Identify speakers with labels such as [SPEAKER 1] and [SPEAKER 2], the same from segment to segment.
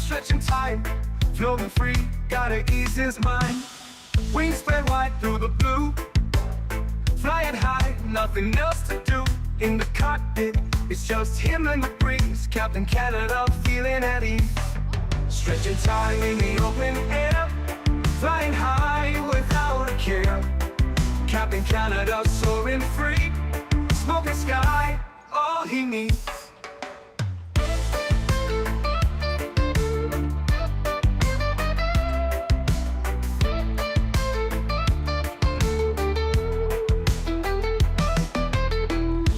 [SPEAKER 1] stretching time, floating free, gotta ease his mind. Wings spread wide through the blue, flying high, nothing else to do. In the cockpit, it's just him and the breeze. Captain Canada feeling at ease. Stretching time in the open air, flying high without a care. Captain Canada soaring free, smoking sky, all he needs.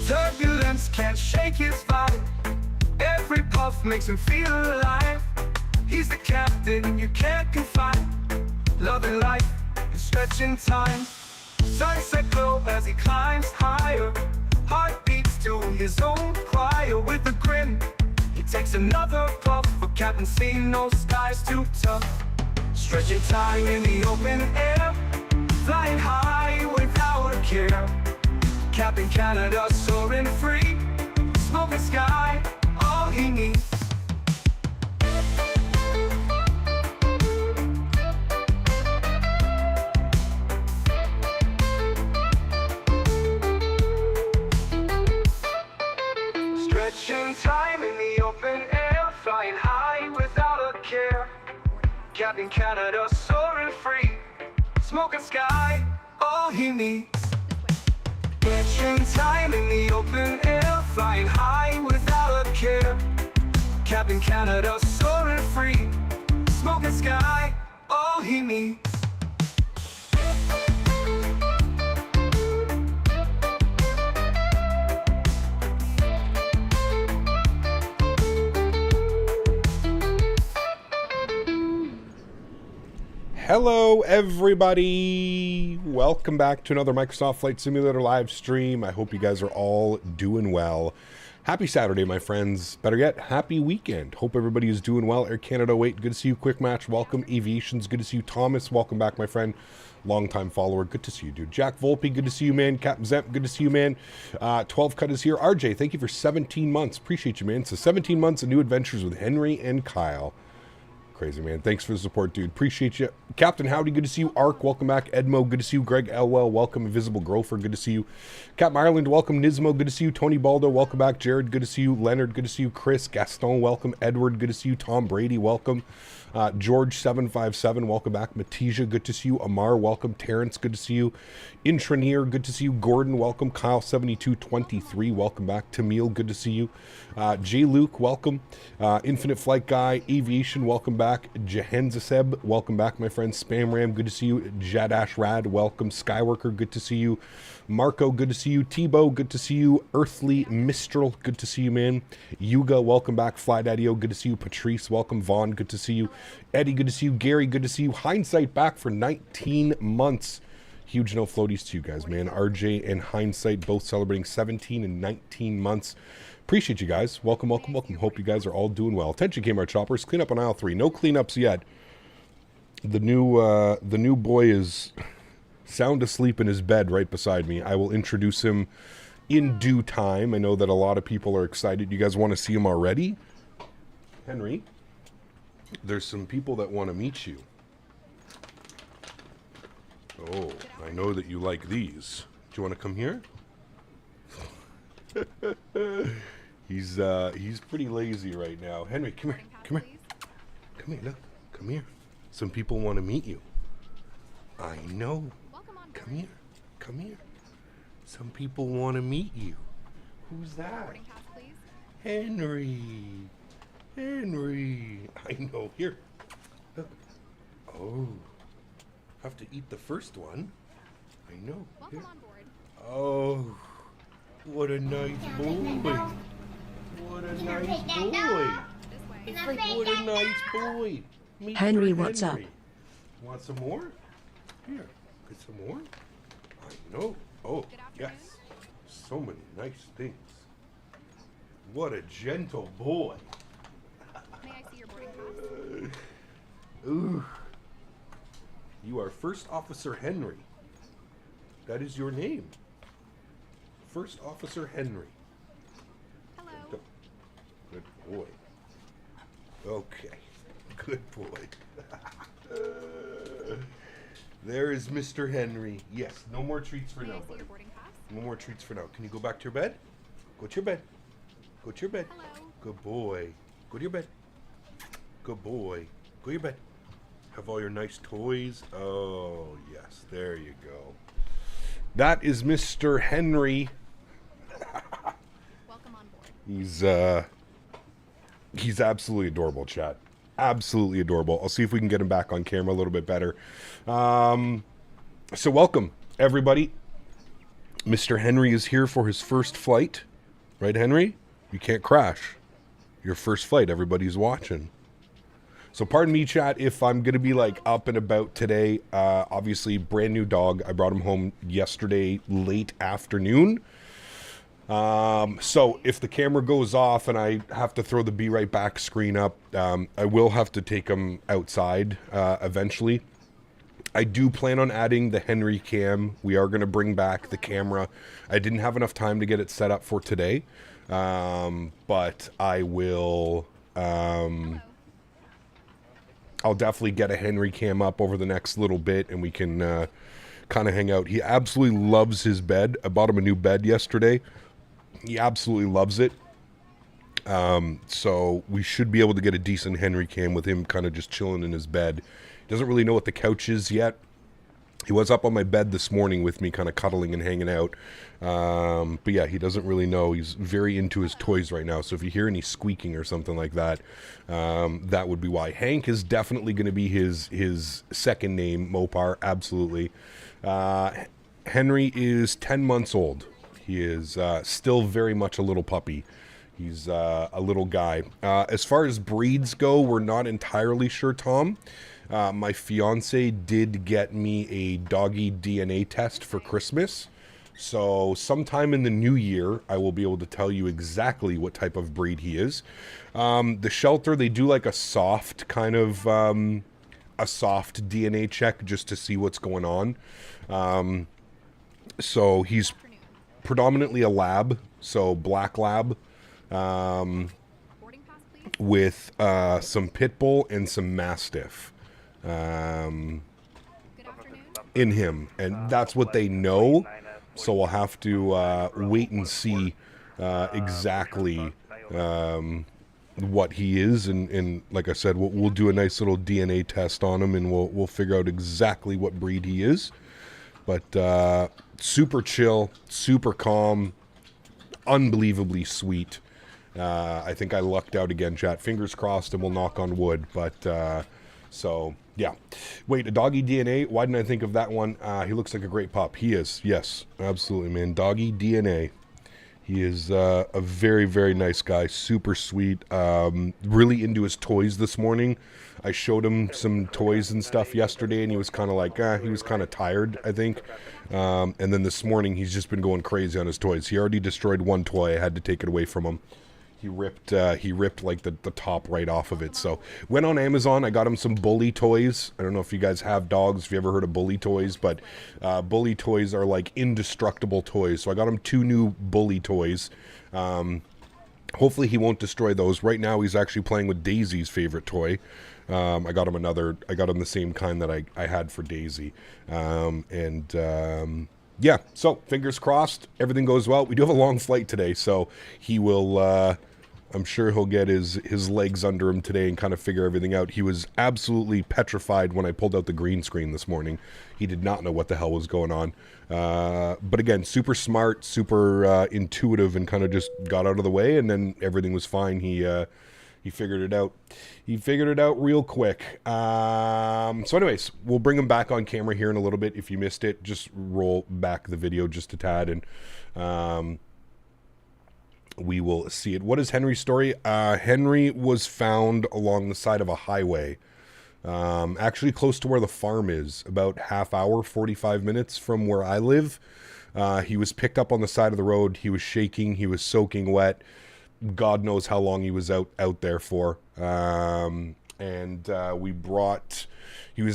[SPEAKER 1] Turbulence can't shake his vibe, every puff makes him feel alive. He's the captain you can't confide, loving life and stretching time. Sunset glow as he climbs higher, heart beats to his own choir. With a grin, he takes another puff, for Captain C, no sky's too tough. Stretching time in the open air, flying high without a care. Captain Canada soaring free, smoking sky, all he needs. Stretching time in the open air, flying high without a care. Captain Canada soaring free, smoking sky, all he needs. Stretching time in the open air, flying high without a care. Captain Canada soaring free, smoking sky, all he needs.
[SPEAKER 2] Hello everybody, welcome back to another Microsoft Flight Simulator live stream. I hope you guys are all doing well. Happy Saturday, my friends. Better yet, happy weekend. Hope everybody is doing well. Air Canada, wait, good to see you. Quick Match, welcome. Aviations, good to see you. Thomas, welcome back, my friend. Long-time follower, good to see you, dude. Jack Volpe, good to see you, man. Captain Zemp, good to see you, man. 12 Cut is here. RJ, thank you for 17 months. Appreciate you, man. So 17 months of new adventures with Henry and Kyle. Crazy, man. Thanks for the support, dude. Appreciate you. Captain Howdy, good to see you. Ark, welcome back. Edmo, good to see you. Greg Elwell, welcome. Invisible Grofer, good to see you. Captain Ireland, welcome. Nismo, good to see you. Tony Baldo, welcome back. Jared, good to see you. Leonard, good to see you. Chris, Gaston, welcome. Edward, good to see you. Tom Brady, welcome. George757, welcome back. Matija, good to see you. Amar, welcome. Terrence, good to see you. Intranier, good to see you. Gordon, welcome. Kyle7223, welcome back. Tamil, good to see you. J. Luke, welcome. Infinite Flight Guy, Aviation, welcome back. Jehenzaseb, welcome back, my friend. Spam Ram, good to see you. Jadash Rad, welcome. Skyworker, good to see you. Marco, good to see you. Tebow, good to see you. Earthly Mistral, good to see you, man. Yuga, welcome back. Fly Daddy-O, good to see you. Patrice, welcome. Vaughn, good to see you. Eddie, good to see you. Gary, good to see you. Hindsight back for 19 months. Huge no floaties to you guys, man. RJ and Hindsight both celebrating 17 and 19 months. Appreciate you guys. Welcome, welcome, welcome. Hope you guys are all doing well. Attention, Kmart shoppers. Clean up on aisle 3. No cleanups yet. The new boy is sound asleep in his bed right beside me. I will introduce him in due time. I know that a lot of people are excited. You guys want to see him already? Henry, there's some people that want to meet you. Oh, I know that you like these. Do you want to come here? He's pretty lazy right now. Henry, come here. Come here. Come here, look. Come here. Some people want to meet you. I know. Come here. Come here. Some people want to meet you. Who's that? Henry. Henry. I know. Here. Look. Oh. Have to eat the first one. I know. Here. Oh. What a nice boy. What a nice boy. What a nice boy. Meet
[SPEAKER 3] Henry, what's up?
[SPEAKER 2] Want some more? Here. Get some more? I know. Oh, yes. So many nice things. What a gentle boy.
[SPEAKER 4] May I see your boarding pass?
[SPEAKER 2] Ooh. You are First Officer Henry. That is your name. First Officer Henry.
[SPEAKER 4] Hello.
[SPEAKER 2] Good boy. Okay. Good boy. There is Mr. Henry. Yes, no more treats for
[SPEAKER 4] May I
[SPEAKER 2] now,
[SPEAKER 4] see
[SPEAKER 2] buddy.
[SPEAKER 4] your boarding pass?
[SPEAKER 2] No more treats for now. Can you go back to your bed? Go to your bed. Go to your bed.
[SPEAKER 4] Hello.
[SPEAKER 2] Good boy. Go to your bed. Good boy. Go to your bed. Have all your nice toys. Oh, yes. There you go. That is Mr. Henry.
[SPEAKER 4] Welcome on board.
[SPEAKER 2] He's absolutely adorable, chat. Absolutely adorable. I'll see if we can get him back on camera a little bit better. So welcome, everybody. Mr. Henry is here for his first flight. Right, Henry? You can't crash. Your first flight. Everybody's watching. So pardon me, chat, if I'm going to be like up and about today. Obviously, brand new dog. I brought him home yesterday late afternoon. So if the camera goes off and I have to throw the Be Right Back screen up, I will have to take him outside eventually. I do plan on adding the Henry cam. We are going to bring back the camera. I didn't have enough time to get it set up for today, but I will... I'll definitely get a Henry cam up over the next little bit, and we can kind of hang out. He absolutely loves his bed. I bought him a new bed yesterday. He absolutely loves it. So we should be able to get a decent Henry cam with him kind of just chilling in his bed. He doesn't really know what the couch is yet. He was up on my bed this morning with me, kind of cuddling and hanging out. But yeah, he doesn't really know. He's very into his toys right now. So if you hear any squeaking or something like that, that would be why. Hank is definitely going to be his second name, Mopar, absolutely. Henry is 10 months old. He is still very much a little puppy. He's a little guy. As far as breeds go, we're not entirely sure, Tom. My fiance did get me a doggy DNA test for Christmas. So sometime in the new year, I will be able to tell you exactly what type of breed he is. The shelter, they do like a soft kind of, a soft DNA check just to see what's going on. So he's predominantly a lab, so black lab,
[SPEAKER 4] Boarding pass, please.
[SPEAKER 2] with some pit bull and some mastiff.
[SPEAKER 4] Good afternoon.
[SPEAKER 2] In him, and that's what they know, so we'll have to wait and see exactly what he is, and like I said, we'll do a nice little DNA test on him, and we'll figure out exactly what breed he is. But super chill, super calm, unbelievably sweet. I think I lucked out again, chat. Fingers crossed, and we'll knock on wood. But so yeah. Wait, a doggy DNA? Why didn't I think of that one? He looks like a great pup. He is. Yes, absolutely, man. Doggy DNA. He is a very, very nice guy. Super sweet. Really into his toys this morning. I showed him some toys and stuff yesterday, and he was kind of like, he was kind of tired, I think. And then this morning, he's just been going crazy on his toys. He already destroyed one toy. I had to take it away from him. He ripped like the top right off of it. So went on Amazon. I got him some bully toys. I don't know if you guys have dogs, if you ever heard of bully toys, but bully toys are like indestructible toys. So I got him 2 new bully toys. Hopefully he won't destroy those. Right now he's actually playing with Daisy's favorite toy. I got him the same kind that I had for Daisy. Yeah, so fingers crossed, everything goes well. We do have a long flight today, so he will, I'm sure he'll get his legs under him today and kind of figure everything out. He was absolutely petrified when I pulled out the green screen this morning. He did not know what the hell was going on. But again, super smart, super intuitive, and kind of just got out of the way, and then everything was fine. He figured it out. He figured it out real quick. So anyways, we'll bring him back on camera here in a little bit. If you missed it, just roll back the video just a tad, and we will see it. What is Henry's story? Henry was found along the side of a highway, actually close to where the farm is, about half hour, 45 minutes from where I live. He was picked up on the side of the road. He was shaking. He was soaking wet. God knows how long he was out there for. He was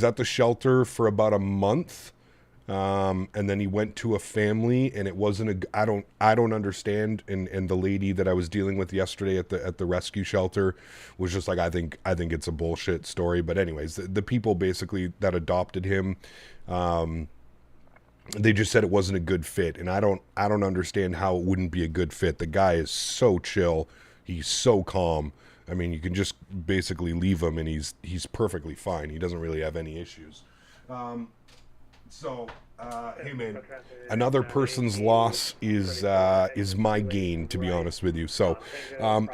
[SPEAKER 2] at the shelter for about a month. and then he went to a family, and it wasn't a. I don't understand. And the lady that I was dealing with yesterday at the rescue shelter was just like, I think it's a bullshit story. But anyways, the people basically that adopted him, they just said it wasn't a good fit, and I don't understand how it wouldn't be a good fit. The guy is so chill, he's so calm. I mean, you can just basically leave him, and he's perfectly fine. He doesn't really have any issues. Hey man, another person's loss is my gain, to be honest with you. So,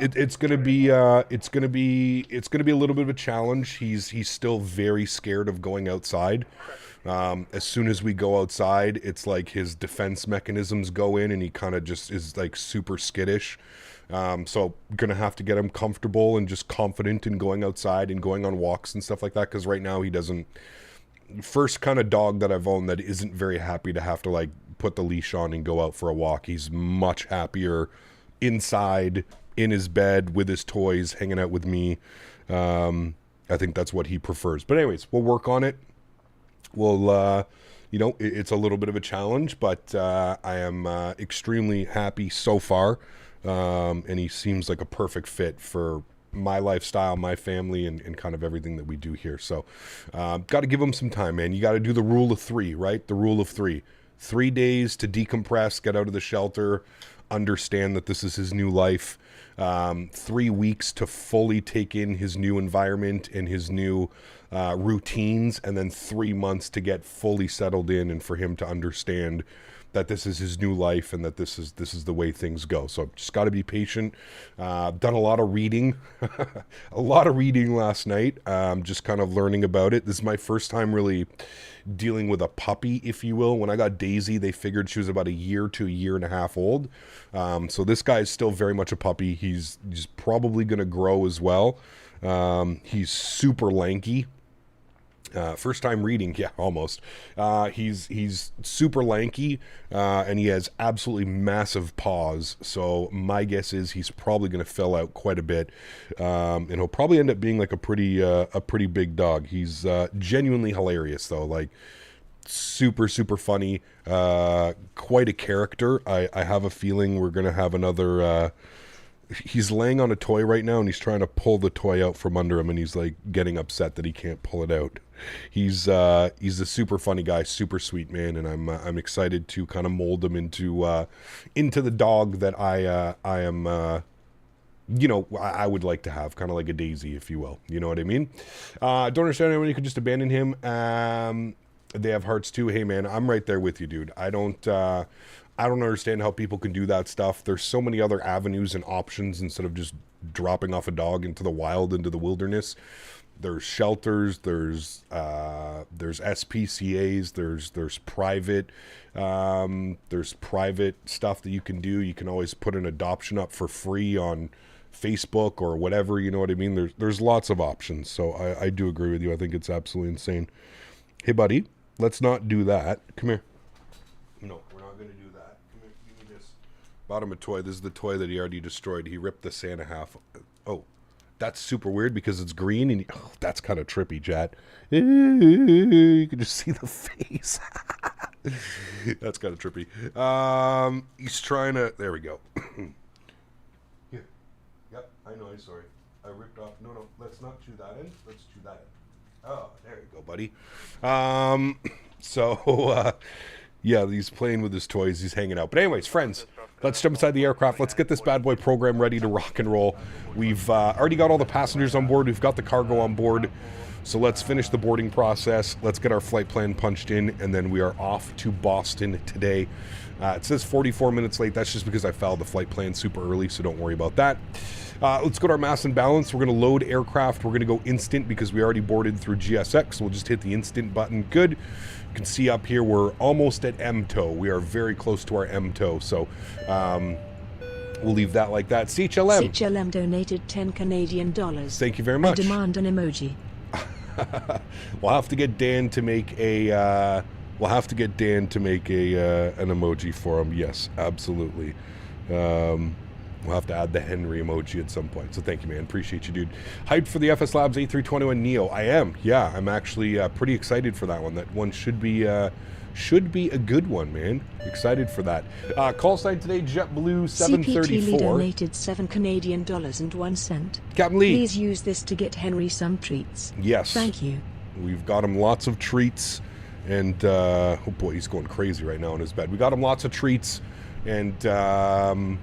[SPEAKER 2] it's gonna be a little bit of a challenge. He's still very scared of going outside. As soon as we go outside, it's like his defense mechanisms go in, and he kind of just is like super skittish. So gonna have to get him comfortable and just confident in going outside and going on walks and stuff like that. Because right now he doesn't. First kind of dog that I've owned that isn't very happy to have to like put the leash on and go out for a walk. He's much happier inside in his bed with his toys, hanging out with me. I think that's what he prefers. But anyways, we'll work on it. We'll, it's a little bit of a challenge, but I am extremely happy so far. And he seems like a perfect fit for my lifestyle, my family, and kind of everything that we do here. So got to give him some time, man. You got to do the rule of three, right? The rule of three. 3 days to decompress, get out of the shelter, understand that this is his new life. 3 weeks to fully take in his new environment and his new routines, and then 3 months to get fully settled in and for him to understand that this is his new life and that this is the way things go. So just got to be patient. Done a lot of reading, a lot of reading last night. Just kind of learning about it. This is my first time really dealing with a puppy, if you will. When I got Daisy, they figured she was about a year to a year and a half old. So this guy is still very much a puppy. He's probably going to grow as well. He's super lanky. First time reading, yeah, almost. He's super lanky, and he has absolutely massive paws. So my guess is he's probably going to fill out quite a bit, and he'll probably end up being like a pretty big dog. He's genuinely hilarious, though. Like super funny. Quite a character. I have a feeling we're going to have another. He's laying on a toy right now, and he's trying to pull the toy out from under him, and he's like getting upset that he can't pull it out. He's a super funny guy, super sweet man, and I'm excited to kind of mold him into the dog that I am. I would like to have, kind of like a Daisy, if you will. You know what I mean? Don't understand anyone. You could just abandon him. They have hearts too. Hey man, I'm right there with you, dude. I don't understand how people can do that stuff. There's so many other avenues and options instead of just dropping off a dog into the wild, into the wilderness. There's shelters, there's SPCAs, there's private stuff that you can do. You can always put an adoption up for free on Facebook or whatever, you know what I mean? There's lots of options. So I do agree with you. I think it's absolutely insane. Hey buddy, let's not do that. Come here. No, we're not going to do that. Come here, give me this. Bought him a toy. This is the toy that he already destroyed. He ripped the Santa half. Oh, that's super weird because it's green, and that's kind of trippy, chat. You can just see the face. That's kind of trippy. He's trying to. There we go. Here. Yep, I know. I'm sorry. I ripped off. No, let's not chew that in. Let's chew that in. Oh, there you go, buddy. Yeah, he's playing with his toys. He's hanging out. But anyways, friends, let's jump inside the aircraft. Let's get this bad boy program ready to rock and roll. We've already got all the passengers on board. We've got the cargo on board. So let's finish the boarding process. Let's get our flight plan punched in, and then we are off to Boston today. It says 44 minutes late. That's just because I filed the flight plan super early, so don't worry about that. Let's go to our mass and balance. We're going to load aircraft. We're going to go instant because we already boarded through GSX. We'll just hit the instant button. Good. You can see up here we're almost at MTOW. We are very close to our MTOW. So we'll leave that like that. CHLM.
[SPEAKER 3] CHLM donated 10 Canadian dollars.
[SPEAKER 2] Thank you very much.
[SPEAKER 3] I demand an emoji.
[SPEAKER 2] We'll have to get Dan to make a an emoji for him. Yes, absolutely. We'll have to add the Henry emoji at some point. So thank you, man. Appreciate you, dude. Hyped for the FS Labs A321 Neo. I am. Yeah, I'm actually pretty excited for that one. That one should be a good one, man. Excited for that. Call sign today, JetBlue 734.
[SPEAKER 3] CPT Lee donated $7.01.
[SPEAKER 2] Captain Lee.
[SPEAKER 3] Please use this to get Henry some treats.
[SPEAKER 2] Yes.
[SPEAKER 3] Thank you.
[SPEAKER 2] We've got him lots of treats. And, oh boy, he's going crazy right now in his bed. We got him lots of treats. And,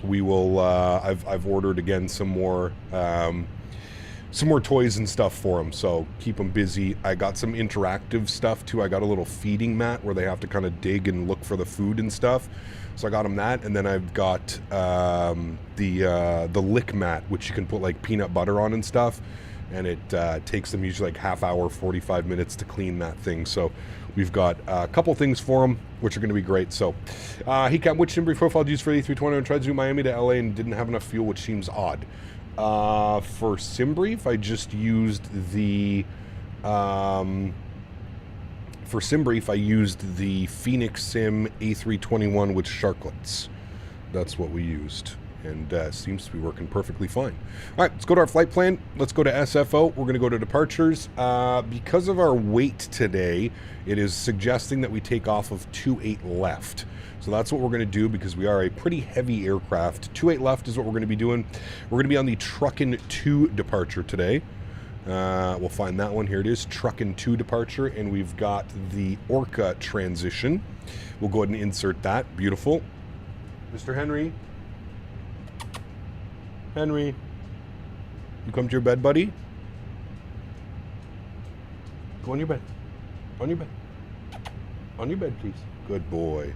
[SPEAKER 2] we will, I've ordered again some more toys and stuff for him, so keep him busy. I got some interactive stuff too. I got a little feeding mat where they have to kind of dig and look for the food and stuff. So I got him that, and then I've got the lick mat, which you can put like peanut butter on and stuff, and it takes them usually like half hour, 45 minutes to clean that thing. So we've got a couple things for him, which are going to be great. So he got which Simbri profile used for the A321 and tried to do Miami to LA and didn't have enough fuel, which seems odd. For SimBrief, I just used the Fenix Sim A321 with sharklets. That's what we used, and seems to be working perfectly fine. All right, let's go to our flight plan. Let's go to SFO. We're going to go to departures. Because of our weight today, it is suggesting that we take off of 28 left. So that's what we're going to do because we are a pretty heavy aircraft. 28 left is what we're going to be doing. We're going to be on the Truckin 2 departure today. We'll find that one. Here it is, Truckin 2 departure, and we've got the Orca transition. We'll go ahead and insert that. Beautiful. Mr. Henry. Henry. You come to your bed, buddy? Go on your bed. On your bed. On your bed, please. Good boy.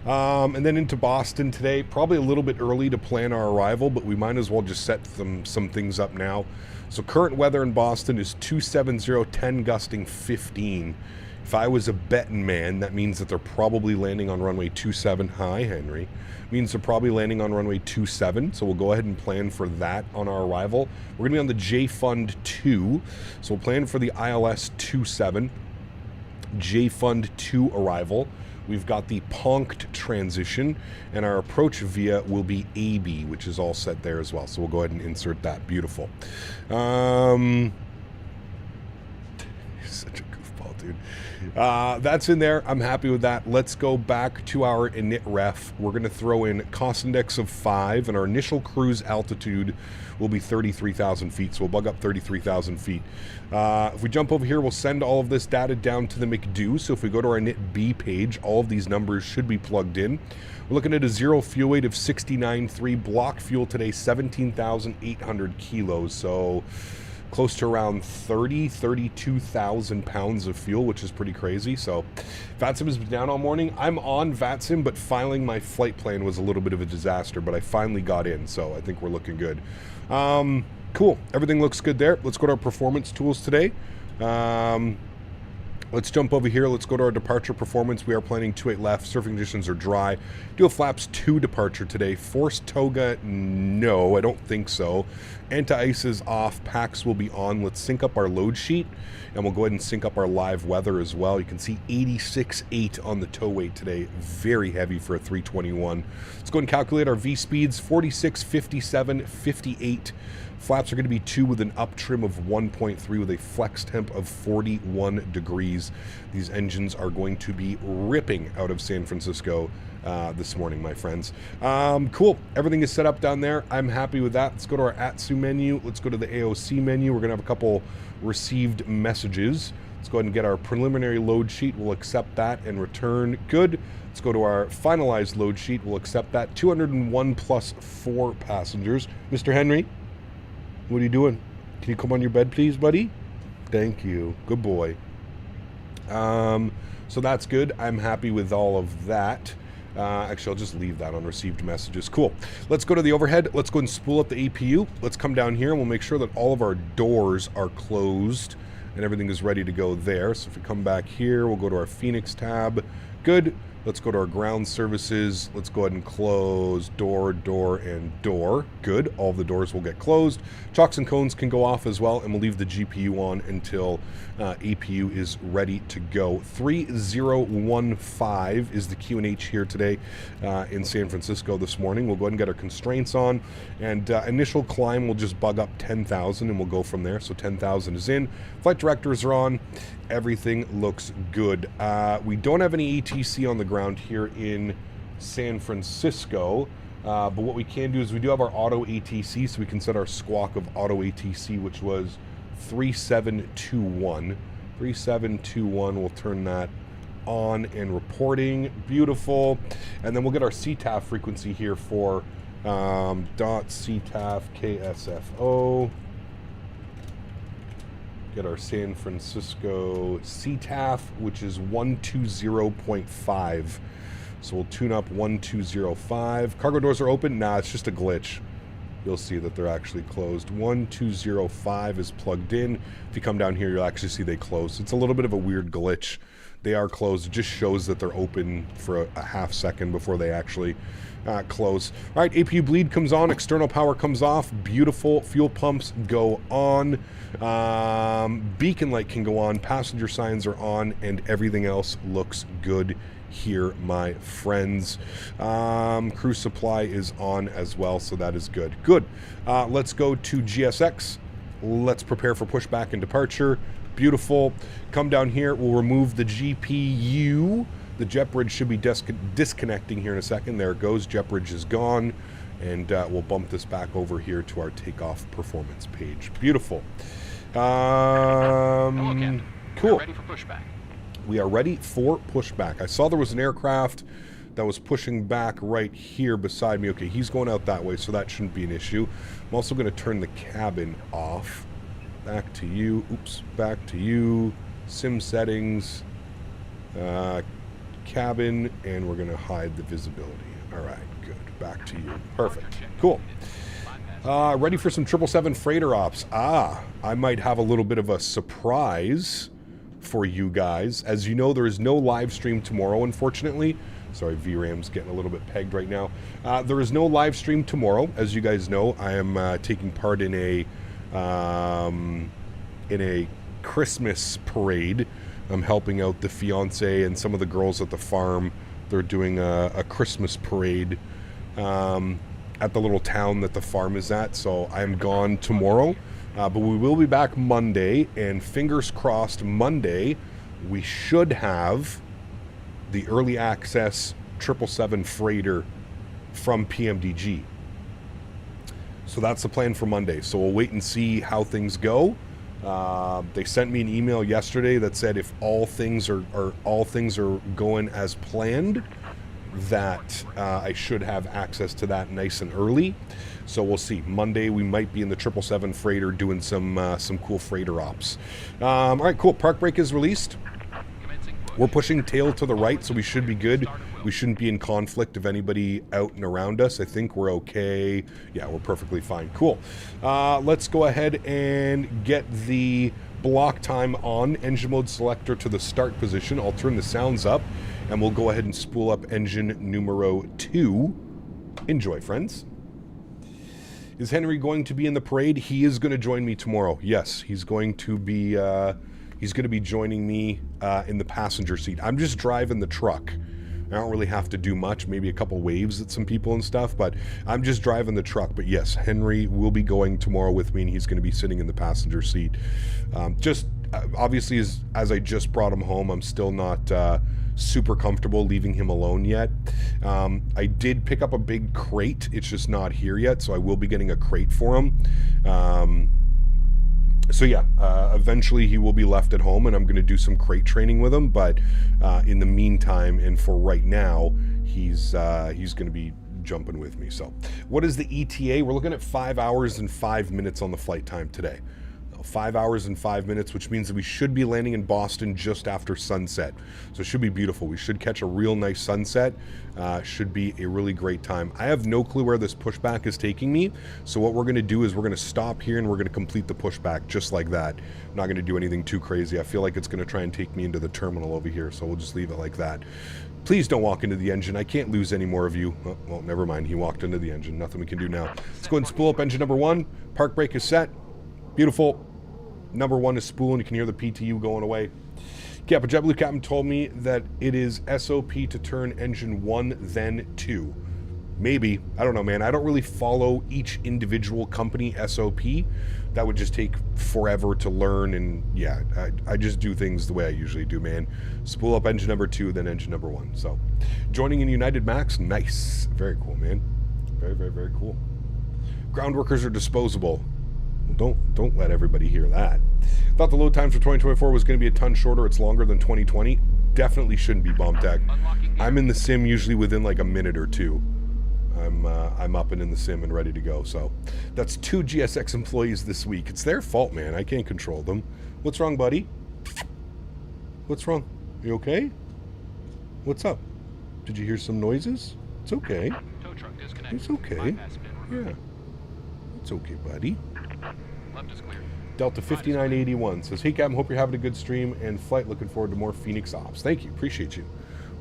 [SPEAKER 2] And then into Boston today. Probably a little bit early to plan our arrival, but we might as well just set some things up now. So current weather in Boston is 270, 10 gusting 15. If I was a betting man, that means that they're probably landing on runway 27. Hi, Henry. Means they're probably landing on runway 27. So we'll go ahead and plan for that on our arrival. We're going to be on the J-Fund 2. So we'll plan for the ILS 27. J-Fund 2 arrival. We've got the Ponked transition, and our approach via will be AB, which is all set there as well. So we'll go ahead and insert that. Beautiful. Such a goofball, dude. That's in there. I'm happy with that. Let's go back to our init ref. We're going to throw in cost index of 5, and our initial cruise altitude will be 33,000 feet. So we'll bug up 33,000 feet. If we jump over here, we'll send all of this data down to the McDo. So if we go to our init B page, all of these numbers should be plugged in. We're looking at a zero fuel weight of 69.3. Block fuel today, 17,800 kilos. So close to around 32,000 pounds of fuel, which is pretty crazy. So VATSIM has been down all morning. I'm on VATSIM, but filing my flight plan was a little bit of a disaster, but I finally got in, so I think we're looking good. Cool. Everything looks good there. Let's go to our performance tools today. Let's jump over here. Let's go to our departure performance. We are planning 28 left. Surfing conditions are dry. Do a flaps 2 departure today. Forced toga, no, I don't think so. Anti-ice is off. Packs will be on. Let's sync up our load sheet, and we'll go ahead and sync up our live weather as well. You can see 86.8 on the tow weight today. Very heavy for a 321. Let's go ahead and calculate our V speeds. 46, 57, 58. Flaps are going to be 2 with an up trim of 1.3 with a flex temp of 41 degrees. These engines are going to be ripping out of San Francisco this morning, my friends. Cool. Everything is set up down there. I'm happy with that. Let's go to our AtSiu menu. Let's go to the AOC menu. We're going to have a couple received messages. Let's go ahead and get our preliminary load sheet. We'll accept that and return. Good. Let's go to our finalized load sheet. We'll accept that. 201 plus 4 passengers. Mr. Henry? What are you doing? Can you come on your bed, please, buddy? Thank you. Good boy. So that's good. I'm happy with all of that. Actually, I'll just leave that on received messages. Cool. Let's go to the overhead. Let's go and spool up the APU. Let's come down here and we'll make sure that all of our doors are closed and everything is ready to go there. So if we come back here, we'll go to our Fenix tab. Good. Let's go to our ground services. Let's go ahead and close door, door, and door. Good. All of the doors will get closed. Chocks and cones can go off as well, and we'll leave the GPU on until APU is ready to go. 3015 is the QNH here today in San Francisco this morning. We'll go ahead and get our constraints on, and initial climb will just bug up 10,000, and we'll go from there. So 10,000 is in. Flight directors are on. Everything looks good. We don't have any ATC on the ground here in San Francisco, but what we can do is we do have our auto ATC, so we can set our squawk of auto ATC, which was 3721. 3721, we'll turn that on and reporting. Beautiful. And then we'll get our CTAF frequency here for .CTAF KSFO. Get our San Francisco CTAF, which is 120.5. So we'll tune up 1205. Cargo doors are open. Nah, it's just a glitch. You'll see that they're actually closed. 1205 is plugged in. If you come down here, you'll actually see they close. It's a little bit of a weird glitch. They are closed. It just shows that they're open for a half second before they actually close. All right, APU bleed comes on. External power comes off. Beautiful. Fuel pumps go on. Beacon light can go on. Passenger signs are on, and everything else looks good here, my friends. Crew supply is on as well, so that is good. Good. Let's go to GSX. Let's prepare for pushback and departure. Beautiful. Come down here. We'll remove the GPU. The jet bridge should be disconnecting here in a second. There it goes. Jet bridge is gone. And we'll bump this back over here to our takeoff performance page. Beautiful.
[SPEAKER 5] Hello, Captain.
[SPEAKER 2] Cool.
[SPEAKER 5] We're ready for pushback.
[SPEAKER 2] We are ready for pushback. I saw there was an aircraft that was pushing back right here beside me. Okay, he's going out that way, so that shouldn't be an issue. I'm also going to turn the cabin off. Back to you. Oops. Back to you. Sim settings. Cabin. And we're going to hide the visibility. All right, good. Back to you. Perfect. Cool. Ready for some 777 freighter ops. I might have a little bit of a surprise for you guys. As you know, there is no live stream tomorrow, unfortunately. Sorry, VRAM's getting a little bit pegged right now. There is no live stream tomorrow. As you guys know, I am taking part in a Christmas parade. I'm helping out the fiance and some of the girls at the farm. They're doing a Christmas parade at the little town that the farm is at. So I'm gone tomorrow. But we will be back Monday, and fingers crossed, Monday we should have the early access 777 freighter from PMDG. So that's the plan for Monday. So we'll wait and see how things go. They sent me an email yesterday that said if all things are going as planned, that I should have access to that nice and early. So we'll see. Monday we might be in the 777 freighter doing some cool freighter ops. All right, cool. Park brake is released. We're pushing tail to the right, so we should be good. We shouldn't be in conflict of anybody out and around us. I think we're okay. Yeah, we're perfectly fine. Cool. Let's go ahead and get the block time on. Engine mode selector to the start position. I'll turn the sounds up, and we'll go ahead and spool up engine numero 2. Enjoy, friends. Is Henry going to be in the parade? He is going to join me tomorrow. Yes, he's going to be joining me in the passenger seat. I'm just driving the truck. I don't really have to do much, maybe a couple waves at some people and stuff, but I'm just driving the truck. But yes, Henry will be going tomorrow with me, and he's going to be sitting in the passenger seat. Obviously, as I just brought him home, I'm still not super comfortable leaving him alone yet. I did pick up a big crate. It's just not here yet, so I will be getting a crate for him. So yeah, eventually he will be left at home, and I'm going to do some crate training with him. But in the meantime, and for right now, he's going to be jumping with me. So what is the ETA? We're looking at 5 hours and 5 minutes on the flight time today. 5 hours and 5 minutes, which means that we should be landing in Boston just after sunset. So it should be beautiful. We should catch a real nice sunset. Should be a really great time. I have no clue where this pushback is taking me. So what we're going to do is we're going to stop here, and we're going to complete the pushback just like that. I'm not going to do anything too crazy. I feel like it's going to try and take me into the terminal over here. So we'll just leave it like that. Please don't walk into the engine. I can't lose any more of you. Oh, well, never mind. He walked into the engine. Nothing we can do now. Let's go ahead and spool up engine number 1. Park brake is set. Beautiful. Number 1 is spooling. You can hear the PTU going away. Yeah, but JetBlue captain told me that it is SOP to turn engine 1, then 2. Maybe. I don't know, man. I don't really follow each individual company SOP. That would just take forever to learn, and yeah, I just do things the way I usually do, man. Spool up engine number 2, then engine number 1. So, joining in United Max, nice. Very cool, man. Very, very, very cool. Ground workers are disposable. Well, don't let everybody hear that. Thought the load times for 2024 was going to be a ton shorter. It's longer than 2020. Definitely shouldn't be bump tech. I'm in the sim usually within like a minute or two. I'm up and in the sim and ready to go. So that's 2 GSX employees this week. It's their fault, man. I can't control them. What's wrong, buddy? What's wrong? You okay? What's up? Did you hear some noises? It's okay. It's okay. Yeah. It's okay, buddy. Delta 5981 says, hey, Captain, hope you're having a good stream and flight. Looking forward to more Phoenix ops. Thank you. Appreciate you.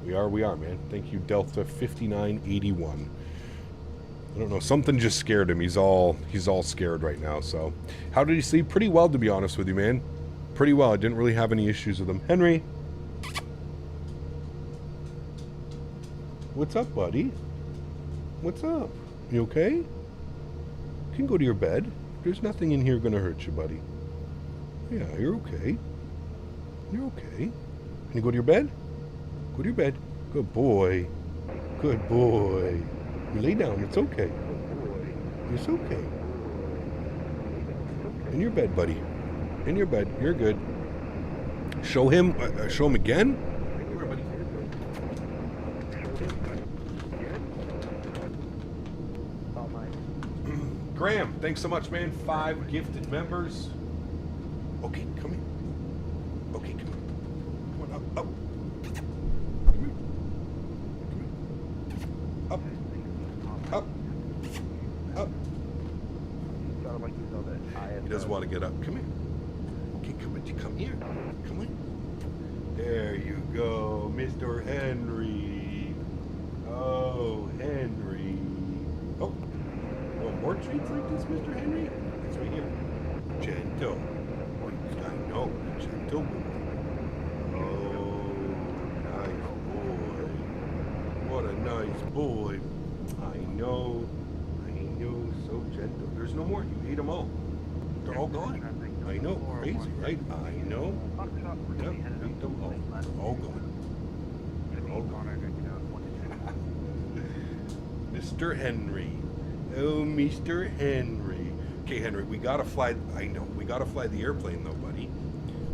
[SPEAKER 2] We are, man. Thank you, Delta 5981. I don't know. Something just scared him. He's all scared right now. So, how did he sleep? Pretty well, to be honest with you, man. Pretty well. I didn't really have any issues with him. Henry. What's up, buddy? What's up? You okay? You can go to your bed. There's nothing in here gonna hurt you, buddy. Yeah, you're okay. You're okay. Can you go to your bed? Go to your bed. Good boy. Good boy. You lay down. It's okay. It's okay. In your bed, buddy. In your bed. You're good. Show him. Show him again. Come here, buddy. Graham, thanks so much, man. 5 gifted members. Okay, come here. Okay, come here. Come on, up, up. Come here. Come here. Up. Up. Up. He doesn't want to get up. Come here. Okay, come on. Come here. Come on. There you go, Mr. Henry. Oh, Henry. Oh. More treats like this, Mr. Henry? It's right here. Gentle. I know. Gentle. Oh, nice boy. What a nice boy. I know. So gentle. There's no more. You ate them all. They're all gone. I know. Crazy, right? I know. Yep. Ate them all. They're all gone. They're all gone. Mr. Henry. Oh, Mr. Henry. Okay, Henry, we gotta fly. I know. We gotta fly the airplane, though, buddy.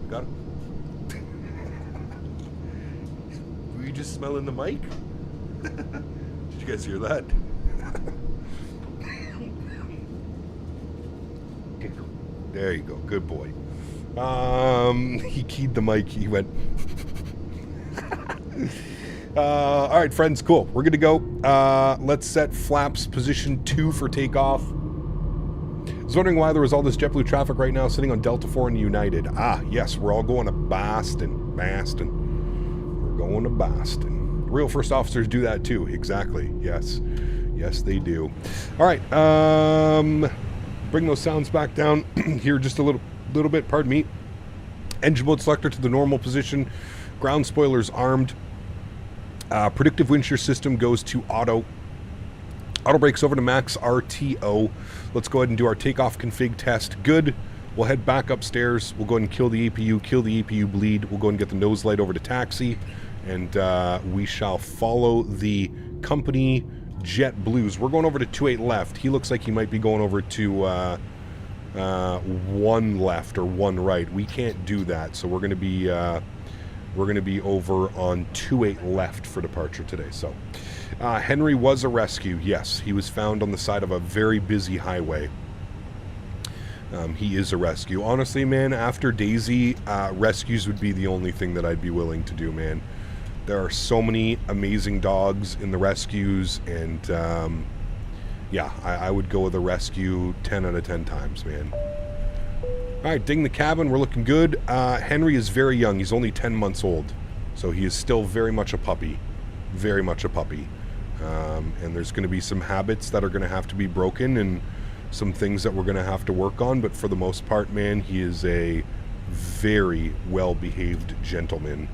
[SPEAKER 2] We gotta. Were you just smelling the mic? Did you guys hear that? There you go. Good boy. He keyed the mic. He went. All right, friends, cool. We're good to go. Let's set flaps position 2 for takeoff. I was wondering why there was all this JetBlue traffic right now sitting on Delta 4 and United. Ah, yes, we're all going to Boston. We're going to Boston. Real first officers do that too. Exactly. Yes. Yes, they do. All right. Bring those sounds back down here just a little bit. Pardon me. Engine mode selector to the normal position. Ground spoilers armed. Predictive wind shear system goes to auto. Auto brakes over to max RTO. Let's go ahead and do our takeoff config test. Good. We'll head back upstairs. We'll go ahead and kill the APU bleed. We'll go ahead and get the nose light over to taxi. And we shall follow the company JetBlues. We're going over to 28 left. He looks like he might be going over to 1 left or 1 right. We can't do that. So we're going to be over on 28 left for departure today. So Henry was a rescue. Yes, he was found on the side of a very busy highway. He is a rescue. Honestly, man, after Daisy, rescues would be the only thing that I'd be willing to do, man. There are so many amazing dogs in the rescues, and yeah, I would go with a rescue 10 out of 10 times, man. All right, ding the cabin. We're looking good. Henry is very young. He's only 10 months old, so he is still very much a puppy. very much a puppy. And there's going to be some habits that are going to have to be broken and some things that we're going to have to work on. But for the most part, man, he is a very well-behaved gentleman.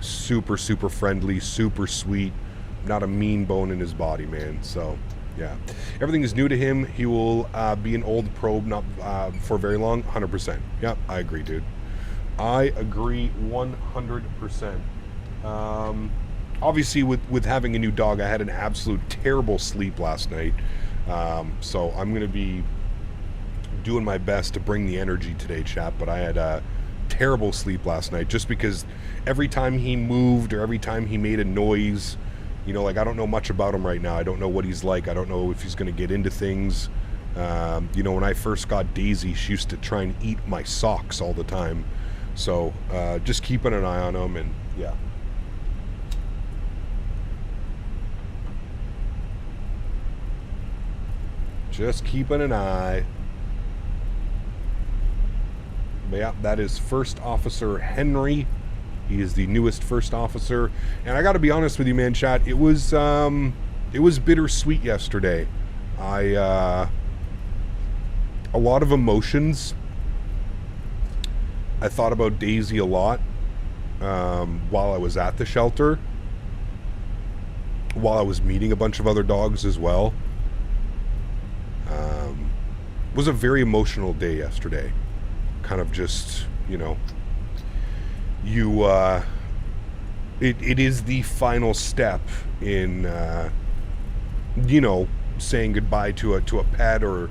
[SPEAKER 2] Super, super friendly, super sweet. Not a mean bone in his body, man. So, yeah. Everything is new to him. He will be an old probe not for very long. 100%. Yep, I agree, dude. I agree 100%. Obviously, with having a new dog, I had an absolute terrible sleep last night. So I'm going to be doing my best to bring the energy today, chat. But I had a terrible sleep last night just because every time he moved or every time he made a noise, you know, like I don't know much about him right now. I don't know what he's like. I don't know if he's going to get into things. You know, when I first got Daisy, she used to try and eat my socks all the time. So just keeping an eye on him, and yeah. Just keeping an eye. But yeah, that is First Officer Henry. He is the newest First Officer. And I got to be honest with you, man, chat. It was bittersweet yesterday. A lot of emotions. I thought about Daisy a lot while I was at the shelter. While I was meeting a bunch of other dogs as well. It was a very emotional day yesterday. Kind of just, you know, it is the final step in, you know, saying goodbye to a pet, or,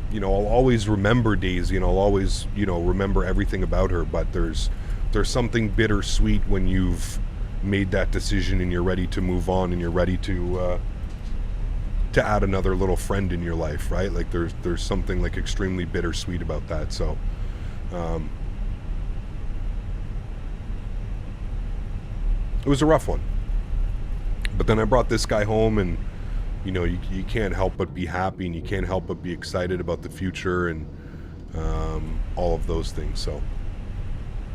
[SPEAKER 2] you know, I'll always remember Daisy and I'll always, you know, remember everything about her, but there's something bittersweet when you've made that decision and you're ready to move on and you're ready to add another little friend in your life, right? Like there's something like extremely bittersweet about that. So it was a rough one, but then I brought this guy home, and you know, you can't help but be happy, and you can't help but be excited about the future and all of those things. So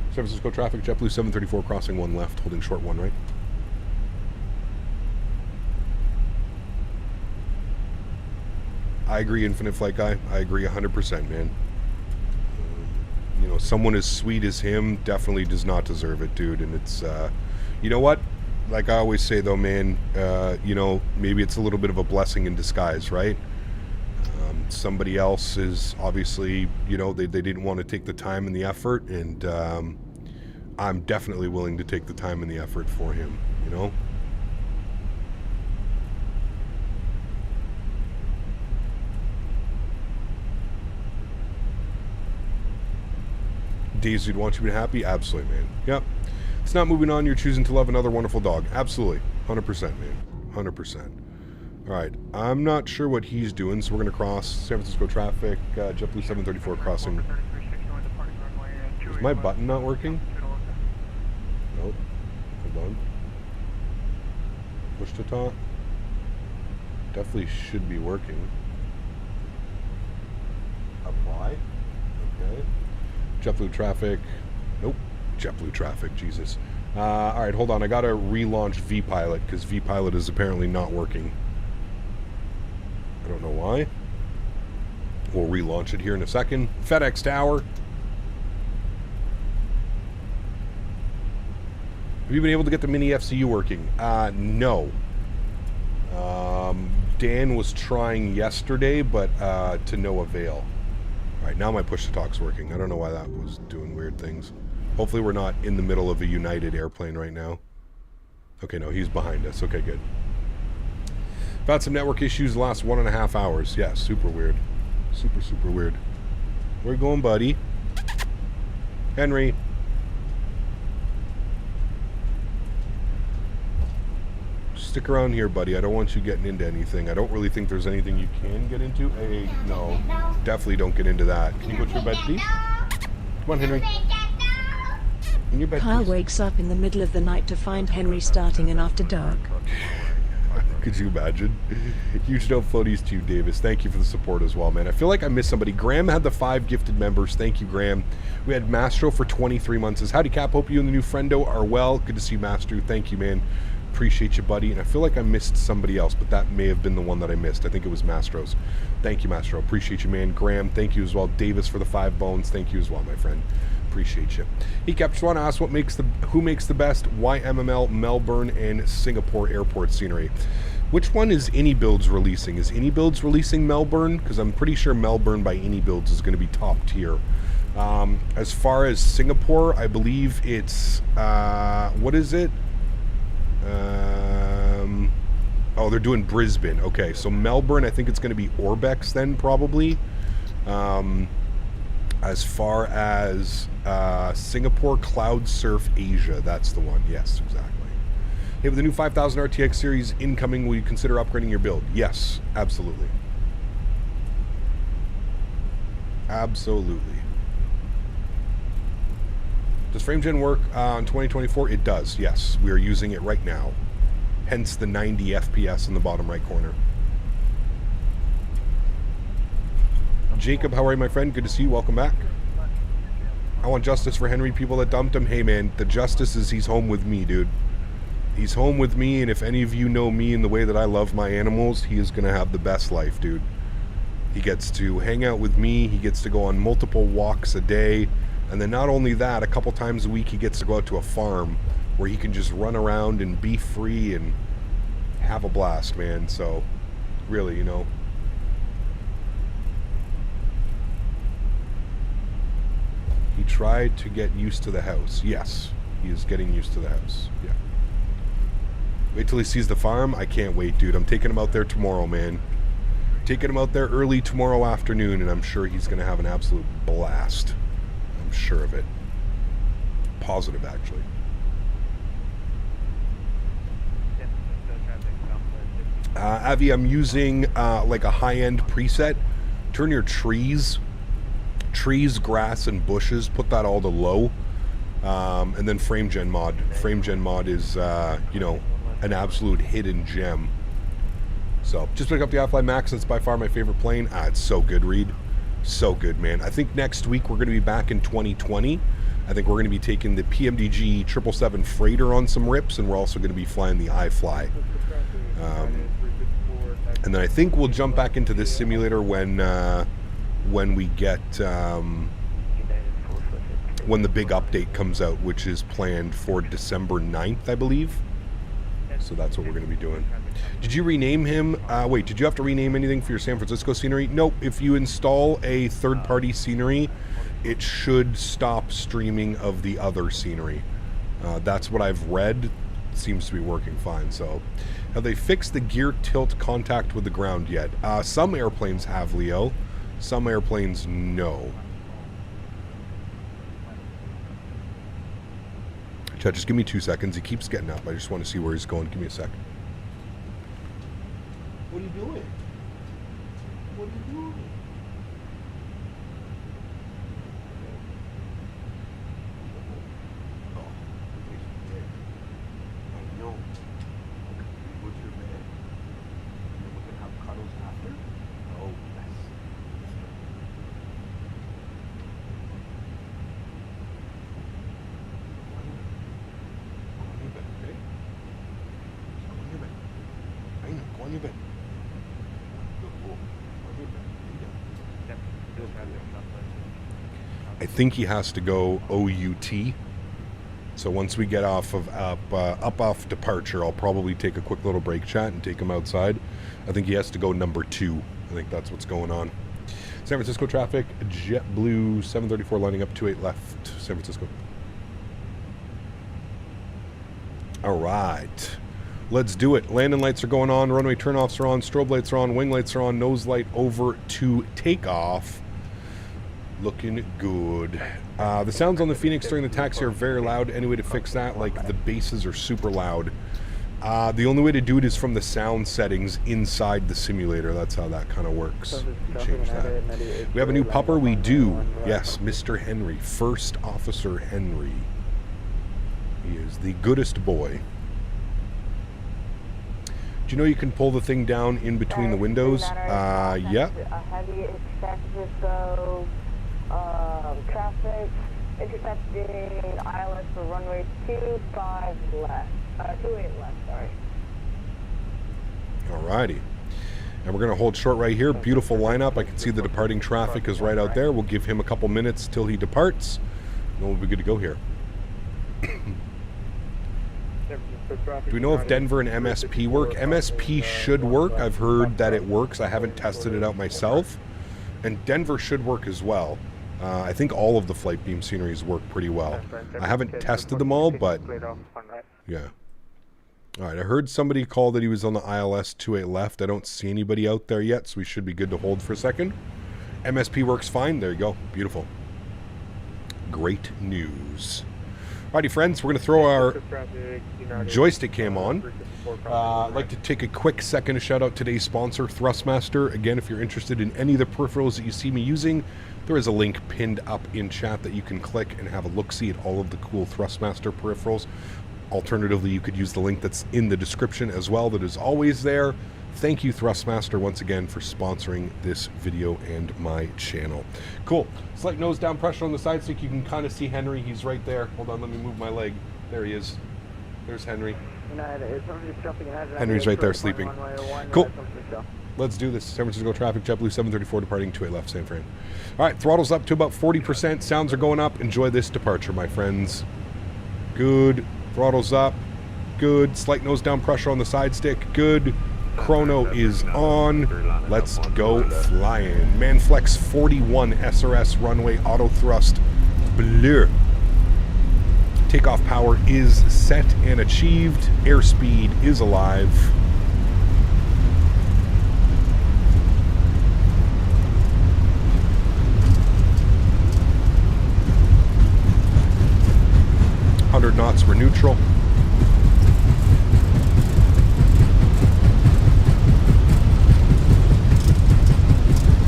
[SPEAKER 2] San Francisco traffic, JetBlue 734 crossing 1 left, holding short 1 right. I agree, Infinite Flight Guy. I agree 100%, man. You know, someone as sweet as him definitely does not deserve it, dude. And it's, you know what? Like I always say, though, man, you know, maybe it's a little bit of a blessing in disguise, right? Somebody else is obviously, you know, they didn't want to take the time and the effort, and I'm definitely willing to take the time and the effort for him, you know? Daisy would want you to be happy? Absolutely, man. Yep. It's not moving on. You're choosing to love another wonderful dog. Absolutely. 100%, man. 100%. All right. I'm not sure what he's doing, so we're going to cross San Francisco traffic. JetBlue 734 crossing. Is my button not working? Nope. Hold on. Push to talk. Definitely should be working. Apply. Okay. JetBlue traffic. Nope. JetBlue traffic. Jesus. All right, hold on. I got to relaunch vPilot because vPilot is apparently not working. I don't know why. We'll relaunch it here in a second. FedEx Tower. Have you been able to get the mini FCU working? No. Dan was trying yesterday, but to no avail. All right, now my push-to-talk's working. I don't know why that was doing weird things. Hopefully we're not in the middle of a United airplane right now. Okay, no, he's behind us. Okay, good. I've had some network issues the last 1.5 hours. Yeah, super weird. Super, super weird. Where you going, buddy? Henry. Stick around here, buddy. I don't want you getting into anything. I don't really think there's anything you can get into. Hey, no. Definitely don't get into that. Can you go to your bed, please? Come on, Henry. In your bed,
[SPEAKER 3] Karl
[SPEAKER 2] please.
[SPEAKER 3] wakes up in the middle of the night to find Henry starting an after dark.
[SPEAKER 2] Could you imagine? Huge no floaties to you, Davis. Thank you for the support as well, man. I feel like I missed somebody. Graham had the 5 gifted members. Thank you, Graham. We had Mastro for 23 months. Says, howdy, Cap. Hope you and the new friendo are well. Good to see you, Mastro. Thank you, man. Appreciate you, buddy. And I feel like I missed somebody else, but that may have been the one that I missed. I think it was Mastro's. Thank you, Mastro. Appreciate you, man. Graham, thank you as well. Davis for the 5 bones. Thank you as well, my friend. Appreciate you. He kept just want to ask who makes the best YMML Melbourne and Singapore airport scenery. Which one is AnyBuilds releasing? Is AnyBuilds releasing Melbourne? Because I'm pretty sure Melbourne by AnyBuilds is going to be top tier. As far as Singapore, I believe it's what is it? Oh, they're doing Brisbane. Okay, so Melbourne, I think it's going to be Orbex then, probably. As far as Singapore, Cloud Surf Asia, that's the one. Yes, exactly. Hey, with the new 5000 RTX series incoming, will you consider upgrading your build? Yes, absolutely. Absolutely. Does FrameGen work on 2024? It does, yes. We are using it right now. Hence the 90 FPS in the bottom right corner. Jacob, how are you, my friend? Good to see you. Welcome back. I want justice for Henry, people that dumped him. Hey, man, the justice is he's home with me, dude. He's home with me, and if any of you know me in the way that I love my animals, he is going to have the best life, dude. He gets to hang out with me. He gets to go on multiple walks a day. And then not only that, a couple times a week he gets to go out to a farm where he can just run around and be free and have a blast, man. So, really, you know. He tried to get used to the house. Yes, he is getting used to the house. Yeah. Wait till he sees the farm. I can't wait, dude. I'm taking him out there tomorrow, man. Taking him out there early tomorrow afternoon, and I'm sure he's going to have an absolute blast. I'm sure of it. Positive, actually. Avi, I'm using like a high-end preset. Turn your trees, grass, and bushes, put that all to low. And then FrameGen mod. FrameGen mod is, you know, an absolute hidden gem. So, just pick up the iFly Max. It's by far my favorite plane. It's so good, Reed. So good, man. I think next week we're going to be back in 2020. I think we're going to be taking the PMDG 777 freighter on some rips, and we're also going to be flying the iFly. And then I think we'll jump back into this simulator when we get when the big update comes out, which is planned for December 9th, I believe. So that's what we're going to be doing. Did you rename him? Wait, did you have to rename anything for your San Francisco scenery? Nope. If you install a third-party scenery, it should stop streaming of the other scenery. That's what I've read. It seems to be working fine. So, have they fixed the gear tilt contact with the ground yet? Some airplanes have, Leo. Some airplanes, no. Chad, just give me 2 seconds. He keeps getting up. I just want to see where he's going. Give me a sec. What are you doing? What are you doing? Oh, I know. What's your bed? And then we can have cuddles after? Oh, yes. Go on your bed. I think he has to go OUT. So once we get off of off departure, I'll probably take a quick little break chat and take him outside. I think he has to go number 2. I think that's what's going on. San Francisco traffic, JetBlue 734 lining up 28 left, San Francisco. All right. Let's do it. Landing lights are going on, runway turnoffs are on, strobe lights are on, wing lights are on, nose light over to takeoff. Looking good. The sounds on the Fenix during the taxi are very loud. Any way to fix that? Like, the basses are super loud. The only way to do it is from the sound settings inside the simulator. That's how that kind of works. Change that. We have a new pupper? We do. Yes, Mr. Henry. First Officer Henry. He is the goodest boy. you know you can pull the thing down in between the windows? Yeah.
[SPEAKER 5] A heavy San Francisco traffic intercepting ILS for runway 25 left, 28 left, sorry.
[SPEAKER 2] Alrighty. And we're going to hold short right here. Beautiful lineup. I can see the departing traffic is right out there. We'll give him a couple minutes till he departs. And we'll be good to go here. Do we know if Denver and MSP work? MSP should work. I've heard that it works. I haven't tested it out myself. And Denver should work as well. I think all of the flight beam sceneries work pretty well. I haven't tested them all, but yeah. All right, I heard somebody call that he was on the ILS 28 left. I don't see anybody out there yet, so we should be good to hold for a second. MSP works fine. There you go. Beautiful. Great news. Alrighty, friends, we're going to throw our joystick cam on. I'd like to take a quick second to shout out today's sponsor, Thrustmaster. Again, if you're interested in any of the peripherals that you see me using, there is a link pinned up in chat that you can click and have a look-see at all of the cool Thrustmaster peripherals. Alternatively, you could use the link that's in the description as well, that is always there. Thank you, Thrustmaster, once again for sponsoring this video and my channel. Cool. Slight nose down pressure on the side stick. You can kind of see Henry. He's right there. Hold on, let me move my leg. There he is. There's Henry. Henry's right there sleeping. Cool. Let's do this. San Francisco traffic, JetBlue 734 departing 28 left, San Fran. All right, throttle's up to about 40%. Sounds are going up. Enjoy this departure, my friends. Good. Throttle's up. Good. Slight nose down pressure on the side stick. Good. Chrono is on. Let's go flying. Manflex 41 SRS runway auto thrust bleu. Takeoff power is set and achieved. Airspeed is alive. Knots, we're neutral.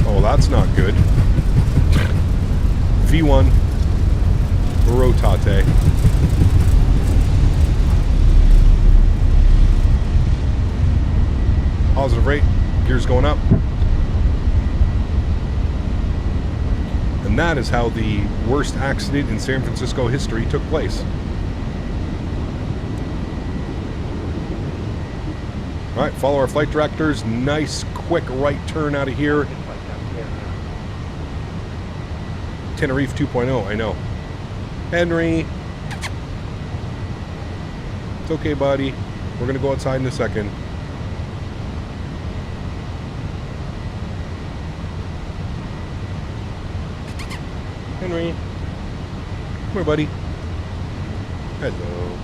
[SPEAKER 2] Oh, that's not good. V1 rotate. Positive rate, gears going up. And that is how the worst accident in San Francisco history took place. All right, follow our flight directors. Nice, quick right turn out of here. Tenerife 2.0, I know. Henry. It's okay, buddy. We're going to go outside in a second. Henry. Come here, buddy. Hello.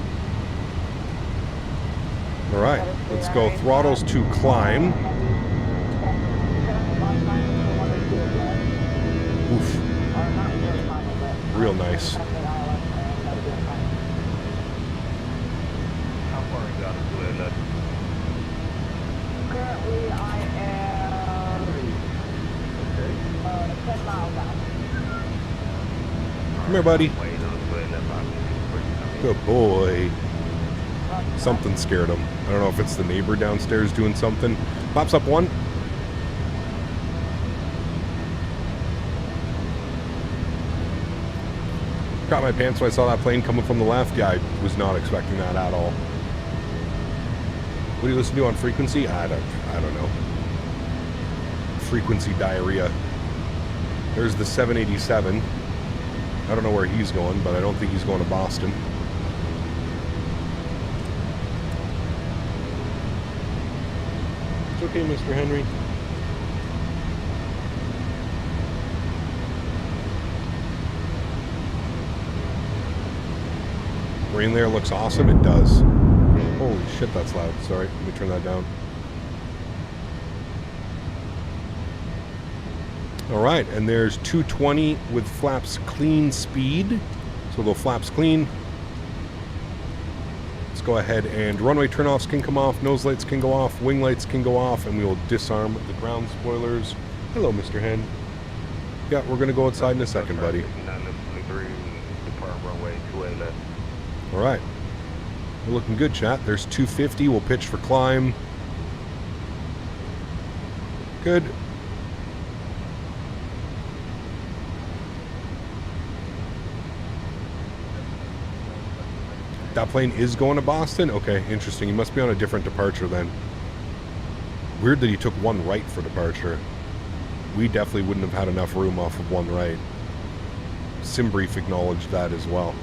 [SPEAKER 2] All right, let's go. Throttles to climb. Oof. Real nice.
[SPEAKER 5] How far are you out of Ajueland? Currently, I am 10 miles out.
[SPEAKER 2] Come here, buddy. Good boy. Something scared him. I don't know if it's the neighbor downstairs doing something. Pops up one. Got my pants when I saw that plane coming from the left. Yeah, I was not expecting that at all. What do you listen to on frequency? I don't know. Frequency diarrhea. There's the 787. I don't know where he's going, but I don't think he's going to Boston. It's okay, Mr. Henry. Rain there looks awesome. It does. Holy shit, that's loud. Sorry, let me turn that down. All right, and there's 220 with flaps clean speed. So the flaps clean. Let's go ahead and runway turnoffs can come off, nose lights can go off, wing lights can go off, and we will disarm the ground spoilers. Hello, Mr. Hen. Yeah, we're going to go outside in a second, buddy. All right. We're looking good, chat. There's 250. We'll pitch for climb. Good. That plane is going to Boston? Okay, interesting. He must be on a different departure then. Weird that he took one right for departure. We definitely wouldn't have had enough room off of one right. Simbrief acknowledged that as well.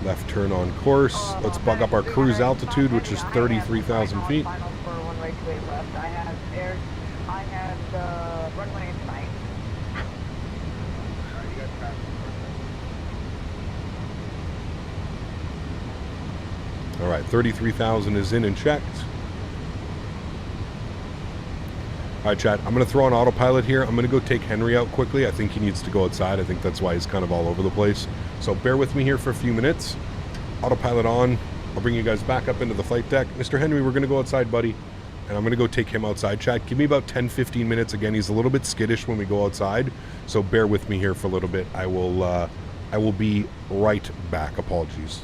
[SPEAKER 2] Left turn on course. Let's bug up our cruise altitude, which is 33,000 feet.
[SPEAKER 5] Final for runway 28 left. I have the runway tonight.
[SPEAKER 2] All right, 33,000 is in and checked. All right, chat, I'm going to throw on autopilot here. I'm going to go take Henry out quickly. I think he needs to go outside. I think that's why he's kind of all over the place. So bear with me here for a few minutes. Autopilot on. I'll bring you guys back up into the flight deck. Mr. Henry, we're going to go outside, buddy. And I'm going to go take him outside, chat. Give me about 10-15 minutes. Again, he's a little bit skittish when we go outside. So bear with me here for a little bit. I will be right back. Apologies.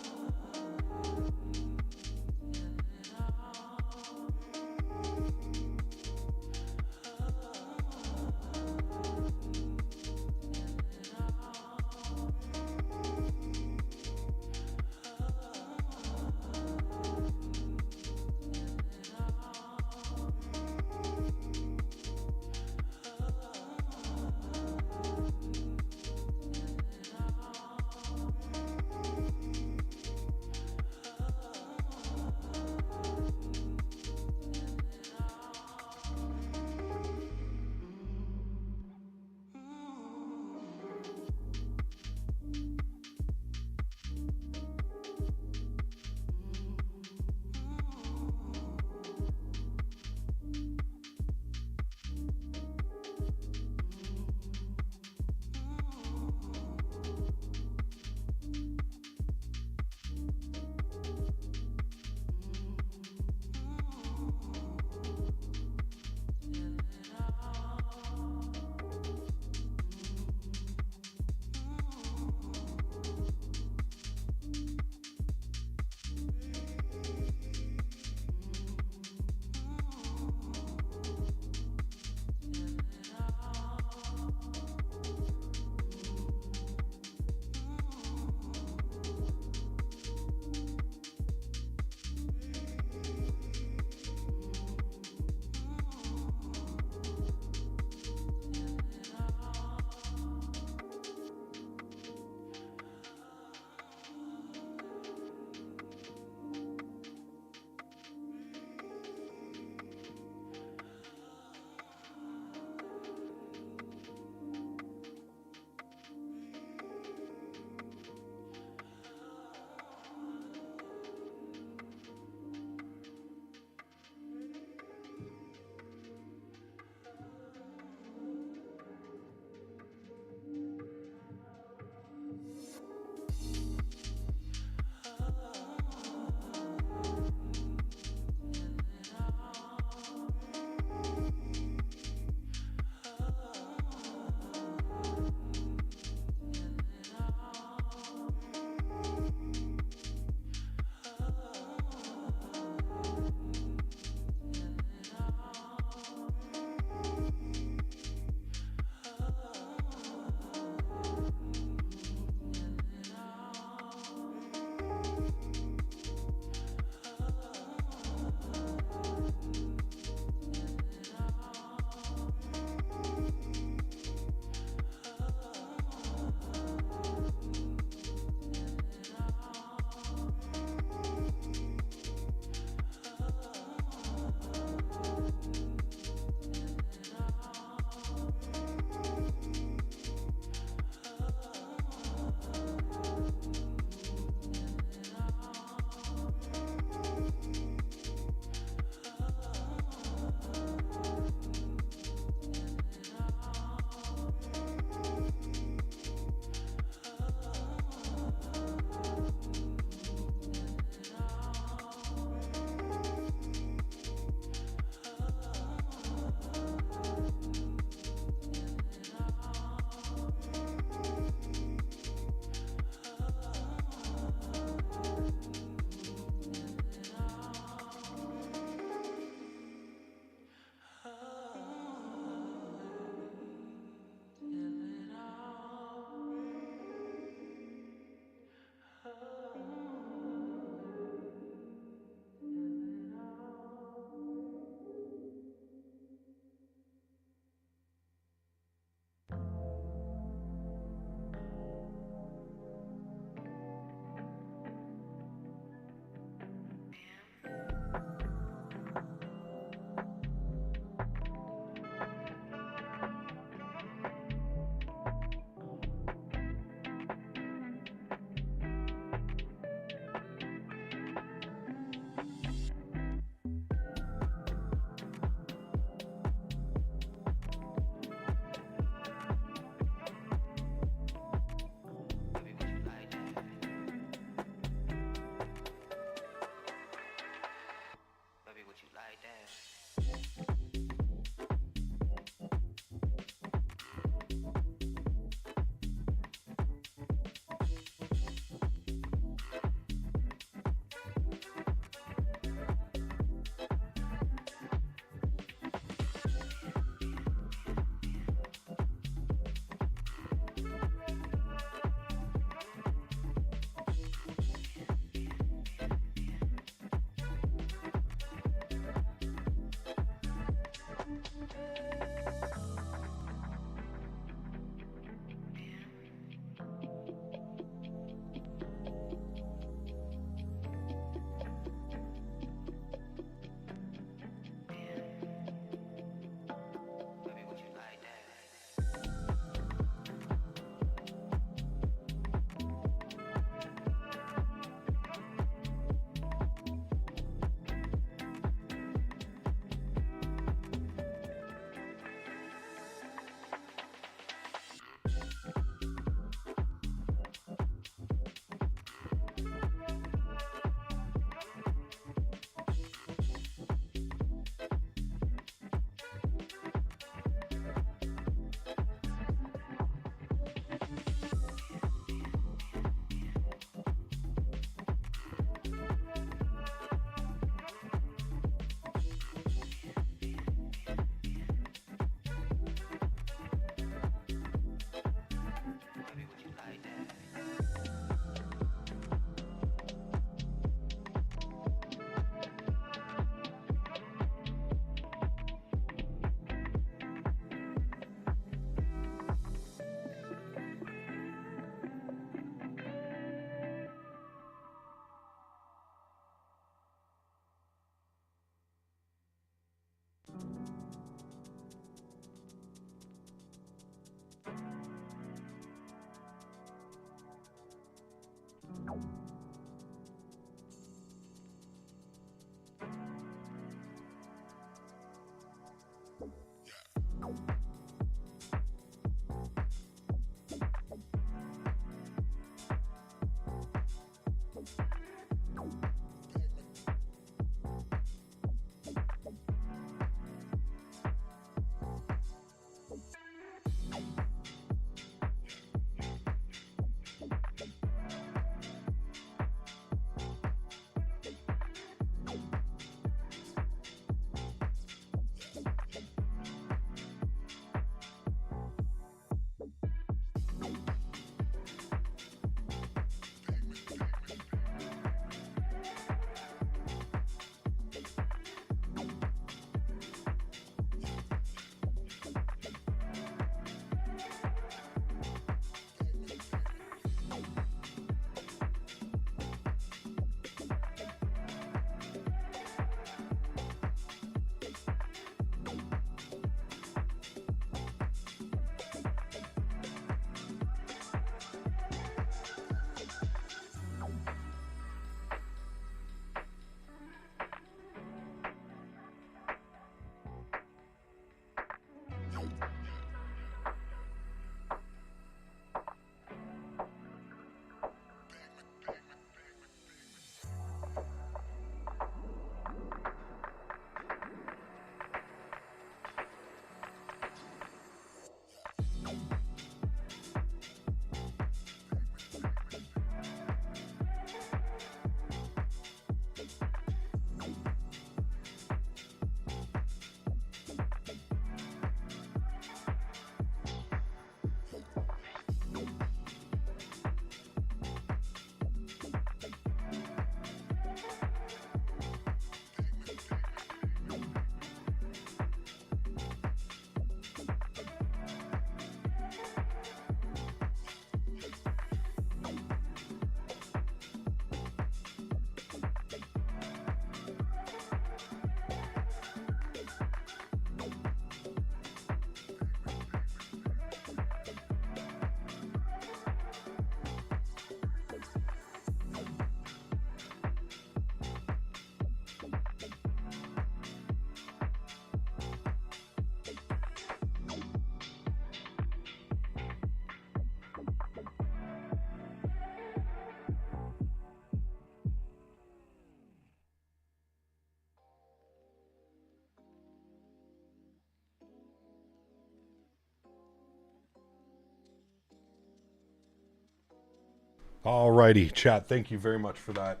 [SPEAKER 2] Alrighty, chat. Thank you very much for that.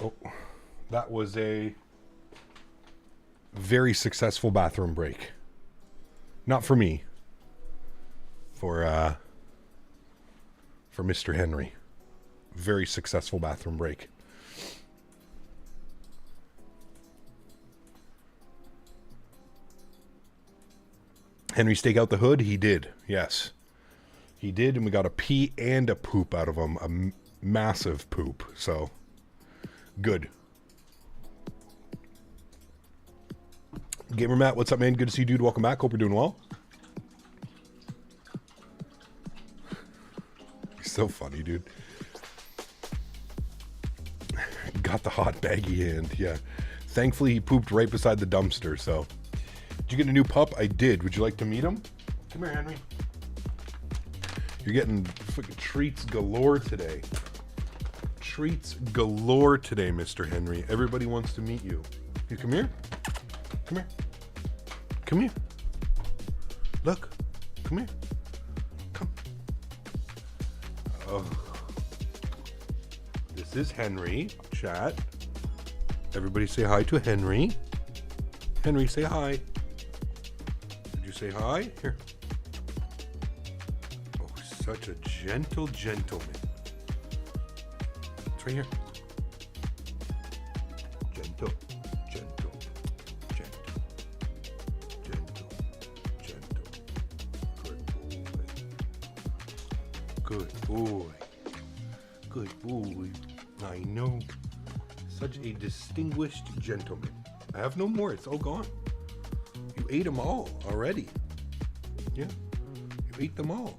[SPEAKER 2] Oh, that was a very successful bathroom break. Not for me. For Mr. Henry. Very successful bathroom break. Henry stake out the hood? He did, yes. He did, and we got a pee and a poop out of him. A massive poop, so good. Gamer Matt, what's up, man? Good to see you, dude. Welcome back. Hope you're doing well. You're so funny, dude. Got the hot baggy hand, yeah. Thankfully, he pooped right beside the dumpster, so. Did you get a new pup? I did. Would you like to meet him? Come here, Henry. You're getting freaking treats galore today. Treats galore today, Mr. Henry. Everybody wants to meet you. You come here. Come here. Come here. Look. Come here. Come. Oh. This is Henry. Chat. Everybody say hi to Henry. Henry, say hi. Did you say hi? Here. Oh, such a gentle gentleman. It's right here. Gentle, gentle, gentle, gentle, gentle. Good boy. Good boy. Good boy. I know. Such a distinguished gentleman. I have no more. It's all gone. You ate them all already. Yeah. You ate them all.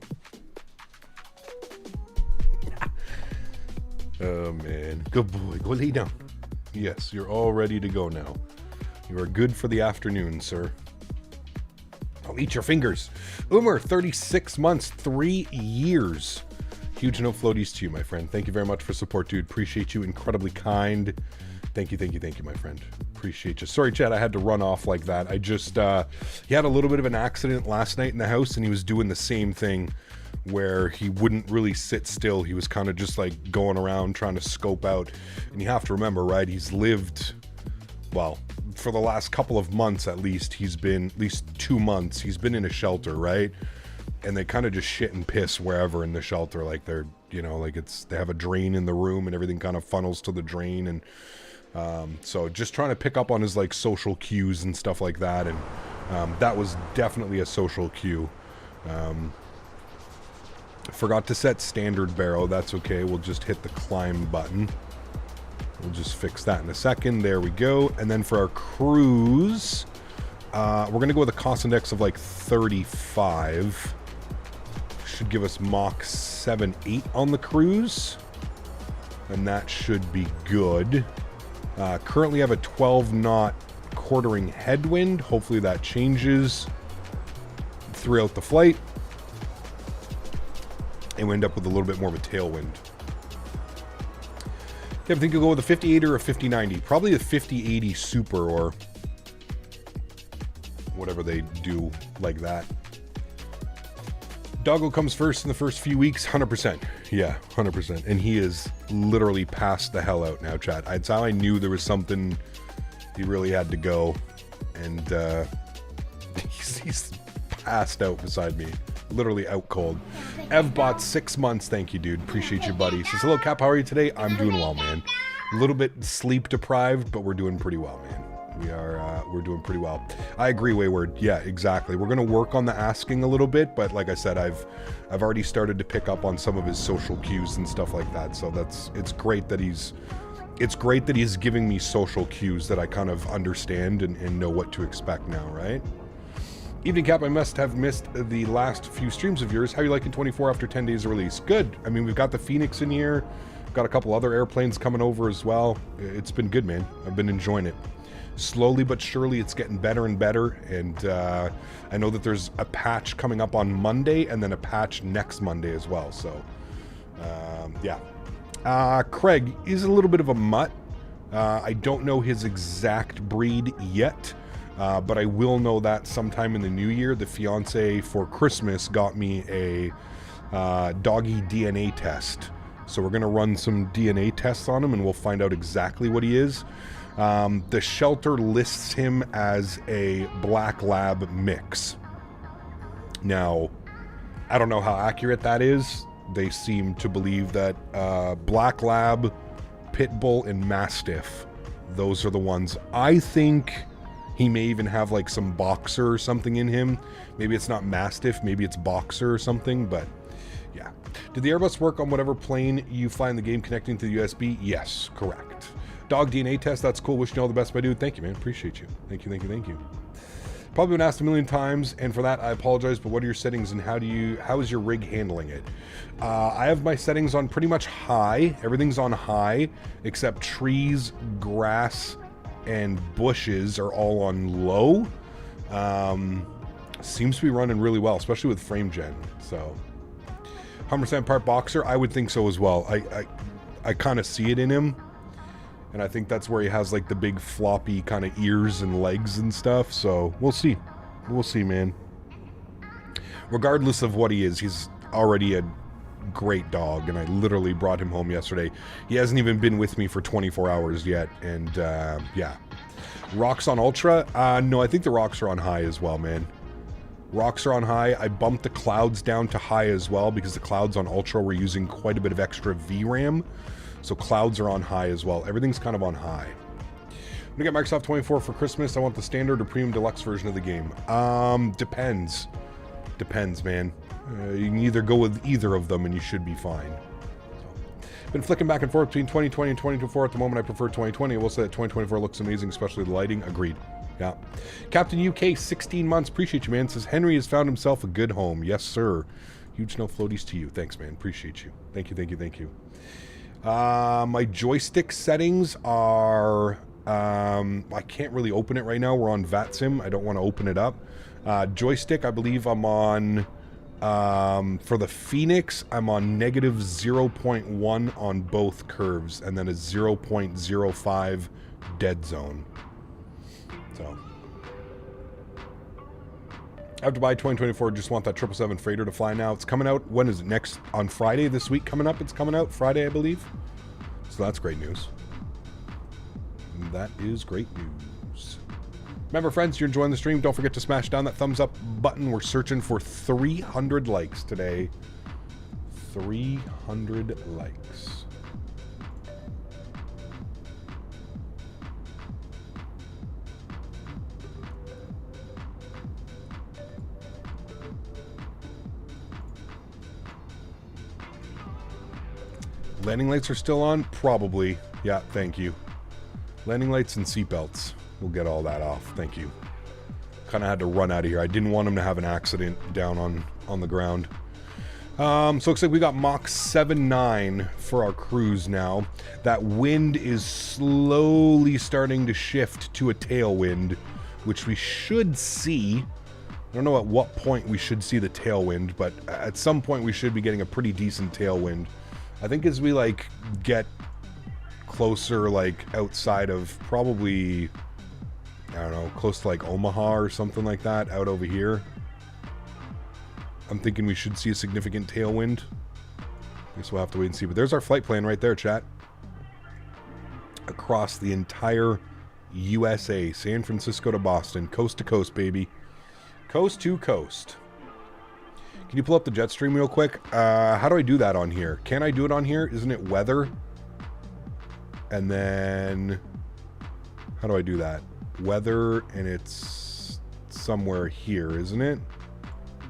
[SPEAKER 2] Oh, man. Good boy. Go lay down. Yes, you're all ready to go now. You are good for the afternoon, sir. I'll eat your fingers. Umar, 36 months, 3 years. Huge no floaties to you, my friend. Thank you very much for support, dude. Appreciate you. Incredibly kind. Thank you, thank you, thank you, my friend. Appreciate you. Sorry, Chad, I had to run off like that. I just, he had a little bit of an accident last night in the house, and he was doing the same thing where he wouldn't really sit still. He was kind of just like going around trying to scope out. And you have to remember, right, he's lived, well, for the last couple of months at least, he's been, at least 2 months, he's been in a shelter, right? And they kind of just shit and piss wherever in the shelter. Like they're, you know, like it's, they have a drain in the room and everything kind of funnels to the drain. And so just trying to pick up on his like social cues and stuff like that. And that was definitely a social cue. Forgot to set standard barrel. That's okay. We'll just hit the climb button. We'll just fix that in a second. There we go. And then for our cruise, we're going to go with a cost index of like 35. Should give us Mach 7.8 on the cruise. And that should be good. Currently have a 12 knot quartering headwind. Hopefully that changes throughout the flight. And we end up with a little bit more of a tailwind. I think you'll go with a 58 or a 5090. Probably a 5080 Super or whatever they do like that. Doggo comes first in the first few weeks, 100%. Yeah, 100%. And he is literally passed the hell out now, chat. That's how I knew there was something he really had to go. And he's passed out beside me. Literally out cold. Evbot, 6 months. Thank you, dude. Appreciate you, buddy. Says, hello, Cap. How are you today? I'm doing well, man. A little bit sleep deprived, but we're doing pretty well, man. We're doing pretty well. I agree, Wayward. Yeah, exactly. We're gonna work on the asking a little bit, but like I said, I've already started to pick up on some of his social cues and stuff like that. So it's great that he's giving me social cues that I kind of understand and know what to expect now, right? Evening Cap, I must have missed the last few streams of yours. How are you liking 24 after 10 days of release? Good. I mean, we've got the Fenix in here. We've got a couple other airplanes coming over as well. It's been good, man. I've been enjoying it. Slowly but surely, it's getting better and better. And I know that there's a patch coming up on Monday and then a patch next Monday as well. So, yeah. Craig is a little bit of a mutt. I don't know his exact breed yet. But I will know that sometime in the new year. The fiance for Christmas got me a doggy DNA test. So we're going to run some DNA tests on him and we'll find out exactly what he is. The shelter lists him as a black lab mix. Now, I don't know how accurate that is. They seem to believe that black lab, pit bull, and mastiff, those are the ones. I think he may even have like some boxer or something in him. Maybe it's not mastiff, maybe it's boxer or something, but yeah. Did the Airbus work on whatever plane you fly in the game connecting to the USB? Yes, correct. Dog DNA test, that's cool. Wishing you all the best, my dude. Thank you, man. Appreciate you. Thank you, thank you, thank you. Probably been asked a million times, and for that I apologize, but what are your settings and how is your rig handling it? I have my settings on pretty much high. Everything's on high, except trees, grass, and bushes are all on low. Seems to be running really well, especially with frame gen. So 100% part boxer, I would think so as well. I kind of see it in him, and I think that's where he has like the big floppy kind of ears and legs and stuff. So we'll see. We'll see, man. Regardless of what he is, he's already a great dog, and I literally brought him home yesterday. He hasn't even been with me for 24 hours yet, and yeah. Rocks on ultra? No, I think the rocks are on high as well, man. Rocks are on high. I bumped the clouds down to high as well because the clouds on ultra were using quite a bit of extra VRAM. So clouds are on high as well. Everything's kind of on high. I'm gonna get Microsoft 24 for Christmas. I want the standard or premium deluxe version of the game. Depends. Depends, man. You can either go with either of them and you should be fine. Been flicking back and forth between 2020 and 2024. At the moment, I prefer 2020. I will say that 2024 looks amazing, especially the lighting. Agreed. Yeah. Captain UK, 16 months. Appreciate you, man. Says Henry has found himself a good home. Yes, sir. Huge no floaties to you. Thanks, man. Appreciate you. Thank you, thank you, thank you. My joystick settings are... I can't really open it right now. We're on VATSIM. I don't want to open it up. Joystick, I believe I'm on... for the Fenix, I'm on negative 0.1 on both curves, and then a 0.05 dead zone. So, I have to buy 2024, just want that 777 freighter to fly now. It's coming out, when is it? Next, on Friday this week coming up, it's coming out Friday, I believe. So that's great news. That is great news. Remember, friends, you're enjoying the stream, don't forget to smash down that thumbs up button. We're searching for 300 likes today. 300 likes. Landing lights are still on? Probably. Yeah, thank you. Landing lights and seatbelts. We'll get all that off. Thank you. Kind of had to run out of here. I didn't want him to have an accident down on the ground. So it looks like we got Mach 7.9 for our cruise now. That wind is slowly starting to shift to a tailwind, which we should see. I don't know at what point we should see the tailwind, but at some point we should be getting a pretty decent tailwind. I think as we like get closer, like outside of probably, I don't know, close to like Omaha or something like that, out over here, I'm thinking we should see a significant tailwind. I guess we'll have to wait and see. But there's our flight plan right there, chat. Across the entire USA, San Francisco to Boston, coast to coast, baby. Coast to coast. Can you pull up the jet stream real quick? How do I do that on here? Can I do it on here? Isn't it weather? And then, how do I do that? Weather, and it's somewhere here, isn't it?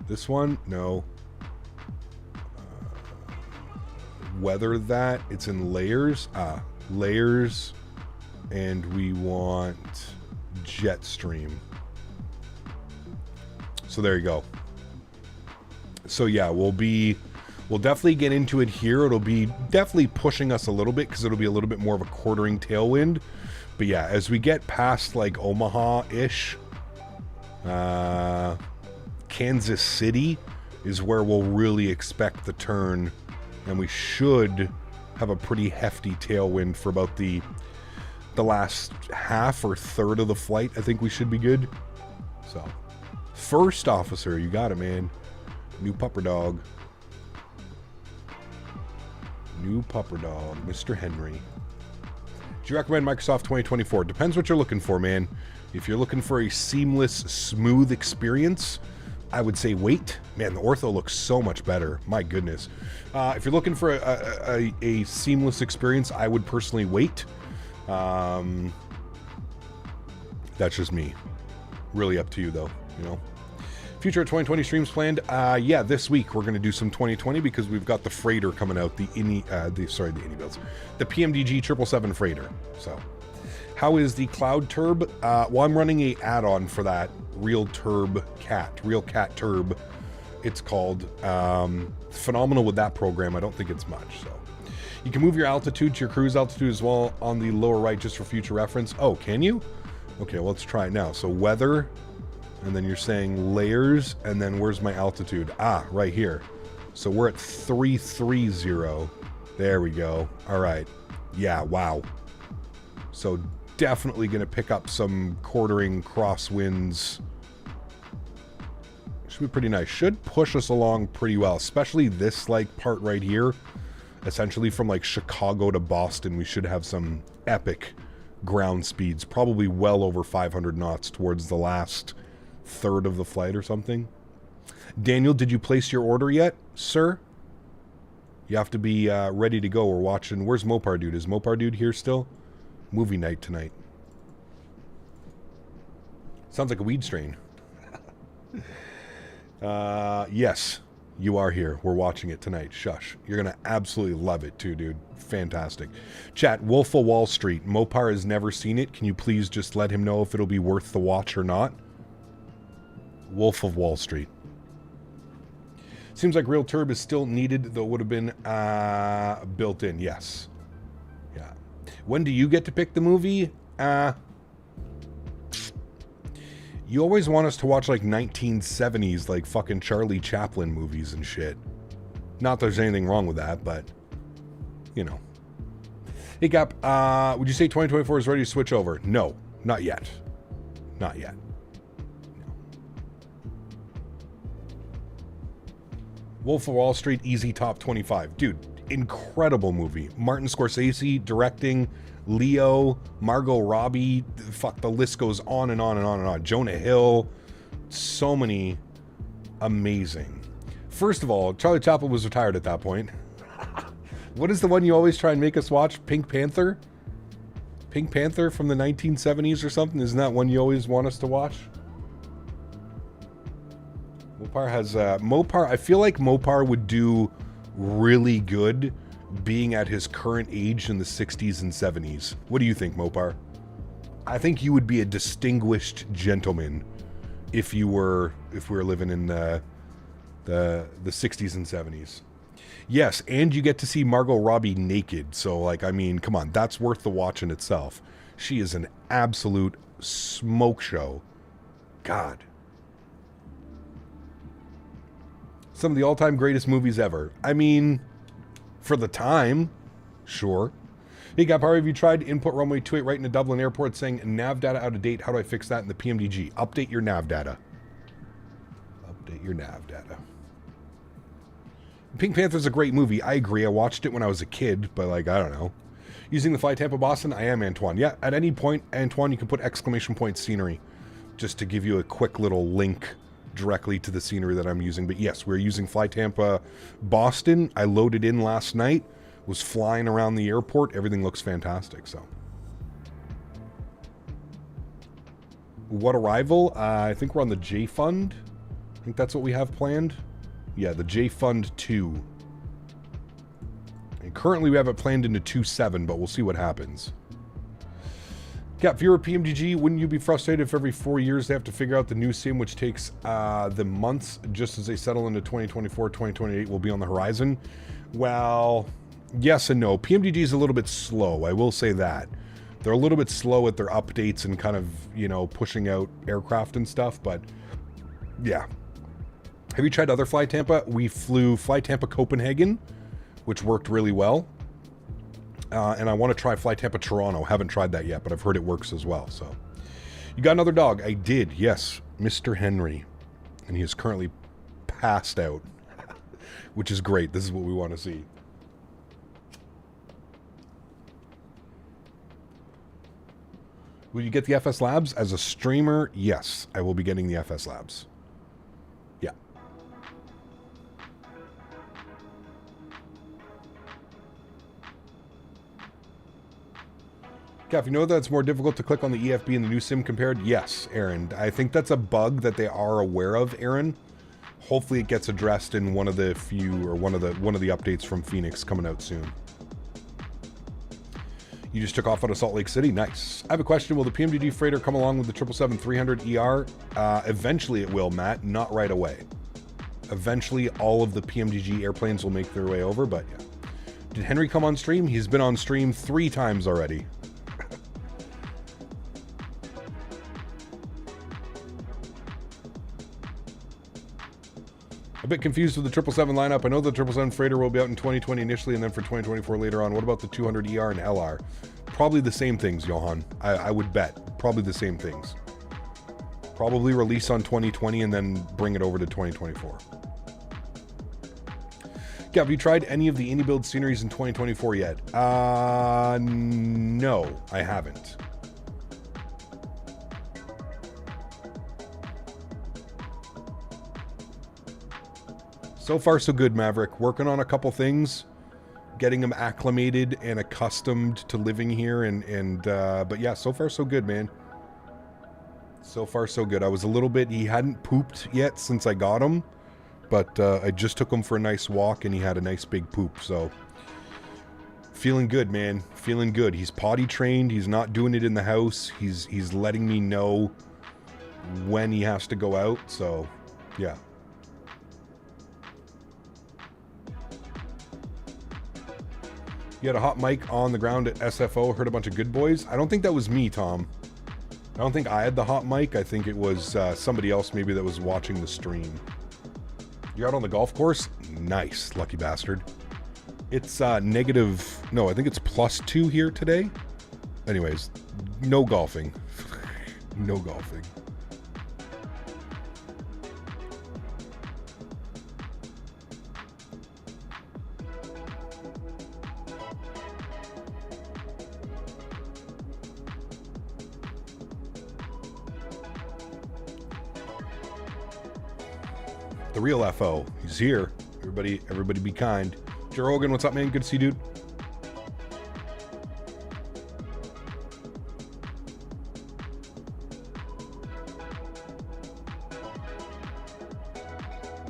[SPEAKER 2] This one? No. Weather that. It's in layers. Layers. And we want jet stream. So there you go. So yeah, we'll definitely get into it here. It'll be definitely pushing us a little bit because it'll be a little bit more of a quartering tailwind. But yeah, as we get past like Omaha-ish, Kansas City is where we'll really expect the turn, and we should have a pretty hefty tailwind for about the the last half or third of the flight, I think we should be good. So, first officer, you got it, man. New pupper dog. New pupper dog, Mr. Henry. Do you recommend Microsoft 2024? Depends what you're looking for, man. If you're looking for a seamless, smooth experience, I would say wait. Man, the ortho looks so much better. My goodness. If you're looking for a seamless experience, I would personally wait. That's just me. Really up to you, though, you know. Future 2020 streams planned. Yeah, this week we're going to do some 2020 because we've got the freighter coming out, the Innie builds, the PMDG 777 freighter. So, how is the Cloud Turb? Well, I'm running a add-on for that Real Cat Turb. It's called. Phenomenal with that program. I don't think it's much. So, you can move your altitude to your cruise altitude as well on the lower right, just for future reference. Oh, can you? Okay, well, let's try it now. So weather. And then you're saying layers, and then where's my altitude? Ah, right here. So we're at 330. There we go. All right. Yeah, wow. So definitely going to pick up some quartering crosswinds. Should be pretty nice. Should push us along pretty well, especially this like part right here. Essentially from like Chicago to Boston, we should have some epic ground speeds, probably well over 500 knots towards the last third of the flight or something. Daniel, did you place your order yet, sir? You have to be ready to go. We're watching. Where's Mopar Dude? Is Mopar Dude here still? Movie night tonight. Sounds like a weed strain. Yes, you are here. We're watching it tonight. Shush. You're going to absolutely love it too, dude. Fantastic. Chat, Wolf of Wall Street. Mopar has never seen it. Can you please just let him know if it'll be worth the watch or not? Wolf of Wall Street. Seems like Real Turb is still needed, though it would have been built in. Yes. Yeah. When do you get to pick the movie? You always want us to watch like 1970s, like fucking Charlie Chaplin movies and shit. Not that there's anything wrong with that, but you know. Hey Gap, would you say 2024 is ready to switch over? No, not yet. Not yet. Wolf of Wall Street, easy top 25. Dude, incredible movie. Martin Scorsese directing, Leo, Margot Robbie, fuck, the list goes on and on and on and on. Jonah Hill, so many amazing. First of all, Charlie Chaplin was retired at that point. What is the one you always try and make us watch? Pink Panther? Pink Panther from the 1970s or something? Isn't that one you always want us to watch? Mopar has Mopar. I feel like Mopar would do really good being at his current age in the 60s and 70s. What do you think, Mopar? I think you would be a distinguished gentleman if we were living in the 60s and 70s. Yes, and you get to see Margot Robbie naked. So like, I mean, come on, that's worth the watch in itself. She is an absolute smoke show. God. Some of the all-time greatest movies ever. I mean, for the time, sure. Hey, Gapar, have you tried to input runway 28 right into Dublin Airport saying nav data out of date? How do I fix that in the PMDG? Update your nav data. Update your nav data. Pink Panther's a great movie. I agree. I watched it when I was a kid, but like, I don't know. Using the Flight Tampa Boston, I am Antoine. Yeah, at any point, Antoine, you can put exclamation point scenery just to give you a quick little link directly to the scenery that I'm using. But yes, we're using Flight Tampa Boston. I loaded in last night, was flying around the airport. Everything looks fantastic. So, what arrival? I think we're on the J Fund. I think that's what we have planned. Yeah, the J Fund 2. And currently we have it planned into 2.7, but we'll see what happens. Cap, if you're a PMDG, wouldn't you be frustrated if every 4 years they have to figure out the new sim, which takes the months just as they settle into 2024, 2028 will be on the horizon? Well, yes and no. PMDG is a little bit slow, I will say that. They're a little bit slow at their updates and kind of, you know, pushing out aircraft and stuff, but yeah. Have you tried other Fly Tampa? We flew Fly Tampa Copenhagen, which worked really well. And I want to try Fly Tampa Toronto. Haven't tried that yet, but I've heard it works as well. So, you got another dog? I did, yes. Mr. Henry. And he is currently passed out, which is great. This is what we want to see. Will you get the FS Labs? As a streamer, yes, I will be getting the FS Labs. Yeah. Kev, you know that it's more difficult to click on the EFB in the new sim compared? Yes, Erin. I think that's a bug that they are aware of, Erin. Hopefully it gets addressed in one of the few, or one of the updates from Fenix coming out soon. You just took off out of Salt Lake City? Nice. I have a question. Will the PMDG freighter come along with the 777-300ER? Eventually it will, Matt. Not right away. Eventually all of the PMDG airplanes will make their way over, but yeah. Did Henry come on stream? He's been on stream 3 times already. A bit confused with the 777 lineup. I know the 777 freighter will be out in 2020 initially and then for 2024 later on. What about the 200ER and LR? Probably the same things, Johan. I would bet. Probably the same things. Probably release on 2020 and then bring it over to 2024. Yeah, have you tried any of the indie build sceneries in 2024 yet? No, I haven't. So far, so good, Maverick. Working on a couple things, getting him acclimated and accustomed to living here, but yeah, so far, so good, man. So far, so good. I was a little bit, he hadn't pooped yet since I got him, but I just took him for a nice walk and he had a nice big poop, so feeling good, man. Feeling good. He's potty trained. He's not doing it in the house. He's letting me know when he has to go out, so yeah. You had a hot mic on the ground at SFO, heard a bunch of good boys. I don't think that was me, Tom. I don't think I had the hot mic. I think it was somebody else maybe that was watching the stream. You're out on the golf course? Nice, lucky bastard. It's negative, no, I think it's +2 here today. Anyways, no golfing. No golfing. The real FO. He's here. Everybody be kind. Joe Rogan, what's up, man? Good to see you, dude.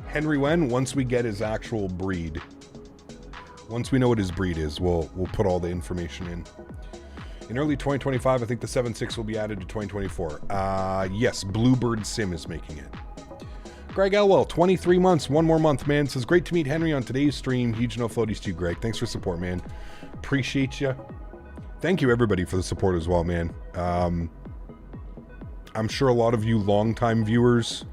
[SPEAKER 2] Henry when? Once we get his actual breed. Once we know what his breed is, we'll put all the information in. In early 2025, I think the 7.6 will be added to 2024. Yes, Bluebird Sim is making it. Greg Elwell, 23 months, 1 more month, man. Says, great to meet Henry on today's stream. Huge no floaties to you, Greg. Thanks for support, man. Appreciate you. Thank you, everybody, for the support as well, man. I'm sure a lot of you longtime viewers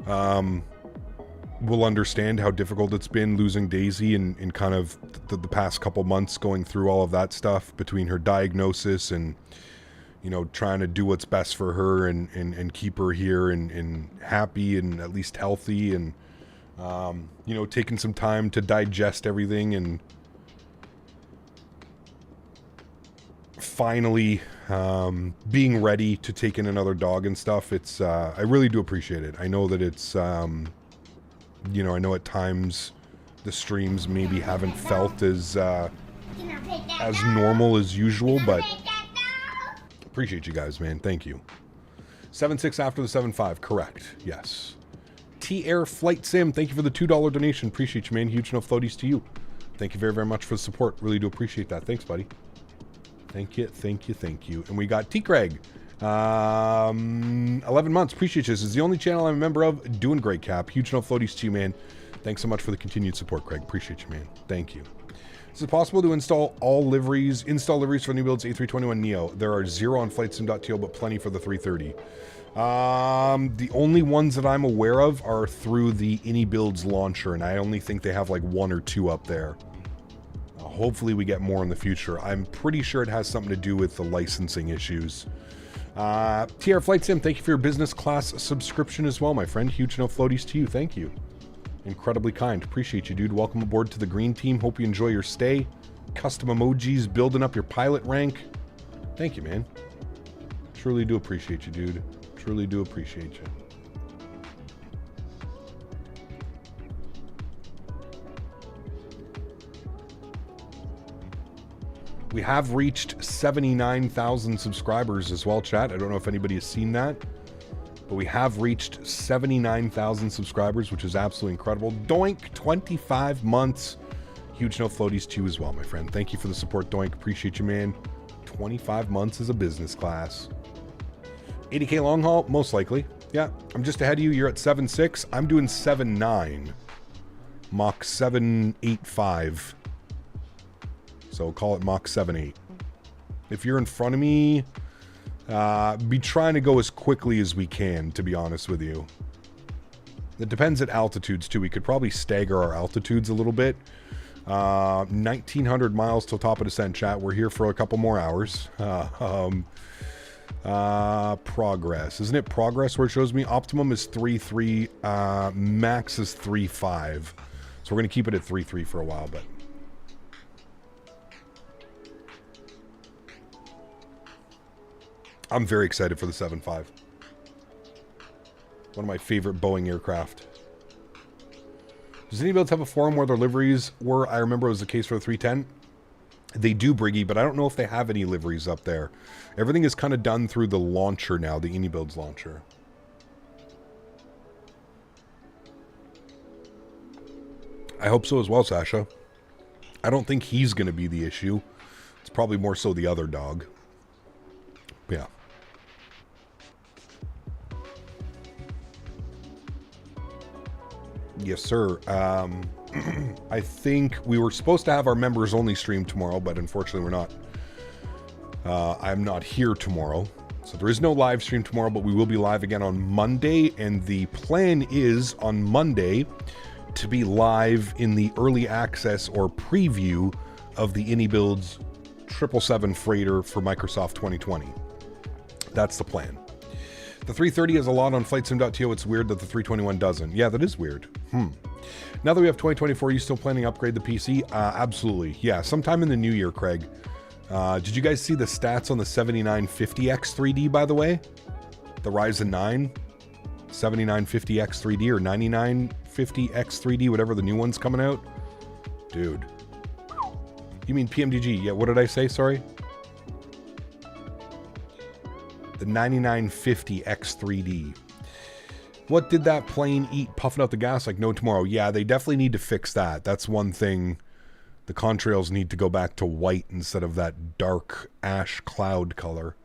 [SPEAKER 2] will understand how difficult it's been losing Daisy in kind of the past couple months, going through all of that stuff between her diagnosis and, you know, trying to do what's best for her and keep her here and happy and at least healthy, and you know, taking some time to digest everything and finally being ready to take in another dog and stuff. It's I really do appreciate it. I know that it's you know, I know at times the streams maybe haven't felt as normal as usual, but appreciate you guys, man. Thank you. 7.6 after the 7.5, correct. Yes. T-Air Flight Sim, thank you for the $2 donation. Appreciate you, man. Huge no floaties to you. Thank you very, very much for the support. Really do appreciate that. Thanks, buddy. Thank you, thank you, thank you. And we got T-Craig. 11 months. Appreciate you. This is the only channel I'm a member of. Doing great, Cap. Huge no floaties to you, man. Thanks so much for the continued support, Craig. Appreciate you, man. Thank you. Is it possible to install liveries for new builds A321 Neo? There are 0 on flightsim.to, but plenty for the 330. The only ones that I'm aware of are through the AnyBuilds launcher, and I only think they have like 1 or 2 up there. Hopefully we get more in the future. I'm pretty sure it has something to do with the licensing issues. TR Flight Sim, thank you for your business class subscription as well, my friend. Huge no floaties to you. Thank you. Incredibly kind. Appreciate you, dude. Welcome aboard to the green team. Hope you enjoy your stay. Custom emojis, building up your pilot rank. Thank you, man. Truly do appreciate you, dude. Truly do appreciate you. We have reached 79,000 subscribers as well, chat. I don't know if anybody has seen that, but we have reached 79,000 subscribers, which is absolutely incredible. Doink, 25 months. Huge no floaties to you as well, my friend. Thank you for the support, Doink. Appreciate you, man. 25 months as a business class. 80K long haul, most likely. Yeah, I'm just ahead of you. You're at 7.6. I'm doing 7.9. Mach 7.85. So call it Mach 7.8. If you're in front of me, be trying to go as quickly as we can, to be honest with you. It depends at altitudes, too. We could probably stagger our altitudes a little bit. 1,900 miles till top of descent, chat. We're here for a couple more hours. Progress. Isn't it progress where it shows me? Optimum is 3.3. Max is 3.5. So we're going to keep it at 3.3 for a while, but... I'm very excited for the 7.5. One of my favorite Boeing aircraft. Does any builds have a forum where their liveries were? I remember it was the case for the 310. They do, Briggy, but I don't know if they have any liveries up there. Everything is kind of done through the launcher now, the AnyBuilds launcher. I hope so as well, Sasha. I don't think he's going to be the issue. It's probably more so the other dog. Yeah. Yes, sir. I think we were supposed to have our members only stream tomorrow, but unfortunately we're not. I'm not here tomorrow. So there is no live stream tomorrow, but we will be live again on Monday. And the plan is on Monday to be live in the early access or preview of the AnyBuilds 777 freighter for Microsoft 2020. That's the plan. The 330 has a lot on FlightSim.to. It's weird that the 321 doesn't. Yeah, that is weird. Now that we have 2024, are you still planning to upgrade the PC? Absolutely. Yeah, sometime in the new year, Craig. Did you guys see the stats on the 7950X3D, by the way? The Ryzen 9 7950X3D or 9950X3D, whatever the new one's coming out. Dude. You mean PMDG? Yeah, what did I say? Sorry. The 9950X3D. What did that plane eat puffing out the gas like no tomorrow? Yeah, they definitely need to fix that. That's one thing. The contrails need to go back to white instead of that dark ash cloud color.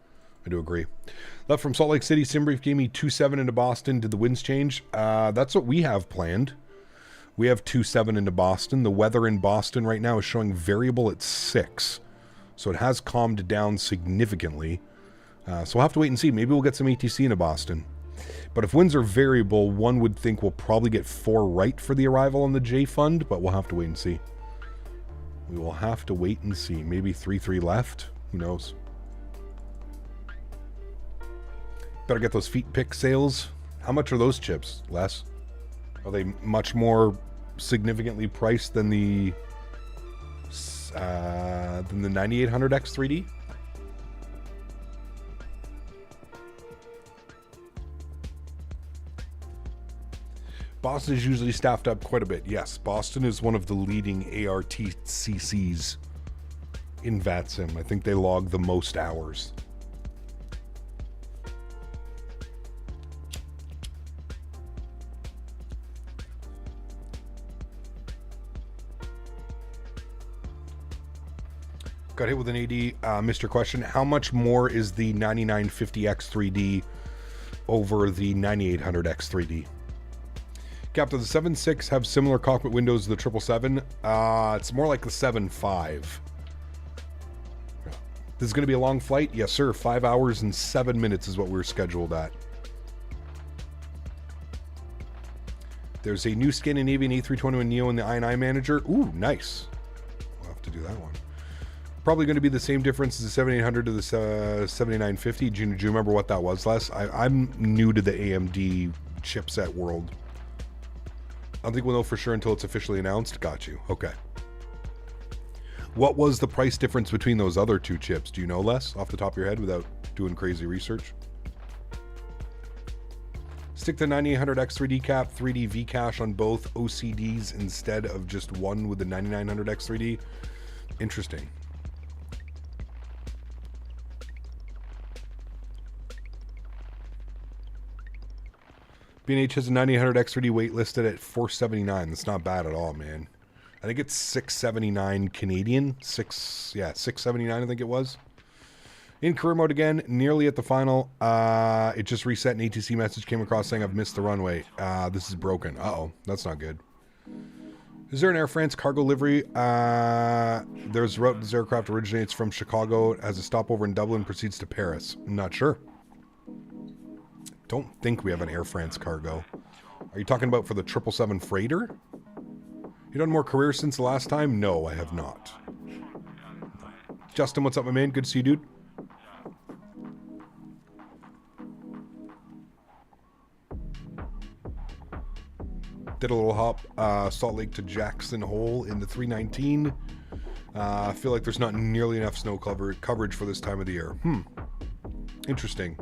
[SPEAKER 2] I do agree. Left from Salt Lake City, Simbrief gave me 2.7 into Boston. Did the winds change? That's what we have planned. We have 2.7 into Boston. The weather in Boston right now is showing variable at 6. So it has calmed down significantly. So we'll have to wait and see. Maybe we'll get some ATC into Boston. But if winds are variable, one would think we'll probably get 4 right for the arrival on the J Fund, but we'll have to wait and see. We will have to wait and see. Maybe 3-3 left. Who knows? Better get those feet pick sales. How much are those chips, Les? Are they much more significantly priced than the 9800X 3D? Boston is usually staffed up quite a bit. Yes, Boston is one of the leading ARTCCs in VATSIM. I think they log the most hours. Got hit with an AD. Mr. Question, how much more is the 9950X 3D over the 9800X 3D? Captain, the 7.6 have similar cockpit windows to the 777. It's more like the 7.5. This is going to be a long flight? Yes, sir. 5 hours and 7 minutes is what we're scheduled at. There's a new Scandinavian A321neo in the I&I manager. Ooh, nice. We'll have to do that one. Probably going to be the same difference as the 7800 to the 7950. Do you remember what that was, Les? I'm new to the AMD chipset world. I don't think we'll know for sure until it's officially announced. Got you. Okay. What was the price difference between those other two chips? Do you know, Les, off the top of your head without doing crazy research? Stick the 9800X 3D cap, 3D V cache on both OCDs instead of just one with the 9900X 3D. Interesting. B&H has a 9800X 3D wait listed at $479. That's not bad at all, man. I think it's $679 Canadian. $679 I think it was. In career mode again, nearly at the final. It just reset. An ATC message came across saying I've missed the runway. This is broken. Uh-oh, that's not good. Is there an Air France cargo livery? There's a route this aircraft originates from Chicago, has a stopover in Dublin, proceeds to Paris. I'm not sure. Don't think we have an Air France cargo. Are you talking about for the 777 freighter? You done more careers since the last time? No, I have not. Justin, what's up, my man? Good to see you, dude. Did a little hop, Salt Lake to Jackson Hole in the 319. I feel like there's not nearly enough snow coverage for this time of the year. Interesting.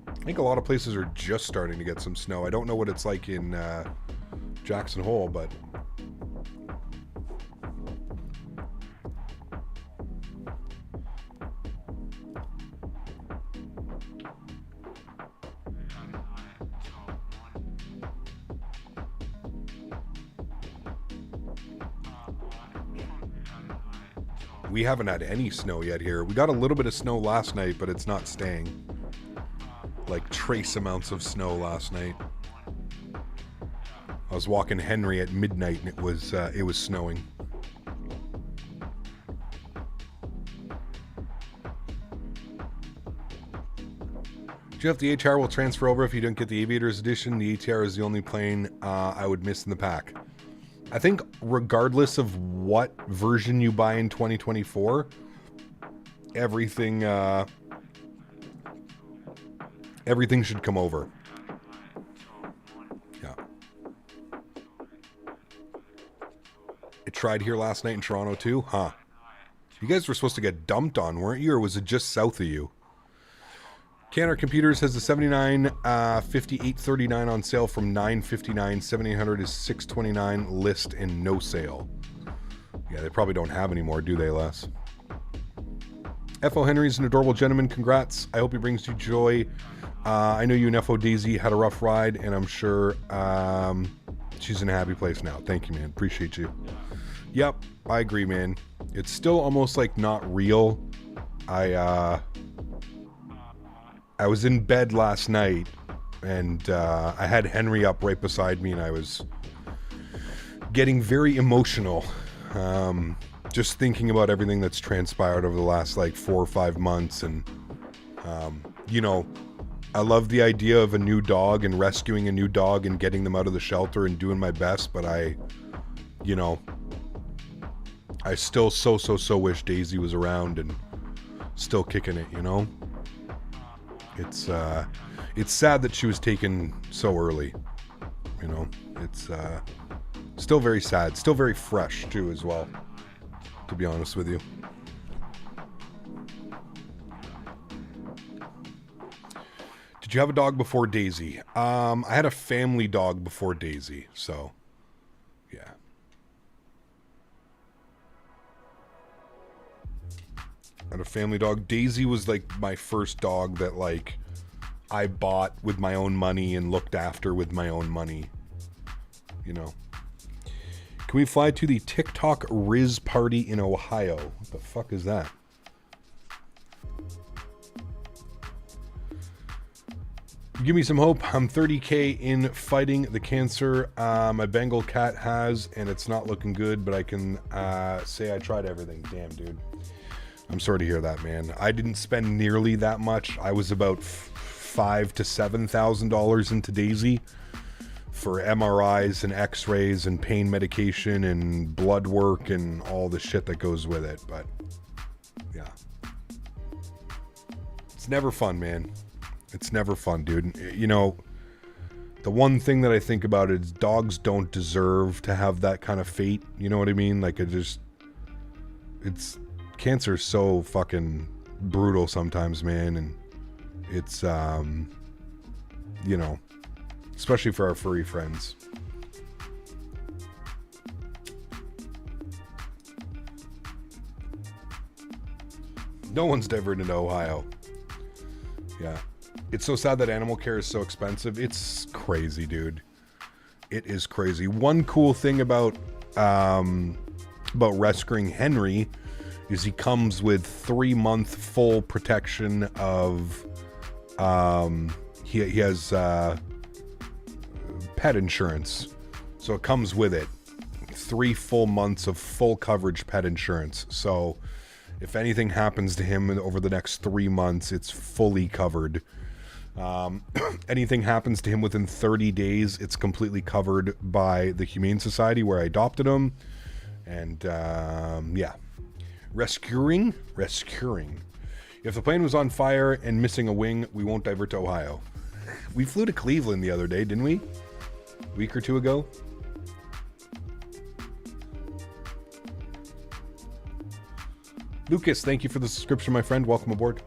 [SPEAKER 2] I think a lot of places are just starting to get some snow. I don't know what it's like in Jackson Hole, but... we haven't had any snow yet here. We got a little bit of snow last night, but it's not staying. Like trace amounts of snow last night. I was walking Henry at midnight and it was snowing. Jeff, the ATR will transfer over if you don't get the Aviators edition. The ATR is the only plane I would miss in the pack. I think regardless of what version you buy in 2024, everything should come over. Yeah. It tried here last night in Toronto too, huh? You guys were supposed to get dumped on, weren't you? Or was it just south of you? Canner Computers has the 79 5839 on sale from $959. 7800 is $629 list and no sale. Yeah, they probably don't have any more, do they, Les? F.O. Henry's an adorable gentleman. Congrats. I hope he brings you joy. I know you and F.O. Daisy had a rough ride, and I'm sure she's in a happy place now. Thank you, man. Appreciate you. Yep, I agree, man. It's still almost like not real. I was in bed last night, and I had Henry up right beside me, and I was getting very emotional. Just thinking about everything that's transpired over the last, like, 4 or 5 months, and, you know, I love the idea of a new dog and rescuing a new dog and getting them out of the shelter and doing my best, but I still so wish Daisy was around and still kicking it, you know? It's sad that she was taken so early, you know? It's still very sad, still very fresh too as well, to be honest with you. Did you have a dog before Daisy? I had a family dog before Daisy, so yeah. I had a family dog. Daisy was like my first dog that like I bought with my own money and looked after with my own money, you know. Can we fly to the TikTok Riz party in Ohio? What the fuck is that? Give me some hope. I'm 30K in fighting the cancer my Bengal cat has, and it's not looking good, but I can say I tried everything. Damn, dude. I'm sorry to hear that, man. I didn't spend nearly that much. I was about $5,000 to $7,000 into Daisy. for MRIs and X-rays and pain medication and blood work and all the shit that goes with it. But yeah, it's never fun, man. It's never fun, dude. You know, the one thing that I think about is dogs don't deserve to have that kind of fate. You know what I mean? Like, cancer is so fucking brutal sometimes, man. And it's, you know, especially for our furry friends. No one's diverted into Ohio. Yeah. It's so sad that animal care is so expensive. It's crazy, dude. It is crazy. One cool thing about rescuing Henry is he comes with 3-month full protection of he has pet insurance. So it comes with it. 3 full months of full coverage pet insurance. So if anything happens to him over the next 3 months, it's fully covered. Anything happens to him within 30 days, it's completely covered by the Humane Society where I adopted him. And yeah, rescuing. If the plane was on fire and missing a wing, we won't divert to Ohio. We flew to Cleveland the other day, didn't we? A week or 2 ago. Lucas, thank you for the subscription, my friend. Welcome aboard.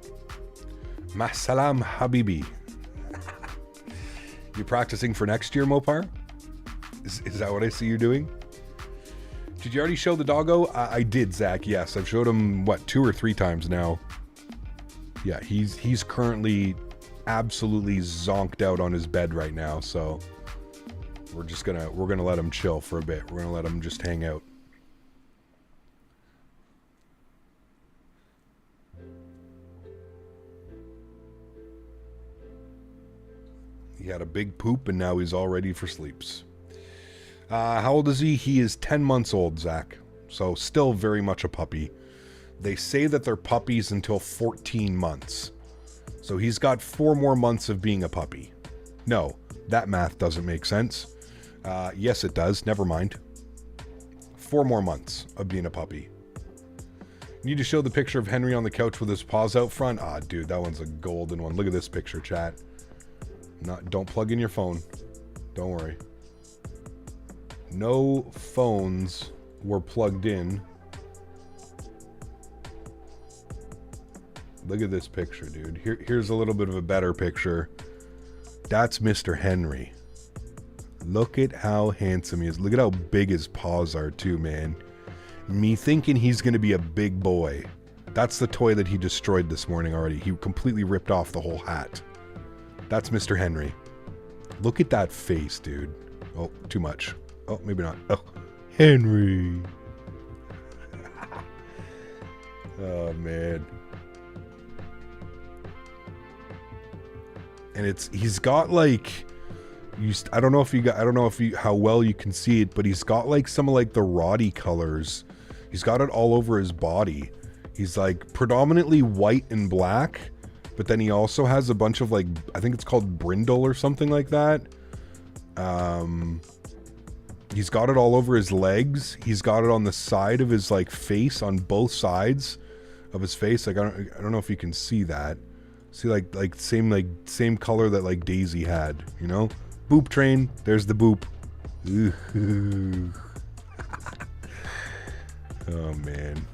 [SPEAKER 2] Masalam Habibi. You practicing for next year, Mopar? Is that what I see you doing? Did you already show the doggo? I did, Zach. Yes, I've showed him, what, 2 or 3 times now. Yeah, he's currently absolutely zonked out on his bed right now, so we're gonna let him chill for a bit. We're gonna let him just hang out. He had a big poop and now he's all ready for sleeps. How old is he? He is 10 months old, Zach. So still very much a puppy. They say that they're puppies until 14 months. So he's got 4 more months of being a puppy. No, that math doesn't make sense. Yes, it does. Never mind. 4 more months of being a puppy. Need to show the picture of Henry on the couch with his paws out front. Ah, dude, that one's a golden one. Look at this picture, chat. Don't plug in your phone. Don't worry. No phones were plugged in. Look at this picture, dude. Here's a little bit of a better picture. That's Mr. Henry. Look at how handsome he is. Look at how big his paws are too, man. Me thinking he's going to be a big boy. That's the toy that he destroyed this morning already. He completely ripped off the whole hat. That's Mr. Henry. Look at that face, dude. Oh, too much. Oh, maybe not. Oh, Henry. Oh, man. And he's got like, I don't know how well you can see it, but he's got like some of like the Roddy colors. He's got it all over his body. He's like predominantly white and black. But then he also has a bunch of like, I think it's called brindle or something like that. He's got it all over his legs. He's got it on the side of his like face, on both sides of his face. Like I don't know if you can see that. See like same color that like Daisy had, you know? Boop train. There's the boop. Oh man.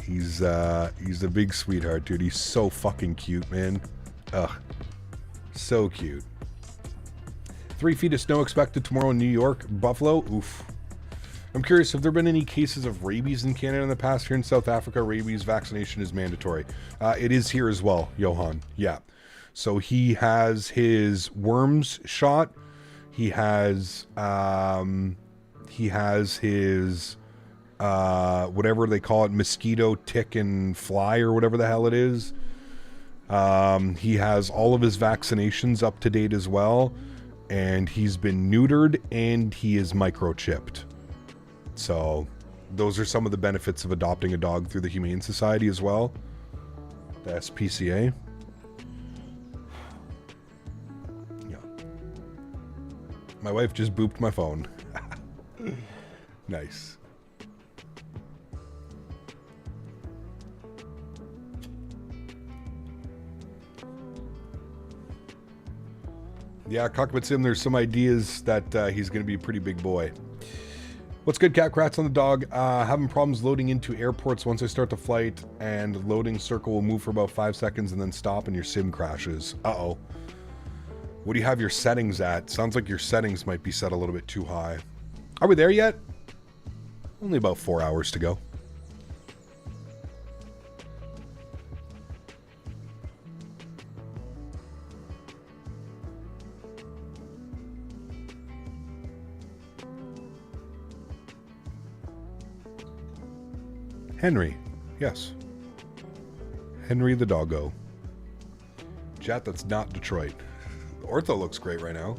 [SPEAKER 2] He's a big sweetheart, dude. He's so fucking cute, man. Ugh. So cute. 3 feet of snow expected tomorrow in New York. Buffalo? Oof. I'm curious, have there been any cases of rabies in Canada in the past? Here in South Africa, rabies vaccination is mandatory. It is here as well, Johan. Yeah. So he has his worms shot. He has his whatever they call it, mosquito, tick, and fly, or whatever the hell it is. He has all of his vaccinations up to date as well, and he's been neutered and he is microchipped. So those are some of the benefits of adopting a dog through the Humane Society as well, the SPCA. Yeah. My wife just booped my phone. Nice. Yeah, Cockpit Sim, there's some ideas that he's going to be a pretty big boy. What's good, Cat Crats on the dog? Having problems loading into airports once I start the flight, and loading circle will move for about 5 seconds and then stop and your sim crashes. Uh-oh. What do you have your settings at? Sounds like your settings might be set a little bit too high. Are we there yet? Only about 4 hours to go. Henry. Yes. Henry the doggo. Chat, that's not Detroit. Ortho looks great right now.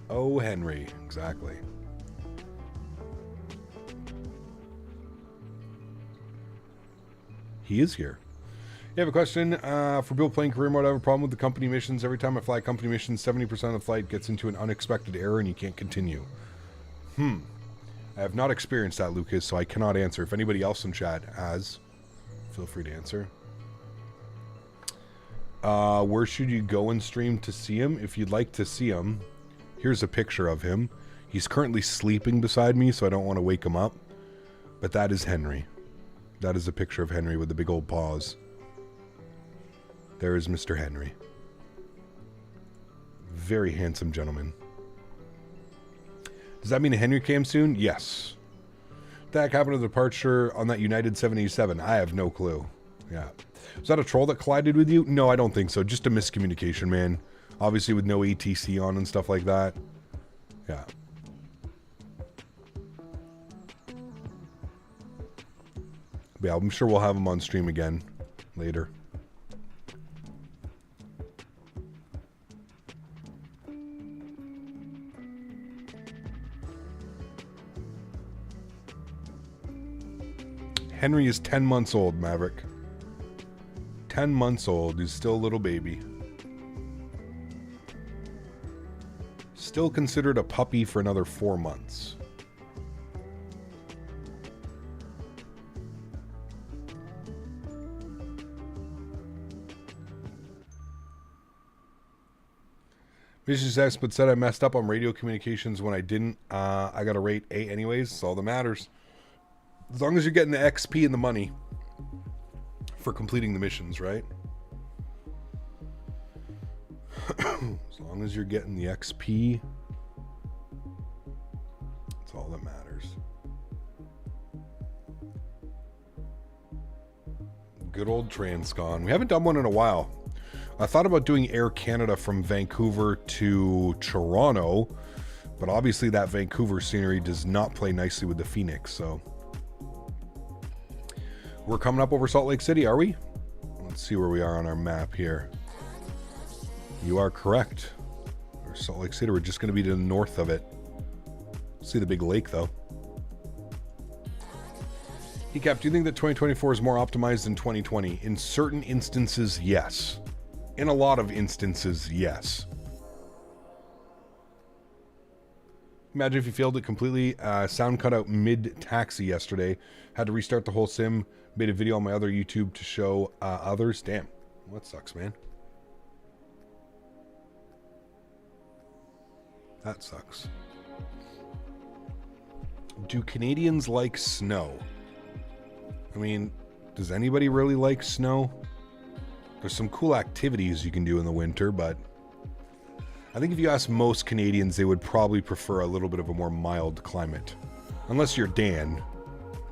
[SPEAKER 2] Oh, Henry. Exactly. He is here. You have a question for people playing career mode. I have a problem with the company missions. Every time I fly company missions, 70% of the flight gets into an unexpected error and you can't continue. I have not experienced that, Lucas, so I cannot answer. If anybody else in chat has, feel free to answer. Where should you go and stream to see him? If you'd like to see him, here's a picture of him. He's currently sleeping beside me, so I don't want to wake him up. But that is Henry. That is a picture of Henry with the big old paws. There is Mr. Henry. Very handsome gentleman. Does that mean a Henry came soon? Yes. That happened to the departure on that United 787. I have no clue. Yeah. Was that a troll that collided with you? No, I don't think so. Just a miscommunication, man. Obviously with no ATC on and stuff like that. Yeah. But yeah, I'm sure we'll have him on stream again later. Henry is 10 months old, Maverick. 10 months old. He's still a little baby. Still considered a puppy for another 4 months. Vicious X, but said I messed up on radio communications when I didn't. I got a rate A anyways. That's all that matters. As long as you're getting the XP and the money for completing the missions, right? As long as you're getting the XP, that's all that matters. Good old Transcon. We haven't done one in a while. I thought about doing Air Canada from Vancouver to Toronto, but obviously that Vancouver scenery does not play nicely with the Fenix, so... We're coming up over Salt Lake City, are we? Let's see where we are on our map here. You are correct. There's Salt Lake City. We're just going to be to the north of it. See the big lake, though. Ecap, do you think that 2024 is more optimized than 2020? In certain instances, yes. In a lot of instances, yes. Imagine if you failed it completely. Sound cut out mid-taxi yesterday. Had to restart the whole sim. Made a video on my other YouTube to show others. Damn. Well, that sucks, man. That sucks. Do Canadians like snow? I mean, does anybody really like snow? There's some cool activities you can do in the winter, but I think if you ask most Canadians, they would probably prefer a little bit of a more mild climate. Unless you're Dan.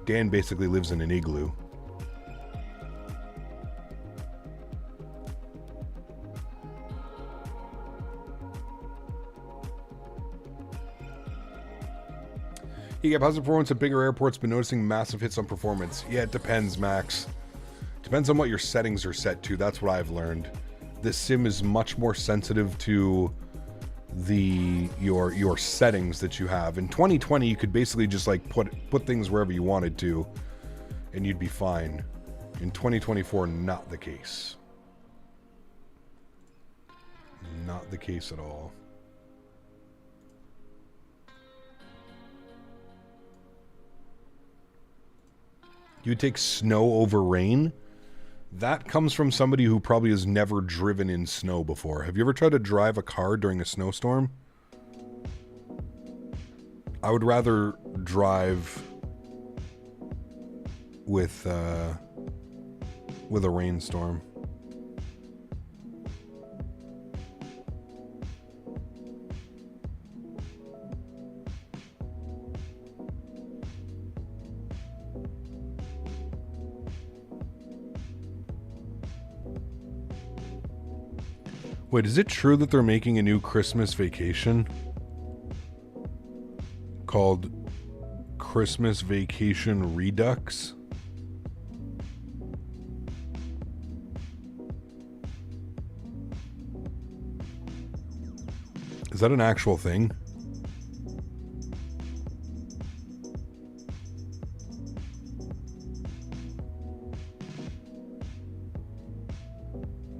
[SPEAKER 2] Dan basically lives in an igloo. You get positive performance at bigger airports, but noticing massive hits on performance. Yeah, it depends, Max. Depends on what your settings are set to. That's what I've learned. This sim is much more sensitive to your settings that you have. In 2020, you could basically just like put things wherever you wanted to, and you'd be fine. In 2024, not the case. Not the case at all. You would take snow over rain? That comes from somebody who probably has never driven in snow before. Have you ever tried to drive a car during a snowstorm? I would rather drive with a rainstorm. Wait, is it true that they're making a new Christmas Vacation called Christmas Vacation Redux? Is that an actual thing?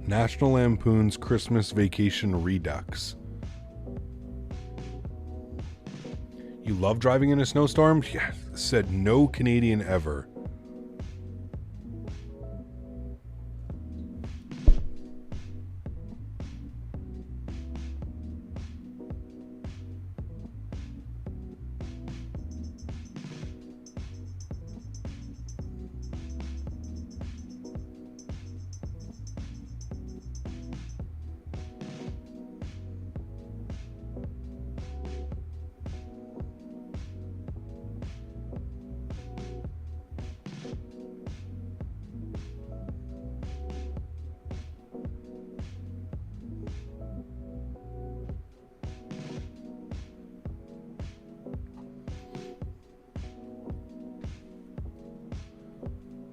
[SPEAKER 2] National Lampoon's Christmas Vacation Redux. You love driving in a snowstorm? Yeah, said no Canadian ever.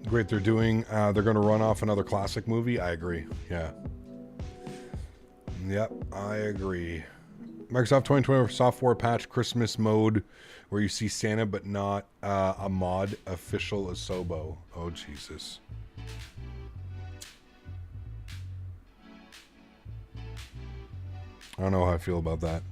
[SPEAKER 2] Great, they're going to run off another classic movie. I agree. Yeah. Yep, I agree. Microsoft 2020 software patch Christmas mode where you see Santa but not a mod official Asobo. Oh, Jesus. I don't know how I feel about that.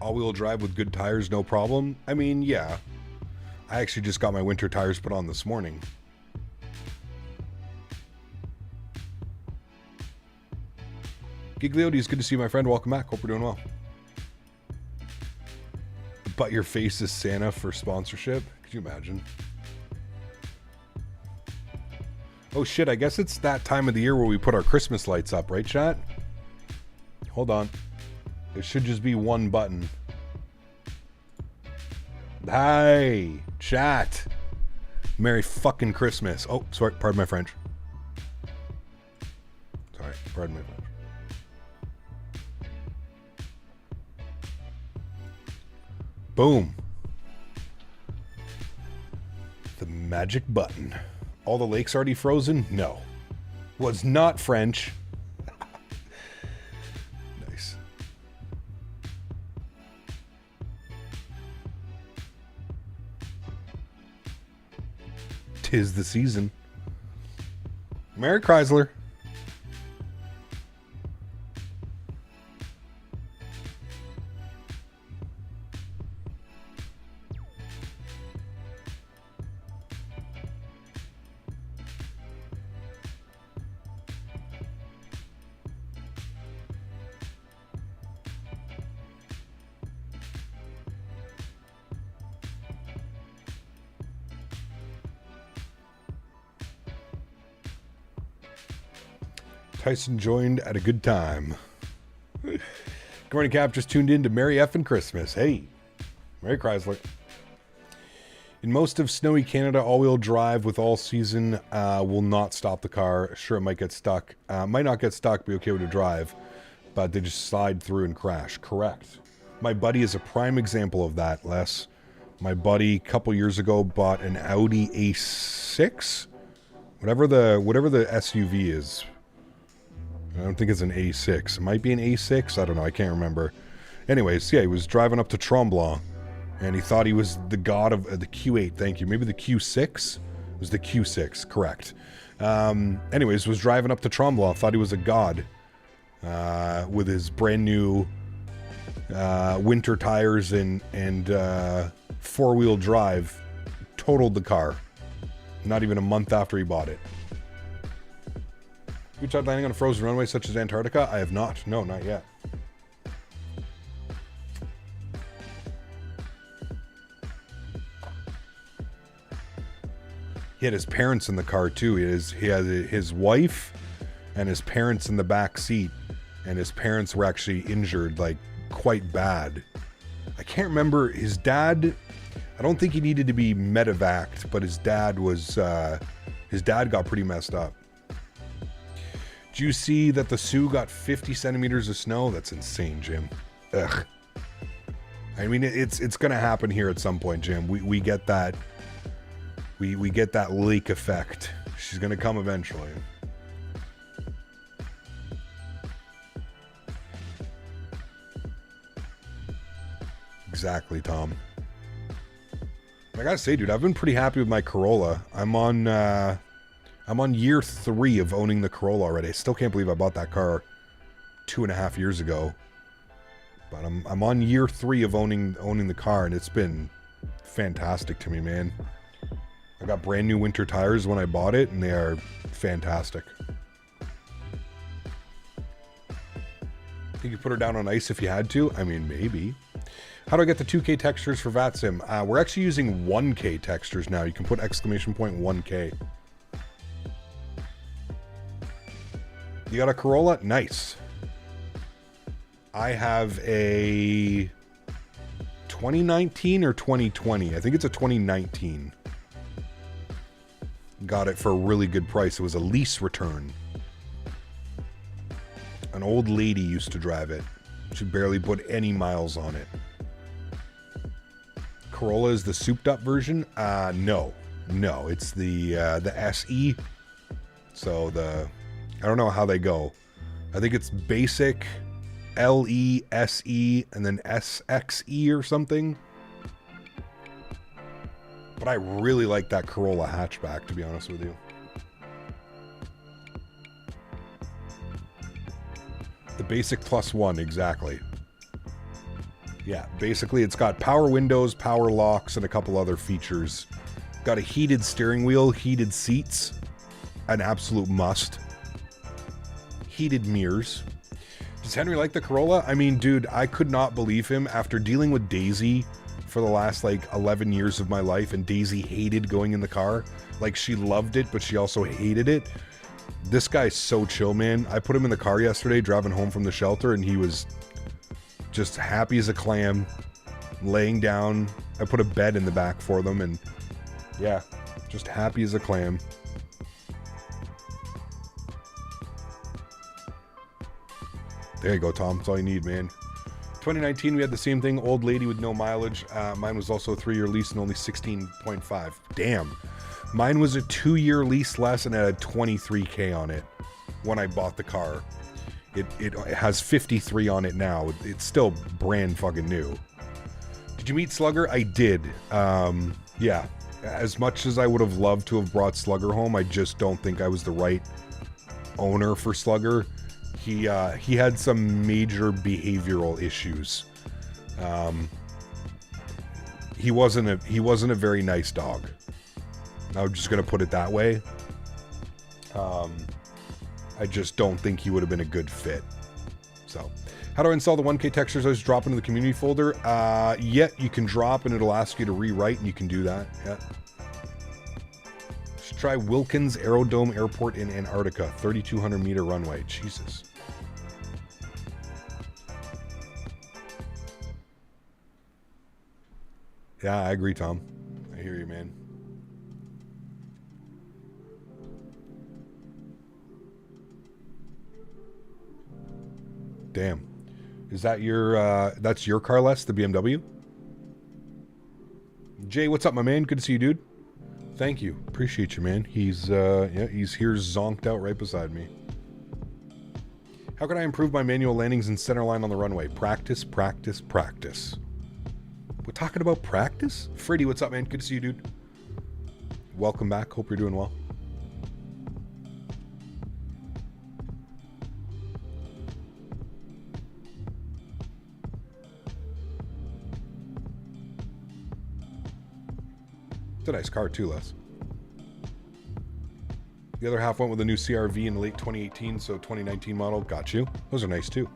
[SPEAKER 2] All-wheel drive with good tires, no problem. I mean, yeah. I actually just got my winter tires put on this morning. Gigliotti, it's good to see you, my friend. Welcome back. Hope we're doing well. But your face is Santa for sponsorship? Could you imagine? Oh shit, I guess it's that time of the year where we put our Christmas lights up, right, chat? Hold on. It should just be one button. Hi, chat. Merry fucking Christmas. Oh, sorry, pardon my French. Sorry, pardon my French. Boom. The magic button. All the lakes already frozen? No. Was not French. Nice. Tis the season. Merry Chrysler. Tyson joined at a good time. Good morning, Cap. Just tuned in to Merry Effin' Christmas. Hey, Merry Chrysler. In most of snowy Canada, all-wheel drive with all season will not stop the car. Sure, it might get stuck. Might not get stuck, be okay with a drive, but they just slide through and crash. Correct. My buddy is a prime example of that, Les. My buddy, a couple years ago, bought an Audi A6, whatever the SUV is. I don't think it's an A6. It might be an A6. I don't know. I can't remember. Anyways, yeah, he was driving up to Tremblant, and he thought he was the god of the Q8. Thank you. Maybe the Q6. was the Q6, correct. Anyways, was driving up to Tremblant, thought he was a god with his brand new winter tires and four-wheel drive. Totaled the car. Not even a month after he bought it. You tried landing on a frozen runway such as Antarctica? I have not. No, not yet. He had his parents in the car too. He had his wife and his parents in the back seat, and his parents were actually injured, like, quite bad. I can't remember his dad. I don't think he needed to be medevaced, but his dad got pretty messed up. Do you see that the Siu got 50 centimeters of snow? That's insane, Jim. Ugh. I mean, it's gonna happen here at some point, Jim. We get that. We get that lake effect. She's gonna come eventually. Exactly, Tom. I gotta say, dude, I've been pretty happy with my Corolla. I'm on year 3 of owning the Corolla already. I still can't believe I bought that car 2.5 years ago. But I'm on year 3 of owning the car, and it's been fantastic to me, man. I got brand new winter tires when I bought it, and they are fantastic. Think you put her down on ice if you had to? I mean, maybe. How do I get the 2K textures for VATSIM? We're actually using 1K textures now. You can put exclamation point 1K. You got a Corolla? Nice. I have a 2019 or 2020. I think it's a 2019. Got it for a really good price. It was a lease return. An old lady used to drive it. She barely put any miles on it. Corolla is the souped up version? No, it's the SE. So I don't know how they go. I think it's basic, LE, SE, and then SXE or something. But I really like that Corolla hatchback, to be honest with you. The basic +1, exactly. Yeah, basically it's got power windows, power locks, and a couple other features. Got a heated steering wheel, heated seats, an absolute must. Heated mirrors. Does Henry like the Corolla? I mean, dude, I could not believe him after dealing with Daisy for the last, like, 11 years of my life, and Daisy hated going in the car. Like, she loved it, but she also hated it. This guy's so chill, man. I put him in the car yesterday, driving home from the shelter, and he was just happy as a clam, laying down. I put a bed in the back for them, and yeah, just happy as a clam. There you go, Tom. That's all you need, man. 2019, we had the same thing. Old lady with no mileage. Mine was also a 3-year lease and only 16.5. Damn. Mine was a 2-year lease less and it had 23K on it when I bought the car. It has 53 on it now. It's still brand fucking new. Did you meet Slugger? I did. Yeah. As much as I would have loved to have brought Slugger home, I just don't think I was the right owner for Slugger. He had some major behavioral issues. He wasn't a very nice dog. I'm just gonna put it that way. I just don't think he would have been a good fit. So, how do I install the 1K textures? I just drop into the community folder. Yeah, you can drop and it'll ask you to rewrite, and you can do that. Yeah. Should try Wilkins Aerodome Airport in Antarctica, 3,200 meter runway. Jesus. Yeah, I agree, Tom. I hear you, man. Damn. Is that your, that's your car, Les, the BMW? Jay, what's up, my man? Good to see you, dude. Thank you. Appreciate you, man. He's, yeah, he's here zonked out right beside me. How can I improve my manual landings and center line on the runway? Practice, practice, practice. We're talking about practice? Freddy, what's up, man? Good to see you, dude. welcome back. Hope you're doing well. It's a nice car too, Les. The other half went with a new CRV in late 2018, so 2019 model. Got you. Those are nice too.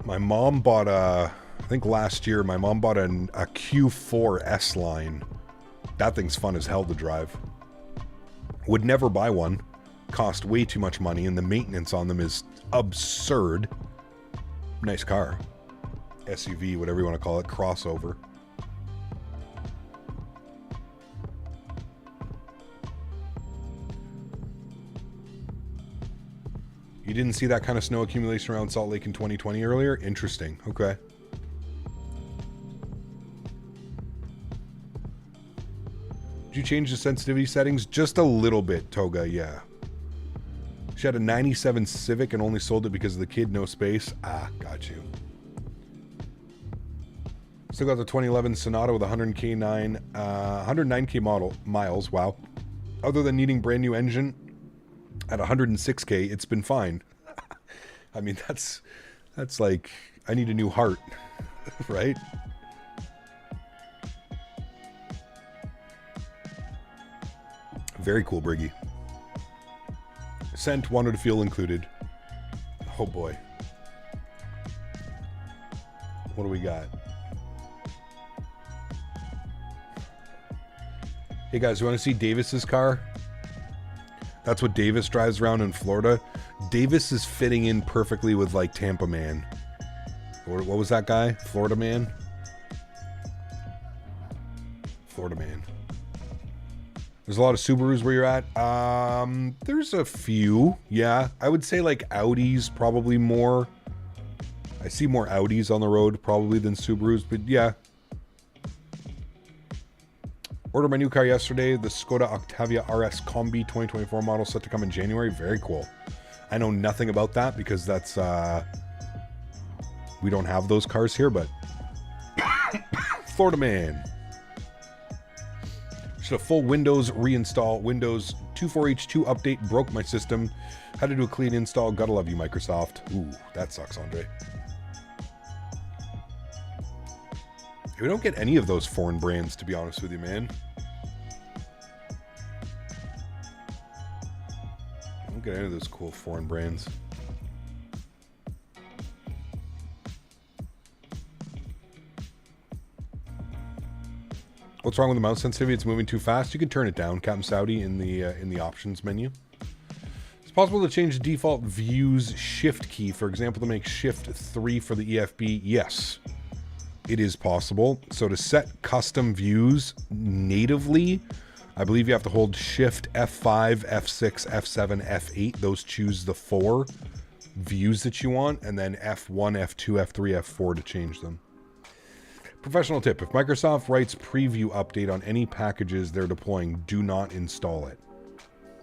[SPEAKER 2] My mom bought I think last year, my mom bought a Q4 S-Line. That thing's fun as hell to drive. Would never buy one. Cost way too much money, and the maintenance on them is absurd. Nice car. SUV, whatever you want to call it, crossover. You didn't see that kind of snow accumulation around Salt Lake in 2020 earlier? Interesting. Okay. Did you change the sensitivity settings? Just a little bit, Toga, yeah. She had a 97 Civic and only sold it because of the kid, no space. Ah, got you. Still got the 2011 Sonata with 109K miles. Wow. Other than needing brand new engine at 106K, it's been fine. I mean, that's like, I need a new heart, right? Very cool, Briggy. Sent, wanted to feel included. Oh boy. What do we got? Hey guys, you want to see Davis's car? That's what Davis drives around in Florida. Davis is fitting in perfectly with like Tampa Man. What was that guy? Florida Man? Florida Man. There's a lot of Subarus where you're at. There's a few. Yeah, I would say like Audis probably more. I see more Audis on the road probably than Subarus, but yeah. Ordered my new car yesterday, the Skoda Octavia RS Combi 2024 model, set to come in January. Very cool. I know nothing about that because that's we don't have those cars here, but Florida Man. Should a full Windows reinstall. Windows 24H2 update broke my system. Had to do a clean install. Gotta love you, Microsoft. Ooh, that sucks, Andre. We don't get any of those foreign brands, to be honest with you, man. I don't get any of those cool foreign brands. What's wrong with the mouse sensitivity? It's moving too fast. You can turn it down, Captain Saudi, in the options menu. It's possible to change the default views shift key, for example, to make shift 3 for the EFB. Yes, it is possible. So to set custom views natively, I believe you have to hold shift F5, F6, F7, F8. Those choose the 4 views that you want, and then F1, F2, F3, F4 to change them. Professional tip: if Microsoft writes preview update on any packages they're deploying, do not install it.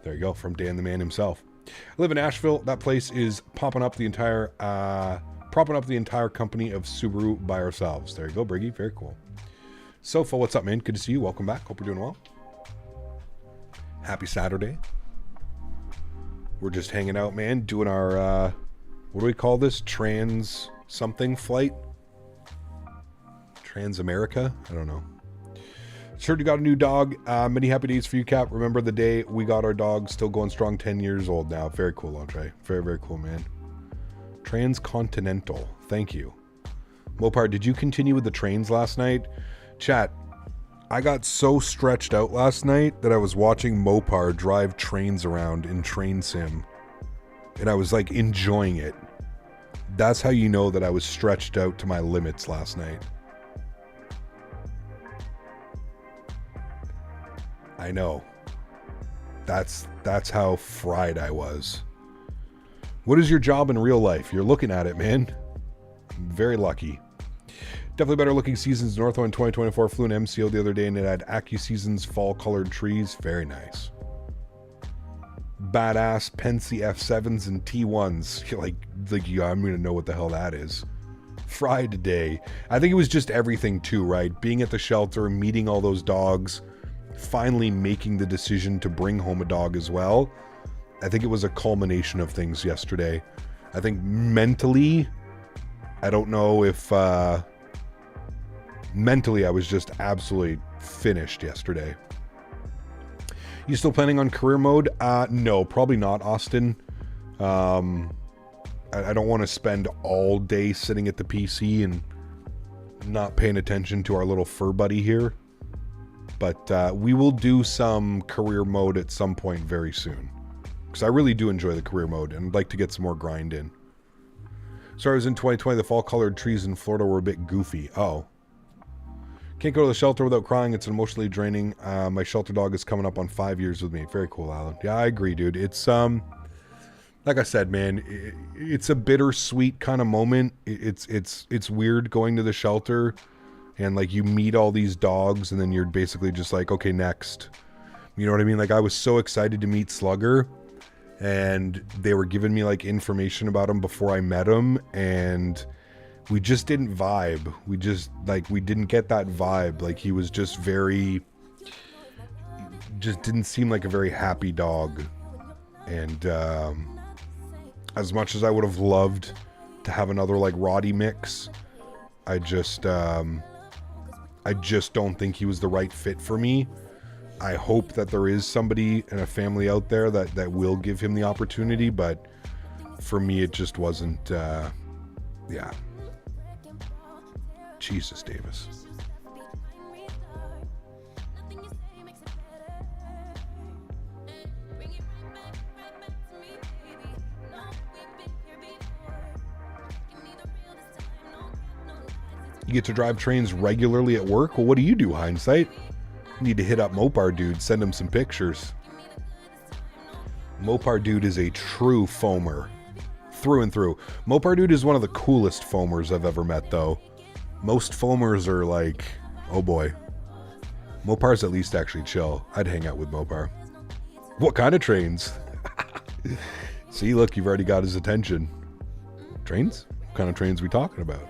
[SPEAKER 2] There you go, from Dan the Man himself. I live in Asheville. That place is propping up the entire company of Subaru by ourselves. There you go, Briggy. Very cool. Sofa, what's up, man? Good to see you. Welcome back. Hope you're doing well. Happy Saturday. We're just hanging out, man, doing our what do we call this? Trans something flight? Trans-America? I don't know. Heard you got a new dog. Many happy days for you, Cap. Remember the day we got our dog. Still going strong, 10 years old now. Very cool, Andre. Very, very cool, man. Transcontinental. Thank you. Mopar, did you continue with the trains last night? Chat, I got so stretched out last night that I was watching Mopar drive trains around in Train Sim. And I was like enjoying it. That's how you know that I was stretched out to my limits last night. I know. That's how fried I was. What is your job in real life? You're looking at it, man. Very lucky. Definitely better looking seasons. Northwind 2024 flew an MCO the other day and it had AccuSeasons fall colored trees. Very nice. Badass Pensi F7s and T1s. Like I'm gonna know what the hell that is. fried day. I think it was just everything too, right? Being at the shelter, meeting all those dogs, finally making the decision to bring home a dog as well. I think it was a culmination of things yesterday. I think mentally, I don't know if mentally I was just absolutely finished yesterday. You still planning on career mode? No, probably not, Austin. I don't want to spend all day sitting at the PC and not paying attention to our little fur buddy here. But we will do some career mode at some point very soon. Because I really do enjoy the career mode and I'd like to get some more grind in. Sorry, I was in 2020. The fall-colored trees in Florida were a bit goofy. Oh. Can't go to the shelter without crying. It's emotionally draining. My shelter dog is coming up on 5 years with me. Very cool, Alan. Yeah, I agree, dude. It's, like I said, man, it's a bittersweet kind of moment. It's weird going to the shelter and, like, you meet all these dogs and then you're basically just like, okay, next. You know what I mean? Like, I was so excited to meet Slugger. And they were giving me, like, information about him before I met him, and we just didn't vibe. We just, like, we didn't get that vibe. Like, he was just just didn't seem like a very happy dog. And as much as I would have loved to have another, like, Roddy mix, I just don't think he was the right fit for me. I hope that there is somebody and a family out there that will give him the opportunity, but for me it just wasn't, yeah. Jesus, Davis. You get to drive trains regularly at work? Well, what do you do, Hindsight? Need to hit up Mopar Dude, send him some pictures. Mopar Dude is a true foamer. Through and through. Mopar Dude is one of the coolest foamers I've ever met, though. Most foamers are like, oh boy. Mopar's at least actually chill. I'd hang out with Mopar. What kind of trains? See, look, you've already got his attention. Trains? What kind of trains we talking about?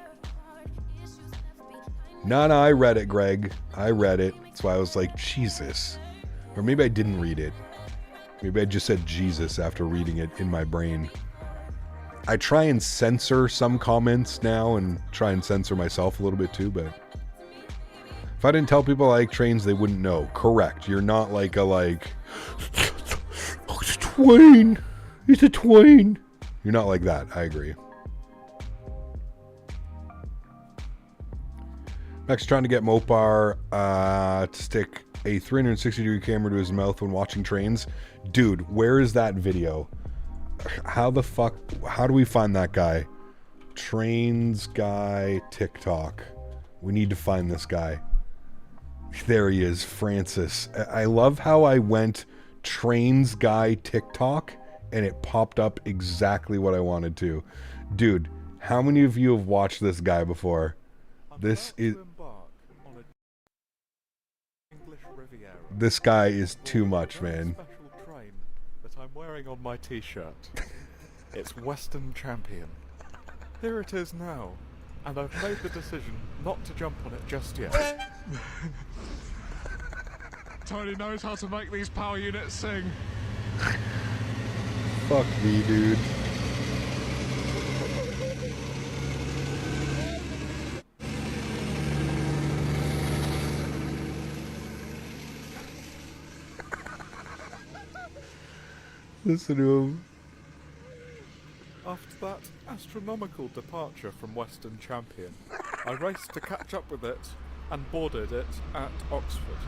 [SPEAKER 2] No, I read it, Greg. I read it. That's why I was like, Jesus. Or maybe I didn't read it. Maybe I just said Jesus after reading it in my brain. I try and censor some comments now and try and censor myself a little bit too, but if I didn't tell people I like trains, they wouldn't know. Correct. You're not like oh, it's a Twain. It's a Twain. You're not like that. I agree. Max trying to get Mopar to stick a 360-degree camera to his mouth when watching trains. Dude, where is that video? How the fuck... How do we find that guy? Trains guy TikTok. We need to find this guy. There he is, Francis. I love how I went trains guy TikTok and it popped up exactly what I wanted to. Dude, how many of you have watched this guy before? This guy is too much, man.
[SPEAKER 6] Special train that I'm wearing on my t-shirt. It's Western Champion. Here it is now, and I've made the decision not to jump on it just yet. Tony knows how to make these power units sing.
[SPEAKER 2] Fuck me, dude. Listen to him.
[SPEAKER 6] After that astronomical departure from Western Champion, I raced to catch up with it and boarded it at Oxford.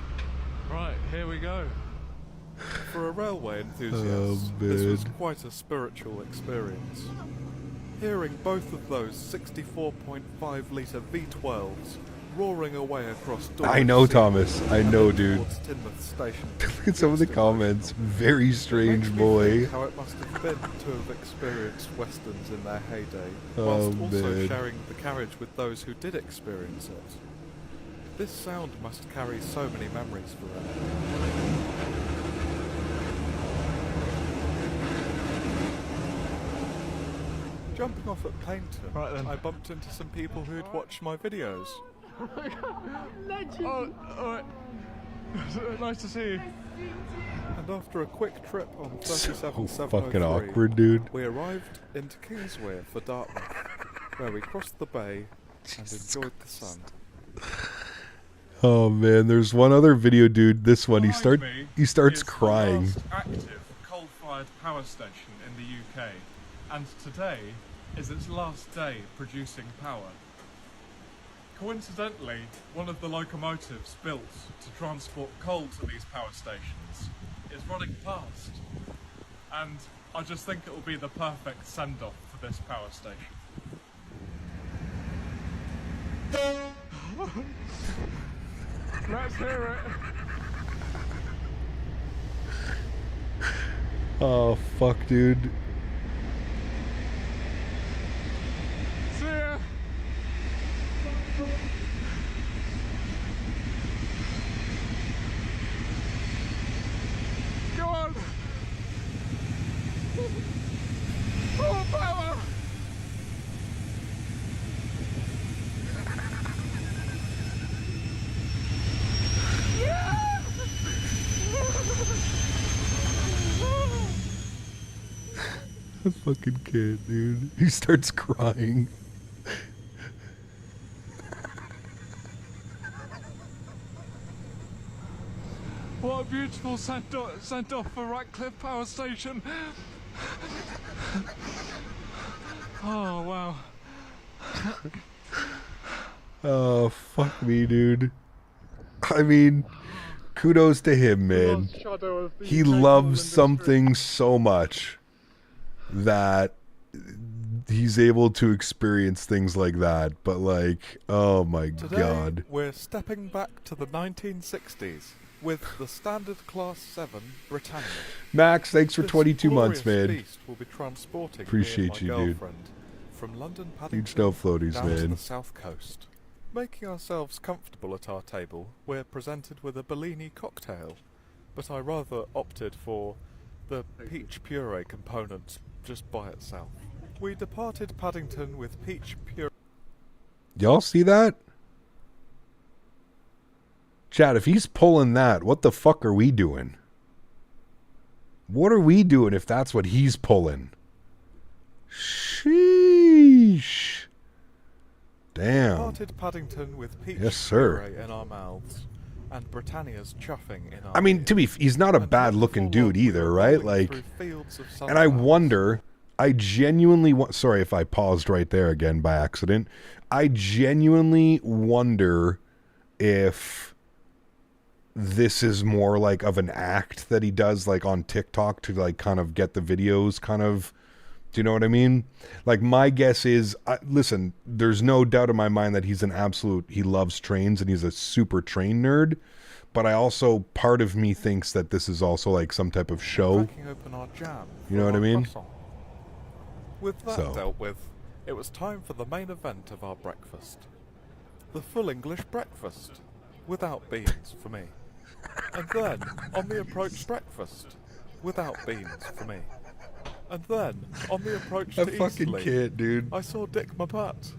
[SPEAKER 7] Right, here we go.
[SPEAKER 6] For a railway enthusiast, this was quite a spiritual experience. Hearing both of those 64.5 litre V12s roaring away across doors.
[SPEAKER 2] I know, Thomas. I know, dude.
[SPEAKER 6] Station.
[SPEAKER 2] Look at some of the comments. Very strange boy.
[SPEAKER 6] How it must have been to have experienced westerns in their heyday, whilst also sharing the carriage with those who did experience it. This sound must carry so many memories for them. Jumping off at Painter,
[SPEAKER 7] Right then.
[SPEAKER 6] I bumped into some people who'd watched my videos.
[SPEAKER 7] Oh, alright. Nice to see you.
[SPEAKER 6] And after a quick trip on 37
[SPEAKER 2] So fucking awkward, dude.
[SPEAKER 6] we arrived into Kingswear for Dartmouth, where we crossed the bay and enjoyed the sun.
[SPEAKER 2] Oh man, there's one other video, dude. This one, he starts
[SPEAKER 7] is
[SPEAKER 2] crying.
[SPEAKER 7] The last active coal-fired power station in the UK, and today is its last day producing power. Coincidentally, one of the locomotives built to transport coal to these power stations is running past, and I just think it will be the perfect send-off for this power station. Let's hear it.
[SPEAKER 2] Oh fuck, dude.
[SPEAKER 7] See ya. Go on. Full power.
[SPEAKER 2] That fucking kid, dude. He starts crying.
[SPEAKER 7] What a beautiful sent off for Ratcliffe Power Station. Oh, wow.
[SPEAKER 2] Oh, fuck me, dude. I mean, kudos to him, man. He loves something so much that he's able to experience things like that. But, like, oh my
[SPEAKER 6] Today,
[SPEAKER 2] god.
[SPEAKER 6] we're stepping back to the 1960s with the Standard Class 7 Britannia.
[SPEAKER 2] Max, thanks for
[SPEAKER 6] This
[SPEAKER 2] 22 months,
[SPEAKER 6] glorious
[SPEAKER 2] man.
[SPEAKER 6] beast will be transporting
[SPEAKER 2] Appreciate
[SPEAKER 6] me
[SPEAKER 2] you,
[SPEAKER 6] and my
[SPEAKER 2] dude.
[SPEAKER 6] girlfriend from London
[SPEAKER 2] Huge
[SPEAKER 6] Paddington
[SPEAKER 2] snow floaties,
[SPEAKER 6] down to
[SPEAKER 2] man.
[SPEAKER 6] the south coast. Making ourselves comfortable at our table, we're presented with a Bellini cocktail, but I rather opted for the peach puree component just by itself. We departed Paddington with peach puree.
[SPEAKER 2] Y'all see that? Chad, if he's pulling that, what the fuck are we doing? What are we doing if that's what he's pulling? Sheesh. Damn.
[SPEAKER 6] Departed Paddington with peach
[SPEAKER 2] Yes, sir.
[SPEAKER 6] puree in our mouths, and Britannia's chuffing in our
[SPEAKER 2] I mean,
[SPEAKER 6] ears.
[SPEAKER 2] to be, he's not a
[SPEAKER 6] And
[SPEAKER 2] bad
[SPEAKER 6] not
[SPEAKER 2] looking
[SPEAKER 6] before long,
[SPEAKER 2] dude
[SPEAKER 6] we
[SPEAKER 2] either,
[SPEAKER 6] were
[SPEAKER 2] right?
[SPEAKER 6] rolling
[SPEAKER 2] Like,
[SPEAKER 6] through fields of
[SPEAKER 2] and I
[SPEAKER 6] sunflowers.
[SPEAKER 2] wonder, I genuinely want, sorry if I paused right there again by accident. I genuinely wonder if this is more like of an act that he does like on TikTok to like kind of get the videos kind of, do you know what I mean? Like my guess is, listen, there's no doubt in my mind that he's an absolute, he loves trains and he's a super train nerd. But I also, part of me thinks that this is also like some type of show.
[SPEAKER 6] Cracking open our jam
[SPEAKER 2] You know
[SPEAKER 6] for
[SPEAKER 2] what I
[SPEAKER 6] our
[SPEAKER 2] mean?
[SPEAKER 6] croissant. With that
[SPEAKER 2] So.
[SPEAKER 6] dealt with, it was time for the main event of our breakfast. The full English breakfast, without beans for me. And then, on the approach breakfast, without beans for me. And then, on the approach to Eastleigh,
[SPEAKER 2] dude.
[SPEAKER 6] I saw Dick Mabat,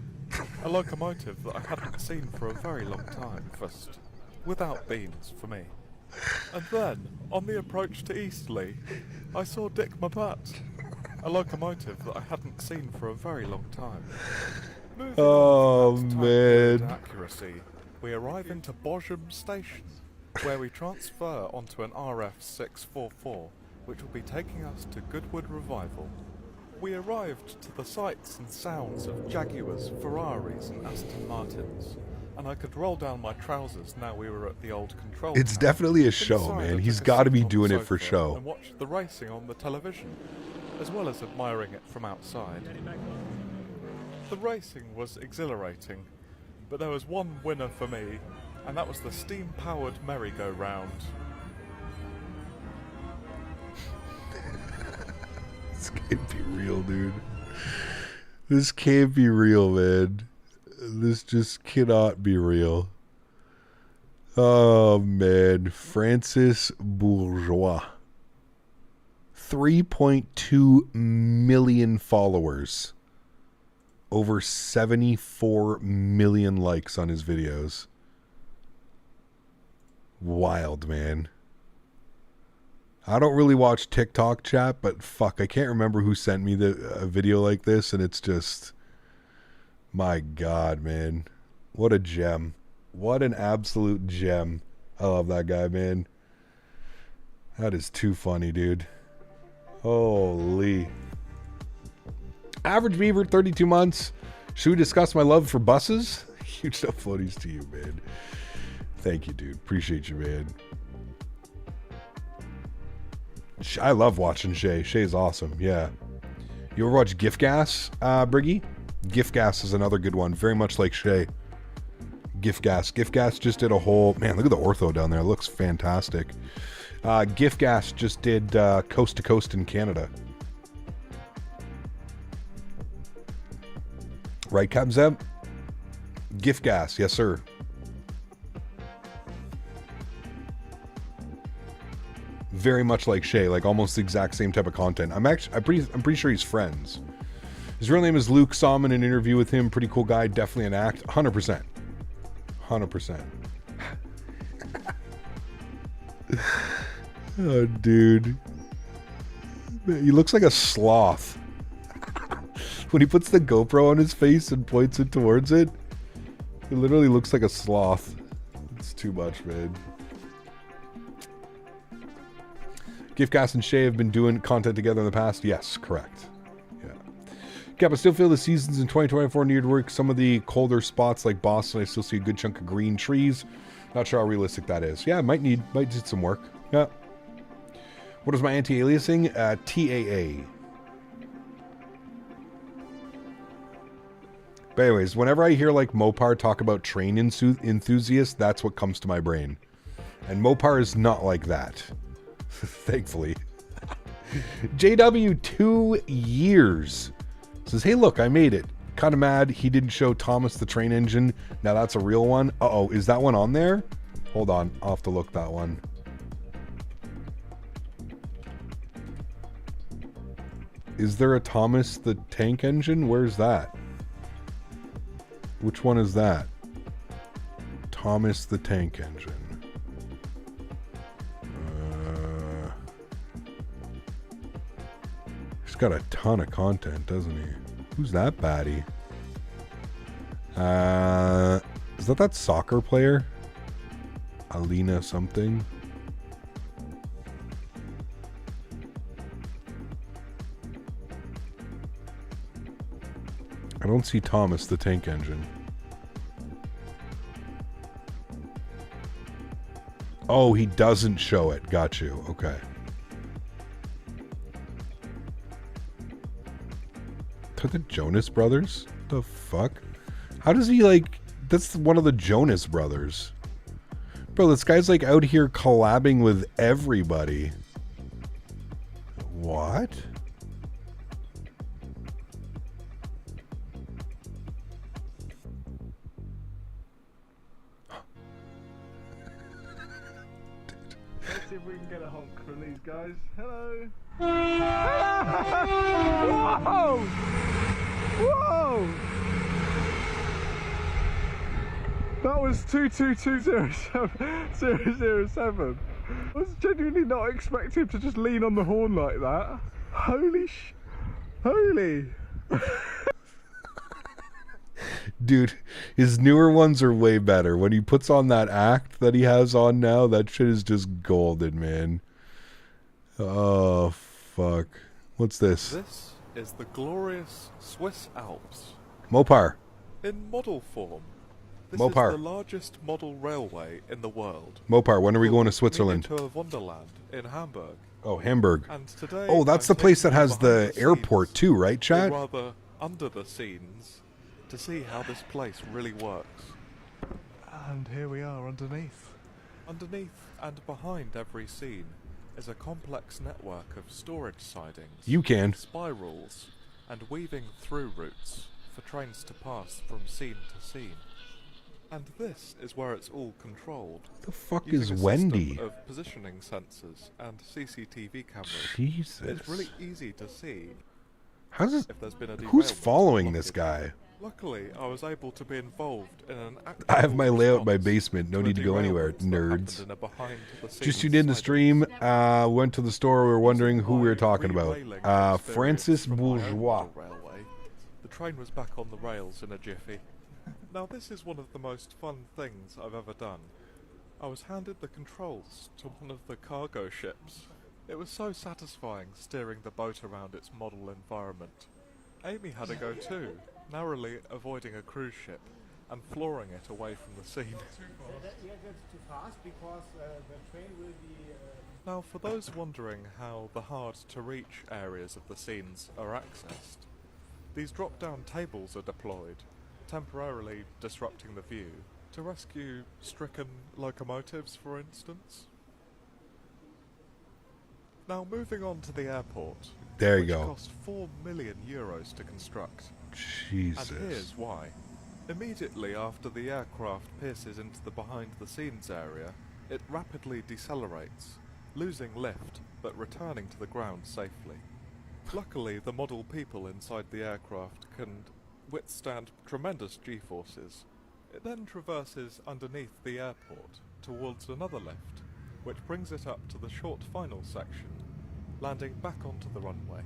[SPEAKER 6] a locomotive that I hadn't seen for a very long time first, without beans for me. And then, on the approach to Eastleigh, I saw Dick Mabat, a locomotive that I hadn't seen for a very long time. Moving
[SPEAKER 2] Oh,
[SPEAKER 6] on from that time period
[SPEAKER 2] man.
[SPEAKER 6] accuracy, we arrive into Bosham Station, where we transfer onto an RF644, which will be taking us to Goodwood Revival. We arrived to the sights and sounds of Jaguars, Ferraris and Aston Martins, and I could roll down my trousers now we were at the old control
[SPEAKER 2] It's
[SPEAKER 6] tower.
[SPEAKER 2] definitely a show,
[SPEAKER 6] Inside,
[SPEAKER 2] man.
[SPEAKER 6] I
[SPEAKER 2] He's
[SPEAKER 6] took a
[SPEAKER 2] got to
[SPEAKER 6] seat
[SPEAKER 2] be
[SPEAKER 6] on the
[SPEAKER 2] doing it for
[SPEAKER 6] sofa
[SPEAKER 2] show.
[SPEAKER 6] and watched the racing on the television, as well as admiring it from outside. The racing was exhilarating, but there was one winner for me, and that was the steam-powered merry-go-round.
[SPEAKER 2] This can't be real, dude. This can't be real, man. This just cannot be real. Oh, man. Francis Bourgeois. 3.2 million followers. over 74 million likes on his videos. Wild, man. I don't really watch TikTok, chat, but fuck, I can't remember who sent me a video like this, and it's just, my God, man. What a gem. What an absolute gem. I love that guy, man. That is too funny, dude. Holy. Average Beaver, 32 months. Should we discuss my love for buses? Huge uploadies to you, man. Thank you, dude. Appreciate you, man. I love watching Shay. Shay's awesome. Yeah. You ever watch Gift Gas, Briggy? Gift Gas is another good one. Very much like Shay. Gift Gas. Gift Gas just did a whole... Man, look at the ortho down there. It looks fantastic. Gift Gas just did Coast to Coast in Canada. Right, Cap Zeb? Gift Gas. Yes, sir. Very much like Shay, like almost the exact same type of content. I'm pretty sure he's friends. His real name is Luke. Saw him in an interview with him. Pretty cool guy. Definitely an act. 100%. 100%. Oh, dude. Man, he looks like a sloth. When he puts the GoPro on his face and points it towards it, it literally looks like a sloth. It's too much, man. Gift Gas and Shay have been doing content together in the past. Yes, correct. Yeah. Cap, I still feel the seasons in 2024 needed work. Some of the colder spots like Boston, I still see a good chunk of green trees. Not sure how realistic that is. Yeah, might need some work. Yeah. What is my anti-aliasing? TAA. But anyways, whenever I hear like Mopar talk about train enthusiasts, that's what comes to my brain. And Mopar is not like that. Thankfully. JW 2 years says, hey look, I made it. Kind of mad he didn't show Thomas the train engine. Now that's a real one. Uh-oh, is that one on there? Hold on, I'll have to look that one. Is there a Thomas the tank engine? Where's that? Which one is that? Thomas the tank engine. He's got a ton of content, doesn't he? Who's that baddie? Is that soccer player? Alina something? I don't see Thomas the tank engine. Oh, he doesn't show it. Got you. Okay. To the Jonas Brothers? The fuck? How does he like... That's one of the Jonas Brothers. Bro, this guy's like out here collabing with everybody. What?
[SPEAKER 8] Let's see if we can get a honk from these guys. Hello. Whoa! Whoa! That was 22207. I was genuinely not expecting to just lean on the horn like that. Holy.
[SPEAKER 2] Dude, his newer ones are way better. When he puts on that act that he has on now, that shit is just golden, man. Oh, fuck. What's this?
[SPEAKER 6] This is the glorious Swiss Alps.
[SPEAKER 2] Mopar.
[SPEAKER 6] In model form. This
[SPEAKER 2] Mopar.
[SPEAKER 6] is the largest model railway in the world.
[SPEAKER 2] Mopar, when are we going to Switzerland?
[SPEAKER 6] To a Wonderland in Hamburg.
[SPEAKER 2] Oh, Hamburg.
[SPEAKER 6] And today
[SPEAKER 2] oh, that's the place that has the airport too, right, Chad?
[SPEAKER 6] Or rather, under the scenes, to see how this place really works.
[SPEAKER 8] And here we are underneath.
[SPEAKER 6] Underneath and behind every scene is a complex network of storage sidings,
[SPEAKER 2] You can.
[SPEAKER 6] spirals, and weaving through routes for trains to pass from scene to scene. And this is where it's all controlled.
[SPEAKER 2] The fuck
[SPEAKER 6] using
[SPEAKER 2] is
[SPEAKER 6] a
[SPEAKER 2] Wendy?
[SPEAKER 6] system of positioning sensors and CCTV cameras.
[SPEAKER 2] Jesus.
[SPEAKER 6] It's really easy to see
[SPEAKER 2] How's this?
[SPEAKER 6] if there's been a
[SPEAKER 2] Who's
[SPEAKER 6] derailment
[SPEAKER 2] following
[SPEAKER 6] along
[SPEAKER 2] this
[SPEAKER 6] it.
[SPEAKER 2] guy?
[SPEAKER 6] Luckily, I was able to be involved in an active
[SPEAKER 2] I have my layout in my
[SPEAKER 6] response
[SPEAKER 2] basement. No
[SPEAKER 6] to a
[SPEAKER 2] need to go anywhere,
[SPEAKER 6] derailment that
[SPEAKER 2] nerds.
[SPEAKER 6] happened in a behind-the-scenes
[SPEAKER 2] Just tuned in to
[SPEAKER 6] side
[SPEAKER 2] stream.
[SPEAKER 6] incident.
[SPEAKER 2] Went to the store. We were wondering who we were talking about.
[SPEAKER 6] Using my
[SPEAKER 2] Francis
[SPEAKER 6] experience from my own
[SPEAKER 2] Bourgeois.
[SPEAKER 6] model railway, the train was back on the rails in a jiffy. Now this is one of the most fun things I've ever done. I was handed the controls to one of the cargo ships. It was so satisfying steering the boat around its model environment. Amy had a go too, narrowly avoiding a cruise ship and flooring it away from the scene. Now for those wondering how the hard-to-reach areas of the scenes are accessed, these drop-down tables are deployed, temporarily disrupting the view, to rescue stricken locomotives, for instance. Now moving on to the airport,
[SPEAKER 2] There you
[SPEAKER 6] which
[SPEAKER 2] go.
[SPEAKER 6] cost €4 million to construct.
[SPEAKER 2] Jesus.
[SPEAKER 6] And here's why. Immediately after the aircraft pierces into the behind-the-scenes area, it rapidly decelerates, losing lift but returning to the ground safely. Luckily, the model people inside the aircraft can withstand tremendous G-forces. It then traverses underneath the airport towards another lift, which brings it up to the short final section, landing back onto the runway.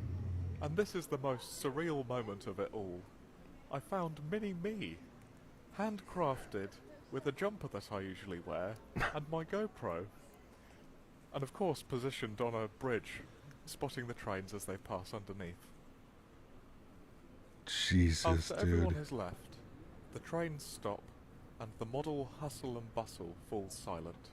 [SPEAKER 6] And this is the most surreal moment of it all. I found Mini-Me, handcrafted with a jumper that I usually wear, and my GoPro. And of course positioned on a bridge, spotting the trains as they pass underneath.
[SPEAKER 2] Jesus,
[SPEAKER 6] After everyone
[SPEAKER 2] dude.
[SPEAKER 6] has left, the trains stop, and the model hustle and bustle falls silent.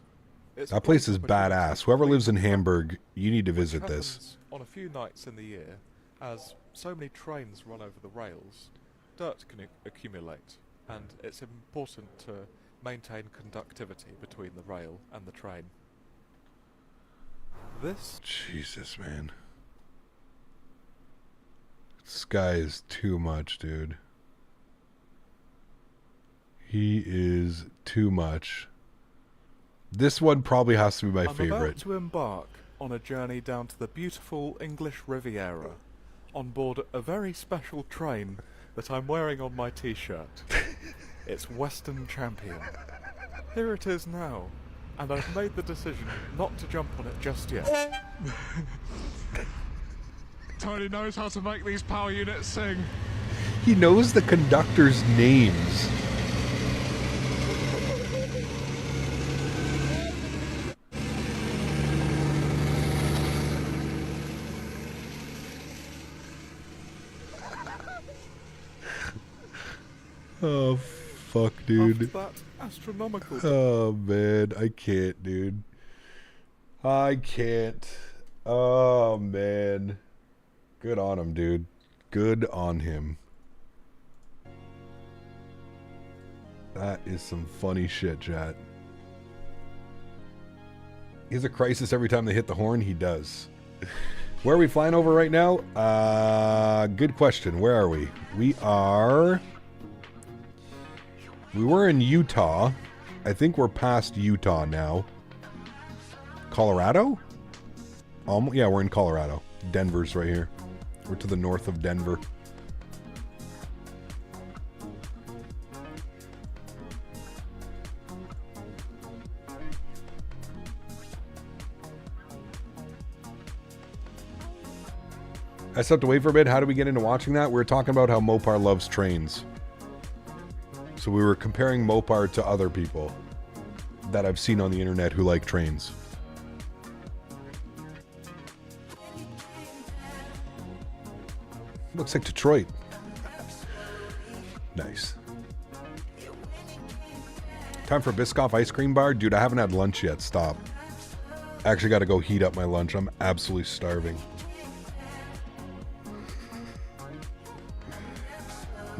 [SPEAKER 6] It's a
[SPEAKER 2] That place
[SPEAKER 6] great
[SPEAKER 2] is
[SPEAKER 6] opportunity
[SPEAKER 2] badass.
[SPEAKER 6] to
[SPEAKER 2] Whoever
[SPEAKER 6] clean
[SPEAKER 2] lives in
[SPEAKER 6] the track,
[SPEAKER 2] Hamburg, you need to
[SPEAKER 6] which
[SPEAKER 2] visit this.
[SPEAKER 6] happens on a few nights in the year, as so many trains run over the rails, dirt can accumulate, and it's important to maintain conductivity between the rail and the train. This
[SPEAKER 2] Jesus, man. This guy is too much, dude. He is too much. This one probably has to be my
[SPEAKER 6] I'm
[SPEAKER 2] favorite.
[SPEAKER 6] about to embark on a journey down to the beautiful English Riviera, on board a very special train that I'm wearing on my t-shirt. It's Western Champion. Here it is now, and I've made the decision not to jump on it just yet.
[SPEAKER 8] Tony knows how to make these power units sing.
[SPEAKER 2] He knows the conductors' names. Oh, fuck, dude.
[SPEAKER 6] After that astronomical...
[SPEAKER 2] Oh, man. I can't, dude. I can't. Oh, man. Good on him, dude. Good on him. That is some funny shit, chat. He has a crisis every time they hit the horn. He does. Where are we flying over right now? Good question. Where are we? We were in Utah. I think we're past Utah now. Colorado? Yeah, we're in Colorado. Denver's right here. We're to the north of Denver. I stepped away for a bit. How do we get into watching that? We were talking about how Mopar loves trains. So we were comparing Mopar to other people that I've seen on the internet who like trains. Looks like Detroit. Nice. Time for Biscoff ice cream bar? Dude, I haven't had lunch yet. Stop. I actually got to go heat up my lunch. I'm absolutely starving.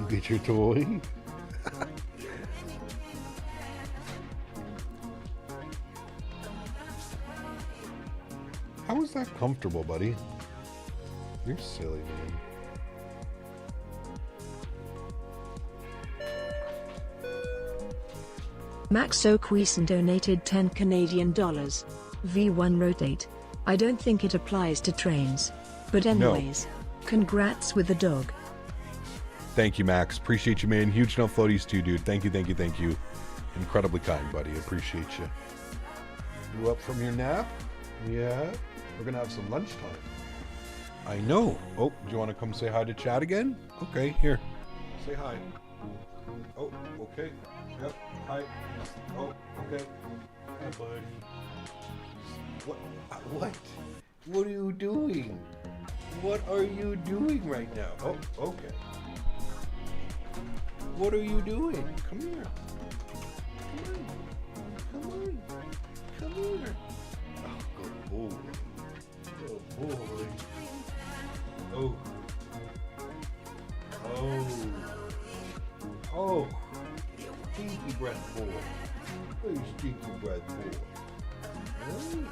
[SPEAKER 2] Get your toy. How is that comfortable, buddy? You're silly, man.
[SPEAKER 3] Maxo Cuisin donated $10 Canadian. V1 rotate. I don't think it applies to trains. But anyways. Congrats with the dog.
[SPEAKER 2] Thank you, Max. Appreciate you, man. Huge enough floaties too, dude. Thank you, thank you, thank you. Incredibly kind, buddy. Appreciate you. You up from your nap? Yeah. We're gonna have some lunchtime. I know. Oh, do you want to come say hi to Chad again? Okay, here. Say hi. Oh, okay. Yep. Hi. Oh, okay. Hi, buddy. What? What? What are you doing? What are you doing right now? Oh, okay. What are you doing? Come here. Come on. Come here. Oh, good boy. Good boy. Oh. Oh. Oh. Stinky breath boy. Oh, stinky breath boy. Oh.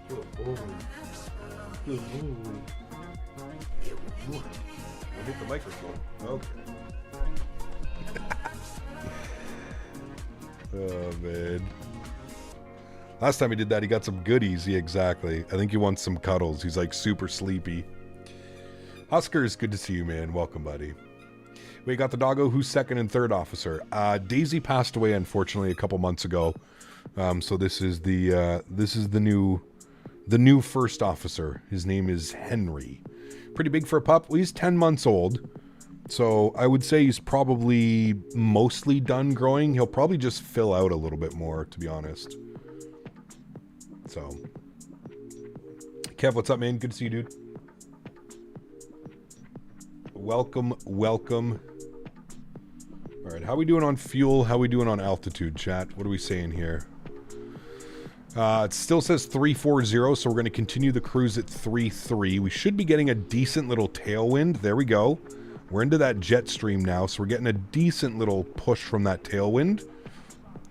[SPEAKER 2] Good boy. Good boy. I'll hit the microphone. Okay. Oh, man. Last time he did that, he got some goodies. Yeah, exactly. I think he wants some cuddles. He's like super sleepy. Huskers, good to see you, man. Welcome, buddy. We got the doggo. Who's second and third officer? Daisy passed away, unfortunately, a couple months ago. So this is the new first officer. His name is Henry. Pretty big for a pup. Well, he's 10 months old. So I would say he's probably mostly done growing. He'll probably just fill out a little bit more, to be honest. So, Kev, what's up, man? Good to see you, dude. Welcome, welcome. All right, how we doing on fuel? How we doing on altitude, chat? What are we saying here? It still says 340, so we're going to continue the cruise at 3.3. We should be getting a decent little tailwind. There we go. We're into that jet stream now, so we're getting a decent little push from that tailwind.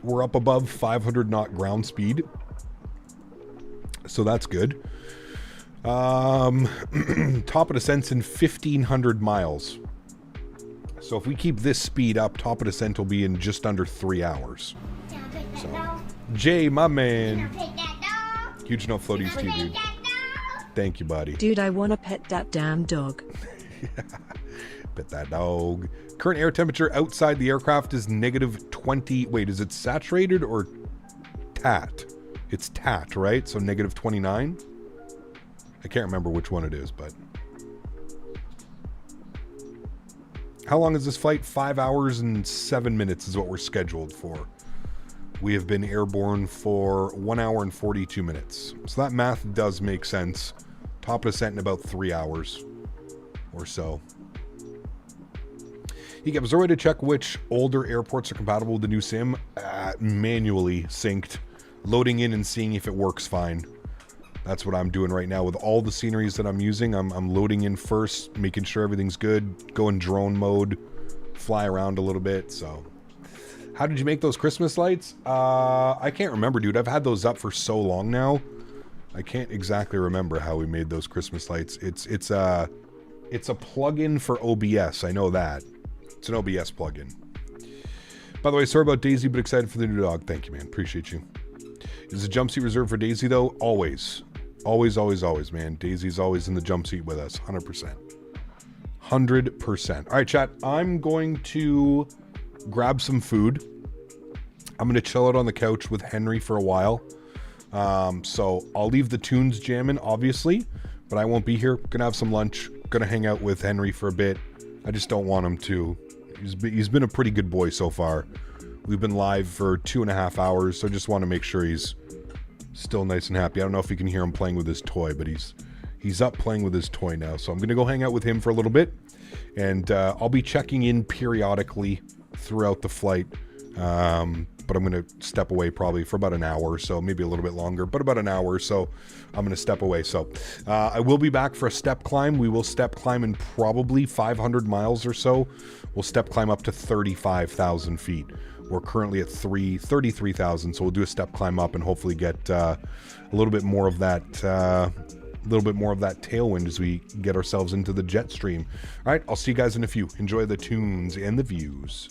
[SPEAKER 2] We're up above 500 knot ground speed. So that's good. Top of descent's in 1,500 miles. So if we keep this speed up, top of descent will be in just under 3 hours. So, Jay, my man. Huge enough floaties too, dude. Thank you, buddy.
[SPEAKER 3] Dude, I wanna pet that damn dog.
[SPEAKER 2] Pet that dog. Current air temperature outside the aircraft is -20. Wait, is it saturated or TAT? It's TAT, right? So -29? I can't remember which one it is, but... How long is this flight? 5 hours and 7 minutes is what we're scheduled for. We have been airborne for 1 hour and 42 minutes. So that math does make sense. Top of descent in about 3 hours or so. He gave us a way to check which older airports are compatible with the new sim. Manually synced. Loading in and seeing if it works fine. That's what I'm doing right now with all the sceneries that I'm using. I'm loading in first, making sure everything's good, go in drone mode, fly around a little bit. So, how did you make those Christmas lights? I can't remember, dude. I've had those up for so long now. I can't exactly remember how we made those Christmas lights. It's a plugin for OBS. I know that. It's an OBS plugin. By the way, sorry about Daisy, but excited for the new dog. Thank you, man. Appreciate you. Is the jump seat reserved for Daisy, though? Always. Always, always, always, man. Daisy's always in the jump seat with us. 100%. 100%. All right, chat. I'm going to grab some food. I'm going to chill out on the couch with Henry for a while. So I'll leave the tunes jamming, obviously, but I won't be here. Gonna have some lunch. Gonna hang out with Henry for a bit. I just don't want him to. He's been a pretty good boy so far. We've been live for 2.5 hours, so I just want to make sure he's still nice and happy. I don't know if you can hear him playing with his toy, but he's up playing with his toy now. So I'm going to go hang out with him for a little bit, and I'll be checking in periodically throughout the flight. But I'm going to step away probably for about an hour or so, maybe a little bit longer, but about an hour or so, I'm going to step away. So I will be back for a step climb. We will step climb in probably 500 miles or so. We'll step climb up to 35,000 feet. We're currently at 33,000, so we'll do a step climb up and hopefully get a little bit more of that tailwind as we get ourselves into the jet stream. All right, I'll see you guys in a few. Enjoy the tunes and the views.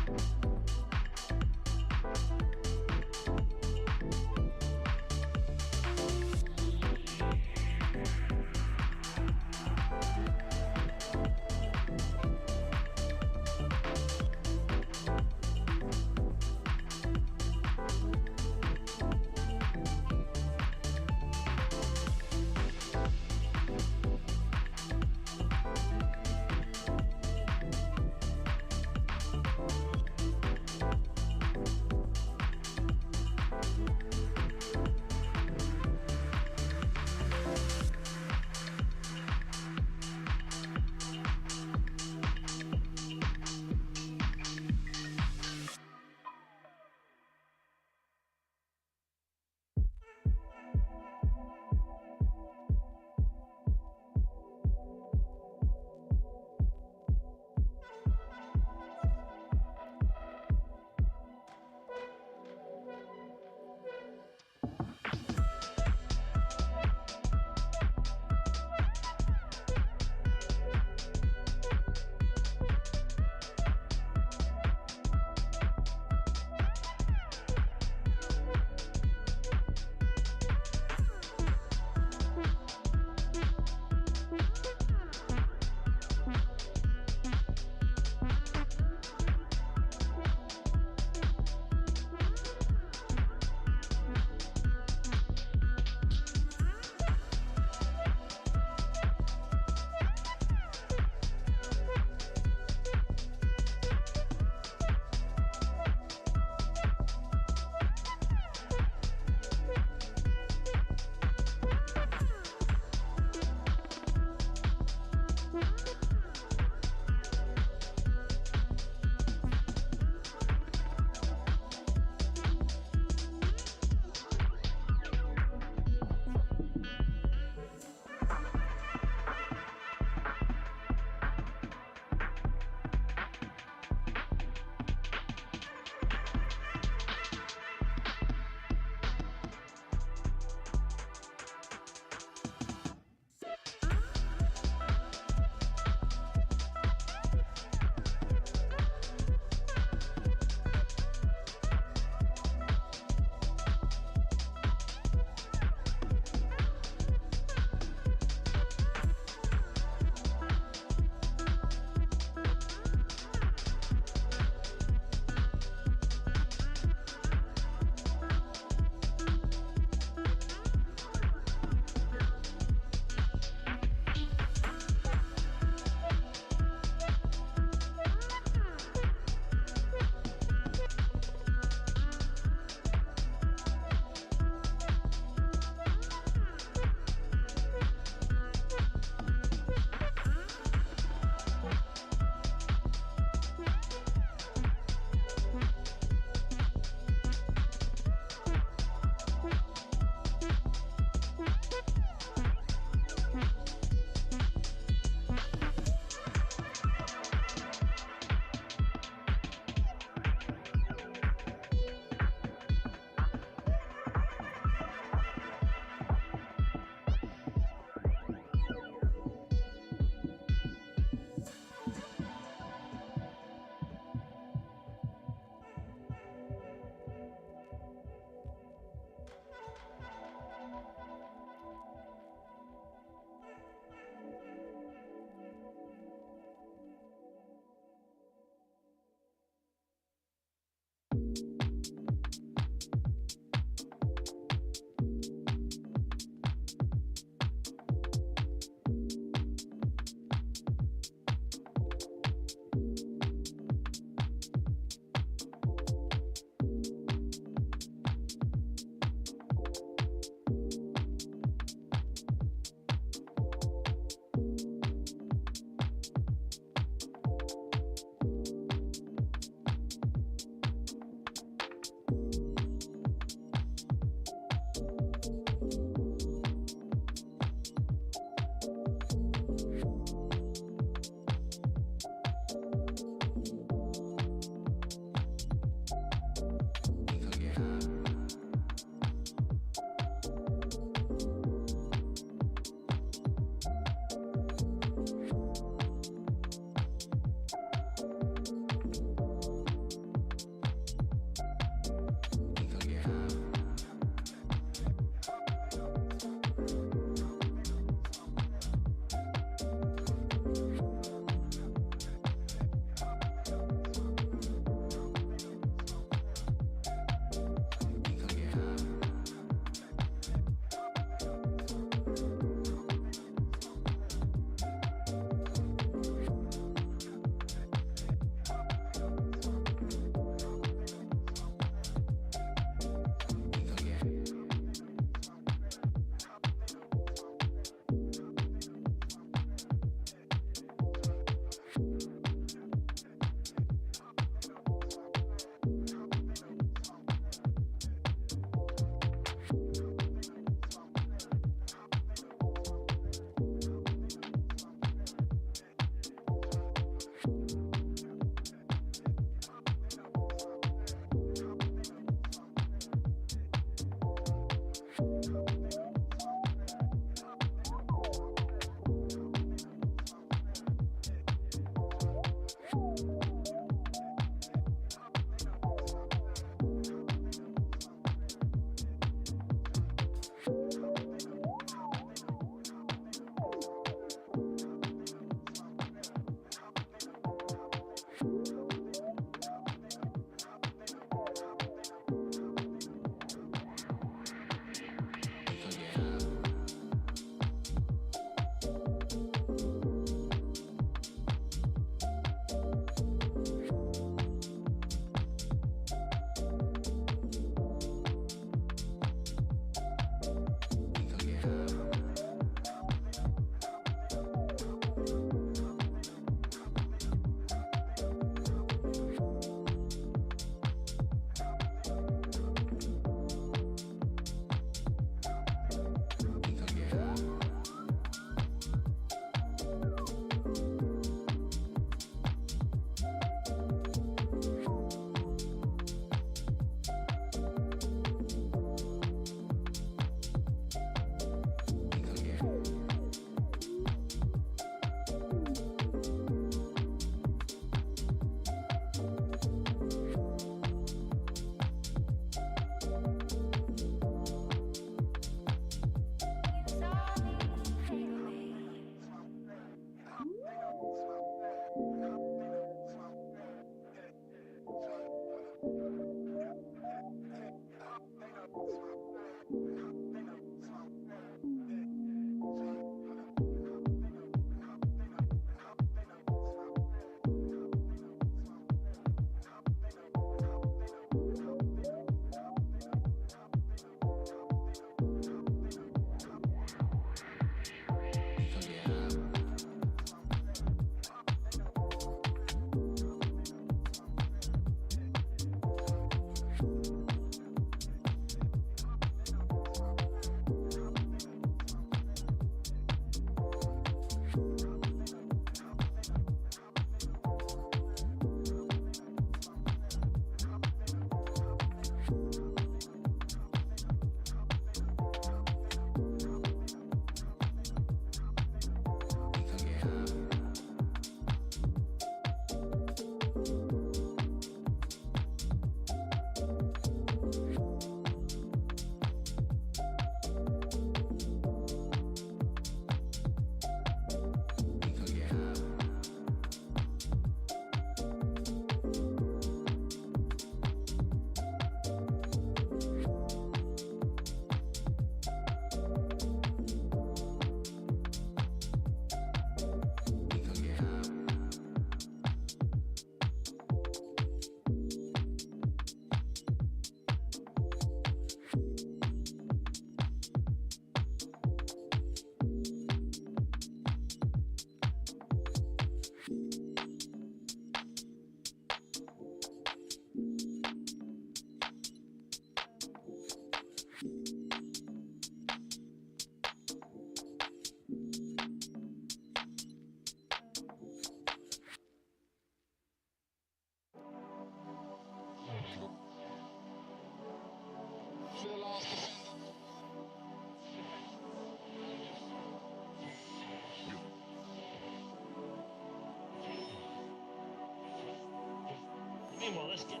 [SPEAKER 9] Meanwhile, let's get...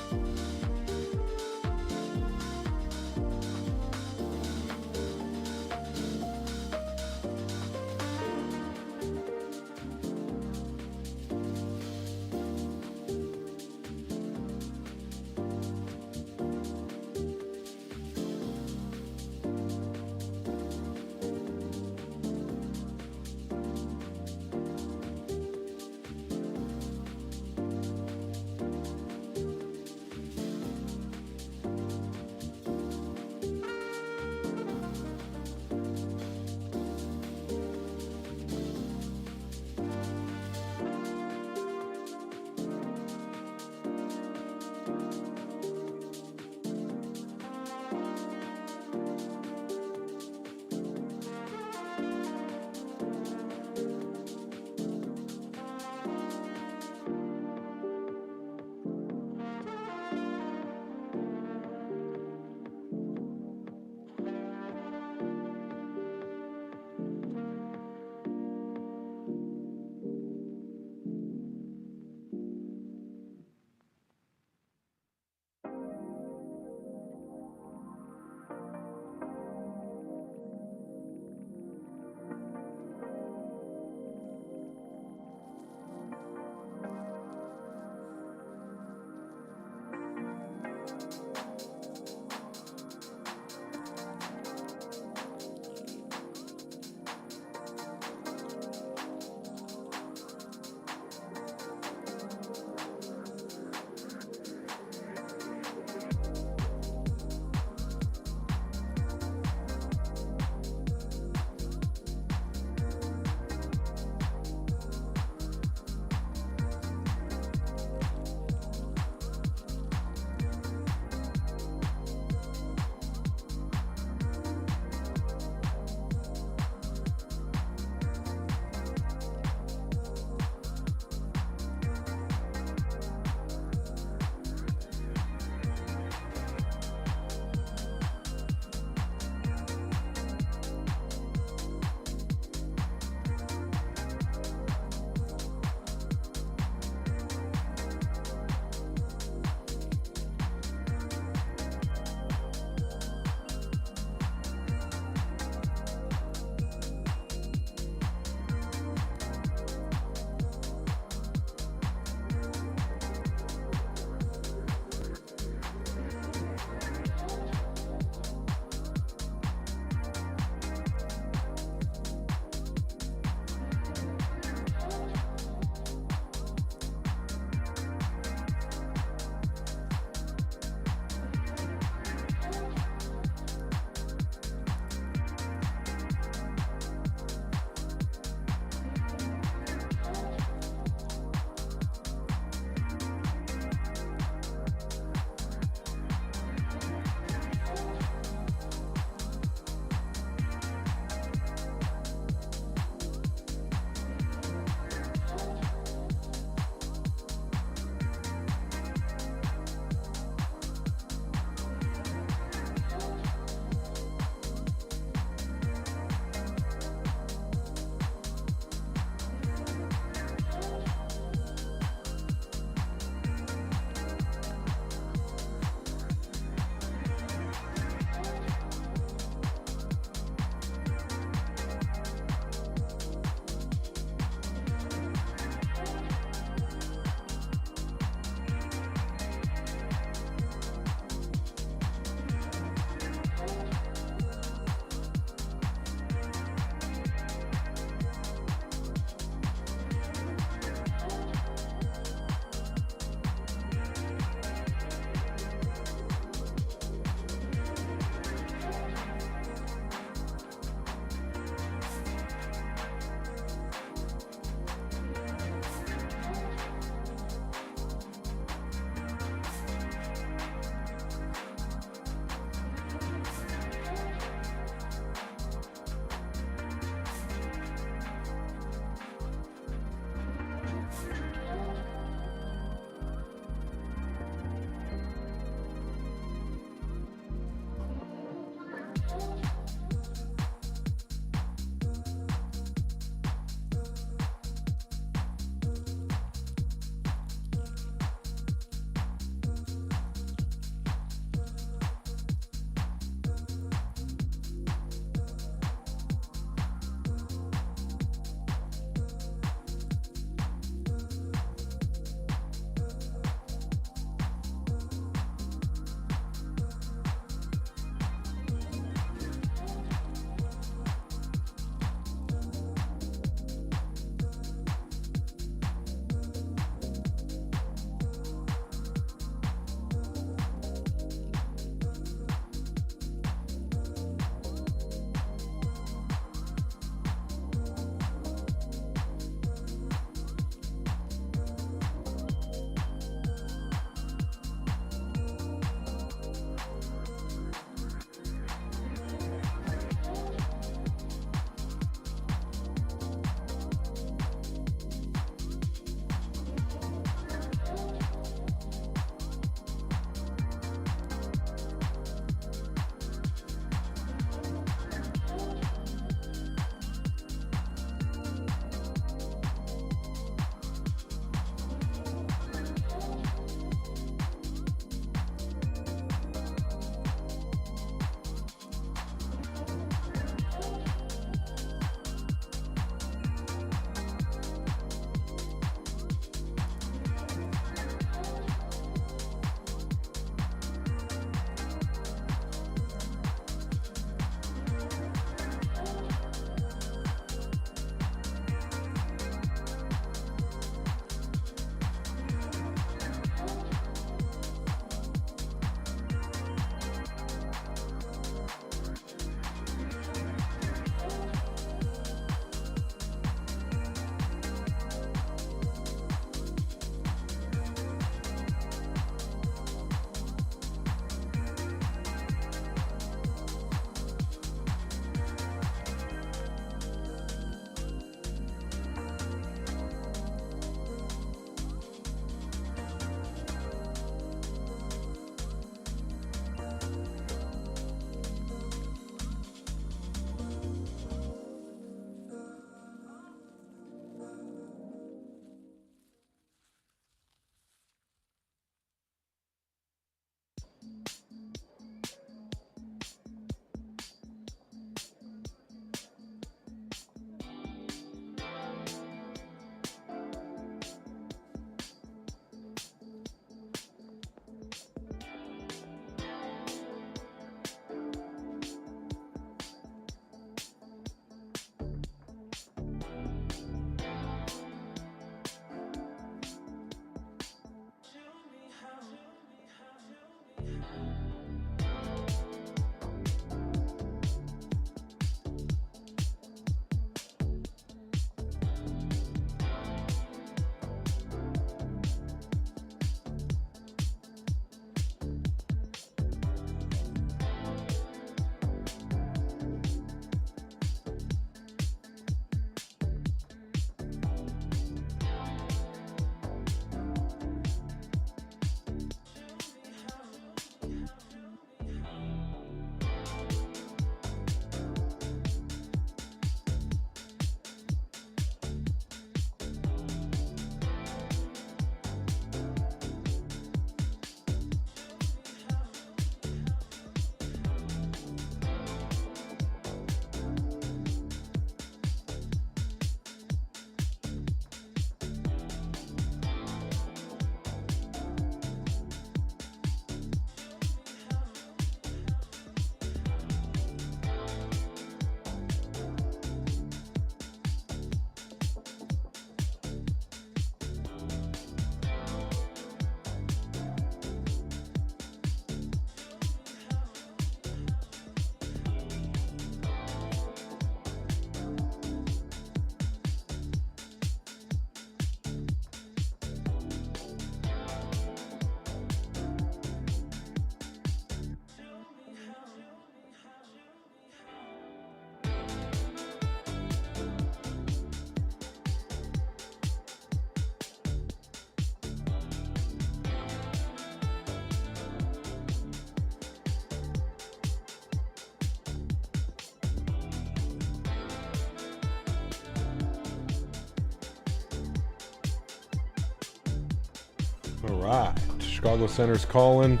[SPEAKER 2] All right. Chicago Center's calling.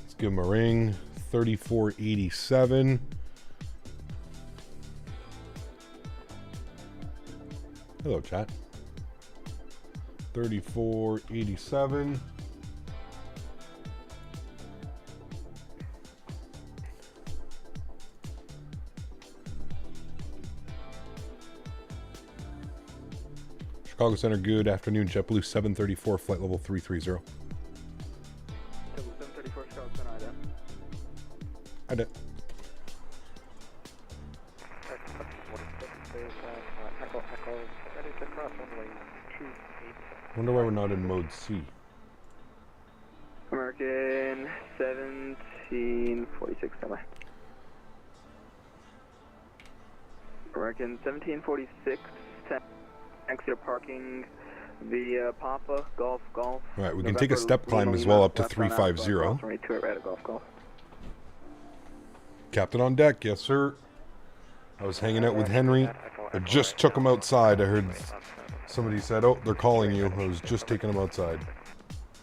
[SPEAKER 2] Let's give him a ring. 3487. Hello, chat. 3487. Chicago Center, good afternoon. JetBlue 734, flight level 330.
[SPEAKER 9] JetBlue 734, Chicago Center,
[SPEAKER 2] I did. Wonder why we're not in mode C.
[SPEAKER 9] American 1746, stand by. American 1746, 10, exit to parking via Papa, Golf.
[SPEAKER 2] All right, we can take a step climb as well up to 350. Captain on deck, yes sir. I was hanging out with Henry. I just took him outside. I heard somebody said, "Oh, they're calling you." I was just taking him outside.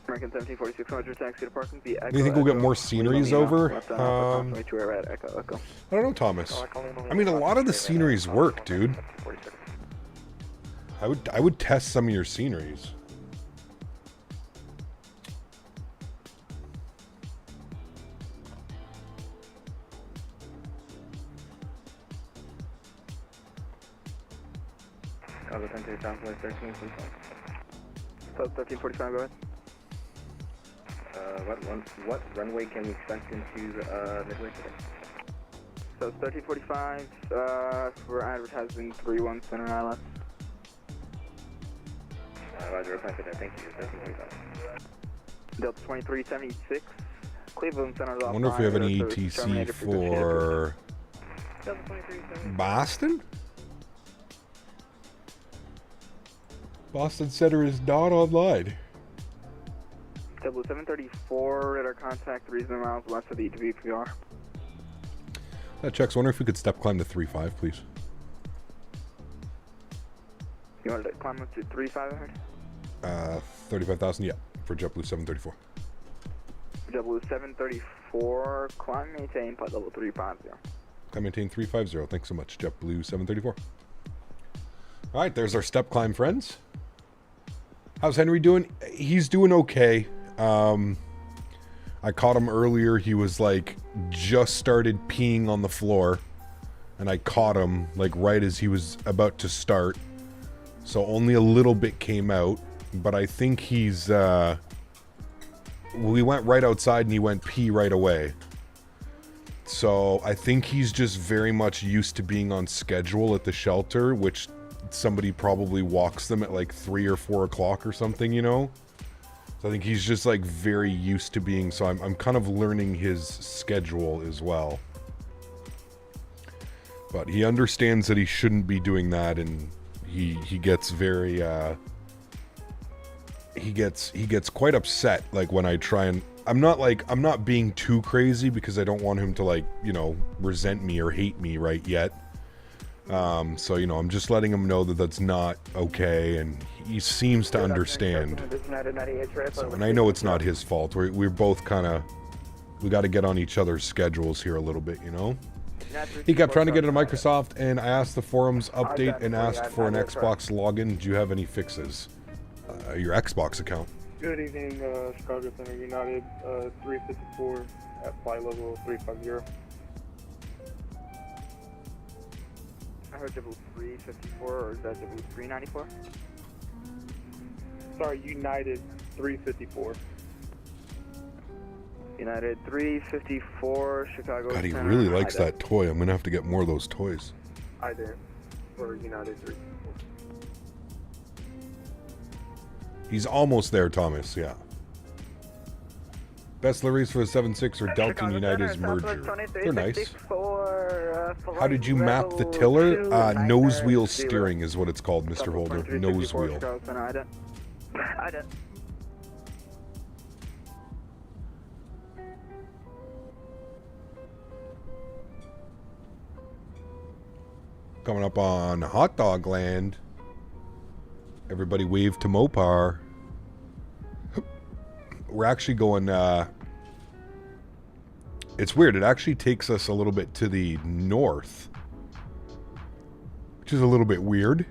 [SPEAKER 9] American 1746, 100, taxi to parking via Echo.
[SPEAKER 2] Do you think we'll get more sceneries over? I
[SPEAKER 9] Echo.
[SPEAKER 2] don't know, Thomas. I mean, a lot of the sceneries work, dude. I would test some of your sceneries.
[SPEAKER 9] Chicago Center, Southwest 13, please. So 1345, go ahead.
[SPEAKER 10] What runway can we expect into Midway today?
[SPEAKER 9] So it's 1345, we're advertising 31 Center ILS.
[SPEAKER 10] Roger, reply for that, thank you, 1345.
[SPEAKER 9] Delta 2376, Cleveland Center.
[SPEAKER 2] I wonder if we have any ETC for Boston? Boston Center is not online.
[SPEAKER 9] JetBlue 734, radar contact 3 miles west of the VPR.
[SPEAKER 2] That checks. I wonder if we could step climb to 3.5, please.
[SPEAKER 9] You wanted to climb up to 3.5, I heard?
[SPEAKER 2] 35,000, yeah, for JetBlue 734.
[SPEAKER 9] JetBlue 734, climb, maintain, flight level 350.
[SPEAKER 2] I maintain 350. Thanks so much, JetBlue 734. All right, there's our step climb, friends. How's Henry doing? He's doing okay. I caught him earlier. He was like just started peeing on the floor, and I caught him like right as he was about to start. So only a little bit came out, but I think he's we went right outside and he went pee right away. So I think he's just very much used to being on schedule at the shelter, which somebody probably walks them at like 3 or 4 o'clock or something, you know? So I think he's just like very used to being, so I'm kind of learning his schedule as well. But he understands that he shouldn't be doing that, and he gets very he gets quite upset like when I try and I'm not being too crazy because I don't want him to like, you know, resent me or hate me right yet. So, you know, I'm just letting him know that that's not okay, and he seems to understand. So, and I know it's not his fault. We're both kind of, we got to get on each other's schedules here a little bit, you know? He kept trying to get into Microsoft, and I asked the forums update and asked for an Xbox login. Do you have any fixes? Your Xbox account.
[SPEAKER 11] Good evening, Chicago Center United, 354 at flight level 350.
[SPEAKER 9] I heard JetBlue 354, or is that JetBlue 394?
[SPEAKER 11] Sorry, United 354.
[SPEAKER 9] United 354, Chicago
[SPEAKER 2] God, he
[SPEAKER 9] Center.
[SPEAKER 2] really likes that toy. I'm going to have to get more of those toys.
[SPEAKER 11] I did. For United 354.
[SPEAKER 2] He's almost there, Thomas, yeah. Best liveries for the 7.6 or Delta and United's merger. They're nice. How did you map the tiller? Nose wheel steering is what it's called, Mr. Holder. Nose wheel.
[SPEAKER 9] I did.
[SPEAKER 2] Coming up on Hot Dog Land. Everybody wave to Mopar. we're actually going, it's weird. It actually takes us a little bit to the north, which is a little bit weird.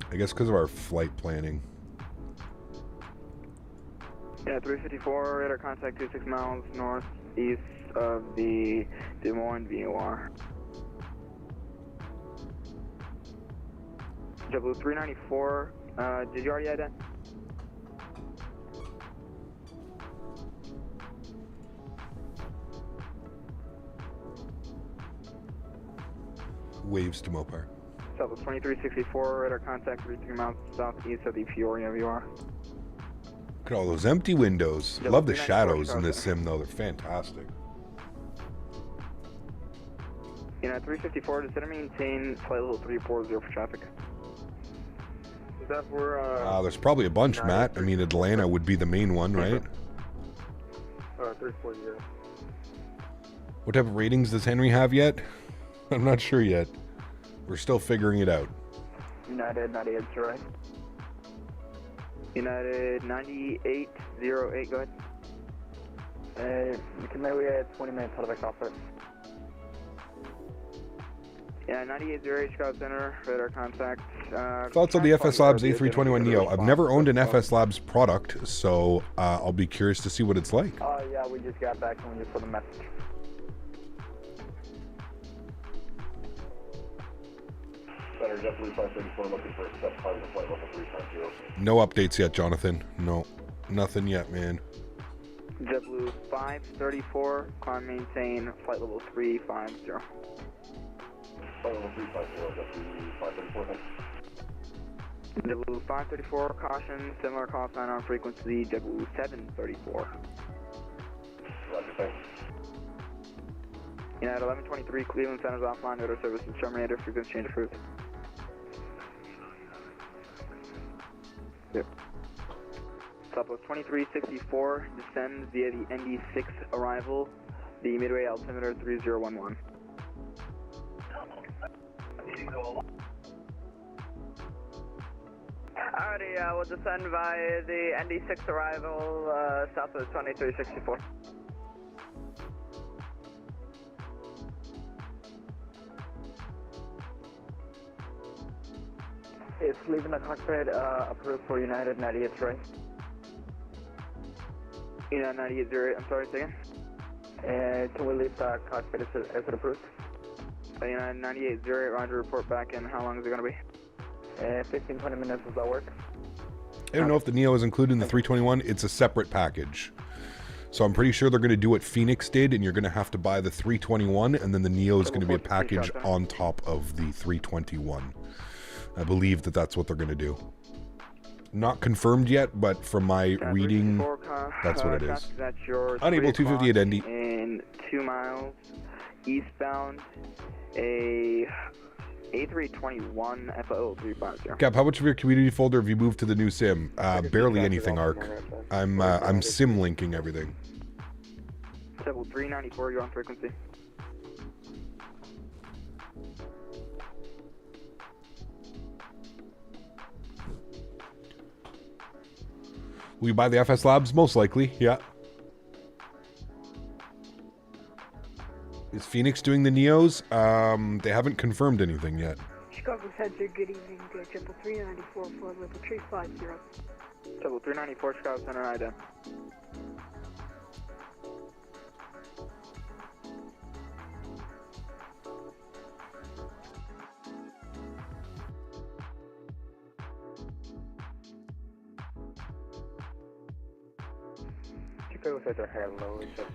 [SPEAKER 2] I guess because of our flight planning.
[SPEAKER 9] Yeah, 354, radar contact 26 miles northeast of the Des Moines VOR. JetBlue 394, did you already identify?
[SPEAKER 2] Waves to Mopar.
[SPEAKER 9] Southwest 2364, radar contact 33 miles southeast of the Peoria VOR.
[SPEAKER 2] Look at all those empty windows. Love the shadows in this sim, though. They're fantastic.
[SPEAKER 9] United 354, descend and maintain flight level 340 for traffic.
[SPEAKER 11] Is that for,
[SPEAKER 2] there's probably a bunch, Matt. I mean, Atlanta would be the main one, right?
[SPEAKER 11] 340, yeah.
[SPEAKER 2] What type of ratings does Henry have yet? I'm not sure yet. We're still figuring it out.
[SPEAKER 9] United 98, right? United 9808, go ahead.
[SPEAKER 10] You can maybe add 20 minutes out of the copper.
[SPEAKER 9] Yeah, 9808 Chicago Center, radar contact.
[SPEAKER 2] Thoughts on the FS Labs A321 Neo? I've never owned an FS Labs product, so I'll be curious to see what it's like.
[SPEAKER 10] Yeah, we just got back and we just put a message.
[SPEAKER 12] Center, JetBlue 534 looking for a step time to flight level 350.
[SPEAKER 2] No updates yet, Jonathan. No, nothing yet, man.
[SPEAKER 9] JetBlue 534, climb maintain, flight level 350.
[SPEAKER 12] Flight level 350, JetBlue 534, thanks.
[SPEAKER 9] JetBlue 534, caution, similar call sign on frequency, JetBlue 734.
[SPEAKER 12] Roger, thanks.
[SPEAKER 9] United 1123, Cleveland Center's offline, auto services terminated, frequency change approved. Yep. Southwest 2364, descend via the ND6 arrival, the midway altimeter 3011. Alrighty, we'll descend via the ND6 arrival, Southwest 2364.
[SPEAKER 10] It's leaving the cockpit, approved for United 98, right?
[SPEAKER 9] United 98, I'm sorry, say again?
[SPEAKER 10] Can we leave the cockpit, is it approved?
[SPEAKER 9] United 98, roger, report back in, how long is it going to be?
[SPEAKER 10] 15, 20 minutes, does that work?
[SPEAKER 2] I don't know if the Neo is included in the 321. It's a separate package. So I'm pretty sure they're going to do what Fenix did, and you're going to have to buy the 321, and then the Neo is going to be a package on top of the 321. I believe that that's what they're going to do. Not confirmed yet, but from my reading, that's what it is. Unable 258 ND.
[SPEAKER 9] In 2 miles, eastbound, a A321 FO 350.
[SPEAKER 2] Cap, how much of your community folder have you moved to the new sim? Barely anything, Arc. I'm sim linking everything.
[SPEAKER 9] 394, you're on frequency.
[SPEAKER 2] Will you buy the FS Labs? Most likely, yeah. Is Fenix doing the Neos? They haven't confirmed anything yet.
[SPEAKER 13] Chicago Center, good evening. Triple 394 for level 350.
[SPEAKER 9] Triple 394, Chicago Center, IDA.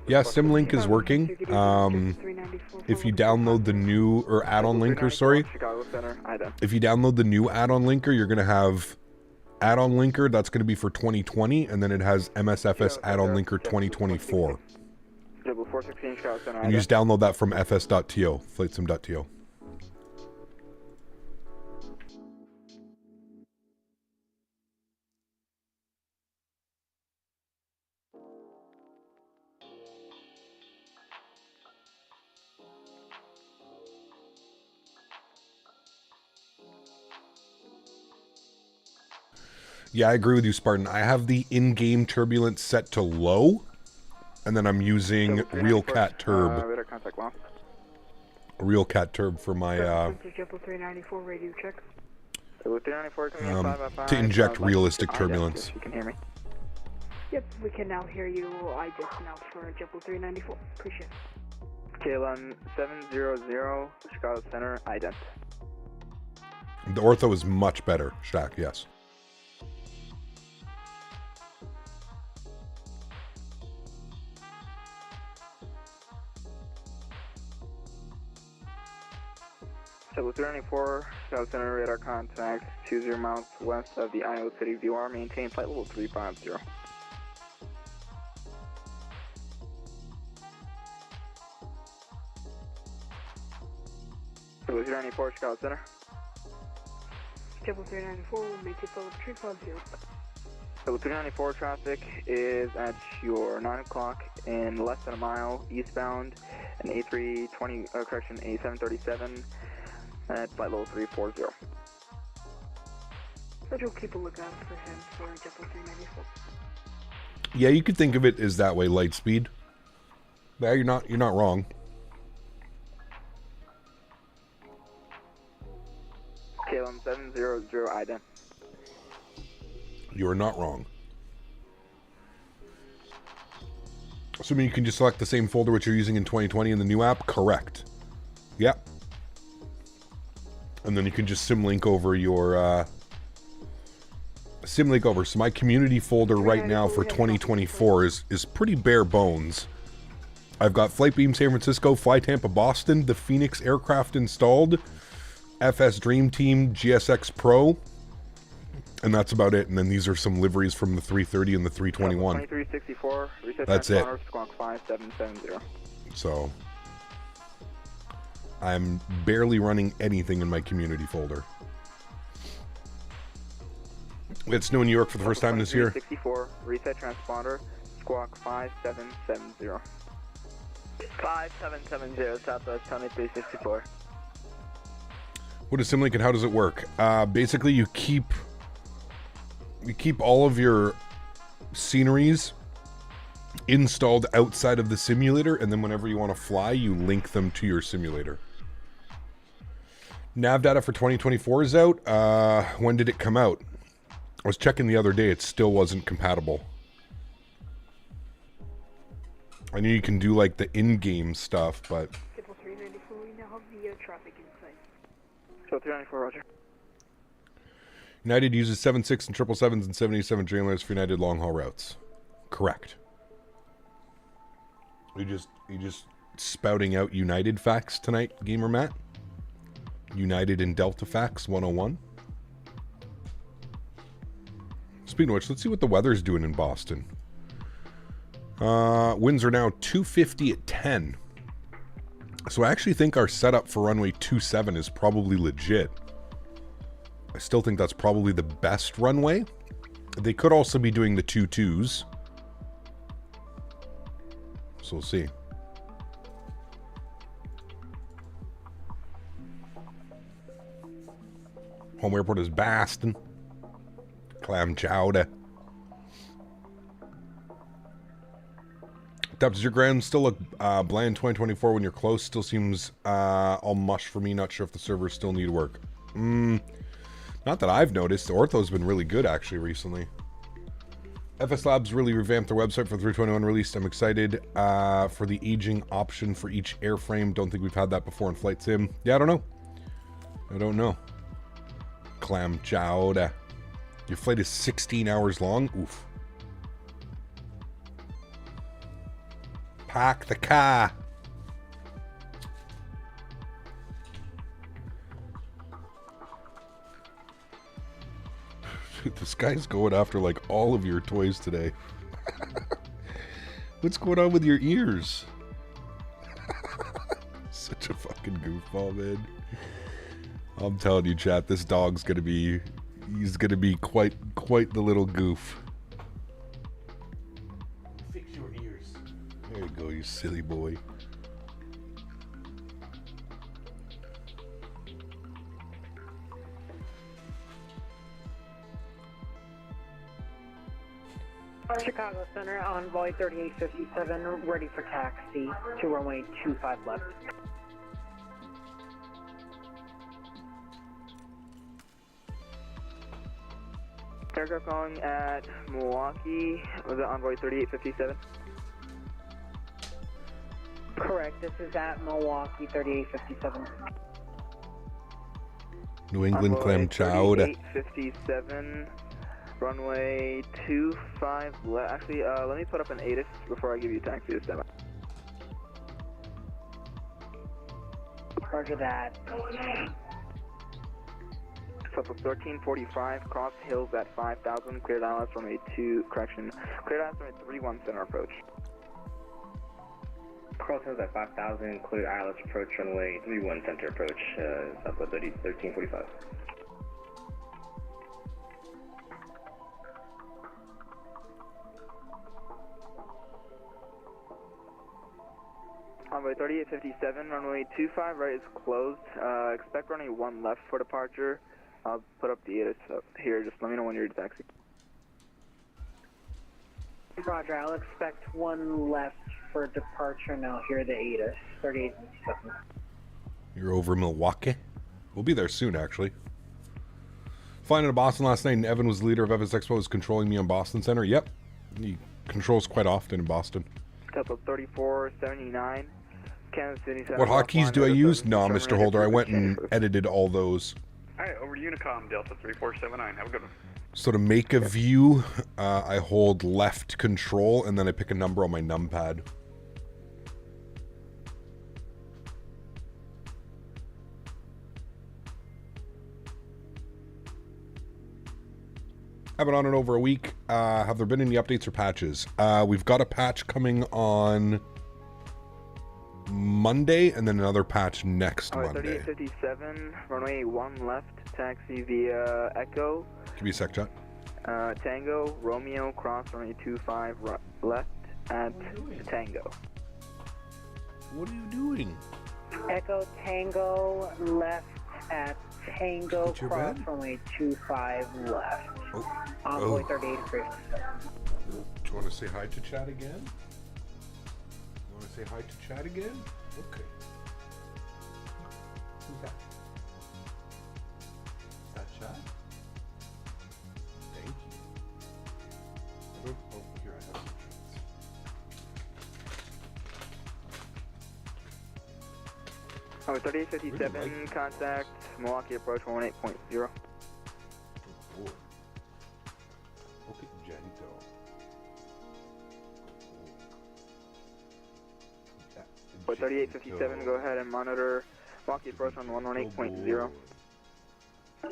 [SPEAKER 2] Yeah, SimLink is working. If you download the new, or add-on linker, sorry. If you download the new add-on linker, you're going to have add-on linker, that's going to be for 2020, and then it has MSFS add-on linker 2024. And you just download that from fs.to, flightsim.to. Yeah, I agree with you, Spartan. I have the in-game turbulence set to low, and then I'm using Real Cat Turb.
[SPEAKER 9] Radar contact lost.
[SPEAKER 2] Real Cat Turb for my
[SPEAKER 13] JetBlue 394 radio check.
[SPEAKER 9] So 394 coming in 555.
[SPEAKER 2] to inject realistic turbulence.
[SPEAKER 9] You can hear me.
[SPEAKER 13] Yep, we can now hear you. I just now for JetBlue 394. Appreciate it.
[SPEAKER 9] KLM 700 Chicago Center, ident.
[SPEAKER 2] The ortho is much better, Shaq, yes.
[SPEAKER 9] JetBlue 394, Chicago Center, radar contact 20 miles west of the Iowa City VR, maintain flight level 350. JetBlue 394, Chicago Center.
[SPEAKER 13] JetBlue 394 will maintain flight level 350.
[SPEAKER 9] JetBlue 394 traffic is at your 9 o'clock in less than a mile eastbound, an A737 at flight level 340.
[SPEAKER 13] But we'll keep a lookout for him for JetBlue 394.
[SPEAKER 2] Yeah, you could think of it as that way, light speed. Yeah, you're not wrong.
[SPEAKER 9] KLM 700 ident.
[SPEAKER 2] You are not wrong. Assuming you can just select the same folder which you're using in 2020 in the new app, correct. Yep. And then you can just symlink over your symlink over. So my community folder right now for 2024 is pretty bare bones. I've got Flightbeam San Francisco, Fly Tampa Boston, the Fenix aircraft installed, FS Dream Team GSX Pro, and that's about it. And then these are some liveries from the 330 and the 321.
[SPEAKER 9] 2364,
[SPEAKER 2] that's it.
[SPEAKER 9] Squawk 5770.
[SPEAKER 2] So I'm barely running anything in my community folder. It's snow in New York for the first time this year.
[SPEAKER 9] 64, reset transponder, Squawk 5770.
[SPEAKER 10] 5770, Southwest Tony 364.
[SPEAKER 2] What is Symlink and how does it work? Basically, you keep all of your sceneries installed outside of the simulator, and then whenever you want to fly, you link them to your simulator. Nav data for 2024 is out. When did it come out? I was checking the other day. It still wasn't compatible. I knew you can do like the in-game stuff, but...
[SPEAKER 13] JetBlue 394, we now have the traffic in sight.
[SPEAKER 9] So 394, roger.
[SPEAKER 2] United uses 76 and 777s and 787 Dreamliners for United long-haul routes. Correct. You just spouting out United facts tonight, Gamer Matt? United and Delta facts 101. Speaking of which, let's see what the weather's doing in Boston. Winds are now 250 at 10. So I actually think our setup for runway 27 is probably legit. I still think that's probably the best runway. They could also be doing the 22s. So we'll see. Home airport is Boston. Clam chowder. Does your ground still look bland 2024 when you're close? Still seems all mush for me. Not sure if the servers still need work. Not that I've noticed. The ortho's been really good actually recently. FS Labs really revamped their website for 321 release. I'm excited for the aging option for each airframe. Don't think we've had that before in Flight Sim. Yeah, I don't know. Clam chowder. Your flight is 16 hours long? Oof. Park the car. Dude, this guy's going after like all of your toys today. What's going on with your ears? Such a fucking goofball, man. I'm telling you, chat, this dog's gonna be... He's gonna be quite the little goof. Fix your ears. There you go, you silly boy.
[SPEAKER 5] Chicago Center, Envoy 3857, ready for taxi to runway 25 left.
[SPEAKER 9] Aircraft calling at Milwaukee, was it Envoy 3857?
[SPEAKER 5] Correct, this is at Milwaukee 3857.
[SPEAKER 2] New England clam chowder.
[SPEAKER 9] 3857, runway 25 left. Actually, let me put up an ATIS before I give you a taxi this time.
[SPEAKER 5] Roger that.
[SPEAKER 9] Southwest 1345, cross hills at 5000, cleared ILS runway 2, correction, cleared ILS runway 31 center approach.
[SPEAKER 10] Cross hills at 5000, clear ILS approach runway 31 center approach, Southwest 1345.
[SPEAKER 9] Envoy 3857, runway 25 right is closed. Expect runway 1 left for departure. I'll put up the ATIS up here. Just let me know when you're ready to taxi.
[SPEAKER 5] Roger, I'll expect 1 left for departure now. Here the ATIS 3857.
[SPEAKER 2] You're over Milwaukee? We'll be there soon, actually. Flying into Boston last night, and Evan was the leader of FS Expo, was controlling me on Boston Center. Yep, he controls quite often in Boston.
[SPEAKER 9] Tempo 3479. Kansas City.
[SPEAKER 2] What hotkeys do I use? No, Mr. Holder, I went and edited all those.
[SPEAKER 14] Alright, over to Unicom, Delta 3479. Have a good one.
[SPEAKER 2] So to make a view, I hold left control, and then I pick a number on my numpad. I've been on it over a week. Have there been any updates or patches? We've got a patch coming on Monday, and then another patch next Monday.
[SPEAKER 9] 3857, runway 1 left, taxi via Echo.
[SPEAKER 2] Give me a sec, chat.
[SPEAKER 9] Tango, Romeo, cross runway 25 left at Tango.
[SPEAKER 2] What are you doing?
[SPEAKER 5] Echo Tango left at Tango,
[SPEAKER 2] Get your
[SPEAKER 5] cross
[SPEAKER 2] bed?
[SPEAKER 5] runway 25 left.
[SPEAKER 2] Oh.
[SPEAKER 5] Envoy
[SPEAKER 2] Oh.
[SPEAKER 5] 3857.
[SPEAKER 2] Do you want to say hi to chat again? You want to say hi to chat again? Okay. Who's that? Is that chat? Thank you. Oh, here I have some treats.
[SPEAKER 9] Oh, 3857, contact Milwaukee approach 18.0.
[SPEAKER 2] Oh, okay, gentle.
[SPEAKER 9] For 3857, go ahead and monitor Milwaukee approach on 118.0.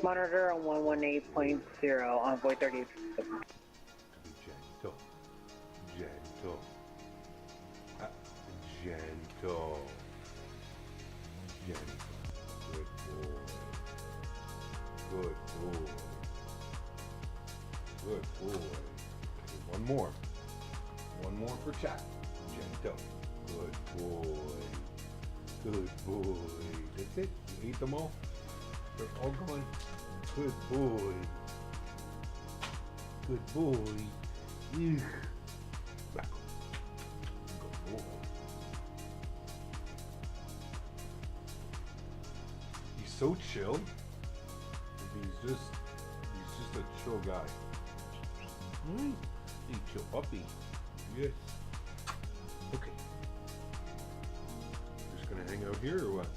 [SPEAKER 5] Monitor on 118.0, Envoy 3857.
[SPEAKER 2] Gentle. Gentle. Gentle. Gentle. Good boy. Good boy. Good boy. One more. One more for chat. Gentle. Good boy. Good boy. That's it. You ate them all? They're all gone. Good boy. Good boy. Ugh. Back. Good boy. He's so chill. He's just a chill guy. Hey, chill puppy. Yes. Okay. Just gonna hang out here or what?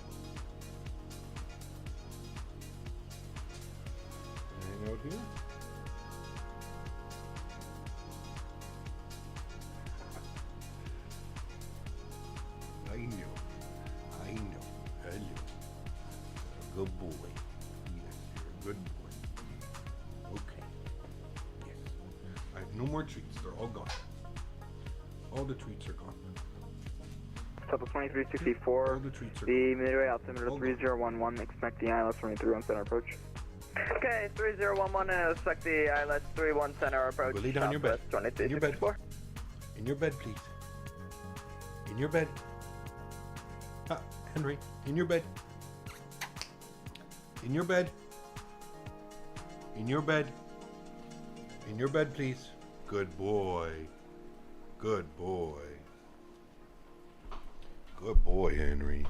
[SPEAKER 2] Hang out here? I know. Hello. Good boy. Yes, you're a good boy. Okay. Yes. I have no more treats. They're all gone. All the treats are gone.
[SPEAKER 9] Tempo 2364, the midway altimeter 3011, expect the ILS runway 31 center approach.
[SPEAKER 15] Okay, 3011, and expect the ILS 31 center approach.
[SPEAKER 2] Lay down in your bed. In your bed. In your bed, please. In your bed. Henry, in your bed. In your bed. In your bed. In your bed, please. Good boy. Good boy. Good boy, Henry.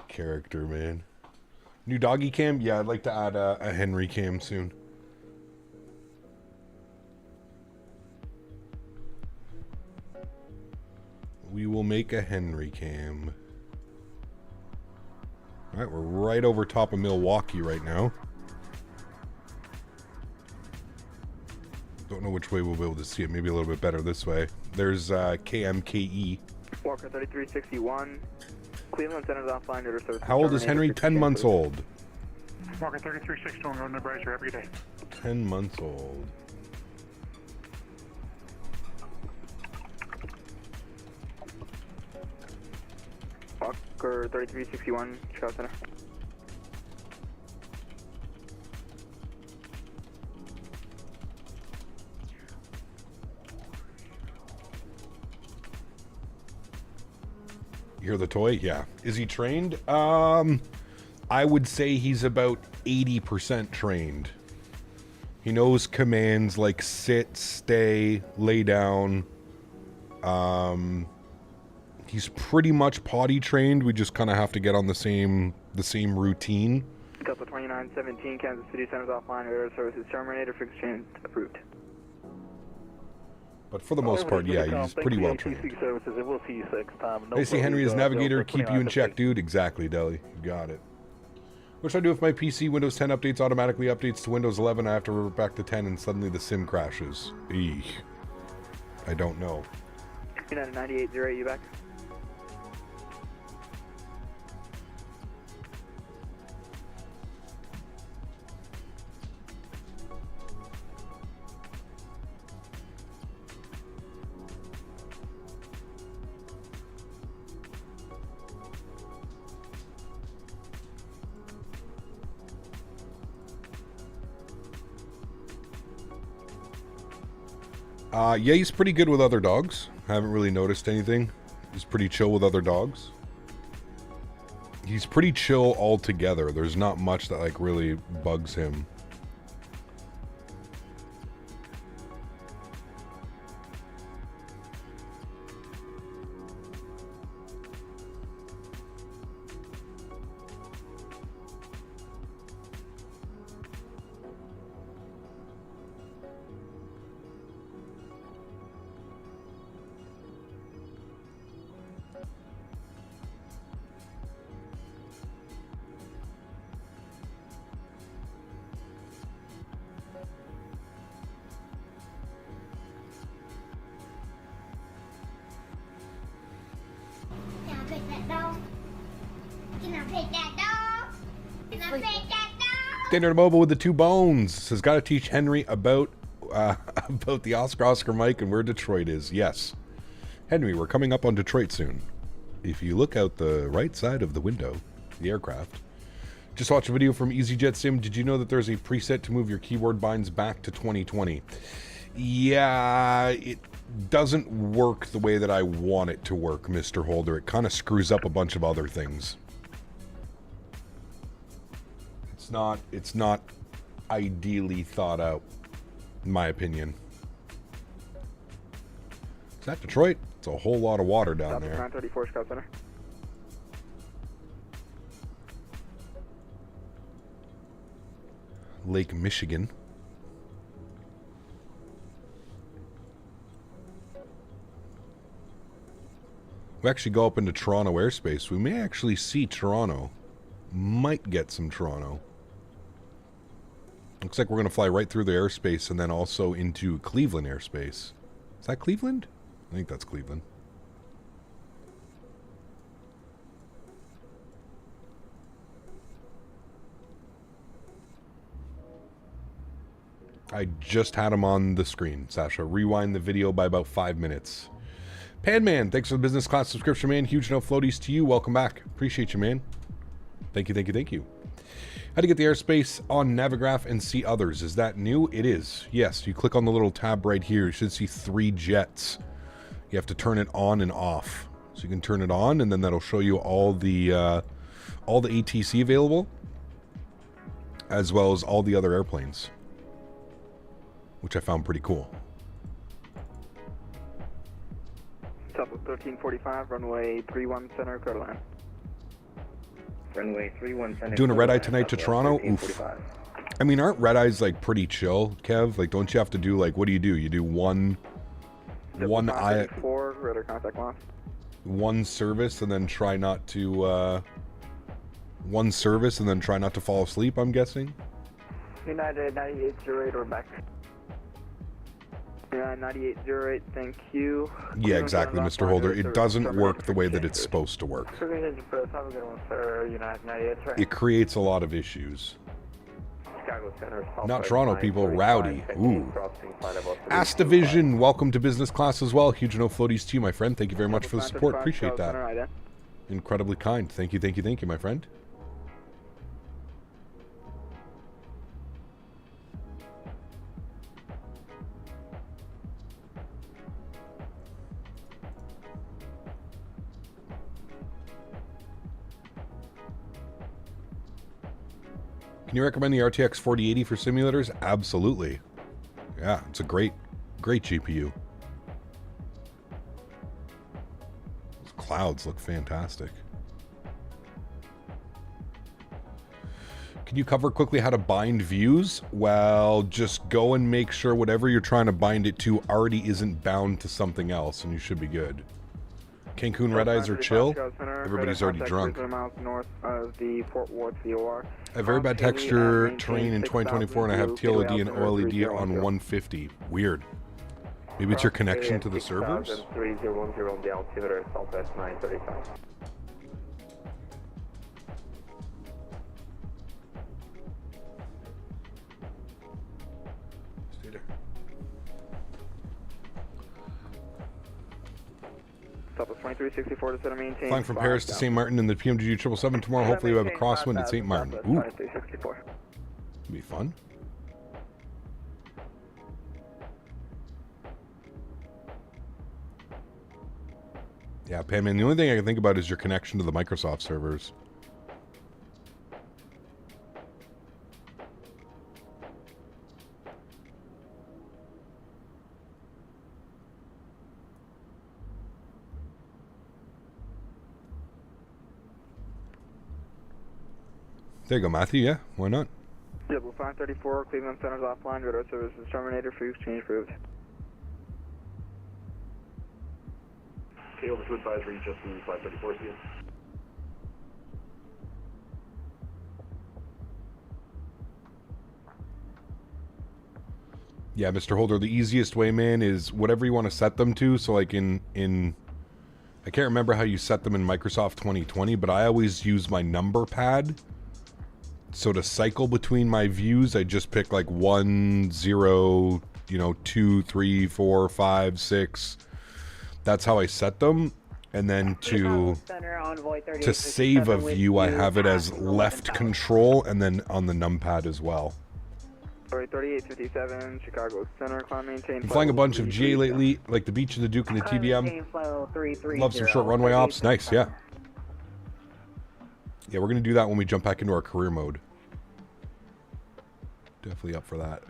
[SPEAKER 2] Character, man. New doggy cam? Yeah, I'd like to add a Henry cam soon. We will make a Henry cam. Alright, we're right over top of Milwaukee right now. Don't know which way we'll be able to see it. Maybe a little bit better this way. There's KMKE.
[SPEAKER 9] Walker 3361. Cleveland Center's offline. Order service.
[SPEAKER 2] How old is Henry? 10 months old.
[SPEAKER 16] Walker 3361, going to Brazier. Have a good day.
[SPEAKER 2] 10 months old.
[SPEAKER 9] Walker 3361, Chicago Center.
[SPEAKER 2] You hear the toy? Yeah. Is he trained? I would say he's about 80% trained. He knows commands like sit, stay, lay down. He's pretty much potty trained. We just kind of have to get on the same routine.
[SPEAKER 9] Delta 2917, Kansas City Center's offline. Order services terminated. Fixed chain approved.
[SPEAKER 2] But for the most part, yeah, he's pretty well trained.
[SPEAKER 16] Services, and we'll see you next time.
[SPEAKER 2] They say Henry is navigator, keep you in check, dude. Exactly, Deli. Got it. What should I do if my PC Windows 10 updates automatically updates to Windows 11? I have to revert back to 10 and suddenly the sim crashes. Eek. I don't know.
[SPEAKER 9] United 9808, you back?
[SPEAKER 2] Yeah, he's pretty good with other dogs. I haven't really noticed anything. He's pretty chill with other dogs. He's pretty chill altogether. There's not much that like really bugs him. Standard Mobile with the 2 bones has got to teach Henry about the Oscar Mike and where Detroit is. Yes, Henry, we're coming up on Detroit soon. If you look out the right side of the window, the aircraft. Just watched a video from EasyJet Sim. Did you know that there's a preset to move your keyboard binds back to 2020? Yeah, it doesn't work the way that I want it to work, Mr. Holder. It kind of screws up a bunch of other things. It's not ideally thought out, in my opinion. Is that Detroit? It's a whole lot of water down there.
[SPEAKER 9] 934 Chicago Center.
[SPEAKER 2] Lake Michigan. We actually go up into Toronto airspace. We may actually see Toronto. Might get some Toronto. Looks like we're going to fly right through the airspace and then also into Cleveland airspace. Is that Cleveland? I think that's Cleveland. I just had him on the screen, Sasha. Rewind the video by about 5 minutes. Panman, thanks for the business class subscription, man. Huge no floaties to you. Welcome back. Appreciate you, man. Thank you, thank you, thank you. How to get the airspace on Navigraph and see others. Is that new? It is. Yes, you click on the little tab right here. You should see 3 jets. You have to turn it on and off. So you can turn it on, and then that'll show you all the ATC available, as well as all the other airplanes. which I found pretty cool.
[SPEAKER 9] Southwest 1345, runway 31 center, clear to land.
[SPEAKER 10] Runway 31 center.
[SPEAKER 2] Doing a red eye tonight to Toronto? Oof. I mean, aren't red eyes like pretty chill, Kev? Like, don't you have to do like, what do? You do one eye,
[SPEAKER 9] radar contact loss.
[SPEAKER 2] one service, and then try not to one service, and then try not to fall asleep. I'm guessing.
[SPEAKER 9] United 9808, we're back. Yeah, 9808, thank you.
[SPEAKER 2] Yeah, exactly, Mr. Holder. It doesn't work the way that it's supposed to work.
[SPEAKER 9] Have a good one, sir. United 98.
[SPEAKER 2] It creates a lot of issues.
[SPEAKER 9] Chicago Center.
[SPEAKER 2] Not Toronto people, rowdy. Ooh. Astavision, welcome to business class as well. Huge no floaties to you, my friend. Thank you very much for the support. Appreciate that. Incredibly kind. Thank you, thank you, thank you, my friend. Can you recommend the RTX 4080 for simulators? Absolutely. Yeah, it's a great GPU. Those clouds look fantastic. Can you cover quickly how to bind views? Well, just go and make sure whatever you're trying to bind it to already isn't bound to something else, and you should be good. Cancun red eyes are chill. Everybody's already drunk.
[SPEAKER 9] North of the Fort Worth VOR.
[SPEAKER 2] I have very bad texture terrain in 2024, and I have TLOD and OLED on 150. Weird. Maybe it's your connection to the servers?
[SPEAKER 10] 3010 the altimeter, Southwest 935.
[SPEAKER 9] Southwest 2364 to center maintain.
[SPEAKER 2] Flying from Paris to St. Martin in the PMDG 777 tomorrow. Hopefully we have a crosswind at St. Martin. Ooh. It'll be fun. Yeah, Pam, man, the only thing I can think about is your connection to the Microsoft servers. There you go, Matthew. Yeah, why not?
[SPEAKER 9] JetBlue 534, Cleveland Center's offline. Radar services terminated. Free exchange approved.
[SPEAKER 12] Okay, over to advisory, JetBlue 534, see you.
[SPEAKER 2] Yeah, Mr. Holder, the easiest way, man, is whatever you want to set them to. So like in I can't remember how you set them in Microsoft 2020, but I always use my number pad. So to cycle between my views, I just pick like 1, 0, 2, 3, 4, 5, 6. That's how I set them. And then to save a view, I have it as left control and then on the numpad as well.
[SPEAKER 9] 3857, Chicago Center, climb maintain.
[SPEAKER 2] I'm flying a bunch of GA lately, like the Beach and the Duke and the TBM. Love some short runway ops. Nice, yeah. Yeah, we're going to do that when we jump back into our career mode. Definitely up for that.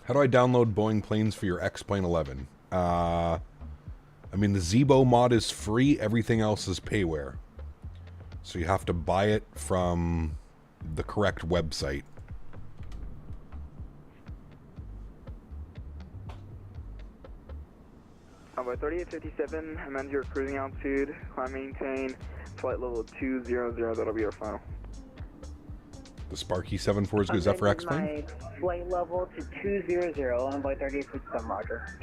[SPEAKER 2] How do I download Boeing planes for your X-Plane 11? I mean, the Zebo mod is free. Everything else is payware. So you have to buy it from the correct website.
[SPEAKER 9] By 3857, amend your cruising altitude, climb maintain, flight level 200, that'll be our final.
[SPEAKER 2] The Sparky 74 is good. Is that for X-Plane?
[SPEAKER 5] My flight level to 200 on by 3857, roger.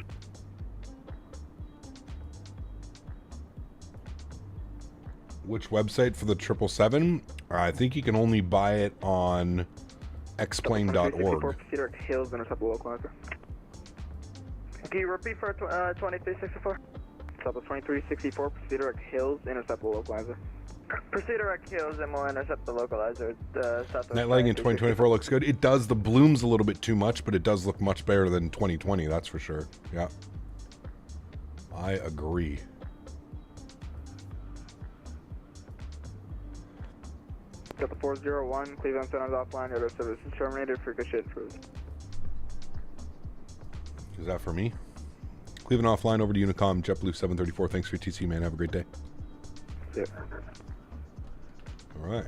[SPEAKER 2] Which website for the 777? I think you can only buy it on xplane.org.
[SPEAKER 9] Cedar Hills, intercept the localizer. Can you repeat for 2364? Southwest 2364, Cedar Hills, intercept the localizer. Cedar Hills, and we'll intercept the localizer.
[SPEAKER 2] Night lighting in 2024 looks good. It does. The bloom's a little bit too much, but it does look much better than 2020, that's for sure. Yeah. I agree.
[SPEAKER 9] Delta 401, Cleveland Center's offline, your service is terminated, frequency approved.
[SPEAKER 2] Is that for me? Cleveland offline over to Unicom, JetBlue 734. Thanks for your TC, man. Have a great day.
[SPEAKER 9] Yeah.
[SPEAKER 2] All right.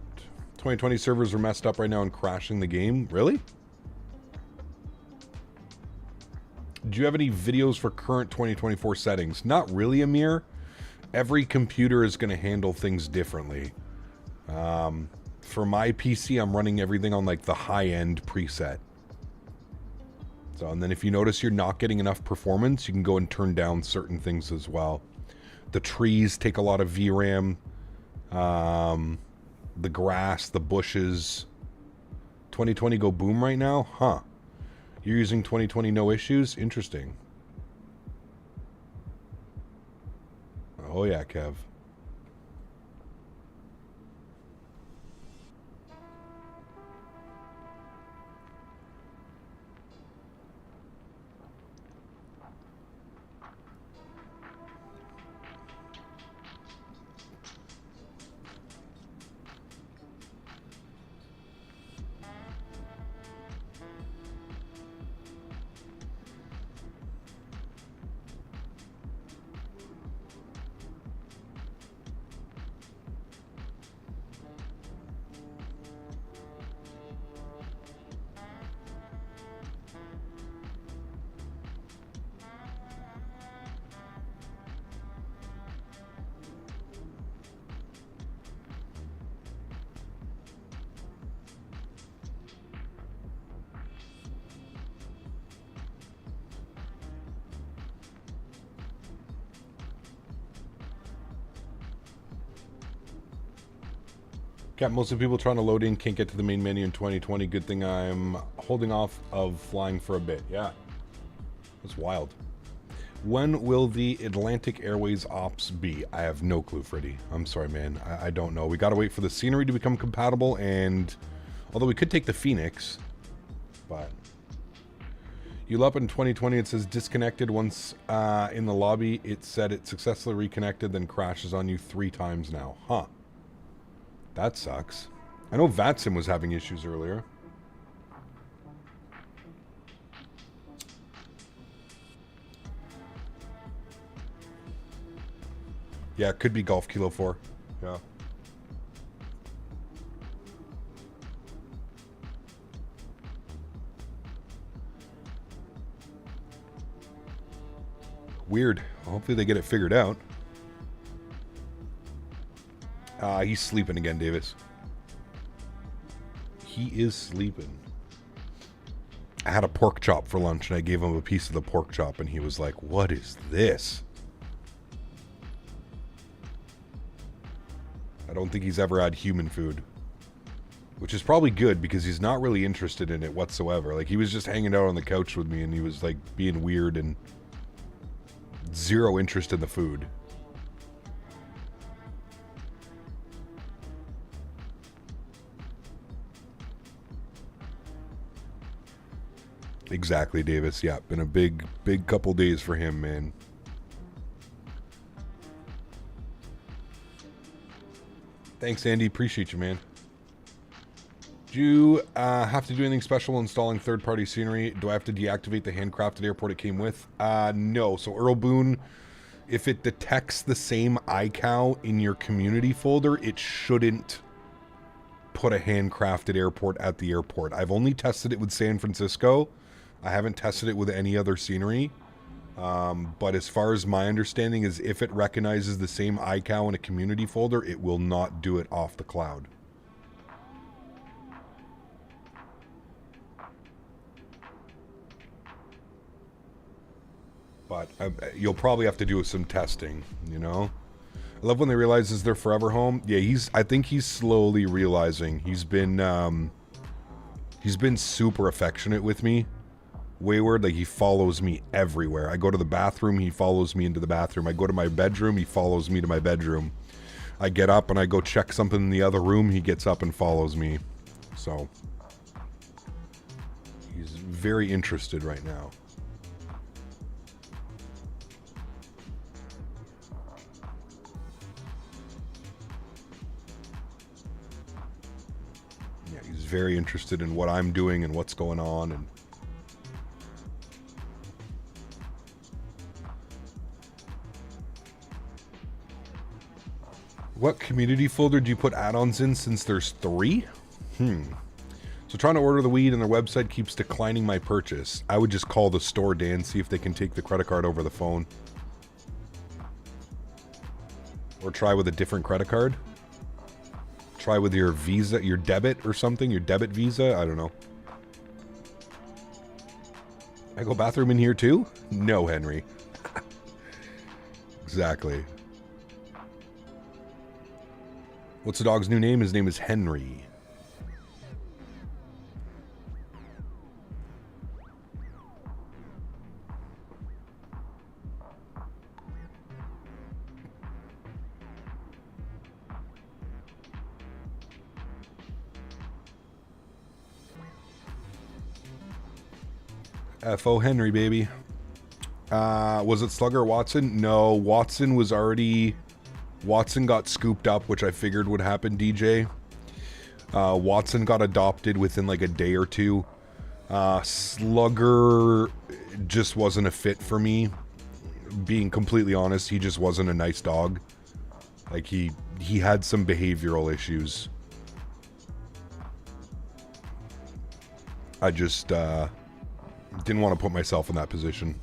[SPEAKER 2] 2020 servers are messed up right now and crashing the game. Really? Do you have any videos for current 2024 settings? Not really, Amir. Every computer is going to handle things differently. For my PC, I'm running everything on like the high-end preset. So, and then if you notice you're not getting enough performance, you can go and turn down certain things as well. The trees take a lot of VRAM. The grass, the bushes. 2020 go boom right now? Huh. You're using 2020 no issues? Interesting. Oh yeah, Kev. Got most of the people trying to load in, can't get to the main menu in 2020. Good thing I'm holding off of flying for a bit. Yeah. That's wild. When will the Atlantic Airways ops be? I have no clue, Freddie. I'm sorry, man. I don't know. We got to wait for the scenery to become compatible, and although we could take the Fenix, but you up in 2020, it says disconnected. Once in the lobby, it said it successfully reconnected, then crashes on you 3 times now. Huh. That sucks. I know Vatsim was having issues earlier. Yeah, it could be Golf Kilo 4. Yeah. Weird. Hopefully they get it figured out. He's sleeping again, Davis. He is sleeping. I had a pork chop for lunch, and I gave him a piece of the pork chop, and he was like, what is this? I don't think he's ever had human food. Which is probably good, because he's not really interested in it whatsoever. Like, he was just hanging out on the couch with me, and he was, like, being weird and zero interest in the food. Exactly, Davis. Yeah, been a big couple days for him, man. Thanks, Andy. Appreciate you, man. Do you have to do anything special installing third-party scenery? Do I have to deactivate the handcrafted airport it came with? No. So Earl Boone, if it detects the same iCow in your community folder, it shouldn't put a handcrafted airport at the airport. I've only tested it with San Francisco. I haven't tested it with any other scenery. But as far as my understanding is, if it recognizes the same iCow in a community folder, it will not do it off the cloud. But you'll probably have to do some testing, you know? I love when they realize it's their forever home. Yeah, I think he's slowly realizing. He's been super affectionate with me. Wayward, like, he follows me everywhere. I go to the bathroom, he follows me into the bathroom. I go to my bedroom, he follows me to my bedroom. I get up and I go check something in the other room, he gets up and follows me. So, he's very interested right now. He's very interested in what I'm doing and what's going on. And what community folder do you put add-ons in since there's 3? So trying to order the weed and their website keeps declining my purchase. I would just call the store, Dan, see if they can take the credit card over the phone. Or try with a different credit card. Try with your Visa, your debit or something, your debit Visa, I don't know. I go bathroom in here too? No, Henry. Exactly. What's the dog's new name? His name is Henry. F.O. Henry, baby. Was it Slugger Watson? No, Watson was already... Watson got scooped up, which I figured would happen, DJ. Watson got adopted within like a day or two. Slugger just wasn't a fit for me. Being completely honest, he just wasn't a nice dog. Like, he had some behavioral issues. I just... didn't want to put myself in that position.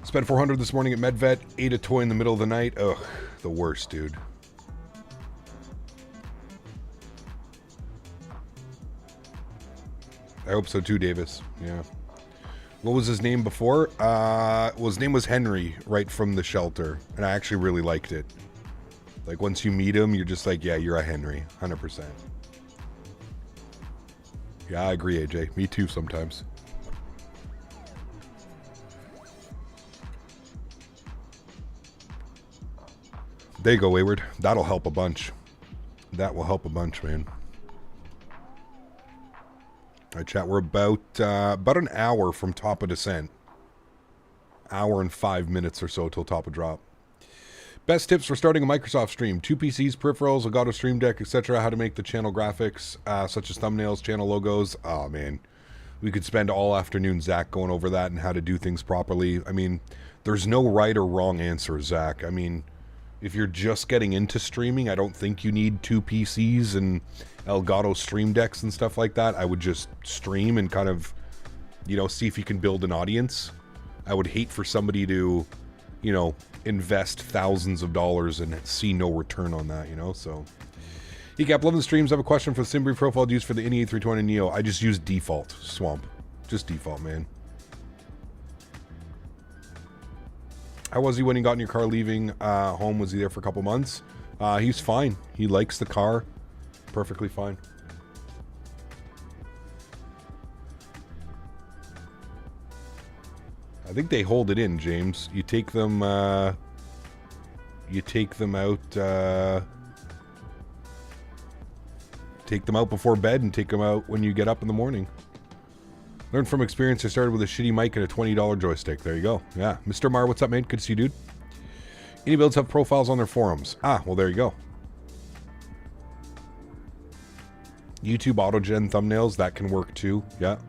[SPEAKER 2] Spent $400 this morning at MedVet. Ate a toy in the middle of the night. Ugh, the worst, dude. I hope so too, Davis. Yeah. What was his name before? Well, his name was Henry, right from the shelter. And I actually really liked it. Like, once you meet him, you're just like, yeah, you're a Henry. 100%. Yeah, I agree, AJ. Me too sometimes. There you go, Wayward. That'll help a bunch. That will help a bunch, man. All right, chat. We're about an hour from top of descent. Hour and 5 minutes or so till top of drop. Best tips for starting a Microsoft stream. 2 PCs, peripherals, Elgato Stream Deck, etc. How to make the channel graphics, such as thumbnails, channel logos. Oh, man. We could spend all afternoon, Zach, going over that and how to do things properly. I mean, there's no right or wrong answer, Zach. I mean, if you're just getting into streaming, I don't think you need 2 PCs and Elgato Stream Decks and stuff like that. I would just stream and kind of, you know, see if you can build an audience. I would hate for somebody to, you know, invest thousands of dollars and see no return on that, you know, so. Ecap, love the streams. I have a question for the Simbrief profile used for the Indy A320 Neo. I just use default, Swamp. Just default, man. How was he when he got in your car leaving home? Was he there for a couple months? He's fine. He likes the car. Perfectly fine. I think they hold it in, James. You take them out, take them out before bed and take them out when you get up in the morning. Learned from experience. I started with a shitty mic and a $20 joystick. There you go. Yeah. Mr. Mar, what's up, man? Good to see you, dude. Any builds have profiles on their forums. Ah, well, there you go. YouTube auto-gen thumbnails, that can work too. Yeah. Are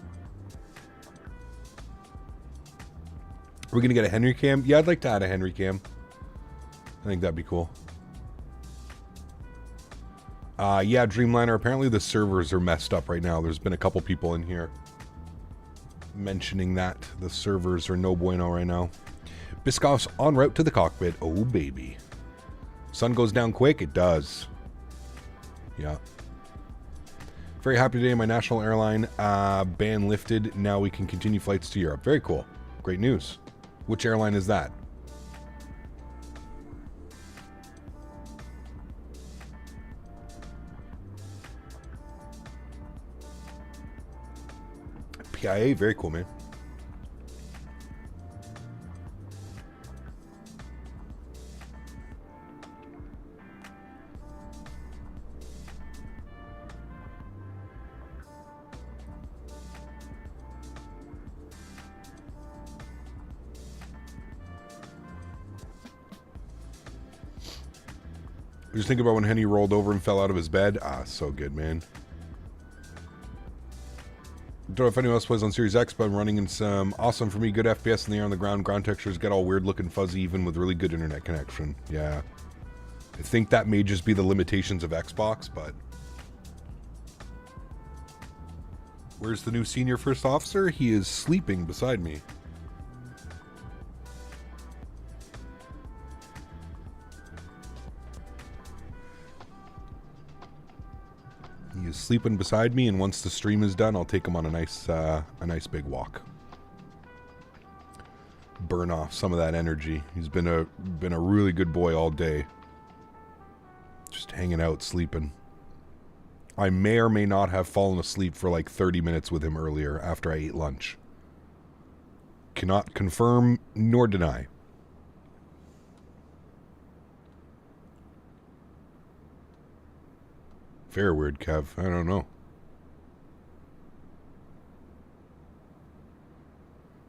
[SPEAKER 2] we going to get a Henry cam? Yeah, I'd like to add a Henry cam. I think that'd be cool. Yeah, Dreamliner. Apparently the servers are messed up right now. There's been a couple people in here mentioning that. The servers are no bueno right now. Biscoff's en route to the cockpit. Oh, baby. Sun goes down quick. It does. Yeah. Very happy today. My national airline ban lifted. Now we can continue flights to Europe. Very cool. Great news. Which airline is that? PIA. Very cool, man. Just think about when Henny rolled over and fell out of his bed. Ah, so good, man. Don't know if anyone else plays on Series X, but I'm running in some awesome for me, good FPS in the air on the ground. Ground textures get all weird looking fuzzy even with really good internet connection. Yeah. I think that may just be the limitations of Xbox, but... Where's the new senior first officer? He is sleeping beside me. He is sleeping beside me, and once the stream is done, I'll take him on a nice big walk. Burn off some of that energy. He's been a really good boy all day. Just hanging out, sleeping. I may or may not have fallen asleep for like 30 minutes with him earlier after I ate lunch. Cannot confirm nor deny. Very weird, Kev. I don't know.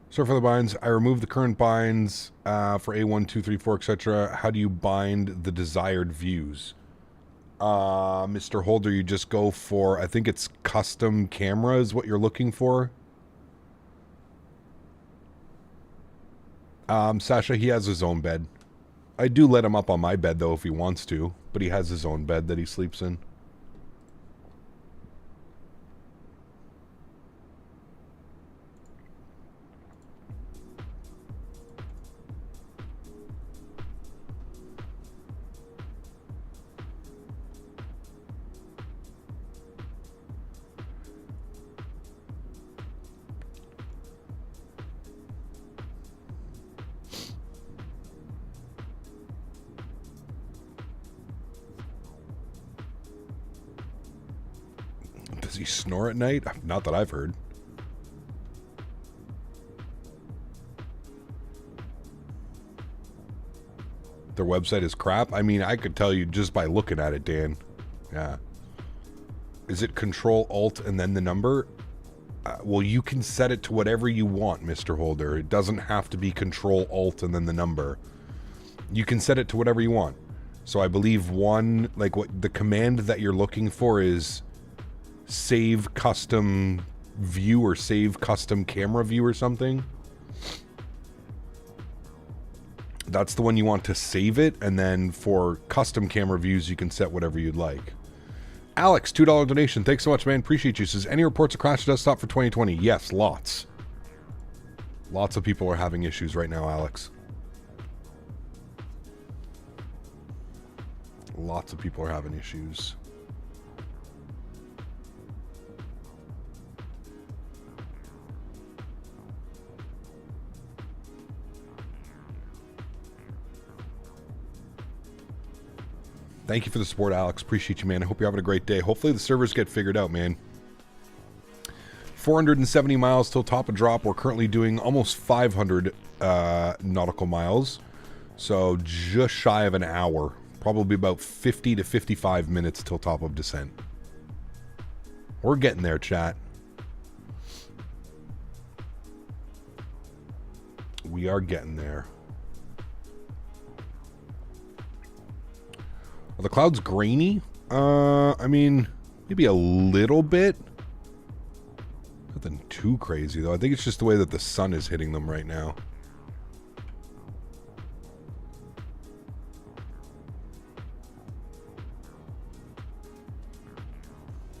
[SPEAKER 2] So for the binds, I removed the current binds for A1, 2, 3, 4, etc. How do you bind the desired views? Mr. Holder, you just go for, I think it's custom camera is what you're looking for. Sasha, he has his own bed. I do let him up on my bed, though, if he wants to. But he has his own bed that he sleeps in. Does he snore at night? Not that I've heard. Their website is crap? I mean, I could tell you just by looking at it, Dan. Yeah. Is it Control-Alt and then the number? Well, you can set it to whatever you want, Mr. Holder. It doesn't have to be Control-Alt and then the number. You can set it to whatever you want. So I believe one, like what the command that you're looking for is save custom view or save custom camera view or something. That's the one you want to save it, and then for custom camera views you can set whatever you'd like. Alex, $2 donation. Thanks so much, man. Appreciate you. Says, any reports of crash desktop for 2020? Yes, lots. Lots of people are having issues right now, Alex. Lots of people are having issues. Thank you for the support, Alex. Appreciate you, man. I hope you're having a great day. Hopefully the servers get figured out, man. 470 miles till top of drop. We're currently doing almost 500 nautical miles. So just shy of an hour. Probably about 50 to 55 minutes till top of descent. We're getting there, chat. We are getting there. Are the clouds grainy? I mean, maybe a little bit. Nothing too crazy, though. I think it's just the way that the sun is hitting them right now.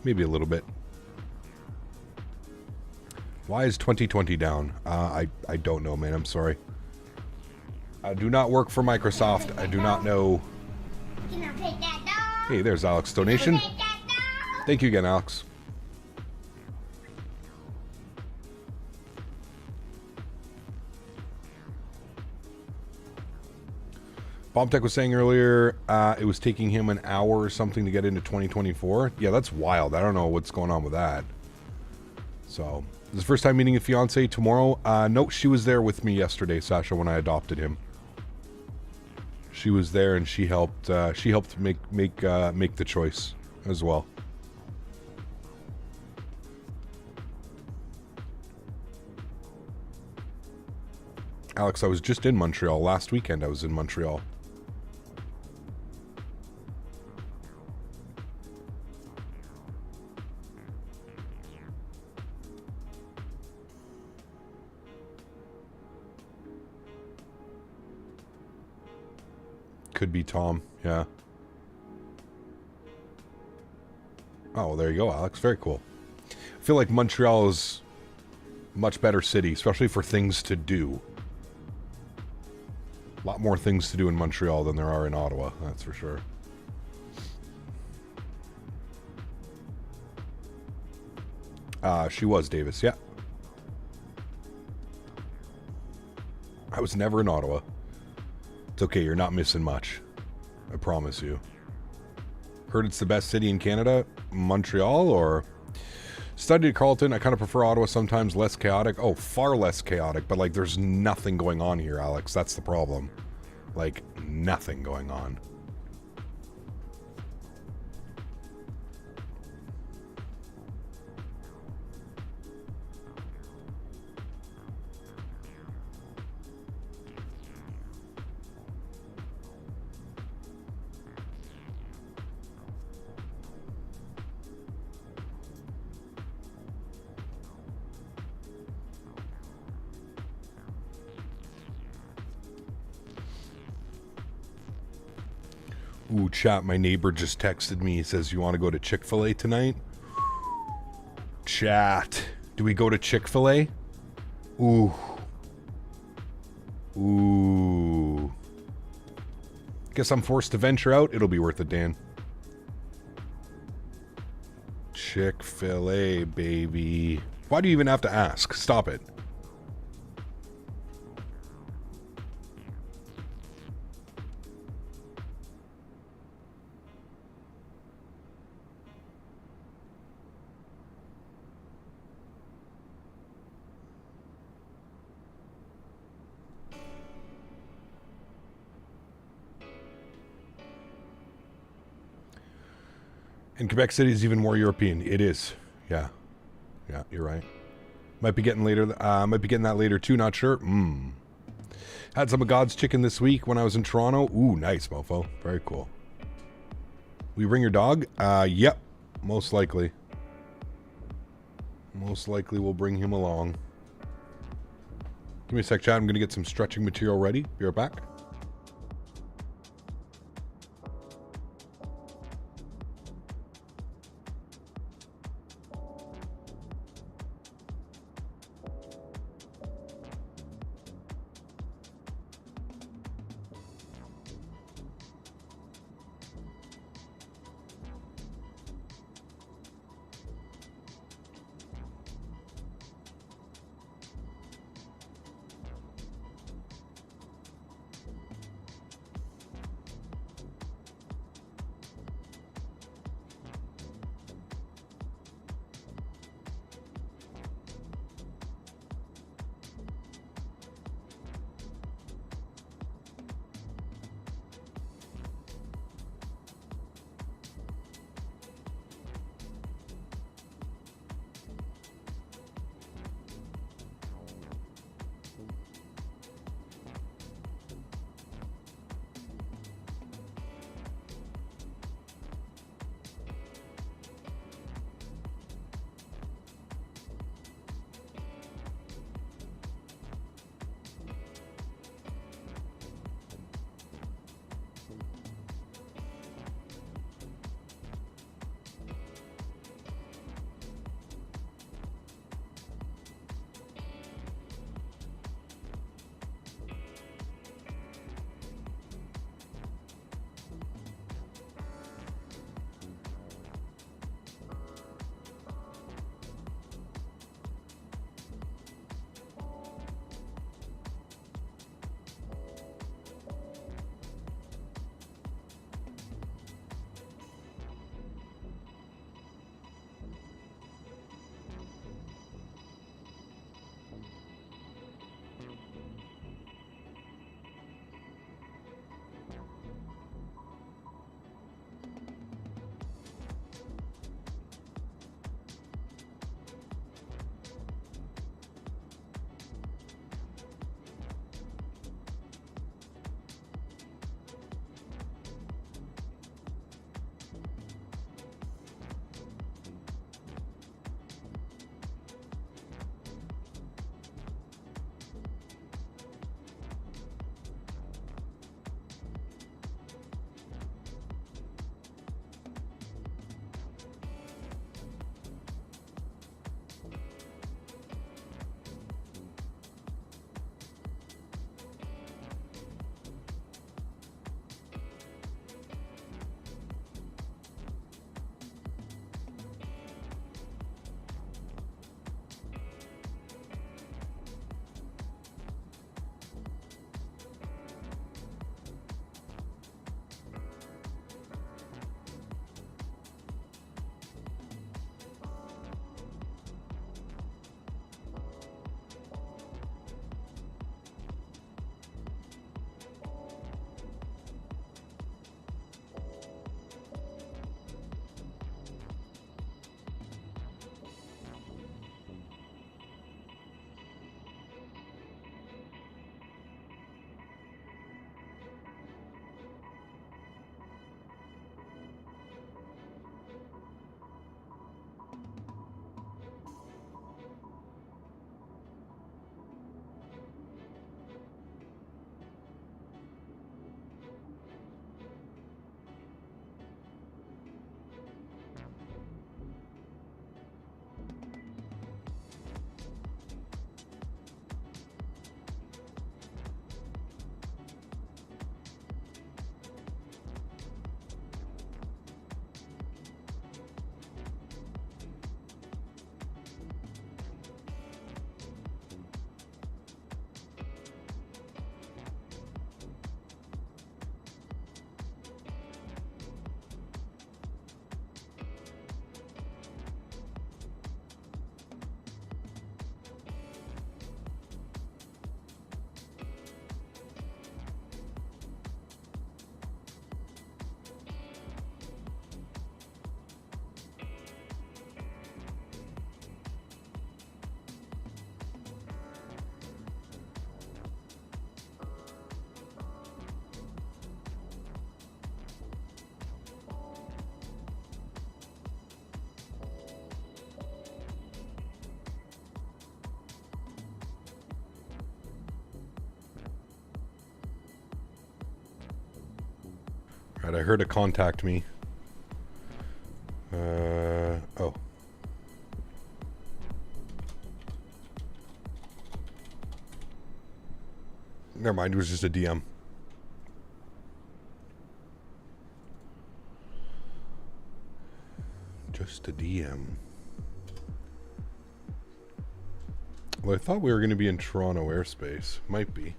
[SPEAKER 2] Maybe a little bit. Why is 2020 down? I don't know, man. I'm sorry. I do not work for Microsoft. I do not know. Hey, there's Alex donation. Thank you again, Alex. Bombtech was saying earlier it was taking him an hour or something to get into 2024. Yeah, that's wild. I don't know what's going on with that. So, this is the first time meeting a fiance tomorrow. No, she was there with me yesterday, Sasha, when I adopted him. She was there and she helped make the choice as well. Alex, I was just in Montreal. Last weekend I was in Montreal. Could be Tom, yeah. Oh, well, there you go, Alex. Very cool. I feel like Montreal is a much better city, especially for things to do. A lot more things to do in Montreal than there are in Ottawa, that's for sure. She was Davis, yeah. I was never in Ottawa. It's okay, you're not missing much. I promise you. Heard it's the best city in Canada? Montreal, or... Studied at Carleton. I kind of prefer Ottawa sometimes, less chaotic. Oh, far less chaotic, but like there's nothing going on here, Alex. That's the problem. Like, nothing going on. Ooh, chat, my neighbor just texted me. He says, you want to go to Chick-fil-A tonight? Chat, do we go to Chick-fil-A? Ooh. Ooh. Guess I'm forced to venture out. It'll be worth it, Dan. Chick-fil-A, baby. Why do you even have to ask? Stop it. And Quebec City is even more European. It is. Yeah. Yeah, you're right. Might be getting later. Might be getting that later too. Not sure. Had some of God's chicken this week when I was in Toronto. Ooh, nice, mofo. Very cool. Will you bring your dog? Yep. Most likely. Most likely we'll bring him along. Give me a sec, chat. I'm going to get some stretching material ready. Be right back. Right, I heard a contact me. Oh. Never mind, it was just a DM. Just a DM. Well, I thought we were going to be in Toronto airspace. Might be.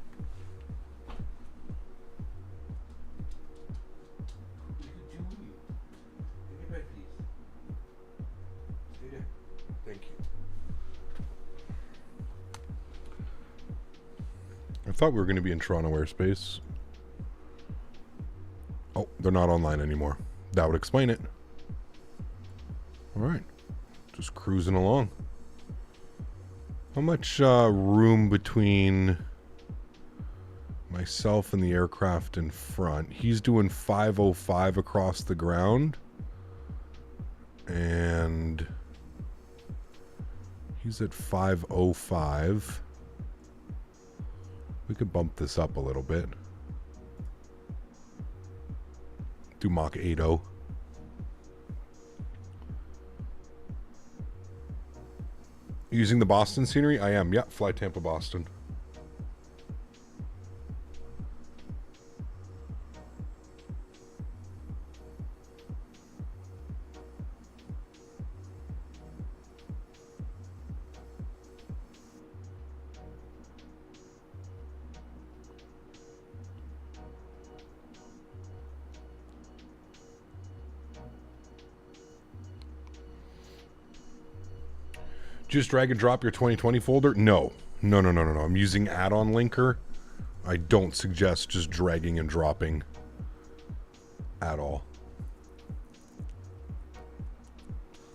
[SPEAKER 2] Thank you. I thought we were going to be in Toronto airspace. Oh, they're not online anymore. That would explain it. All right. Just cruising along. How much room between myself and the aircraft in front? He's doing 505 across the ground. And he's at 505. We could bump this up a little bit. Do Mach 80. Using the Boston scenery? I am. Yeah, fly Tampa, Boston. Just drag and drop your 2020 folder? No. No. I'm using add-on linker. I don't suggest just dragging and dropping at all.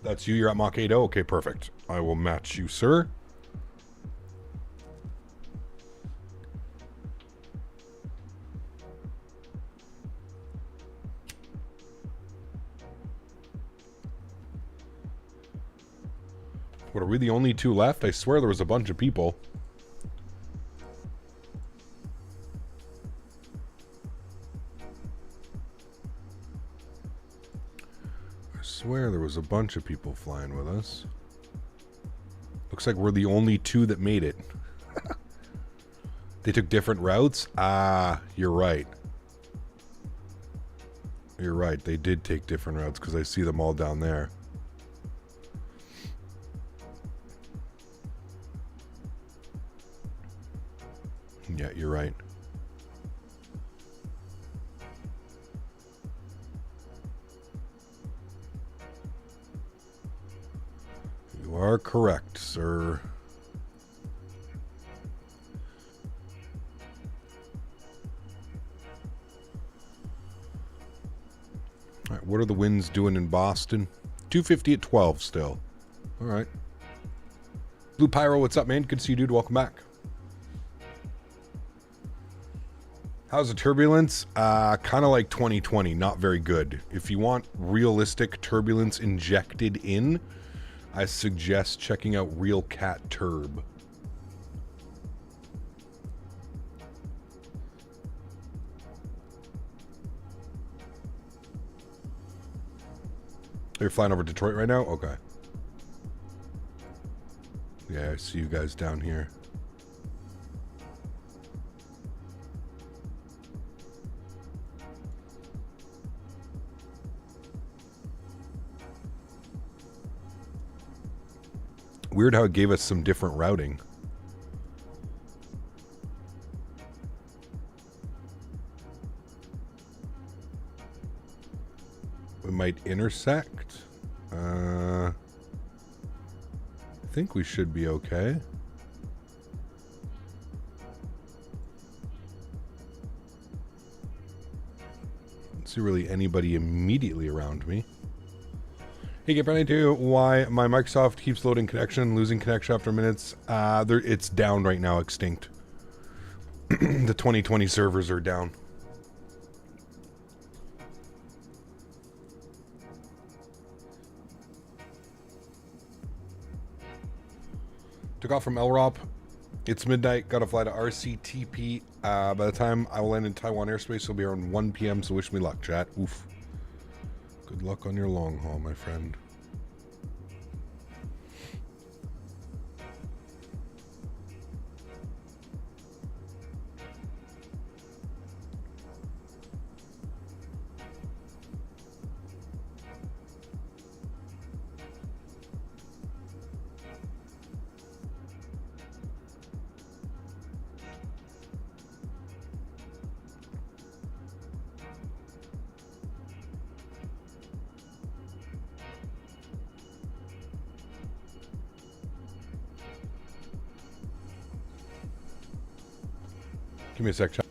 [SPEAKER 2] That's you. You're at Mach 80? Okay, perfect. I will match you, sir. What, are we the only two left? I swear there was a bunch of people. I swear there was a bunch of people flying with us. Looks like we're the only two that made it. They took different routes? Ah, you're right. You're right, they did take different routes because I see them all down there. Yeah, you're right. You are correct, sir. All right, what are the winds doing in Boston? 250 at 12 still. All right. Blue Pyro, what's up, man? Good to see you, dude. Welcome back. How's the turbulence? Kind of like 2020, not very good. If you want realistic turbulence injected in, I suggest checking out Real Cat Turb. You're flying over Detroit right now? Okay. Yeah, I see you guys down here. Weird how it gave us some different routing. We might intersect. I think we should be okay. Don't see really anybody immediately around me. Hey, get ready to why my Microsoft keeps loading connection, losing connection after minutes. It's down right now, extinct. The 2020 servers are down. Took off from LROP It's midnight. Got to fly to RCTP. By the time I will land in Taiwan airspace, it'll be around 1 p.m. So wish me luck, chat. Oof. Good luck on your long haul, my friend. Give me a sec, chat.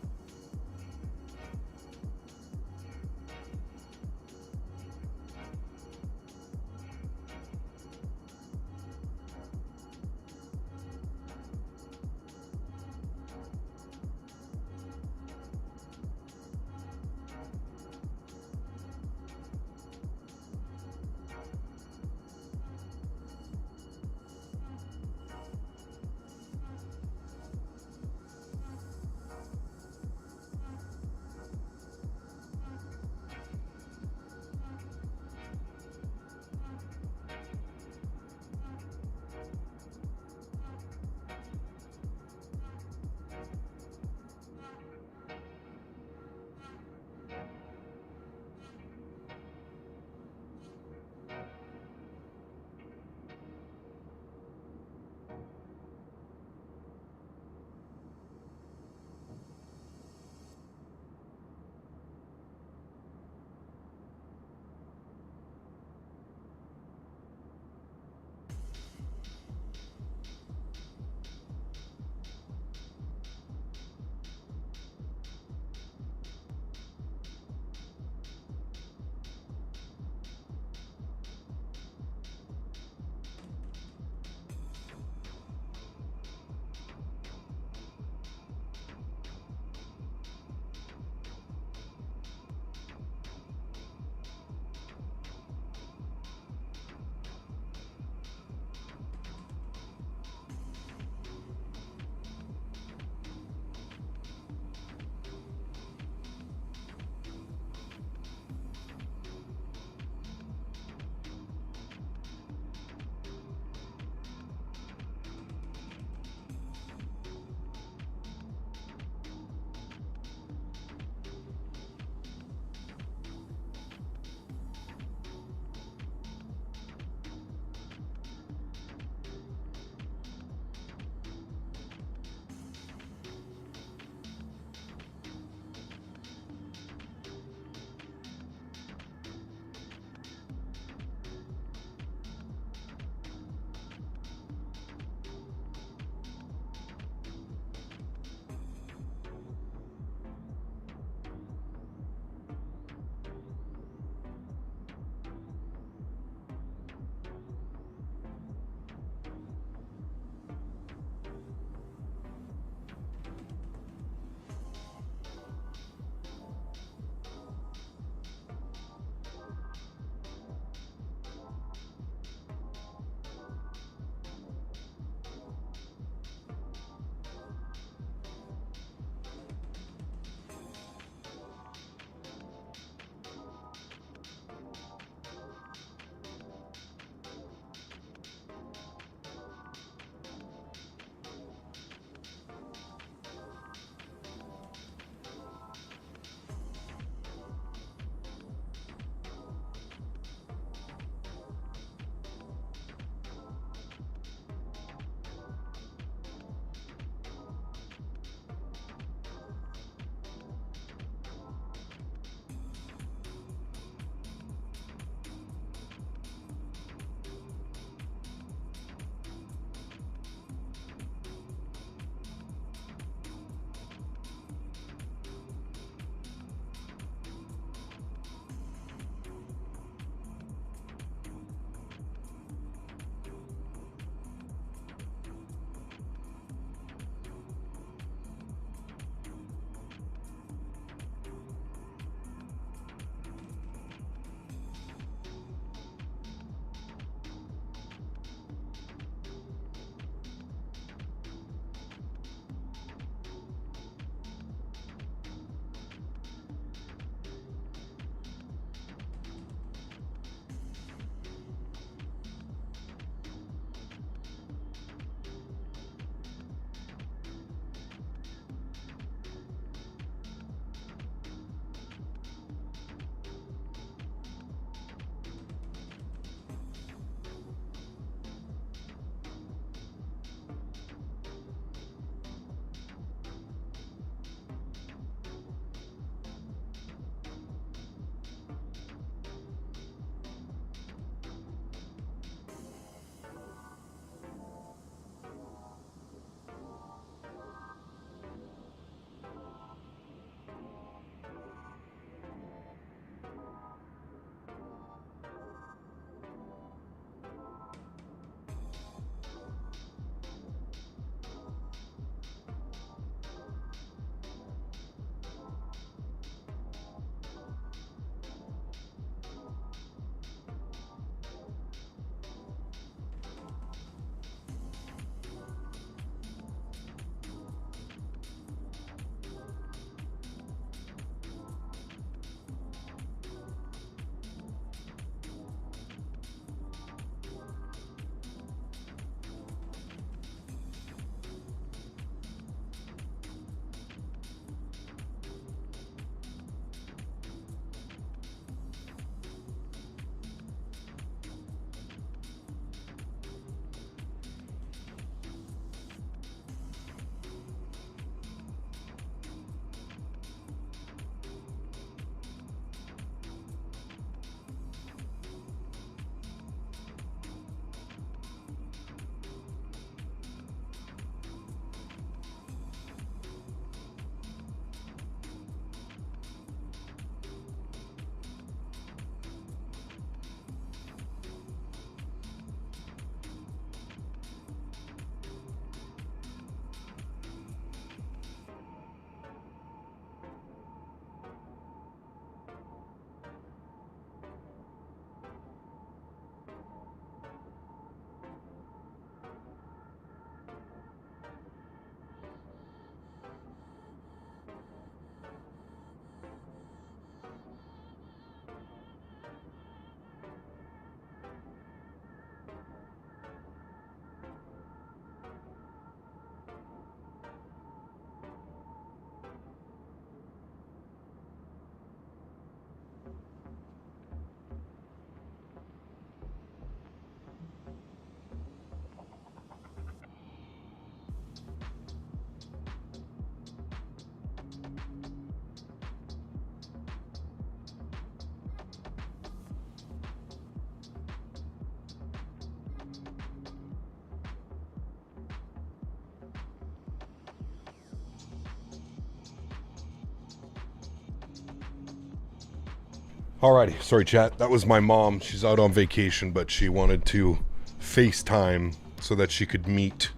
[SPEAKER 2] Alrighty, sorry chat. That was my mom. She's out on vacation, but she wanted to FaceTime so that she could meet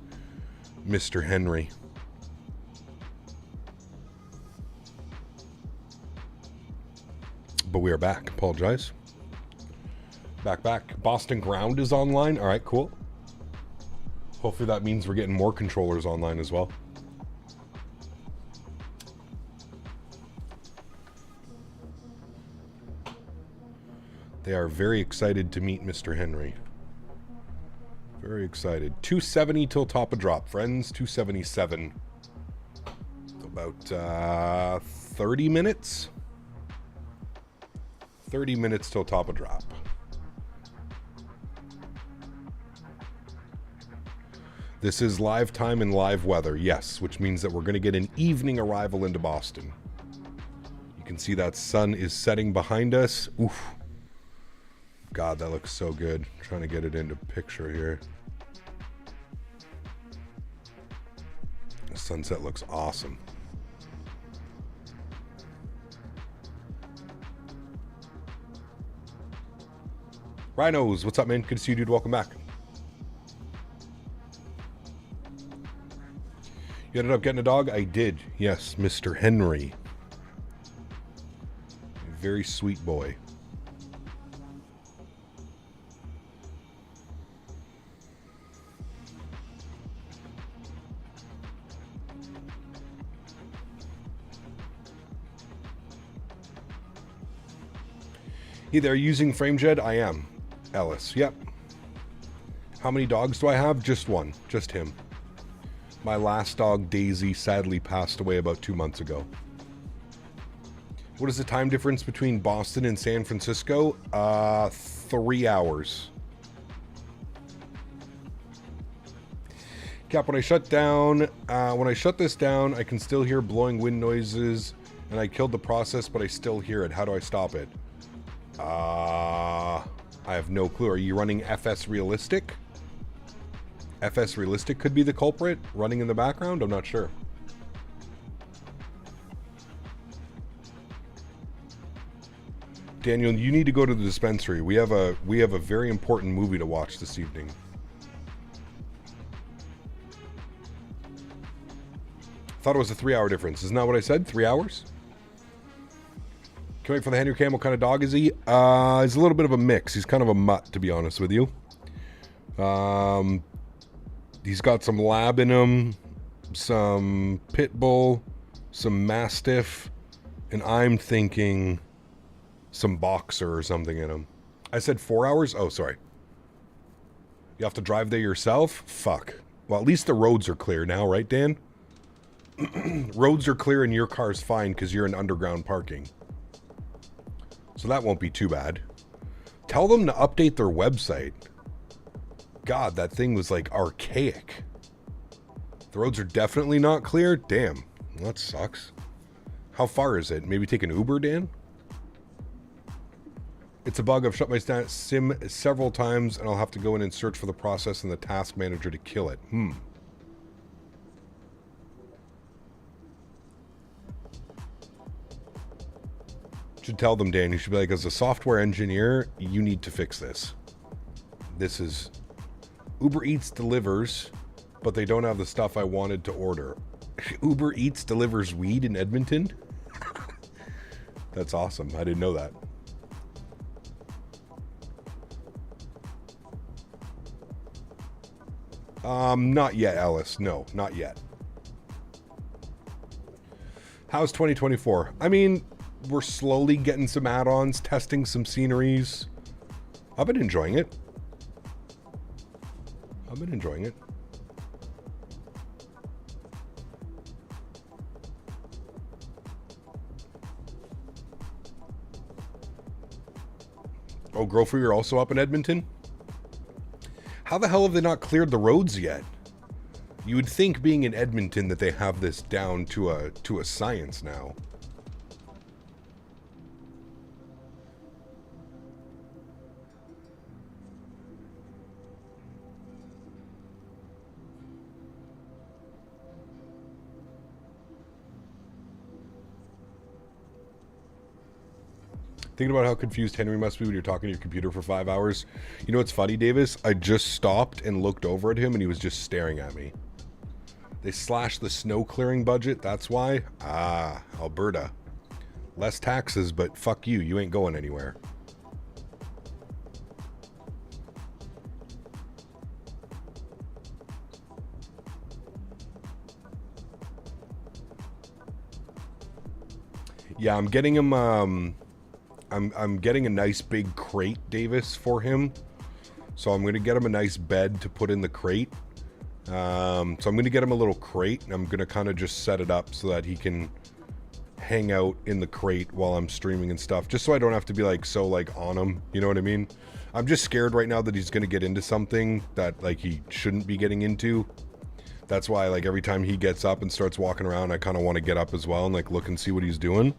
[SPEAKER 2] Mr. Henry. But we are back. Apologize. Back. Boston Ground is online. All right, cool. Hopefully that means we're getting more controllers online as well. They are very excited to meet Mr. Henry. Very excited. 270 till top of drop, friends. 277. So about 30 minutes. 30 minutes till top of drop. This is live time and live weather, yes, which means that we're going to get an evening arrival into Boston. You can see that sun is setting behind us. Oof. God, that looks so good. I'm trying to get it into picture here. The sunset looks awesome. Rhinos, what's up, man? Good to see you, dude. Welcome back. You ended up getting a dog? I did. Yes, Mr. Henry. A very sweet boy. Hey there, using FrameJed? I am. Ellis, yep. How many dogs do I have? Just one. Just him. My last dog, Daisy, sadly passed away about 2 months ago. What is the time difference between Boston and San Francisco? 3 hours. Cap, when I shut this down, I can still hear blowing wind noises, and I killed the process, but I still hear it. How do I stop it? I have no clue. Are you running FS Realistic? FS Realistic could be the culprit running in the background? I'm not sure. Daniel, you need to go to the dispensary. We have a very important movie to watch this evening. Thought it was a 3-hour difference. Isn't that what I said? 3 hours? Can wait for the Henry Cam. What kind of dog is he? He's a little bit of a mix. He's kind of a mutt, to be honest with you. He's got some lab in him, some pit bull, some mastiff, and I'm thinking some boxer or something in him. I said 4 hours? Oh, sorry. You have to drive there yourself? Fuck. Well, at least the roads are clear now, right, Dan? Roads are clear and your car's fine because you're in underground parking. So that won't be too bad. Tell them to update their website. God, that thing was like archaic. The roads are definitely not clear? Damn, well, that sucks. How far is it? Maybe take an Uber, Dan? It's a bug. I've shut my sim several times and I'll have to go in and search for the process in the task manager to kill it. Should tell them, Dan. You should be like, as a software engineer, you need to fix this. This is... Uber Eats delivers, but they don't have the stuff I wanted to order. Uber Eats delivers weed in Edmonton? That's awesome. I didn't know that. Not yet, Alice. No, not yet. How's 2024? I mean... We're slowly getting some add-ons, testing some sceneries. I've been enjoying it. Oh, Grofer, you're also up in Edmonton? How the hell have they not cleared the roads yet? You would think, being in Edmonton, that they have this down to a science now. Thinking about how confused Henry must be when you're talking to your computer for 5 hours. You know what's funny, Davis? I just stopped and looked over at him and he was just staring at me. They slashed the snow clearing budget, that's why? Ah, Alberta. Less taxes, but fuck you, you ain't going anywhere. Yeah, I'm getting him, I'm getting a nice big crate, Davis, for him. So I'm going to get him a nice bed to put in the crate. So I'm going to get him a little crate, and I'm going to kind of just set it up so that he can hang out in the crate while I'm streaming and stuff. Just so I don't have to be, like, so, like, on him. You know what I mean? I'm just scared right now that he's going to get into something that, like, he shouldn't be getting into. That's why, like, every time he gets up and starts walking around, I kind of want to get up as well and, like, look and see what he's doing.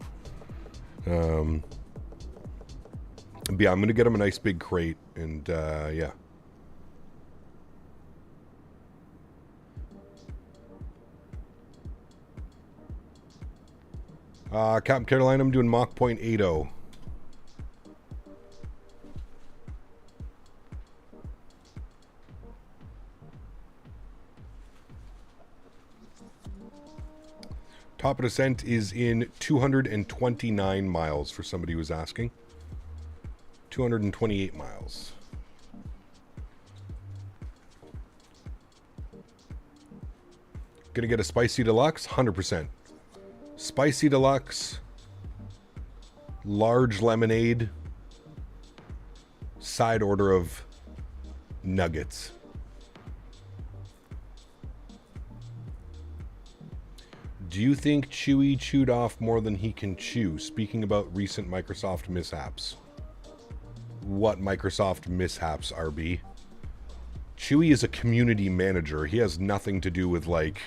[SPEAKER 2] But yeah, I'm gonna get him a nice big crate, and yeah. Captain Carolina, I'm doing Mach 0.80. Top of descent is in 229 miles for somebody who was asking. 228 miles. Gonna get a spicy deluxe? 100%. Spicy deluxe. Large lemonade. Side order of nuggets. Do you think Chewie chewed off more than he can chew? Speaking about recent Microsoft mishaps. What Microsoft mishaps, RB? Chewie is a community manager. He has nothing to do with, like,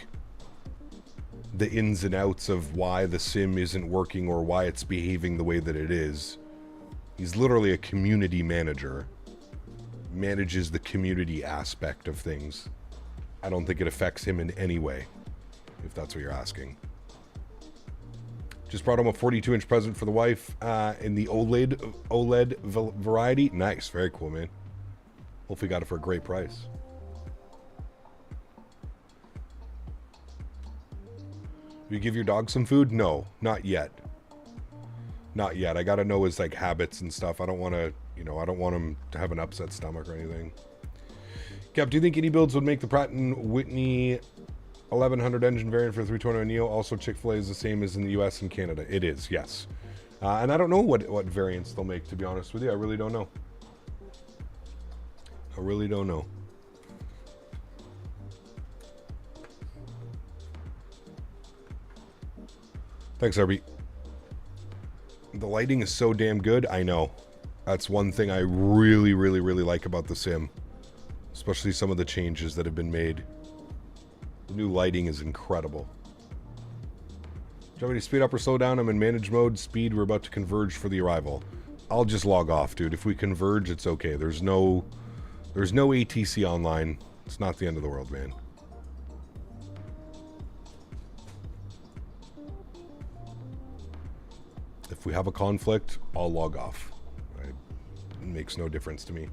[SPEAKER 2] the ins and outs of why the sim isn't working or why it's behaving the way that it is. He's literally a community manager. Manages the community aspect of things. I don't think it affects him in any way, if that's what you're asking. Just brought home a 42-inch present for the wife in the OLED variety. Nice, very cool, man. Hopefully got it for a great price. You give your dog some food? No, not yet. Not yet. I gotta know his, like, habits and stuff. I don't want to, you know, I don't want him to have an upset stomach or anything. Cap, do you think any builds would make the Pratt & Whitney 1100 engine variant for 321neo? Also, Chick-fil-A is the same as in the US and Canada. It is, yes. And I don't know what variants they'll make, to be honest with you. I really don't know. I really don't know. Thanks, RB. The lighting is so damn good. I know. That's one thing I really, really, really like about the sim. Especially some of the changes that have been made. The new lighting is incredible. Do you want me to speed up or slow down? I'm in manage mode. Speed, we're about to converge for the arrival. I'll just log off, dude. If we converge, it's okay. There's no ATC online. It's not the end of the world, man. If we have a conflict, I'll log off. It makes no difference to me.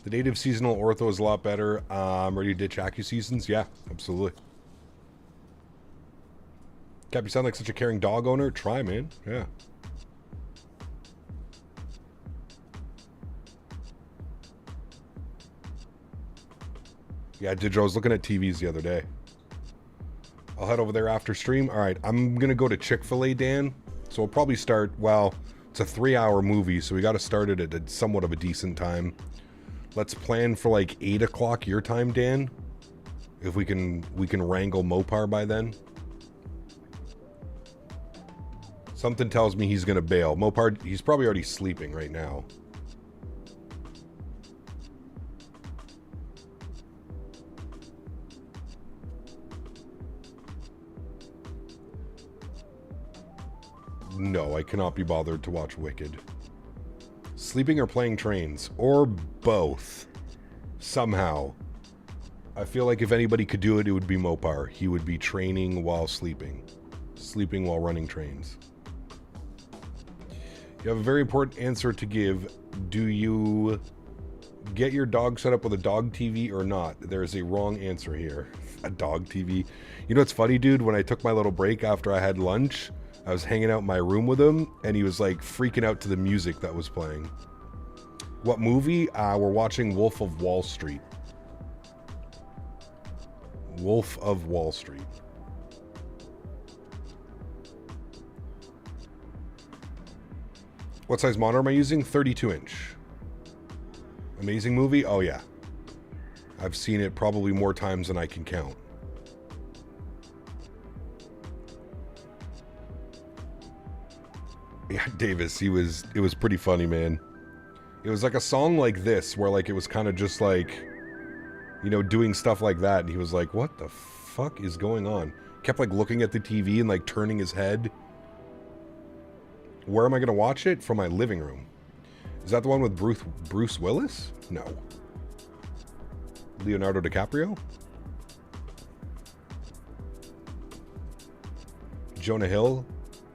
[SPEAKER 2] The native seasonal ortho is a lot better. I'm ready to ditch AccuSeasons. Yeah, absolutely. Cap, you sound like such a caring dog owner. Try, man. Yeah. Yeah, Didro, I was looking at TVs the other day. I'll head over there after stream. All right, I'm going to go to Chick-fil-A, Dan. So we'll probably start, well, it's a 3-hour movie, so we got to start it at somewhat of a decent time. Let's plan for like 8 o'clock your time, Dan. If we can wrangle Mopar by then. Something tells me he's going to bail. Mopar, he's probably already sleeping right now. No, I cannot be bothered to watch Wicked. Sleeping or playing trains? Or both. Somehow. I feel like if anybody could do it, it would be Mopar. He would be training while sleeping. Sleeping while running trains. You have a very important answer to give. Do you get your dog set up with a dog TV or not? There's a wrong answer here. A dog TV. You know what's funny, dude? When I took my little break after I had lunch, I was hanging out in my room with him, and he was like freaking out to the music that was playing. What movie? We're watching Wolf of Wall Street. Wolf of Wall Street. What size monitor am I using? 32 inch. Amazing movie? Oh yeah. I've seen it probably more times than I can count. Yeah, Davis, it was pretty funny, man. It was like a song like this, where like it was kind of just like, you know, doing stuff like that, and he was like, what the fuck is going on? Kept like looking at the TV and like turning his head. Where am I going to watch it? From my living room. Is that the one with Bruce Willis? No. Leonardo DiCaprio? Jonah Hill?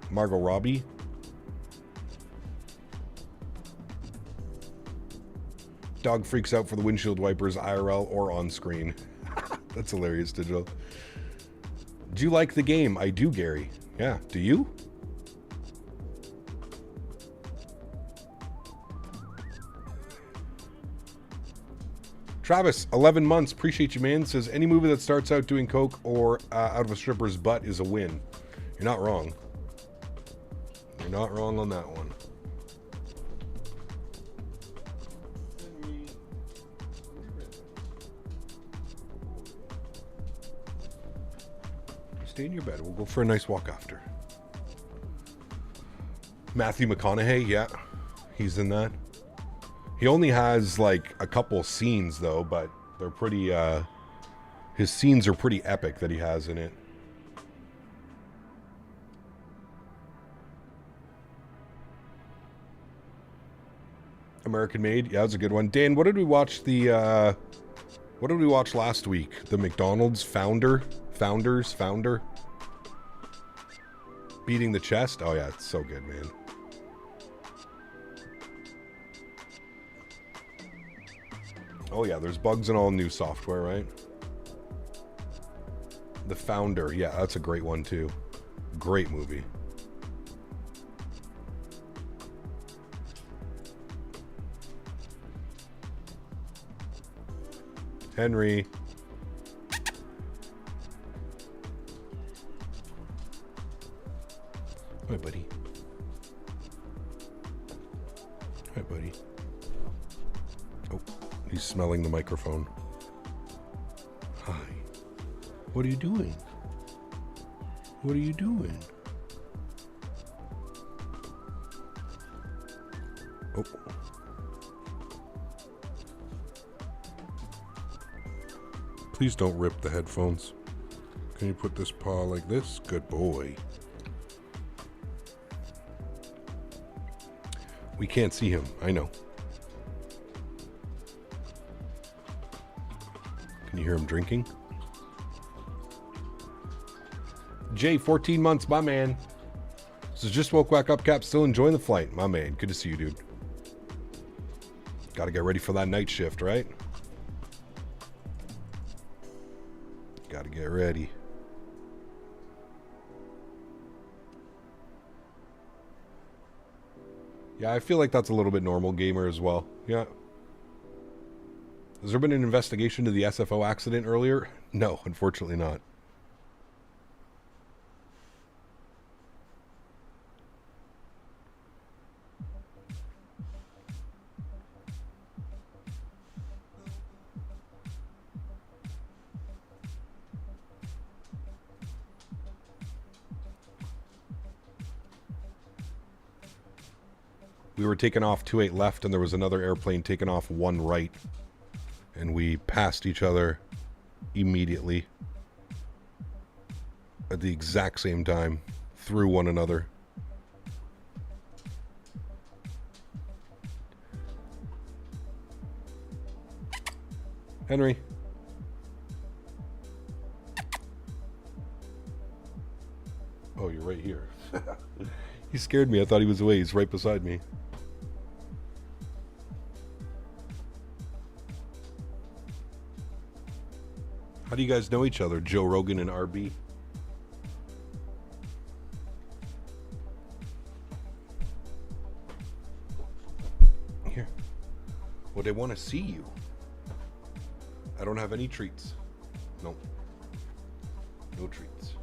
[SPEAKER 2] Margot Robbie? Dog freaks out for the windshield wipers, IRL or on screen. That's hilarious, Digital. Do you like the game? I do, Gary. Yeah, do you? Travis, 11 months. Appreciate you, man. Says, any movie that starts out doing coke or out of a stripper's butt is a win. You're not wrong. You're not wrong on that one. Stay in your bed. We'll go for a nice walk after. Matthew McConaughey, yeah. He's in that. He only has like a couple scenes though, but they're pretty, his scenes are pretty epic that he has in it. American Made, yeah, that's a good one. Dan, what did we watch what did we watch last week? The McDonald's founder? Beating the chest? Oh yeah, it's so good, man. Oh yeah, there's bugs in all new software, right? The Founder, yeah, that's a great one too. Great movie. Henry. Hi, buddy. Hi, buddy. Oh, he's smelling the microphone. Hi. What are you doing? What are you doing? Oh. Please don't rip the headphones. Can you put this paw like this? Good boy. We can't see him, I know. Can you hear him drinking? Jay, 14 months, my man. So just woke back up, Cap. Still enjoying the flight, my man. Good to see you, dude. Got to get ready for that night shift, right? Got to get ready. Yeah, I feel like that's a little bit normal, gamer, as well. Yeah. Has there been an investigation to the SFO accident earlier? No, unfortunately not. We were taking off 28 left, and there was another airplane taking off 1 right. And we passed each other immediately at the exact same time, through one another. Henry. Oh, you're right here. He scared me. I thought he was away. He's right beside me. How do you guys know each other, Joe Rogan and RB? Here. Well, they want to see you. I don't have any treats. No. No treats.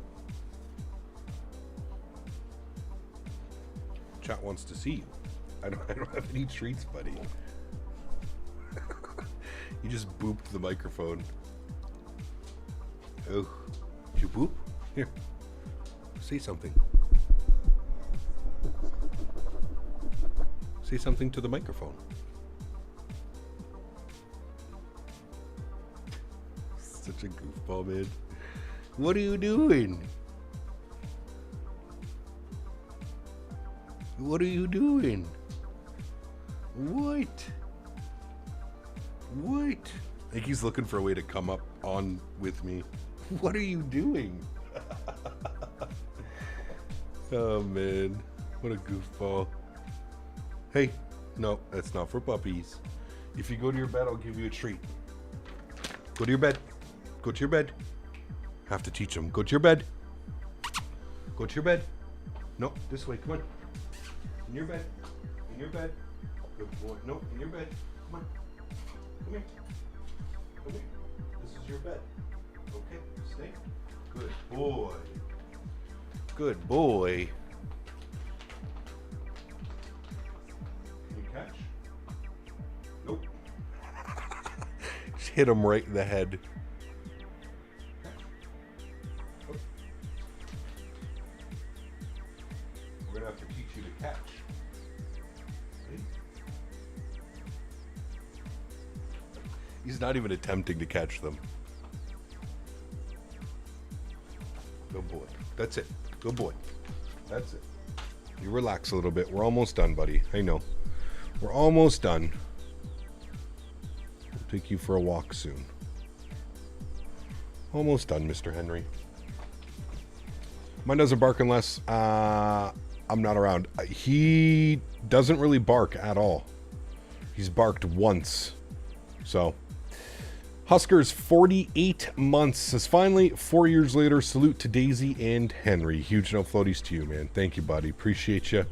[SPEAKER 2] Chat wants to see you. I don't have any treats, buddy. You just booped the microphone. Oh, did you boop? Here, say something. Say something to the microphone. Such a goofball, man. What are you doing? What are you doing? What? What? I think he's looking for a way to come up on with me. What are you doing? Oh man, what a goofball. Hey, no, that's not for puppies. If you go to your bed, I'll give you a treat. Go to your bed. Go to your bed. Have to teach them. Go to your bed. Go to your bed. No, this way, come on. In your bed. In your bed. Good boy. No, in your bed. Come on. Come here. Come here. This is your bed. Okay, stay. Good boy. Good boy. Can you catch? Nope. Just hit him right in the head. Oh. We're gonna have to teach you to catch. See? He's not even attempting to catch them. Good boy. That's it. Good boy. That's it. You relax a little bit. We're almost done, buddy. I know. We're almost done. We'll take you for a walk soon. Almost done, Mr. Henry. Mine doesn't bark unless I'm not around. He doesn't really bark at all. He's barked once. So... Huskers 48 months says, finally, 4 years later, salute to Daisy and Henry. Huge no floaties to you, man. Thank you, buddy. Appreciate you.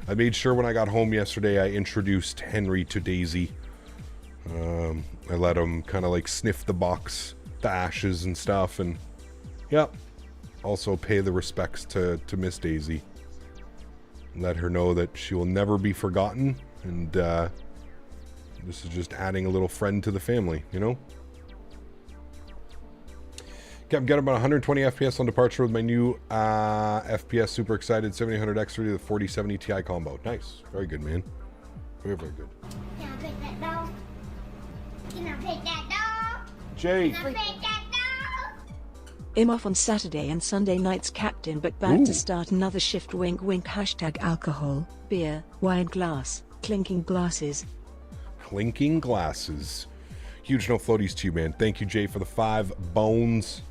[SPEAKER 2] I made sure when I got home yesterday, I introduced Henry to Daisy. I let him kind of like sniff the box, the ashes and stuff. And yeah, also pay the respects to Miss Daisy. Let her know that she will never be forgotten. And this is just adding a little friend to the family, you know? Okay, I'm getting about 120 FPS on departure with my new FPS. Super excited. 7800X3 to the 4070 Ti combo. Nice. Very good, man. Very, very good.
[SPEAKER 17] Can I pet that dog? Can I pet that dog?
[SPEAKER 2] Jay.
[SPEAKER 17] Can I pet that dog?
[SPEAKER 3] I'm off on Saturday and Sunday nights, Captain, but back to start another shift. Wink, wink. Hashtag alcohol, beer, wine glass, clinking glasses.
[SPEAKER 2] Clinking glasses. Huge no floaties to you, man. Thank you, Jay, for the 5 bones.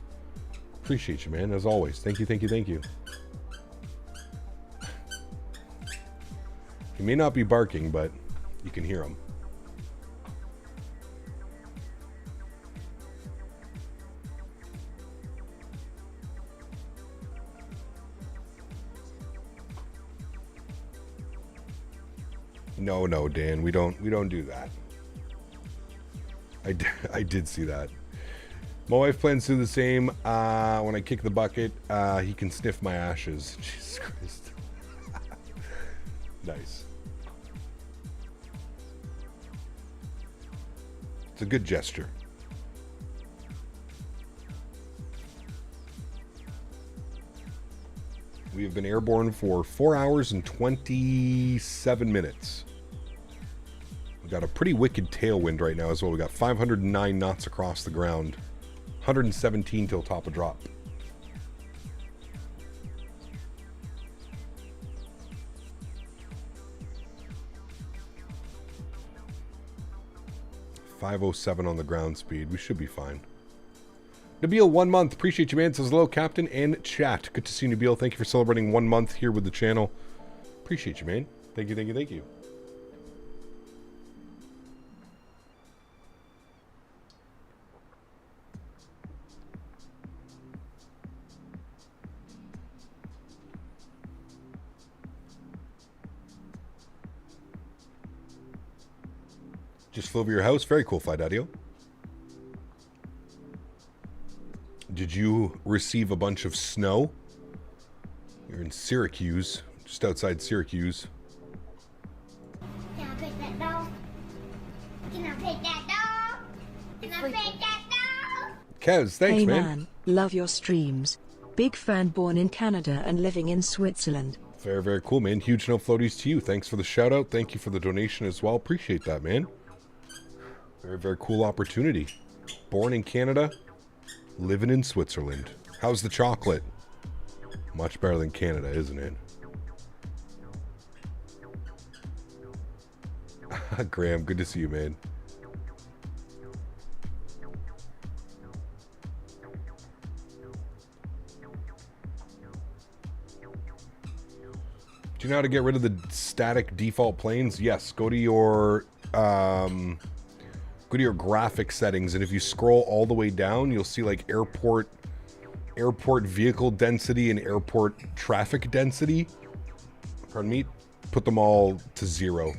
[SPEAKER 2] Appreciate you, man, as always. Thank you, thank you, thank you. He may not be barking, but you can hear him. No, Dan, we don't do that. I did see that. My wife plans to do the same. When I kick the bucket, he can sniff my ashes. Jesus Christ. Nice. It's a good gesture. We have been airborne for 4 hours and 27 minutes. We got a pretty wicked tailwind right now as well. We got 509 knots across the ground. 117 till top of drop. .507 on the ground speed. We should be fine. Nabil, 1 month. Appreciate you, man. Says hello, Captain and chat. Good to see you, Nabil. Thank you for celebrating 1 month here with the channel. Appreciate you, man. Thank you, thank you, thank you. Just flew over your house. Very cool, Flight Audio. Did you receive a bunch of snow? You're in Syracuse, just outside Syracuse.
[SPEAKER 17] Can I pet that dog? Can I pet that dog? Can I pet that dog?
[SPEAKER 2] Kez, thanks,
[SPEAKER 3] hey
[SPEAKER 2] man.
[SPEAKER 3] Love your streams. Big fan, born in Canada and living in Switzerland.
[SPEAKER 2] Very, very cool, man. Huge no floaties to you. Thanks for the shout out. Thank you for the donation as well. Appreciate that, man. Very, very cool opportunity. Born in Canada, living in Switzerland. How's the chocolate? Much better than Canada, isn't it? Graham, good to see you, man. Do you know how to get rid of the static default planes? Yes, go to your graphic settings, and if you scroll all the way down, you'll see like airport vehicle density and airport traffic density. Pardon me. Put them all to 0.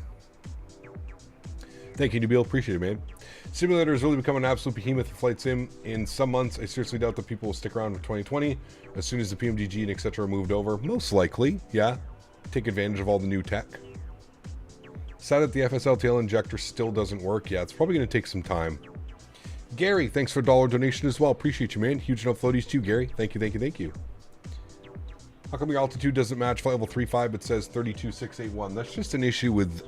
[SPEAKER 2] Thank you, Nabil. Appreciate it, man. Simulator has really become an absolute behemoth of flight sim. In some months, I seriously doubt that people will stick around for 2020. As soon as the PMDG and etc. are moved over, most likely, yeah. Take advantage of all the new tech. Sad that the FSL tail injector still doesn't work. Yeah, it's probably going to take some time. Gary, thanks for a $1 donation as well. Appreciate you, man. Huge enough floaties too, Gary. Thank you, thank you, thank you. How come your altitude doesn't match flight level 35 but says 32,681? That's just an issue with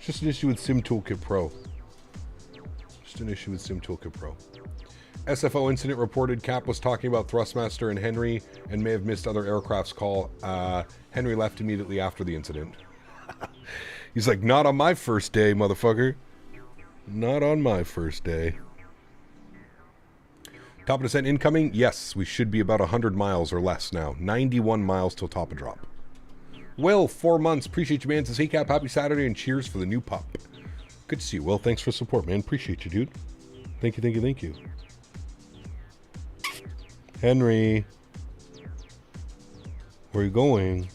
[SPEAKER 2] Sim Toolkit Pro. Just an issue with Sim Toolkit Pro. SFO incident reported. Cap was talking about Thrustmaster and Henry and may have missed other aircraft's call. Henry left immediately after the incident. He's like, not on my first day, motherfucker. Not on my first day. Top of descent incoming? Yes, we should be about 100 miles or less now. 91 miles till top of drop. Will, 4 months. Appreciate you, man. Says, hey, Cap, happy Saturday and cheers for the new pup. Good to see you, Will. Thanks for support, man. Appreciate you, dude. Thank you, thank you, thank you. Henry. Where are you going?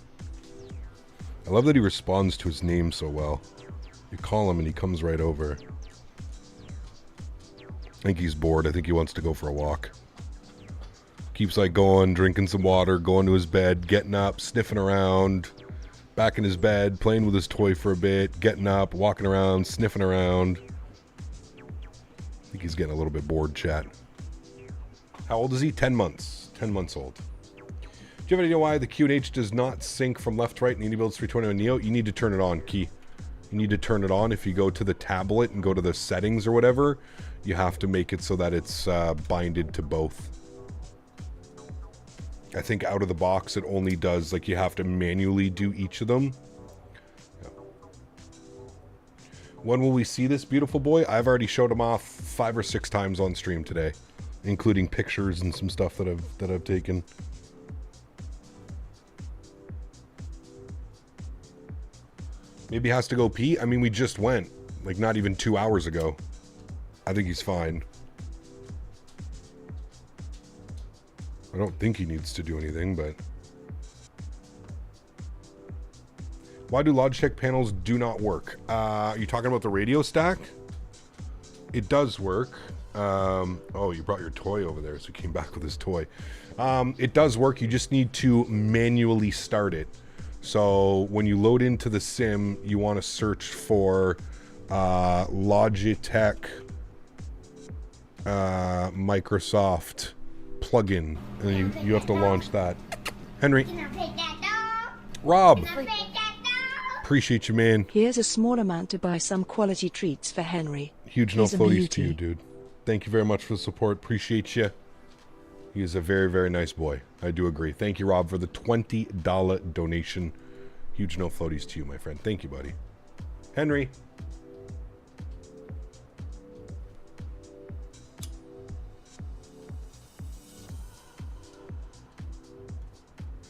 [SPEAKER 2] I love that he responds to his name so well. You call him and he comes right over. I think he's bored. I think he wants to go for a walk. Keeps like going, drinking some water, going to his bed, getting up, sniffing around, back in his bed, playing with his toy for a bit, getting up, walking around, sniffing around. I think he's getting a little bit bored, chat. How old is he? 10 months. 10 months old. Do you have any idea why the QNH does not sync from left to right in Unibuild 321 Neo? You need to turn it on, Key. You need to turn it on. If you go to the tablet and go to the settings or whatever, you have to make it so that it's binded to both. I think out of the box it only does, like, you have to manually do each of them. Yeah. When will we see this beautiful boy? I've already showed him off 5 or 6 times on stream today, including pictures and some stuff that I've taken. Maybe he has to go pee. I mean, we just went, like, not even 2 hours ago. I think he's fine. I don't think he needs to do anything, but... Why do Logitech panels do not work? Are you talking about the radio stack? It does work. Oh, you brought your toy over there, so he came back with his toy. It does work. You just need to manually start it. So when you load into the sim, you want to search for Logitech Microsoft plugin, and then you have to launch that. Henry. Rob. Appreciate you, man.
[SPEAKER 3] Here's a small amount to buy some quality treats for Henry.
[SPEAKER 2] Huge no floaties to you, dude. Thank you very much for the support. Appreciate you. He is a very, very nice boy. I do agree. Thank you, Rob, for the $20 donation. Huge no floaties to you, my friend. Thank you, buddy. Henry.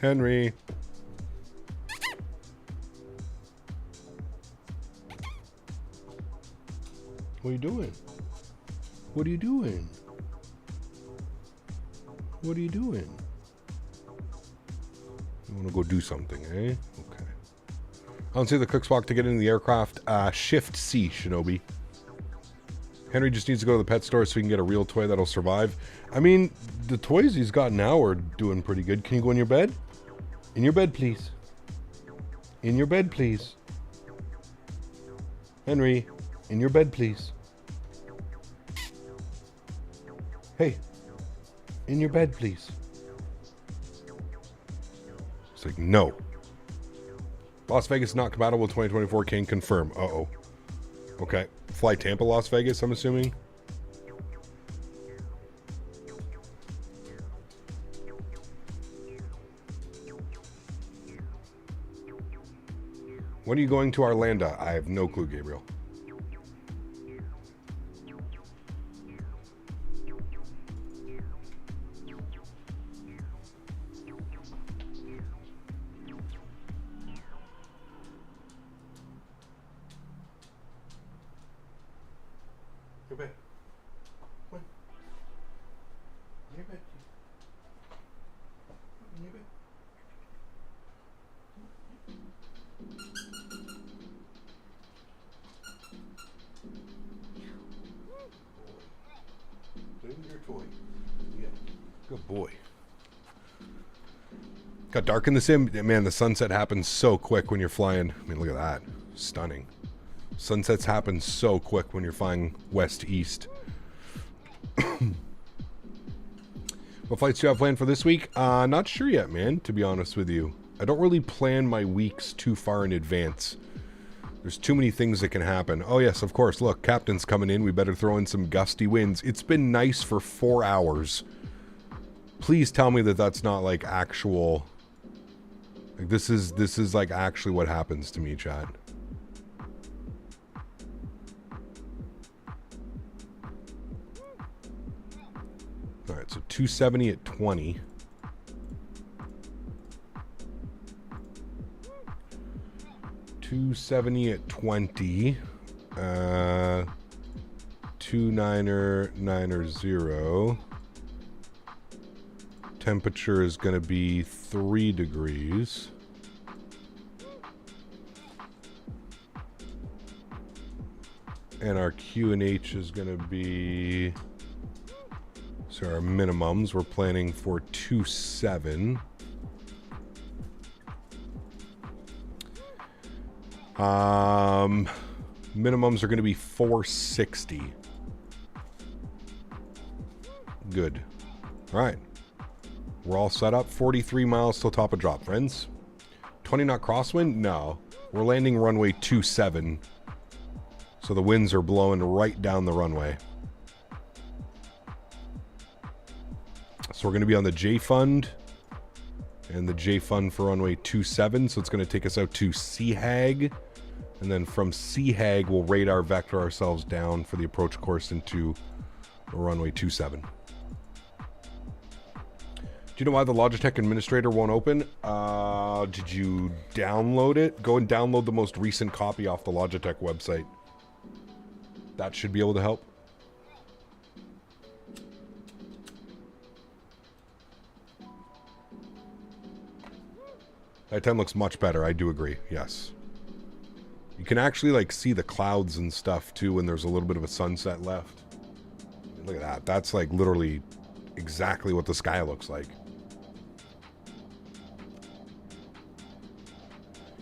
[SPEAKER 2] Henry. What are you doing? What are you doing? What are you doing? You want to go do something, eh? Okay. I don't see the cook's walk to get into the aircraft. Shift C, Shinobi. Henry just needs to go to the pet store so he can get a real toy that'll survive. I mean, the toys he's got now are doing pretty good. Can you go in your bed? In your bed, please. In your bed, please. Henry, in your bed, please. Hey, in your bed, please. It's like, no. Las Vegas not compatible with 2024. Can confirm. Uh-oh. Okay. Fly Tampa, Las Vegas, I'm assuming. When are you going to Orlando? I have no clue, Gabriel. Go bed. Come on. In your bed. In your bed. Your toy. Yeah. Good boy. Got dark in the sim. Man, the sunset happens so quick when you're flying. I mean, look at that. Stunning. Sunsets happen so quick when you're flying west-east. What flights do you have planned for this week? Not sure yet, man, to be honest with you. I don't really plan my weeks too far in advance. There's too many things that can happen. Oh, yes, of course. Look, captain's coming in. We better throw in some gusty winds. It's been nice for 4 hours. Please tell me that that's not, like, actual... Like, this is like, actually what happens to me, Chad. Alright, so 270 at 20. $270 at 20. 2990. Temperature is going to be 3 degrees. And our QNH is going to be... So our minimums, we're planning for 27. Minimums are going to be 460. Good. All right. We're all set up. 43 miles till top of drop, friends. 20 knot crosswind? No. We're landing runway 27. So the winds are blowing right down the runway. So we're going to be on the J Fund. And the J Fund for runway 27. So it's going to take us out to Seahag. And then from Seahag, we'll radar vector ourselves down for the approach course into runway 27. Do you know why the Logitech administrator won't open? Did you download it? Go and download the most recent copy off the Logitech website. That should be able to help. Nighttime looks much better. I do agree. Yes. You can actually like see the clouds and stuff too when there's a little bit of a sunset left. Look at that. That's like literally exactly what the sky looks like.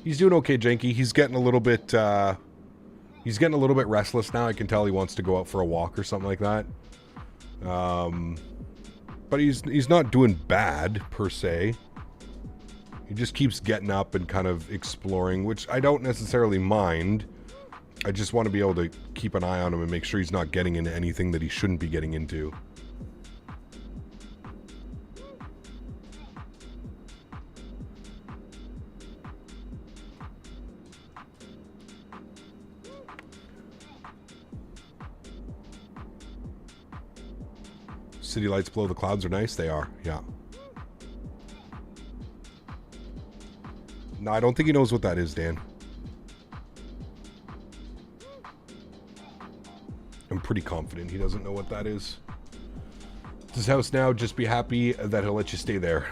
[SPEAKER 2] He's doing okay, Janky. He's getting a little bit restless now. I can tell he wants to go out for a walk or something like that. But he's not doing bad per se. He just keeps getting up and kind of exploring, which I don't necessarily mind. I just want to be able to keep an eye on him and make sure he's not getting into anything that he shouldn't be getting into. City lights below the clouds are nice. They are, yeah. No, I don't think he knows what that is, Dan. I'm pretty confident he doesn't know what that is. It's his house now. Just be happy that he'll let you stay there.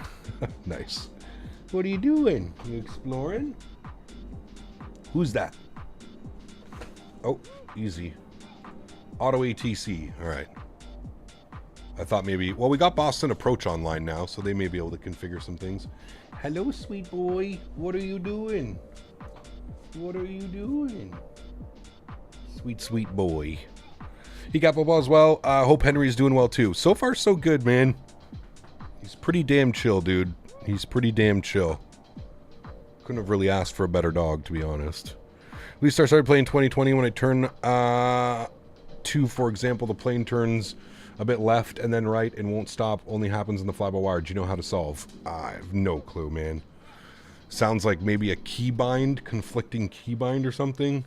[SPEAKER 2] Nice. What are you doing? You exploring? Who's that? Oh, easy. Auto ATC. All right. I thought maybe... Well, we got Boston Approach online now, so they may be able to configure some things. Hello, sweet boy. What are you doing? What are you doing? Sweet, sweet boy. He got football as well. Hope Henry's doing well, too. So far, so good, man. He's pretty damn chill, dude. He's pretty damn chill. Couldn't have really asked for a better dog, to be honest. At least I started playing 2020 when I turn 2, for example, the plane turns a bit left and then right and won't stop. Only happens in the fly-by-wire. Do you know how to solve? I have no clue, man. Sounds like maybe a keybind, conflicting keybind or something.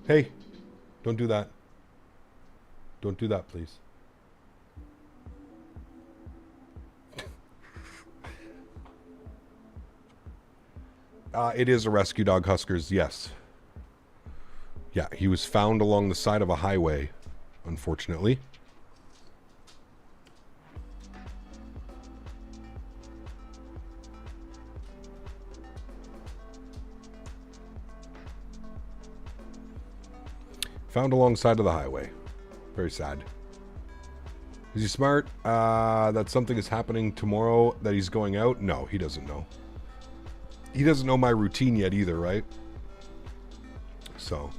[SPEAKER 2] Hey, don't do that. Don't do that, please. It is a rescue dog, Huskers, yes. Yeah, he was found along the side of a highway, unfortunately. Found alongside of the highway. Very sad. Is he smart? That something is happening tomorrow, that he's going out? No, he doesn't know. He doesn't know my routine yet either, right? So.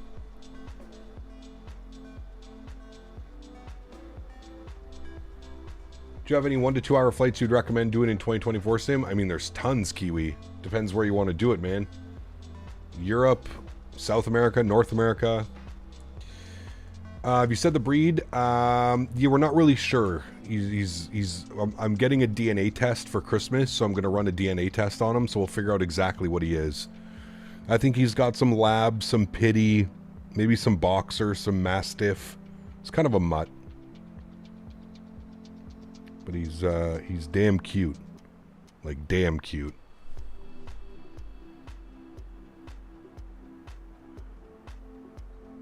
[SPEAKER 2] Do you have any 1 to 2 hour flights you'd recommend doing in 2024 sim? I mean, there's tons, Kiwi. Depends where you want to do it, man. Europe, South America, North America. Have you said the breed? Yeah, we're not really sure. I'm getting a DNA test for Christmas, so I'm going to run a DNA test on him, so we'll figure out exactly what he is. I think he's got some lab, some pity, maybe some boxer, some mastiff. It's kind of a mutt. But he's damn cute. Like, damn cute.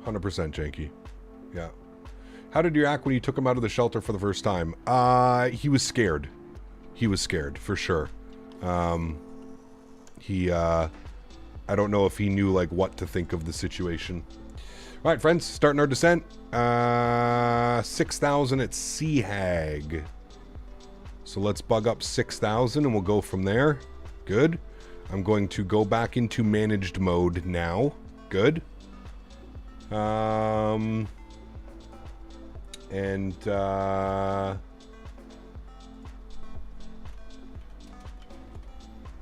[SPEAKER 2] %, Janky. Yeah. How did you act when you took him out of the shelter for the first time? He was scared. He was scared, for sure. I don't know if he knew, like, what to think of the situation. All right, friends, starting our descent. 6,000 at Sea Hag. So let's bug up 6,000 and we'll go from there. Good. I'm going to go back into managed mode now. Good. I'm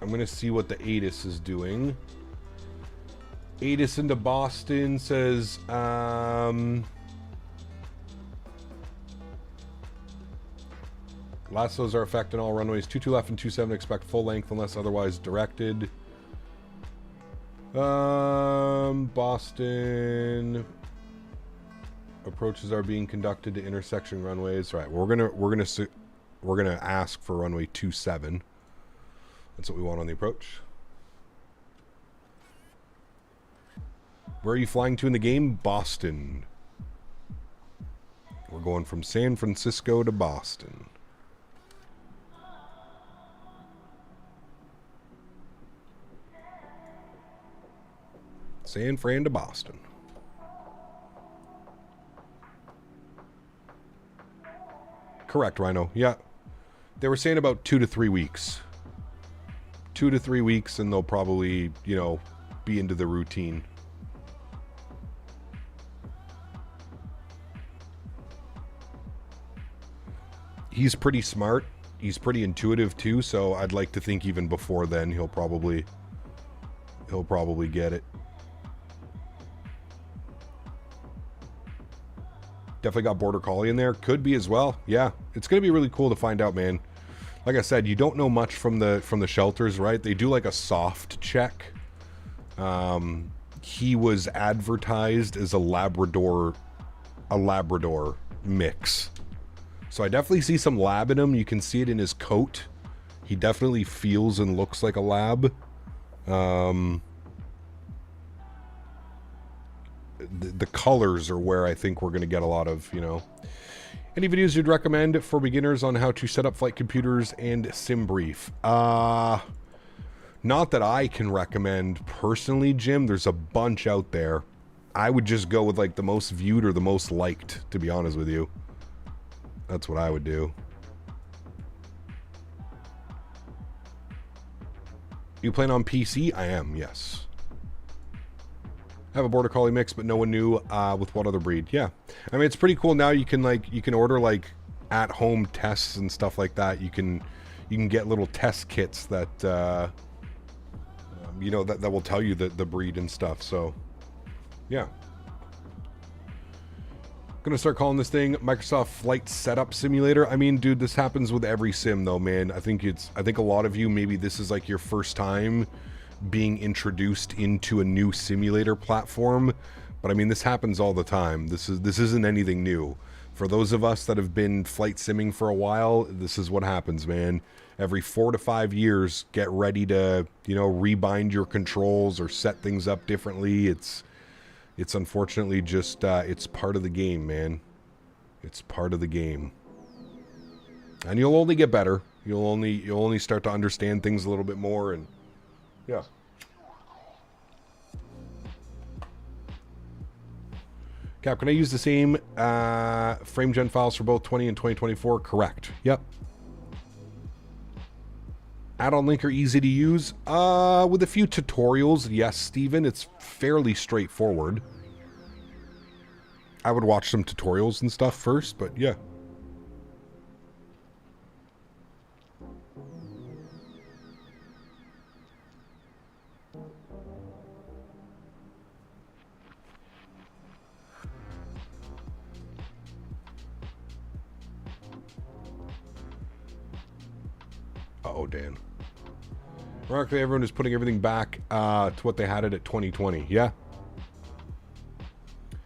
[SPEAKER 2] going to see what the ATIS is doing. ATIS into Boston says, lassos are affecting all runways. 22 left and 27 expect full length unless otherwise directed. Boston approaches are being conducted to intersection runways. All right, we're gonna ask for runway 27. That's what we want on the approach. Where are you flying to in the game? Boston. We're going from San Francisco to Boston. San Fran to Boston. Correct, Rhino. Yeah. They were saying about 2 to 3 weeks. 2 to 3 weeks, and they'll probably, you know, be into the routine. He's pretty smart. He's pretty intuitive too, so I'd like to think even before then he'll probably get it. Definitely got Border Collie in there. Could be as well. Yeah, it's going to be really cool to find out, man. Like I said, you don't know much from the shelters, right? They do like a soft check. He was advertised as a Labrador mix. So I definitely see some lab in him. You can see it in his coat. He definitely feels and looks like a lab. The colors are where I think we're going to get a lot of, you know. Any videos you'd recommend for beginners on how to set up flight computers and sim brief? Not that I can recommend personally, Jim. There's a bunch out there. I would just go with like the most viewed or the most liked, to be honest with you. That's what I would do. You playing on PC? I am, yes. I have a Border Collie mix, but no one knew with what other breed. Yeah. I mean, it's pretty cool now. You can order like at-home tests and stuff like that. You can get little test kits that you know, that will tell you the breed and stuff. So, yeah. Gonna start calling this thing Microsoft Flight Setup Simulator. I mean, dude, this happens with every sim though, man. I think a lot of you, maybe this is like your first time being introduced into a new simulator platform, but I mean, this happens all the time. This isn't anything new. For those of us that have been flight simming for a while, this is what happens, man. Every 4 to 5 years, get ready to, you know, rebind your controls or set things up differently. It's unfortunately just it's part of the game, man. It's part of the game, and you'll only get better. You'll only start to understand things a little bit more, and yeah. Cap, can I use the same frame gen files for both 20 and 2024? Correct. Yep. Add-on link are easy to use. With a few tutorials, yes, Steven. It's fairly straightforward. I would watch some tutorials and stuff first, but yeah. Uh-oh, Dan. Ironically, everyone is putting everything back to what they had it at 2020. Yeah.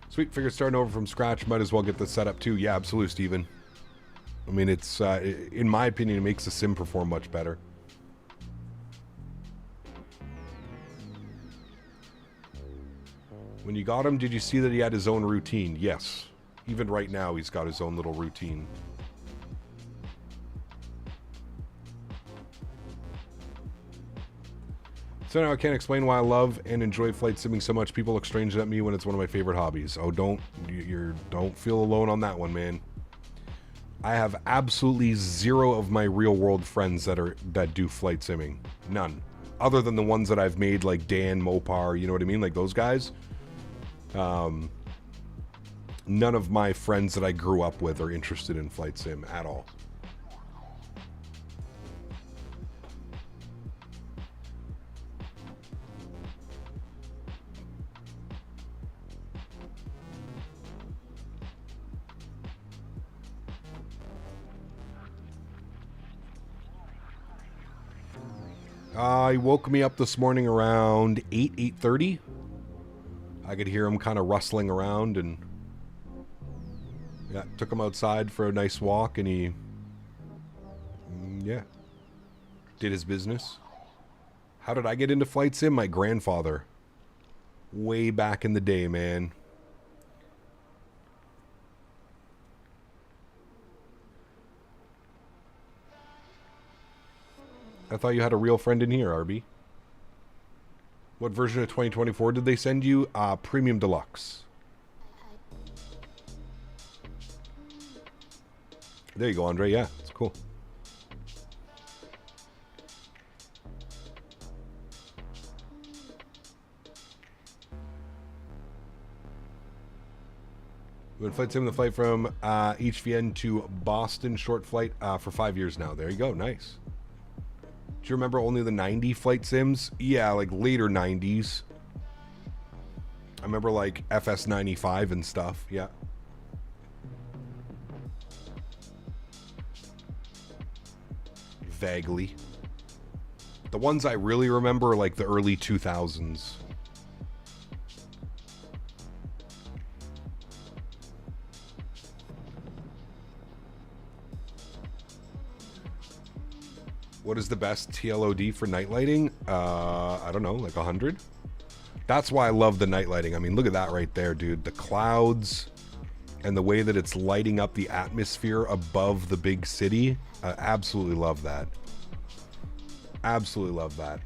[SPEAKER 2] Sweet. Figure starting over from scratch. Might as well get this set up too. Yeah, absolutely, Steven. I mean, it's, in my opinion, it makes the sim perform much better. When you got him, did you see that he had his own routine? Yes. Even right now, he's got his own little routine. So now I can't explain why I love and enjoy flight simming so much. People look strange at me when it's one of my favorite hobbies. Oh, don't feel alone on that one, man. I have absolutely zero of my real world friends that do flight simming. None. Other than the ones that I've made, like Dan, Mopar, you know what I mean? Like those guys. None of my friends that I grew up with are interested in flight sim at all. He woke me up this morning around 8:30. I could hear him kind of rustling around, and yeah, took him outside for a nice walk, and he, yeah, did his business. How did I get into flight sim? My grandfather. Way back in the day, man. I thought you had a real friend in here, RB. What version of 2024 did they send you? Premium Deluxe. There you go, Andre. Yeah, it's cool. We've been flight sim the flight from HVN to Boston short flight for 5 years now. There you go. Nice. Do you remember only the 90 flight sims? Yeah, like later 90s. I remember like FS95 and stuff. Yeah. Vaguely. The ones I really remember are like the early 2000s. What is the best TLOD for night lighting? I don't know, like 100? That's why I love the night lighting. I mean, look at that right there, dude. The clouds and the way that it's lighting up the atmosphere above the big city. I absolutely love that. Absolutely love that.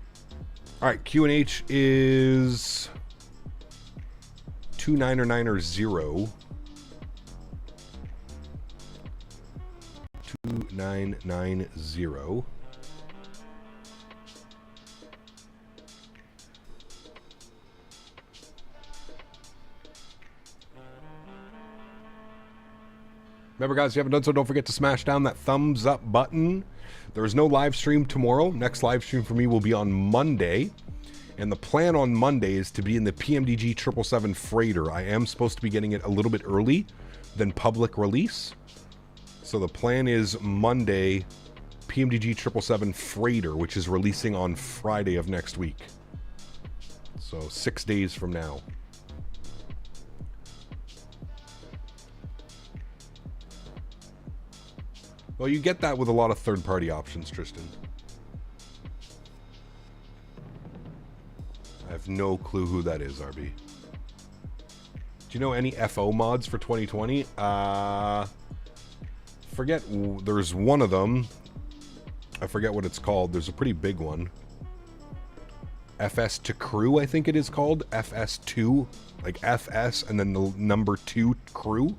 [SPEAKER 2] All right, QNH is 2990. 2990. Remember, guys, if you haven't done so, don't forget to smash down that thumbs up button. There is no live stream tomorrow. Next live stream for me will be on Monday. And the plan on Monday is to be in the PMDG 777 freighter. I am supposed to be getting it a little bit early than public release. So the plan is Monday, PMDG 777 freighter, which is releasing on Friday of next week. So 6 days from now. Well, you get that with a lot of third-party options, Tristan. I have no clue who that is, RB. Do you know any FO mods for 2020? Forget, there's one of them. I forget what it's called. There's a pretty big one. FS to crew, I think it is called. FS2, like FS and then the number 2 crew.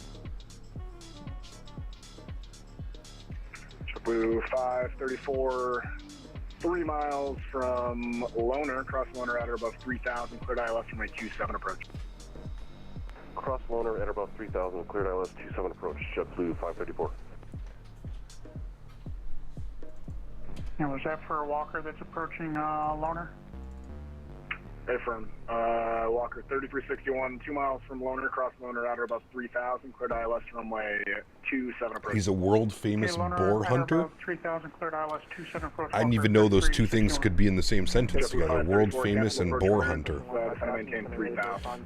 [SPEAKER 11] JetBlue 534, 3 miles from Loner, cross Loner at or above 3,000, cleared ILS from a 27 approach.
[SPEAKER 12] Cross Loner at above 3,000, cleared ILS 27 approach, JetBlue 534.
[SPEAKER 16] And was that for a Walker that's approaching Loner?
[SPEAKER 11] Affirm. Walker 3361, 2 miles from Loner, cross Loner at or above 3,000, cleared ILS runway 27 approach.
[SPEAKER 2] He's a world famous boar hunter.
[SPEAKER 16] 3,000, cleared ILS 27 approach.
[SPEAKER 2] I didn't even know those two things could be in the same sentence together. World famous and boar hunter.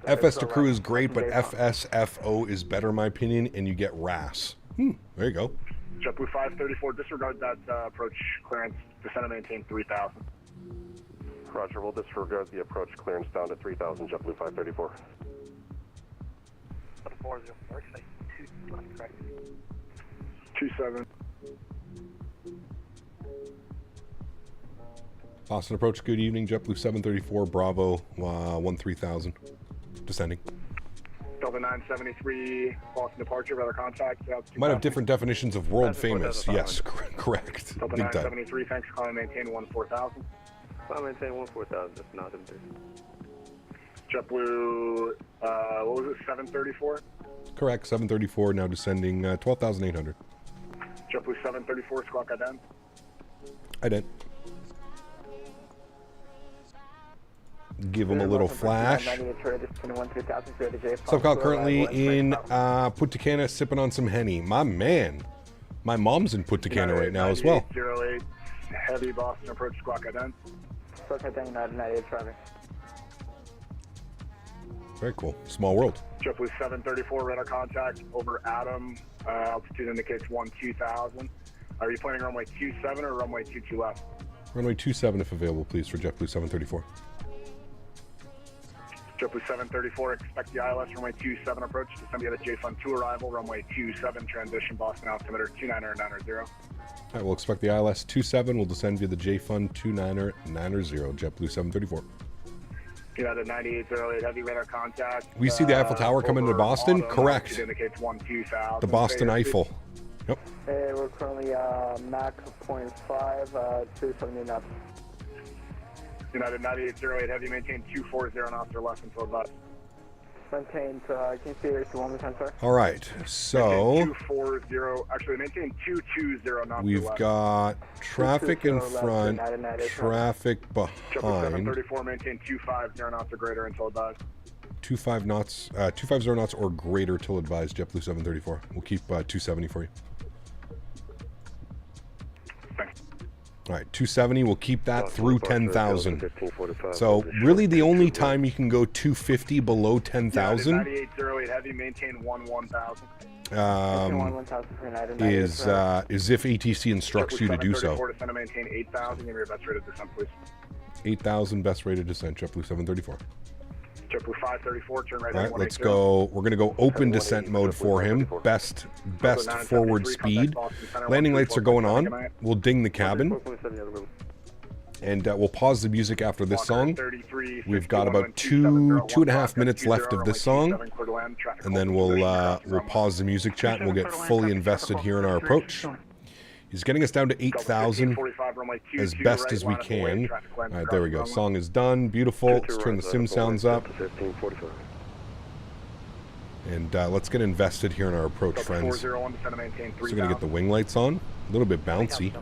[SPEAKER 2] FS to crew is great, but FSFO is better in my opinion, and you get RAS. There you go.
[SPEAKER 11] JetBlue 534, disregard that approach clearance, descend and maintain 3,000.
[SPEAKER 12] Roger, we'll disregard the approach clearance down to 3,000, JetBlue 534.
[SPEAKER 11] 27.
[SPEAKER 2] Boston approach, good evening. JetBlue 734, Bravo 13,000. Descending.
[SPEAKER 11] Delta 973, Boston departure, rather contact.
[SPEAKER 2] Might have different definitions of world famous. Yes, correct.
[SPEAKER 11] Delta
[SPEAKER 2] Big time.
[SPEAKER 11] 973, thanks for calling, maintain 14,000.
[SPEAKER 10] I'll maintain 14,000, just not in there.
[SPEAKER 11] JetBlue, what was it, 734?
[SPEAKER 2] Correct, 734, now descending 12,800.
[SPEAKER 11] JetBlue 734, squawk ident.
[SPEAKER 2] Ident. Give him a little flash. So Karl currently in Punta Cana sipping on some Henny. My man. My mom's in Punta Cana right now as well.
[SPEAKER 11] 08, heavy Boston approach, squawk ident.
[SPEAKER 2] Very cool. Small world.
[SPEAKER 11] JetBlue 734, radar contact over Adam. Altitude indicates 12,000. Are you planning runway 27 or runway 22 left?
[SPEAKER 2] Runway 27 if available, please, for JetBlue 734.
[SPEAKER 11] JetBlue 734, expect the ILS runway 27 approach. Descend via the JFund 2 arrival, runway 27, transition Boston altimeter 29090.
[SPEAKER 2] All right, we'll expect the ILS 27. We'll descend via the JFund 29090, JetBlue 734.
[SPEAKER 11] United 9808, heavy radar contact.
[SPEAKER 2] We see the Eiffel Tower coming into Boston? Correct.
[SPEAKER 11] Indicates 12,000.
[SPEAKER 2] The Boston Eiffel. Yep.
[SPEAKER 9] Hey, we're currently Mach 0.5, 270 knots.
[SPEAKER 11] United 9808, heavy maintain 240 knots or less until advised.
[SPEAKER 9] Maintain, can you see it one more time, sir?
[SPEAKER 2] All right, so
[SPEAKER 11] 240, actually maintain 220 knots.
[SPEAKER 2] We've got traffic in front, traffic behind.
[SPEAKER 11] 734, maintain 250 knots or greater until advised.
[SPEAKER 2] 250 knots or greater till advised, JetBlue 734. We'll keep 270 for you. All right, 270, we'll keep that through 10,000. So really the only time you can go 250 below 10,000.
[SPEAKER 11] 9808, heavy, maintain 11,000.
[SPEAKER 2] is if ATC instructs you to do so.
[SPEAKER 11] Descend and maintain 8,000. Give me your best rate of descent, please.
[SPEAKER 2] 8,000 best rate of descent, JetBlue 734.
[SPEAKER 11] JetBlue 534, turn right.
[SPEAKER 2] All right, let's go. We're going to go open descent mode for him. Best forward speed. Landing lights are going on. We'll ding the cabin. And we'll pause the music after this song. We've got about 2.5 minutes left of this song. And then we'll pause the music chat and we'll get fully invested here in our approach. He's getting us down to 8,000 as best as we can. All right, there we go. Song is done. Beautiful. Let's turn the sim sounds up. And let's get invested here in our approach, friends. So we're going to get the wing lights on. A little bit bouncy.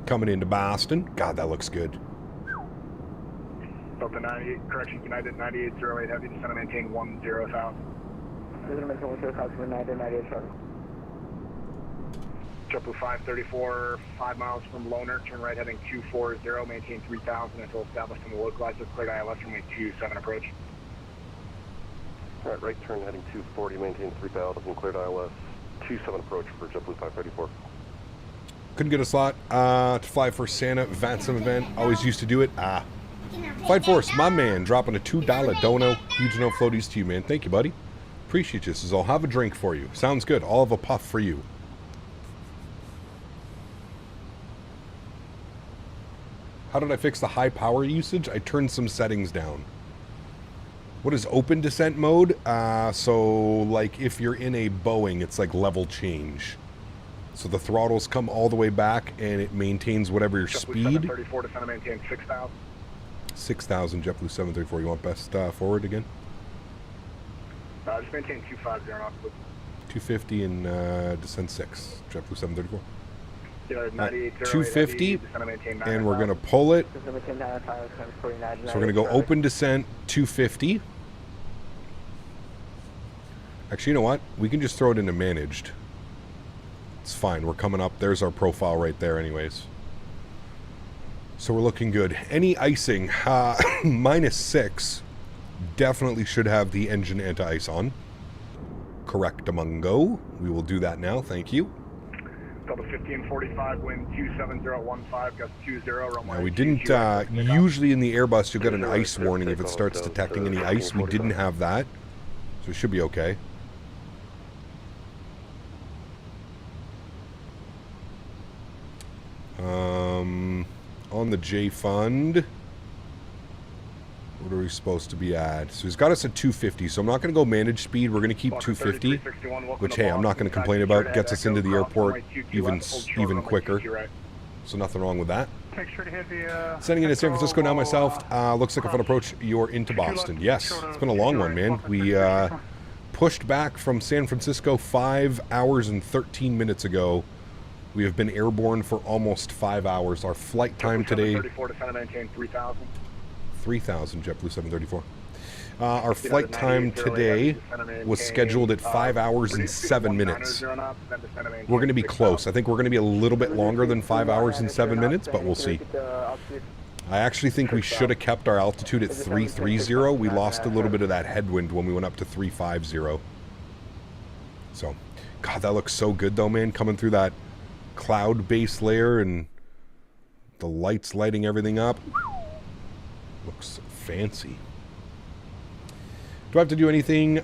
[SPEAKER 2] Coming into Boston. God, that looks good.
[SPEAKER 11] Delta 98, correction, United 9808, heavy descend and maintain 10,000. JetBlue 534, 5 miles from Loner, turn right heading 240, maintain 3,000 until established in the localizer, cleared ILS runway 27 approach.
[SPEAKER 12] All right turn heading 240, maintain 3,000, cleared ILS 27 approach for JetBlue 534.
[SPEAKER 2] Couldn't get a slot to fly for Santa VATSIM event. Always used to do it. Flight Force, my man, dropping a $2 dono. Huge no floaties to you, man. Thank you, buddy. Appreciate you. Says I'll have a drink for you. Sounds good. I'll have a puff for you. How did I fix the high power usage? I turned some settings down. What is open descent mode? So like if you're in a Boeing, it's like level change. So the throttles come all the way back and it maintains whatever your speed.
[SPEAKER 11] 734 descend and maintain 6,000.
[SPEAKER 2] 6,000 JetBlue 734. You want best forward again?
[SPEAKER 11] Just maintain 250 on opposite.
[SPEAKER 2] 250 and descend 6. JetBlue 734.
[SPEAKER 11] 250
[SPEAKER 2] and we're going to pull it. So we're going to go open descent 250. Actually, you know what? We can just throw it into managed. It's fine. We're coming up. There's our profile right there anyways. So we're looking good. Any icing? -6. Definitely should have the engine anti-ice on. Correctamungo. We will do that now. Thank you.
[SPEAKER 11] Delta 1545, wind 27015, gust 20, runway.
[SPEAKER 2] Now we didn't, usually in the Airbus you'll get an ice warning if it starts detecting any ice. We didn't have that, so it should be okay. On the J Fund, what are we supposed to be at? So he's got us at 250, so I'm not going to go manage speed. We're going to keep 250, which, hey, I'm not going to complain about. Gets us into the airport even quicker, so nothing wrong with that. Sending into San Francisco now myself. Looks like a fun approach. You're into Boston. Yes, it's been a long one, man. We pushed back from San Francisco 5 hours and 13 minutes ago. We have been airborne for almost 5 hours. Our flight time today... 3,000 JetBlue 734. Our flight time today was scheduled at 5 hours and 7 minutes. We're going to be close. I think we're going to be a little bit longer than 5 hours and 7 minutes, but we'll see. I actually think we should have kept our altitude at 330. We lost a little bit of that headwind when we went up to 350. So, God, that looks so good though, man, coming through that cloud base layer and the lights lighting everything up. Looks fancy. Do I have to do anything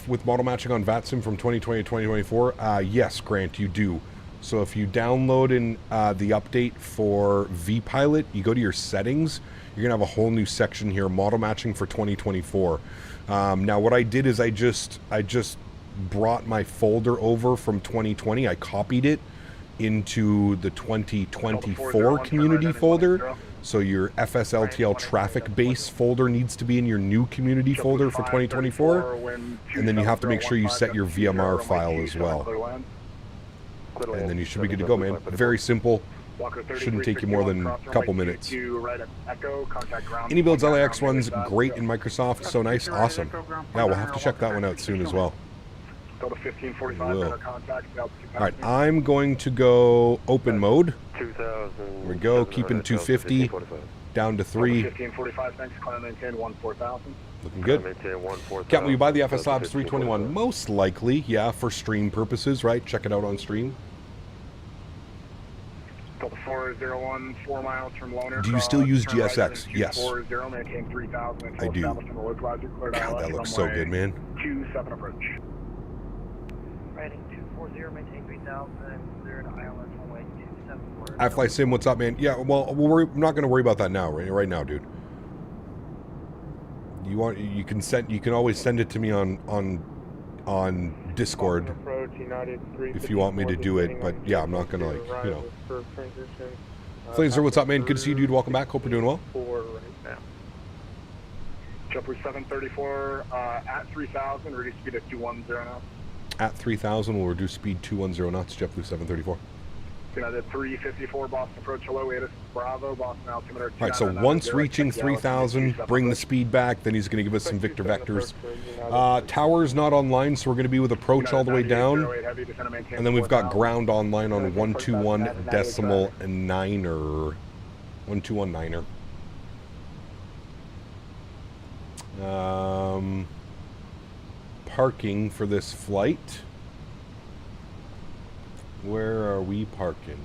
[SPEAKER 2] with model matching on VATSIM from 2020 to 2024? Yes, Grant, you do. So if you download in the update for vPilot, you go to your settings, you're going to have a whole new section here, model matching for 2024. Now what I did is I just brought my folder over from 2020. I copied it into the 2024 community folder. So your FSLTL traffic base folder needs to be in your new community folder for 2024. And then you have to make sure you set your VMR file as well. And then you should be good to go, man. Very simple. Shouldn't take you more than a couple minutes. AnyBuilds LAX one's great in Microsoft. So nice. Awesome. Yeah, we'll have to check that one out soon as well. Will. Alright, I'm going to go open mode. There we go, keeping 250 down to 3. Looking good. Captain, will you buy the FS Labs 321? Most likely, yeah, for stream purposes, right? Check it out on stream.
[SPEAKER 11] Delta 401, 4 miles from Loner.
[SPEAKER 2] Do you still use GSX? Yes.
[SPEAKER 11] 240, maintain 3000.
[SPEAKER 2] I do. God, that looks so good, man.
[SPEAKER 11] 27 approach.
[SPEAKER 9] Riding 240, maintain 3000, cleared ILS runway 27.
[SPEAKER 2] AlexSiu, what's up, man? Yeah, well, we're not going to worry about that now, right now, dude. You can always send it to me on Discord if you want me to do it, but yeah, I'm not gonna, like, you know. Flazer, what's up, man? Good to see you, dude. Welcome back. Hope you're doing well.
[SPEAKER 11] JetBlue 734 at 3000, reduce speed at 210 knots.
[SPEAKER 2] At 3000, we'll reduce speed 210 knots. JetBlue 734.
[SPEAKER 11] United 354 Boston approach. Hello, ATIS Bravo, Boston altimeter.
[SPEAKER 2] All right, so once reaching 3,000, bring the speed back. Then he's going to give us some Victor vectors. Tower's not online, so we're going to be with approach all the way down. And then we've got ground online on 121.9er. 121.9er. Parking for this flight. Where are we parking?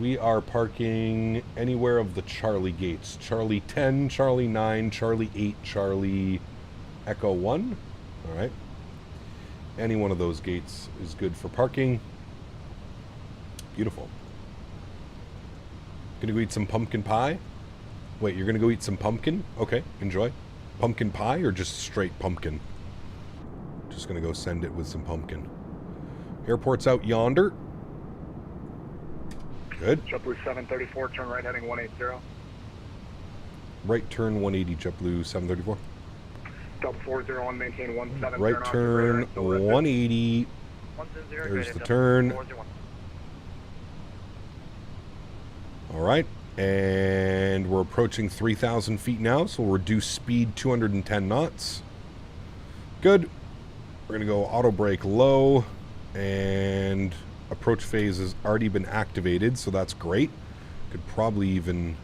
[SPEAKER 2] We are parking anywhere of the Charlie gates. Charlie 10, Charlie 9, Charlie 8, Charlie Echo 1. All right. Any one of those gates is good for parking. Beautiful. Gonna go eat some pumpkin pie? Wait, you're gonna go eat some pumpkin? Okay, enjoy. Pumpkin pie or just straight pumpkin? Just gonna go send it with some pumpkin. Airport's out yonder. Good.
[SPEAKER 11] JetBlue 734, turn right heading 180.
[SPEAKER 2] Right turn 180, JetBlue 734.
[SPEAKER 11] Delta 401, maintain 17.
[SPEAKER 2] Right turn 180. There's the turn. All right. And we're approaching 3,000 feet now, so we'll reduce speed 210 knots. Good. We're going to go auto brake low. And approach phase has already been activated, so that's great. Could probably even...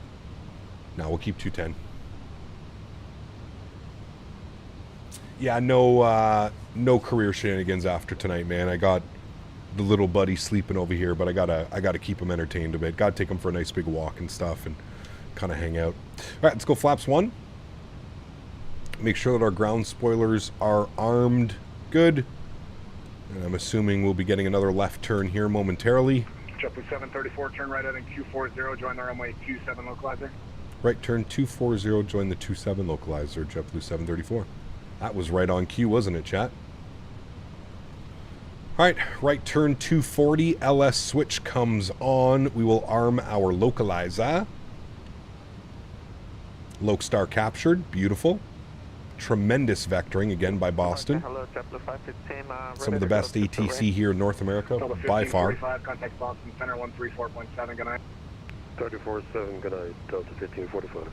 [SPEAKER 2] No, we'll keep 210. Yeah, no career shenanigans after tonight, man. I got the little buddy sleeping over here, but I gotta keep him entertained a bit. Gotta take him for a nice big walk and stuff and kind of hang out. All right, let's go flaps 1. Make sure that our ground spoilers are armed. Good. And I'm assuming we'll be getting another left turn here momentarily.
[SPEAKER 11] JetBlue 734, turn right heading 240, join the runway 27 localizer.
[SPEAKER 2] Right turn 240, join the 27 localizer, JetBlue 734. That was right on cue, wasn't it, chat? All right, right turn 240, LS switch comes on. We will arm our localizer. Lokestar captured, beautiful. Tremendous vectoring again by Boston. Some of the best ATC here in North America by far.
[SPEAKER 11] Contact Boston Center 134.7. Good night.
[SPEAKER 12] 34.7. Good night. Delta 1545.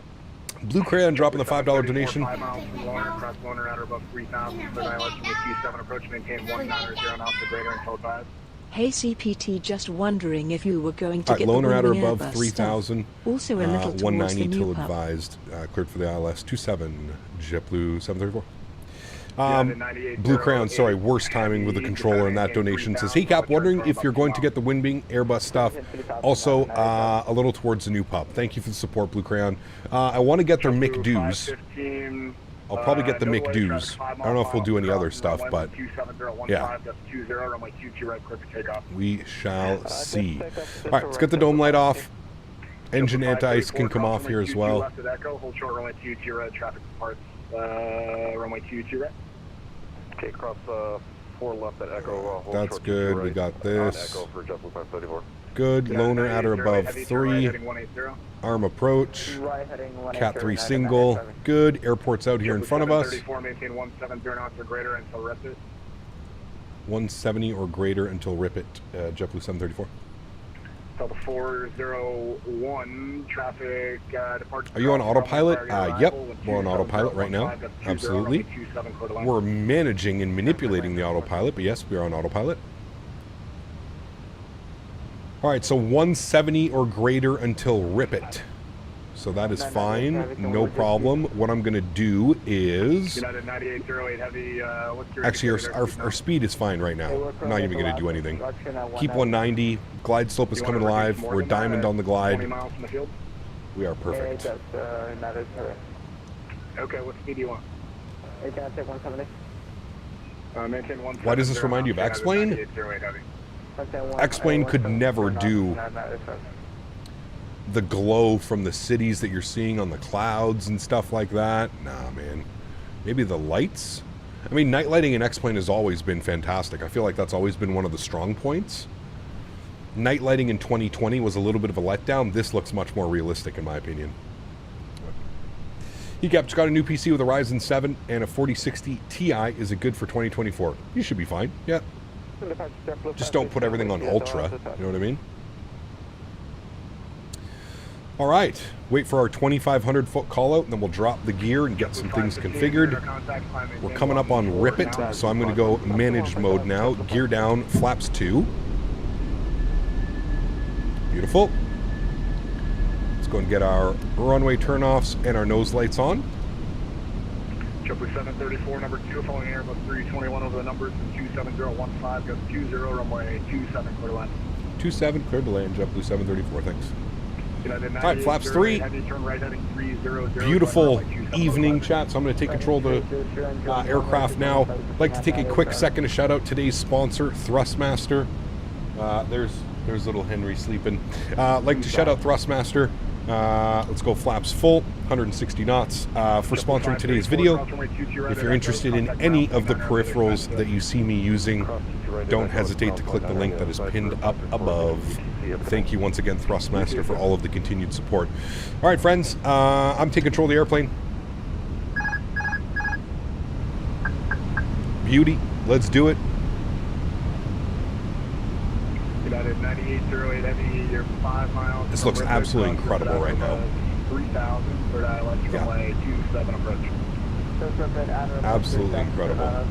[SPEAKER 2] Blue Crayon dropping the $5 donation.
[SPEAKER 11] 5 miles from Loner, across Loner at or above 3,000. Clear ILS with Q7 approach. Maintain 190 knots or greater until 5.
[SPEAKER 3] Hey CPT, just wondering if you were going to get
[SPEAKER 2] Loner
[SPEAKER 3] the
[SPEAKER 2] at or
[SPEAKER 3] wing
[SPEAKER 2] above
[SPEAKER 3] Airbus
[SPEAKER 2] 3,000.
[SPEAKER 3] Also a little towards
[SPEAKER 2] 190
[SPEAKER 3] the new
[SPEAKER 2] till
[SPEAKER 3] pub.
[SPEAKER 2] advised. Cleared for the ILS 27, JetBlue 734. Blue Crayon, sorry, worst timing with the controller and that donation. Says, hey Cap, wondering if you're going to get the Wing Airbus stuff. Also, a little towards the new pub. Thank you for the support, Blue Crayon. I want to get their McDoos. I'll probably get the McDoos. I don't know if we'll do any other stuff, but yeah. We shall see. All right, let's get the dome light off. Engine anti-ice can come off here as well.
[SPEAKER 11] Runway 22 right.
[SPEAKER 12] Okay, cross 4 left at Echo.
[SPEAKER 2] That's good. We got this.
[SPEAKER 12] Echo for JetBlue 534.
[SPEAKER 2] Good. Loner at or above 3. Arm approach. Cat 3 single. Good. Airport's out here in front of us. 170 or greater until rip it. JetBlue 734.
[SPEAKER 11] Delta 401, traffic departure.
[SPEAKER 2] Are you on autopilot? Yep, we're on autopilot right now. Absolutely. We're managing and manipulating the autopilot, but yes, we are on autopilot. All right, so 170 or greater until rip it. So that is fine, no problem. What I'm going to do is...
[SPEAKER 11] United 9808 Heavy, what's your...
[SPEAKER 2] Actually, our speed is fine right now. I'm not even going to do anything. Keep 190. Glide slope is coming live. We're diamond on the glide.
[SPEAKER 11] 20 miles from the field?
[SPEAKER 2] We are perfect.
[SPEAKER 11] Okay, what speed do you want?
[SPEAKER 9] Maintain 170.
[SPEAKER 11] Maintain 170.
[SPEAKER 2] Why does this remind you of X-Plane? X-Plane could never do the glow from the cities that you're seeing on the clouds and stuff like that. Nah, man. Maybe the lights? I mean, night lighting in X-Plane has always been fantastic. I feel like that's always been one of the strong points. Night lighting in 2020 was a little bit of a letdown. This looks much more realistic, in my opinion. Just got a new PC with a Ryzen 7 and a 4060 Ti. Is it good for 2024? You should be fine. Yeah. Just don't put everything on ultra. You know what I mean? All right. Wait for our 2,500 foot call out, and then we'll drop the gear and get some things configured. We're coming up on Rip It, so I'm going to go managed mode now. Gear down, flaps 2. Beautiful. Let's go and get our runway turnoffs and our nose lights on.
[SPEAKER 11] JetBlue 734, number 2, following Airbus 321 over the numbers, 27015, goes 20, runway 27, clear to land.
[SPEAKER 2] 27, clear to land, JetBlue 734, thanks. All right, flaps 3. Beautiful evening, chat. So I'm going to take control of the aircraft now. I'd like to take a quick second to shout out today's sponsor, Thrustmaster. There's little Henry sleeping. I'd like to shout out Thrustmaster. Let's go flaps full, 160 knots, for sponsoring today's video. If you're interested in any of the peripherals that you see me using, don't hesitate to click the link that is pinned up above. Thank you once again, Thrustmaster, for all of the continued support. All right, friends, I'm taking control of the airplane. Beauty, let's do it.
[SPEAKER 11] United 9808 Heavy, you're 5 miles.
[SPEAKER 2] This looks absolutely incredible right now.
[SPEAKER 11] 3,000, third ILS, runway 27 approach.
[SPEAKER 2] Absolutely incredible.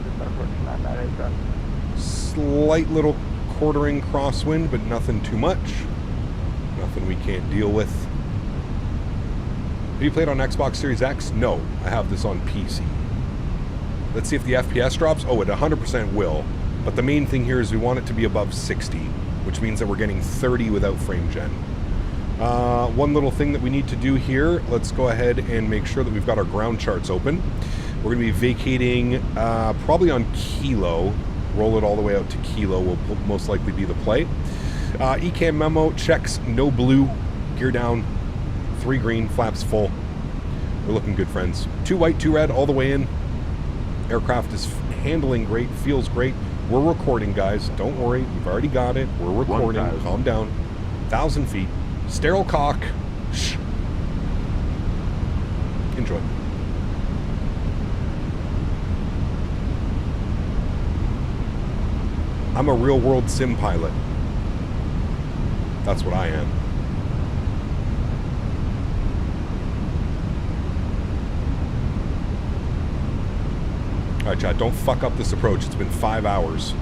[SPEAKER 2] Slight little quartering crosswind, but nothing too much. Nothing we can't deal with. Have you played on Xbox Series X? No, I have this on PC. Let's see if the FPS drops. Oh, it 100% will. But the main thing here is we want it to be above 60, which means that we're getting 30 without frame gen. One little thing that we need to do here, let's go ahead and make sure that we've got our ground charts open. We're going to be vacating probably on Kilo. Roll it all the way out to Kilo will most likely be the play. ECAM memo checks no blue, gear down, 3 green, flaps full. We're looking good, friends. 2 white, 2 red, all the way in. Aircraft is handling great, feels great. We're recording, guys. Don't worry, we've already got it. We're recording. Calm down. 1,000 feet. Sterile cock. Shh. Enjoy. I'm a real-world sim pilot. That's what I am. All right, Chad, don't fuck up this approach. It's been 5 hours.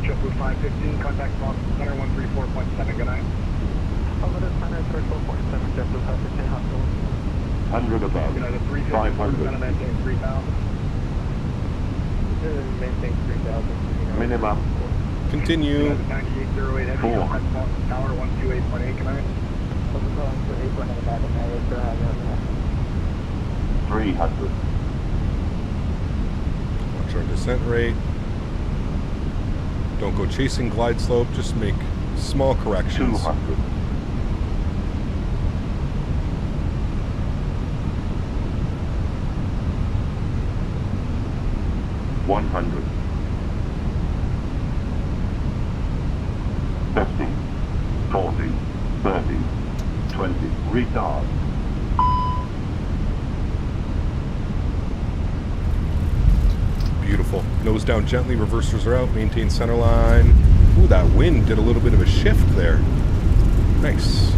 [SPEAKER 11] JetBlue 515, contact Boston Center 134.7, good night.
[SPEAKER 9] Over the center, 34.7, JetBlue 515, hospital.
[SPEAKER 12] 100 above.
[SPEAKER 11] United 350,
[SPEAKER 12] 500.
[SPEAKER 11] maintain 3,000.
[SPEAKER 9] Maintain 3,000.
[SPEAKER 12] Minimum.
[SPEAKER 2] Continue.
[SPEAKER 11] United 9808 Heavy, contact Boston Tower 128.8, good night.
[SPEAKER 12] 300.
[SPEAKER 2] Watch our descent rate. Don't go chasing glide slope. Just make small corrections.
[SPEAKER 12] 200. $100. 50, 40, 30, 20, retard.
[SPEAKER 2] Beautiful. Nose down gently, reversers are out, maintain center line. Ooh, that wind did a little bit of a shift there. Nice.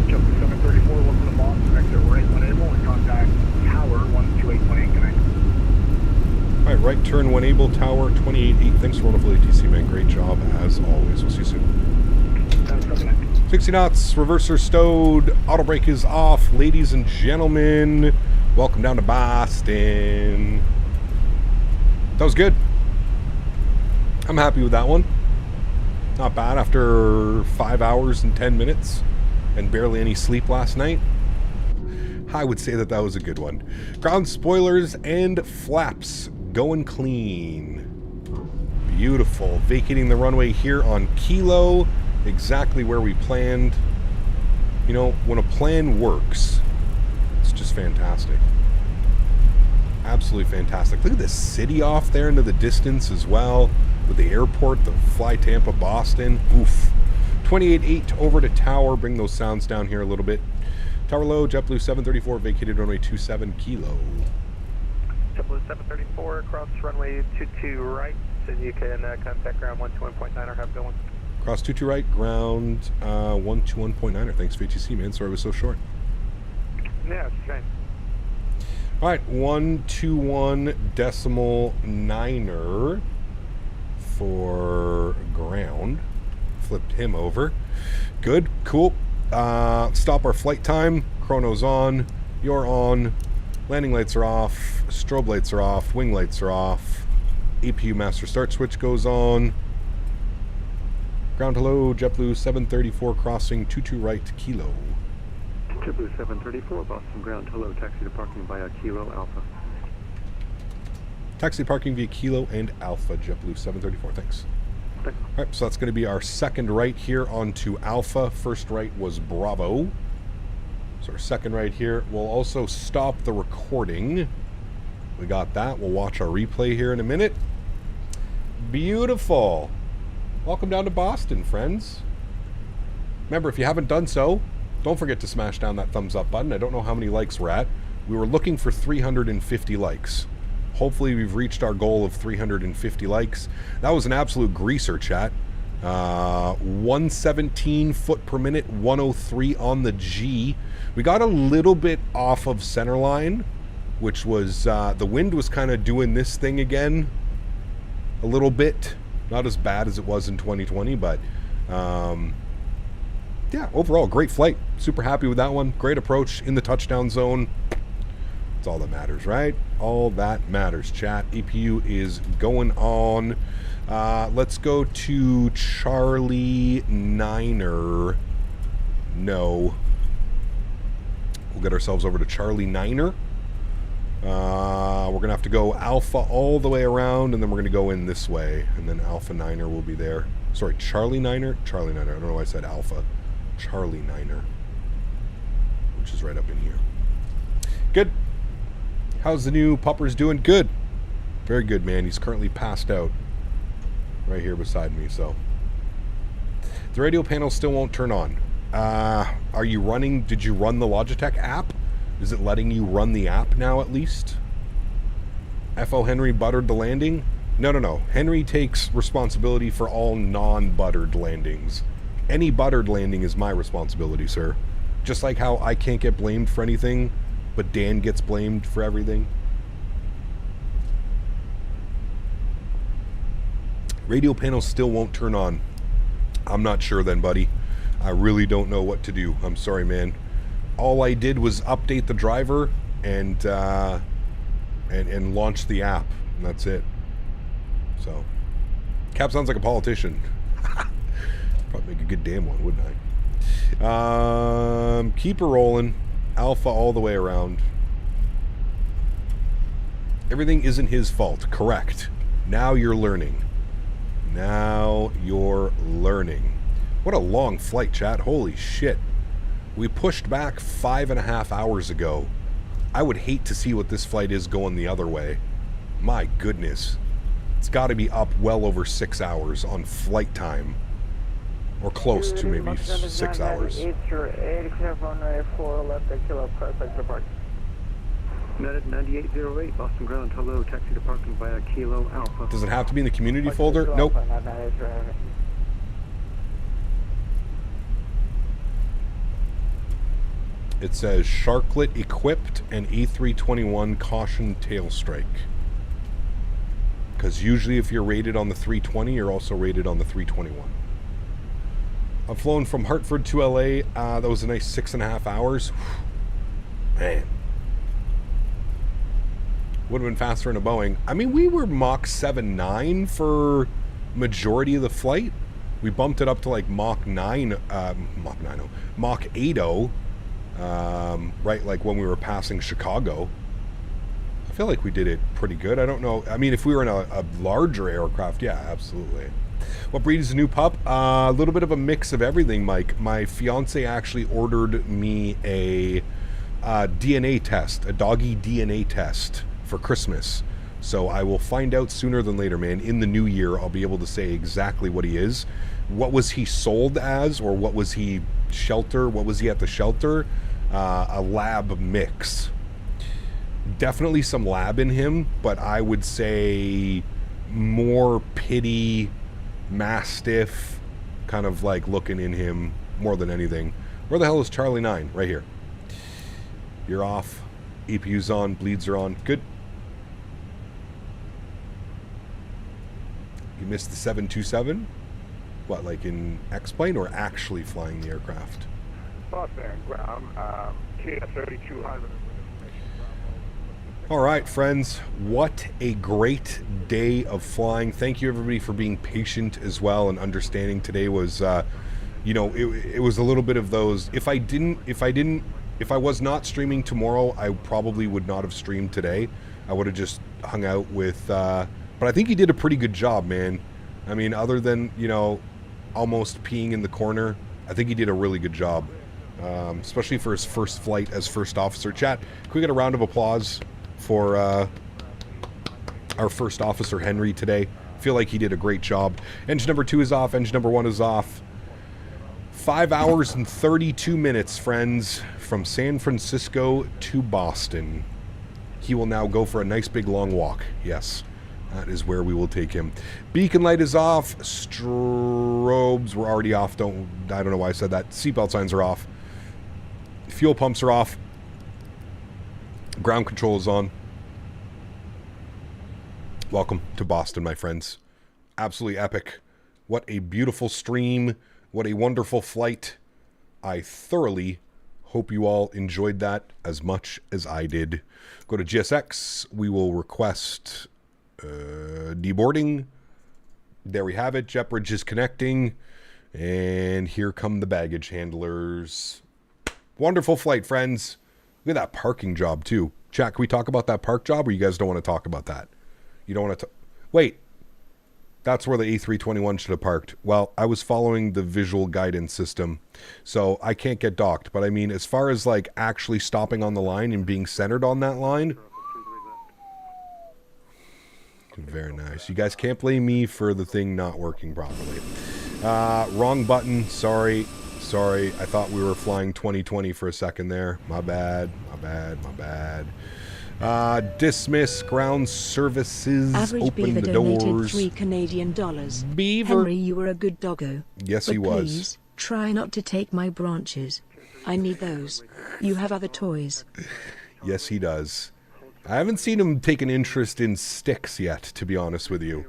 [SPEAKER 11] JetBlue 734, look for the box, exit
[SPEAKER 2] Turn 1 able, tower 28.8. Thanks for rolling for the TC, man. Great job as always. We'll see you soon. 60 knots, reverser stowed, auto brake is off. Ladies and gentlemen, welcome down to Boston. That was good. I'm happy with that one. Not bad after 5 hours and 10 minutes and barely any sleep last night. I would say that that was a good one. Ground spoilers and flaps going clean. Beautiful. Vacating the runway here on Kilo, exactly where we planned. You know, when a plan works, it's just fantastic. Absolutely fantastic. Look at this city off there into the distance as well. With the airport, the Fly Tampa, Boston. Oof. 28.8 over to tower. Bring those sounds down here a little bit. Tower low, JetBlue 734, vacated runway 27 Kilo.
[SPEAKER 9] JetBlue 734, cross runway 22 right, so you can contact ground 121.9 or have going.
[SPEAKER 2] Cross 22 right, ground 121.9. Thanks, VTC, man. Sorry it was so short.
[SPEAKER 9] Yeah, it's fine.
[SPEAKER 2] All right, 121.9 for ground. Flipped him over. Good, cool. Stop our flight time. Chrono's on. You're on. Landing lights are off. Strobe lights are off. Wing lights are off. APU master start switch goes on. Ground hello, JetBlue 734 crossing 22 right Kilo.
[SPEAKER 12] JetBlue 734, Boston ground hello, taxi to parking via Kilo Alpha.
[SPEAKER 2] Taxi parking via Kilo and Alpha, JetBlue 734, thanks. All right, so that's going to be our second right here onto Alpha. First right was Bravo. So our second right here. We'll also stop the recording. We got that. We'll watch our replay here in a minute. Beautiful. Welcome down to Boston, friends. Remember, if you haven't done so, don't forget to smash down that thumbs up button. I don't know how many likes we're at. We were looking for 350 likes. Hopefully we've reached our goal of 350 likes. That was an absolute greaser, chat. 117 foot per minute, 103 on the G. We got a little bit off of center line, which was, the wind was kind of doing this thing again a little bit. Not as bad as it was in 2020, but yeah, overall, great flight. Super happy with that one. Great approach in the touchdown zone. That's all that matters, right? All that matters, chat. EPU is going on. Let's go to Charlie Niner. No. We'll get ourselves over to Charlie Niner. We're going to have to go Alpha all the way around, and then we're going to go in this way, and then Alpha Niner will be there. Sorry, Charlie Niner? Charlie Niner. I don't know why I said Alpha. Charlie Niner, which is right up in here. Good. How's the new puppers doing? Good. Very good, man. He's currently passed out right here beside me, so. The radio panel still won't turn on. Are you running, did you run the Logitech app? Is it letting you run the app now at least? FO Henry buttered the landing? No. Henry takes responsibility for all non-buttered landings. Any buttered landing is my responsibility, sir. Just like how I can't get blamed for anything, but Dan gets blamed for everything. Radio panel still won't turn on. I'm not sure then, buddy. I really don't know what to do. I'm sorry, man. All I did was update the driver and launch the app, and that's it. So, Cap sounds like a politician. Probably make a good damn one, wouldn't I? Keep her rolling. Alpha all the way around. Everything isn't his fault. Correct. Now you're learning. Now you're learning. What a long flight, chat. Holy shit. We pushed back 5.5 hours ago. I would hate to see what this flight is going the other way. My goodness. It's got to be up well over 6 hours on flight time. Or close to maybe 6 hours.
[SPEAKER 12] United 9808, Boston ground, hello, taxi to parking via Kilo Alpha.
[SPEAKER 2] Does it have to be in the community folder? Nope. It says Sharklet equipped and A321 caution tail strike. Because usually if you're rated on the 320, you're also rated on the 321. I've flown from Hartford to LA. That was a nice 6.5 hours. Man. Would have been faster in a Boeing. I mean, we were Mach 7.9 for majority of the flight. We bumped it up to like Mach 8.0, right, like when we were passing Chicago. I feel like we did it pretty good. I don't know. I mean, if we were in a larger aircraft, yeah, absolutely. What breed is the new pup? A little bit of a mix of everything, Mike. My fiance actually ordered me a DNA test, a doggy DNA test for Christmas. So I will find out sooner than later, man. In the new year, I'll be able to say exactly what he is. What was he sold as, or what was he shelter? What was he at the shelter? A lab mix. Definitely some lab in him, but I would say more pity, mastiff, kind of like looking in him more than anything. Where the hell is Charlie 9? Right here. You're off. EPU's on. Bleeds are on. Good. You missed the 727? What, like in X-plane or actually flying the aircraft?
[SPEAKER 11] Boston, ground, KS3200.
[SPEAKER 2] All right, friends. What a great day of flying. Thank you, everybody, for being patient as well and understanding. Today was, you know, it was a little bit of those. If I was not streaming tomorrow, I probably would not have streamed today. I would have just hung out with, but I think he did a pretty good job, man. I mean, other than, you know, almost peeing in the corner, I think he did a really good job, especially for his first flight as first officer. Chat, can we get a round of applause for our first officer, Henry, today? I feel like he did a great job. Engine number 2 is off. Engine number 1 is off. 5 hours and 32 minutes, friends, from San Francisco to Boston. He will now go for a nice big long walk. Yes, that is where we will take him. Beacon light is off. Strobes were already off. I don't know why I said that. Seatbelt signs are off. Fuel pumps are off. Ground control is on. Welcome to Boston, my friends. Absolutely epic. What a beautiful stream. What a wonderful flight. I thoroughly hope you all enjoyed that as much as I did. Go to GSX. We will request deboarding. There we have it. JetBridge is connecting. And here come the baggage handlers. Wonderful flight, friends. Look at that parking job, too. Chat, can we talk about that park job, or you guys don't want to talk about that? You don't want to... Wait. That's where the A321 should have parked. Well, I was following the visual guidance system, so I can't get docked. But I mean, as far as like actually stopping on the line and being centered on that line... Very nice. You guys can't blame me for the thing not working properly. Wrong button. Sorry. I thought we were flying 2020 for a second there. My bad. Dismiss ground services.
[SPEAKER 3] Average
[SPEAKER 2] Open
[SPEAKER 3] Beaver
[SPEAKER 2] the
[SPEAKER 3] donated
[SPEAKER 2] doors.
[SPEAKER 3] $3 Canadian.
[SPEAKER 2] Beaver.
[SPEAKER 3] Henry, you were a good doggo.
[SPEAKER 2] Yes,
[SPEAKER 3] but
[SPEAKER 2] he was.
[SPEAKER 3] Please, try not to take my branches. I need those. You have other toys.
[SPEAKER 2] Yes, he does. I haven't seen him take an interest in sticks yet, to be honest with you.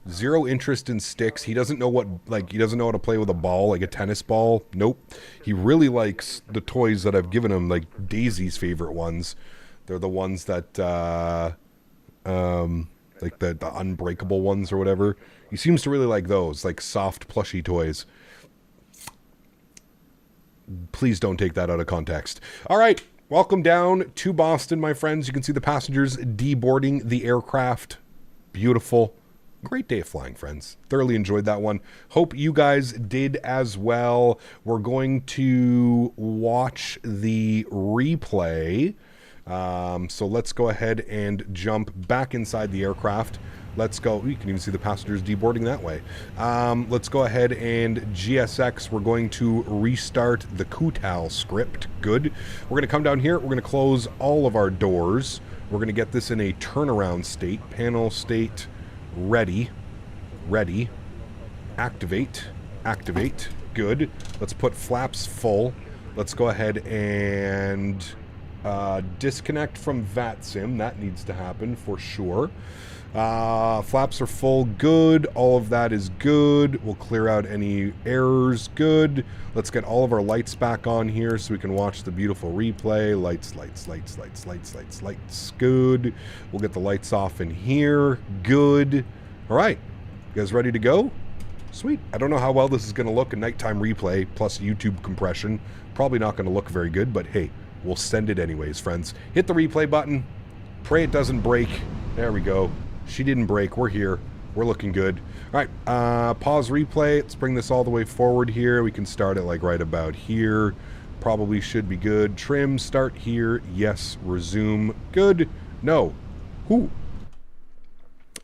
[SPEAKER 2] Zero interest in sticks. He doesn't know he doesn't know how to play with a ball, like a tennis ball. Nope. He really likes the toys that I've given him, like Daisy's favorite ones. They're the ones that, like the unbreakable ones or whatever. He seems to really like those, like soft, plushy toys. Please don't take that out of context. All right. Welcome down to Boston, my friends. You can see the passengers deboarding the aircraft. Beautiful. Great day of flying, friends. Thoroughly enjoyed that one. Hope you guys did as well. We're going to watch the replay. So let's go ahead and jump back inside the aircraft. Let's go. You can even see the passengers deboarding that way. Let's go ahead and GSX. We're going to restart the Kutal script. Good. We're going to come down here. We're going to close all of our doors. We're going to get this in a turnaround state. Panel state. Ready. Activate. Good. Let's put flaps full. Let's go ahead and Disconnect from VATSIM. That needs to happen for sure. Flaps are full. Good. All of that is good. We'll clear out any errors. Good. Let's get all of our lights back on here so we can watch the beautiful replay. Lights, lights, lights, lights, lights, lights, lights. Good. We'll get the lights off in here. Good. All right. You guys ready to go? Sweet. I don't know how well this is going to look. A nighttime replay plus YouTube compression. Probably not going to look very good, but hey, we'll send it anyways, friends. Hit the replay button. Pray it doesn't break. There we go. She didn't break. We're here. We're looking good. All right. Pause replay. Let's bring this all the way forward here. We can start it like right about here. Probably should be good. Trim. Start here. Yes. Resume. Good. No. Who?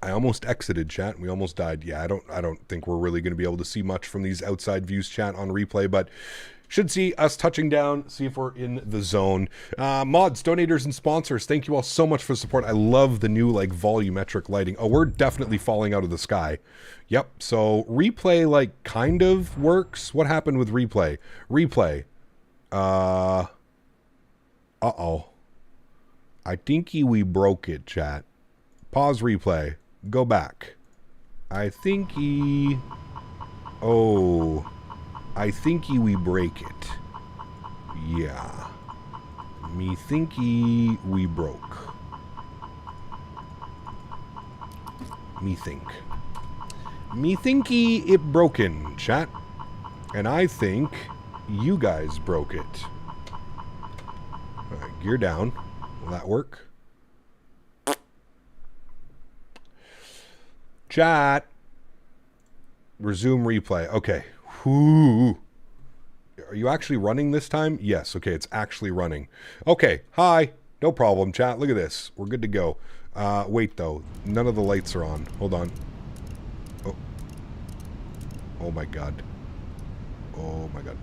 [SPEAKER 2] I almost exited chat. We almost died. Yeah, I don't think we're really going to be able to see much from these outside views chat on replay, but should see us touching down, see if we're in the zone. Mods, donators, and sponsors, thank you all so much for the support. I love the new, like, volumetric lighting. Oh, we're definitely falling out of the sky. Yep, so replay, like, kind of works. What happened with replay? Replay. Uh-oh. I think we broke it, chat. Pause replay. Go back. I think I think we break it. Yeah. Me thinky we broke. Me think. Me thinky it broken, chat. And I think you guys broke it. Alright, gear down. Will that work? Chat. Resume replay. Okay. Whoo. Are you actually running this time? Yes. Okay, it's actually running. Okay. Hi. No problem, chat. Look at this. We're good to go. Wait, though. None of the lights are on. Hold on. Oh. Oh, my God. Oh, my God.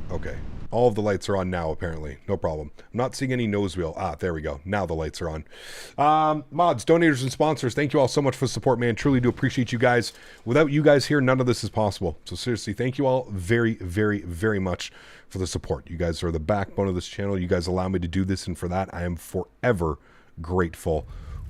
[SPEAKER 2] Okay. All of the lights are on now, apparently. No problem. I'm not seeing any nose wheel. Ah, there we go. Now the lights are on. Mods, donators, and sponsors, thank you all so much for the support, man. Truly do appreciate you guys. Without you guys here, none of this is possible. So seriously, thank you all very, very, very much for the support. You guys are the backbone of this channel. You guys allow me to do this, and for that, I am forever grateful.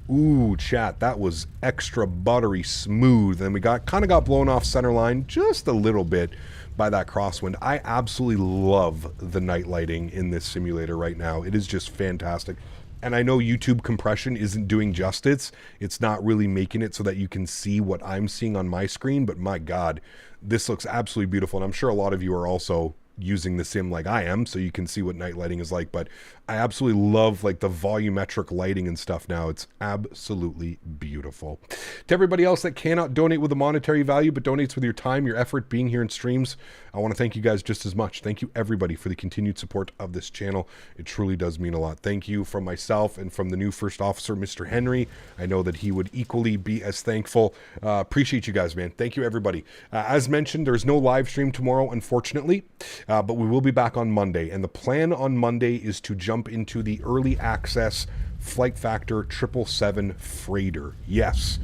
[SPEAKER 2] Ooh, chat, that was extra buttery smooth. And we kind of got blown off center line just a little bit by that crosswind. I absolutely love the night lighting in this simulator right now. It is just fantastic. And I know YouTube compression isn't doing justice. It's not really making it so that you can see what I'm seeing on my screen, but my God, this looks absolutely beautiful. And I'm sure a lot of you are also using the sim like I am, so you can see what night lighting is like, but I absolutely love like the volumetric lighting and stuff now. It's absolutely beautiful. To everybody else that cannot donate with a monetary value but donates with your time, your effort, being here in streams, I want to thank you guys just as much. Thank you everybody for the continued support of this channel. It truly does mean a lot. Thank you from myself and from the new first officer, Mr. Henry. I know that he would equally be as thankful. Appreciate you guys, man. Thank you everybody. As mentioned, there's no live stream tomorrow, unfortunately, but we will be back on Monday, and the plan on Monday is to jump into the early access Flight Factor 777 freighter. Yes,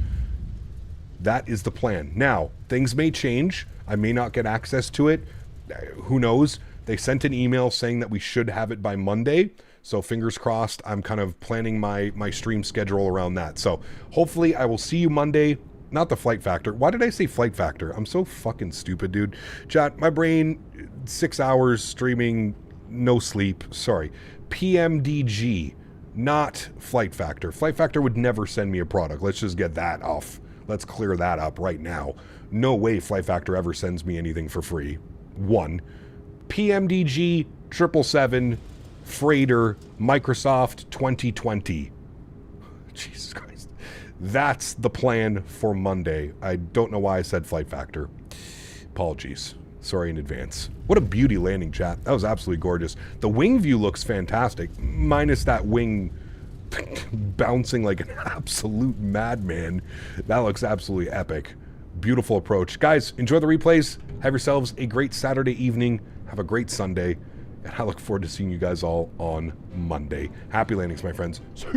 [SPEAKER 2] that is the plan. Now, things may change. I may not get access to it. Who knows? They sent an email saying that we should have it by Monday. So fingers crossed. I'm kind of planning my stream schedule around that. So hopefully I will see you Monday. Not the Flight Factor. Why did I say Flight Factor? I'm so fucking stupid, dude. Chat, my brain, 6 hours streaming, no sleep. Sorry. PMDG, not Flight Factor. Flight Factor would never send me a product. Let's just get that off. Let's clear that up right now. No way Flight Factor ever sends me anything for free. One. PMDG 777 Freighter Microsoft 2020. Jesus Christ. That's the plan for Monday. I don't know why I said Flight Factor. Apologies. Sorry in advance. What a beauty landing, chat. That was absolutely gorgeous. The wing view looks fantastic, minus that wing bouncing like an absolute madman. That looks absolutely epic. Beautiful approach. Guys, enjoy the replays. Have yourselves a great Saturday evening. Have a great Sunday. And I look forward to seeing you guys all on Monday. Happy landings, my friends. See